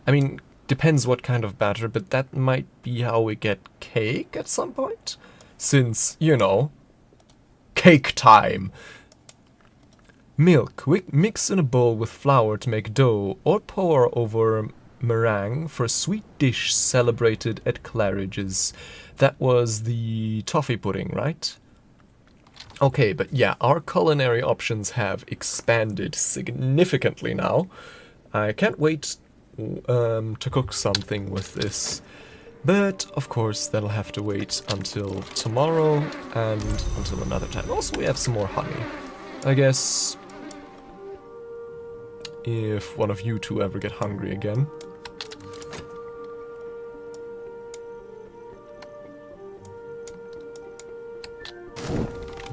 mean, depends what kind of batter, but that might be how we get cake at some point. Since, you know, cake time. Milk, mix in a bowl with flour to make dough, or pour over meringue for a sweet dish celebrated at Claridge's. That was the toffee pudding, right? Okay, but yeah, our culinary options have expanded significantly now. I can't wait to cook something with this. But, of course, that'll have to wait until tomorrow and until another time. Also, we have some more honey. I guess... if one of you two ever get hungry again.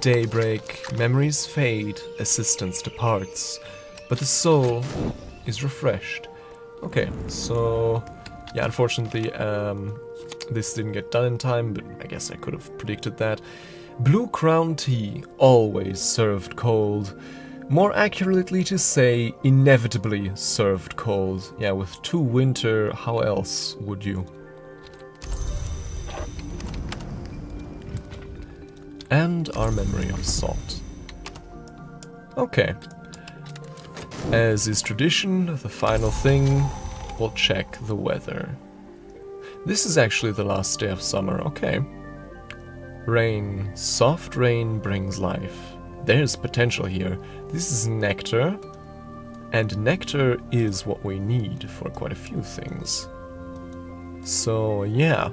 Daybreak, memories fade, assistance departs, but the soul is refreshed. Okay, so yeah, unfortunately this didn't get done in time, but I guess I could have predicted that. Blue Crown tea, always served cold. More accurately to say, inevitably served cold. Yeah, with 2 winter, how else would you? And our memory of salt. Okay. As is tradition, the final thing, we'll check the weather. This is actually the last day of summer, okay. Rain. Soft rain brings life. There's potential here. This is nectar, and nectar is what we need for quite a few things. So yeah,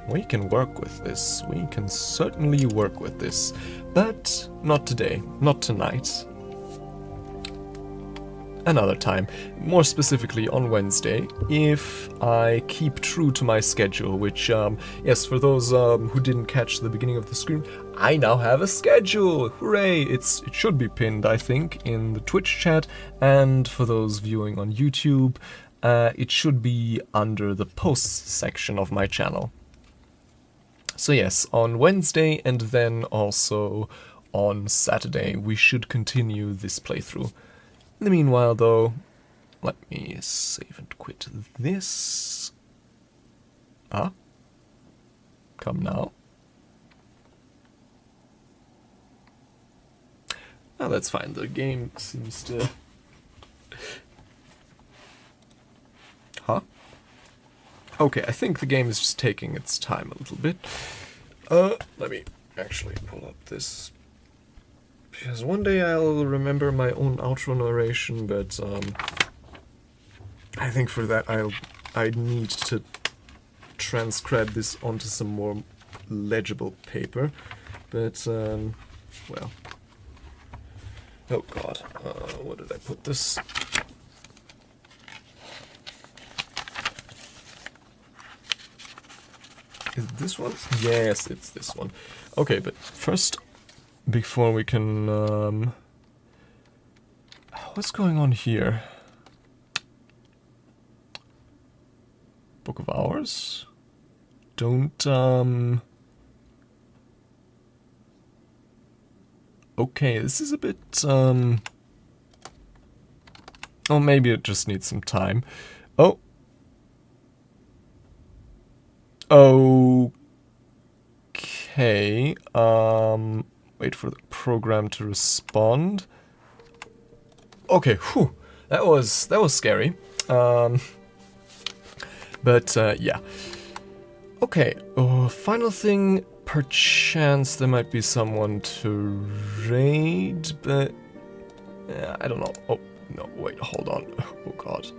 we can work with this. We can certainly work with this, but not today, not tonight. another time, more specifically on Wednesday, if I keep true to my schedule, which, yes, for those who didn't catch the beginning of the stream, I now have a schedule! Hooray! It should be pinned, I think, in the Twitch chat, and for those viewing on YouTube, it should be under the posts section of my channel. So yes, on Wednesday and then also on Saturday, we should continue this playthrough. In the meanwhile, though, let me save and quit this. Ah? Come now. Oh, that's fine. The game seems to... Huh? Okay, I think the game is just taking its time a little bit. Let me actually pull up this... Because one day I'll remember my own outro narration, but I think for that I need to transcribe this onto some more legible paper. But well, oh god, where did I put this? Is it this one? Yes, it's this one. Okay, but first, before we can, what's going on here? Book of Hours? Don't, okay, this is a bit, oh, maybe it just needs some time. Oh. Okay, wait for the program to respond. Okay, whew, that was scary. But yeah. Okay, final thing, perchance there might be someone to raid, but I don't know. Oh, no, wait, hold on. Oh god.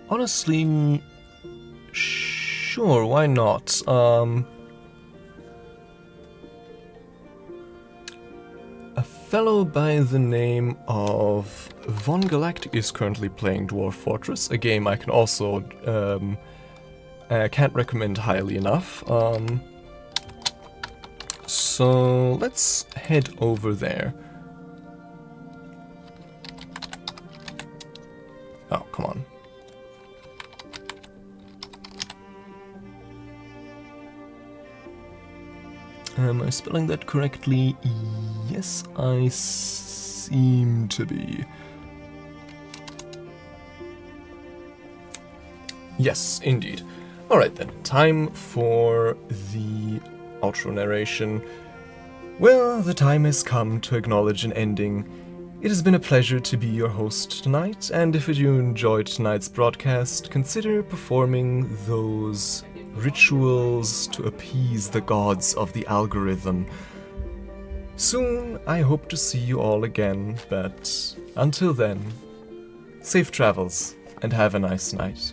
Honestly, sure, why not? A fellow by the name of Von Galactic is currently playing Dwarf Fortress, a game I can also can't recommend highly enough. So let's head over there. Oh, come on. Am I spelling that correctly? Yes, I seem to be. Yes, indeed. Alright then, time for the outro narration. Well, the time has come to acknowledge an ending. It has been a pleasure to be your host tonight, and if you enjoyed tonight's broadcast, consider performing those rituals to appease the gods of the algorithm. Soon, I hope to see you all again, but until then, safe travels and have a nice night.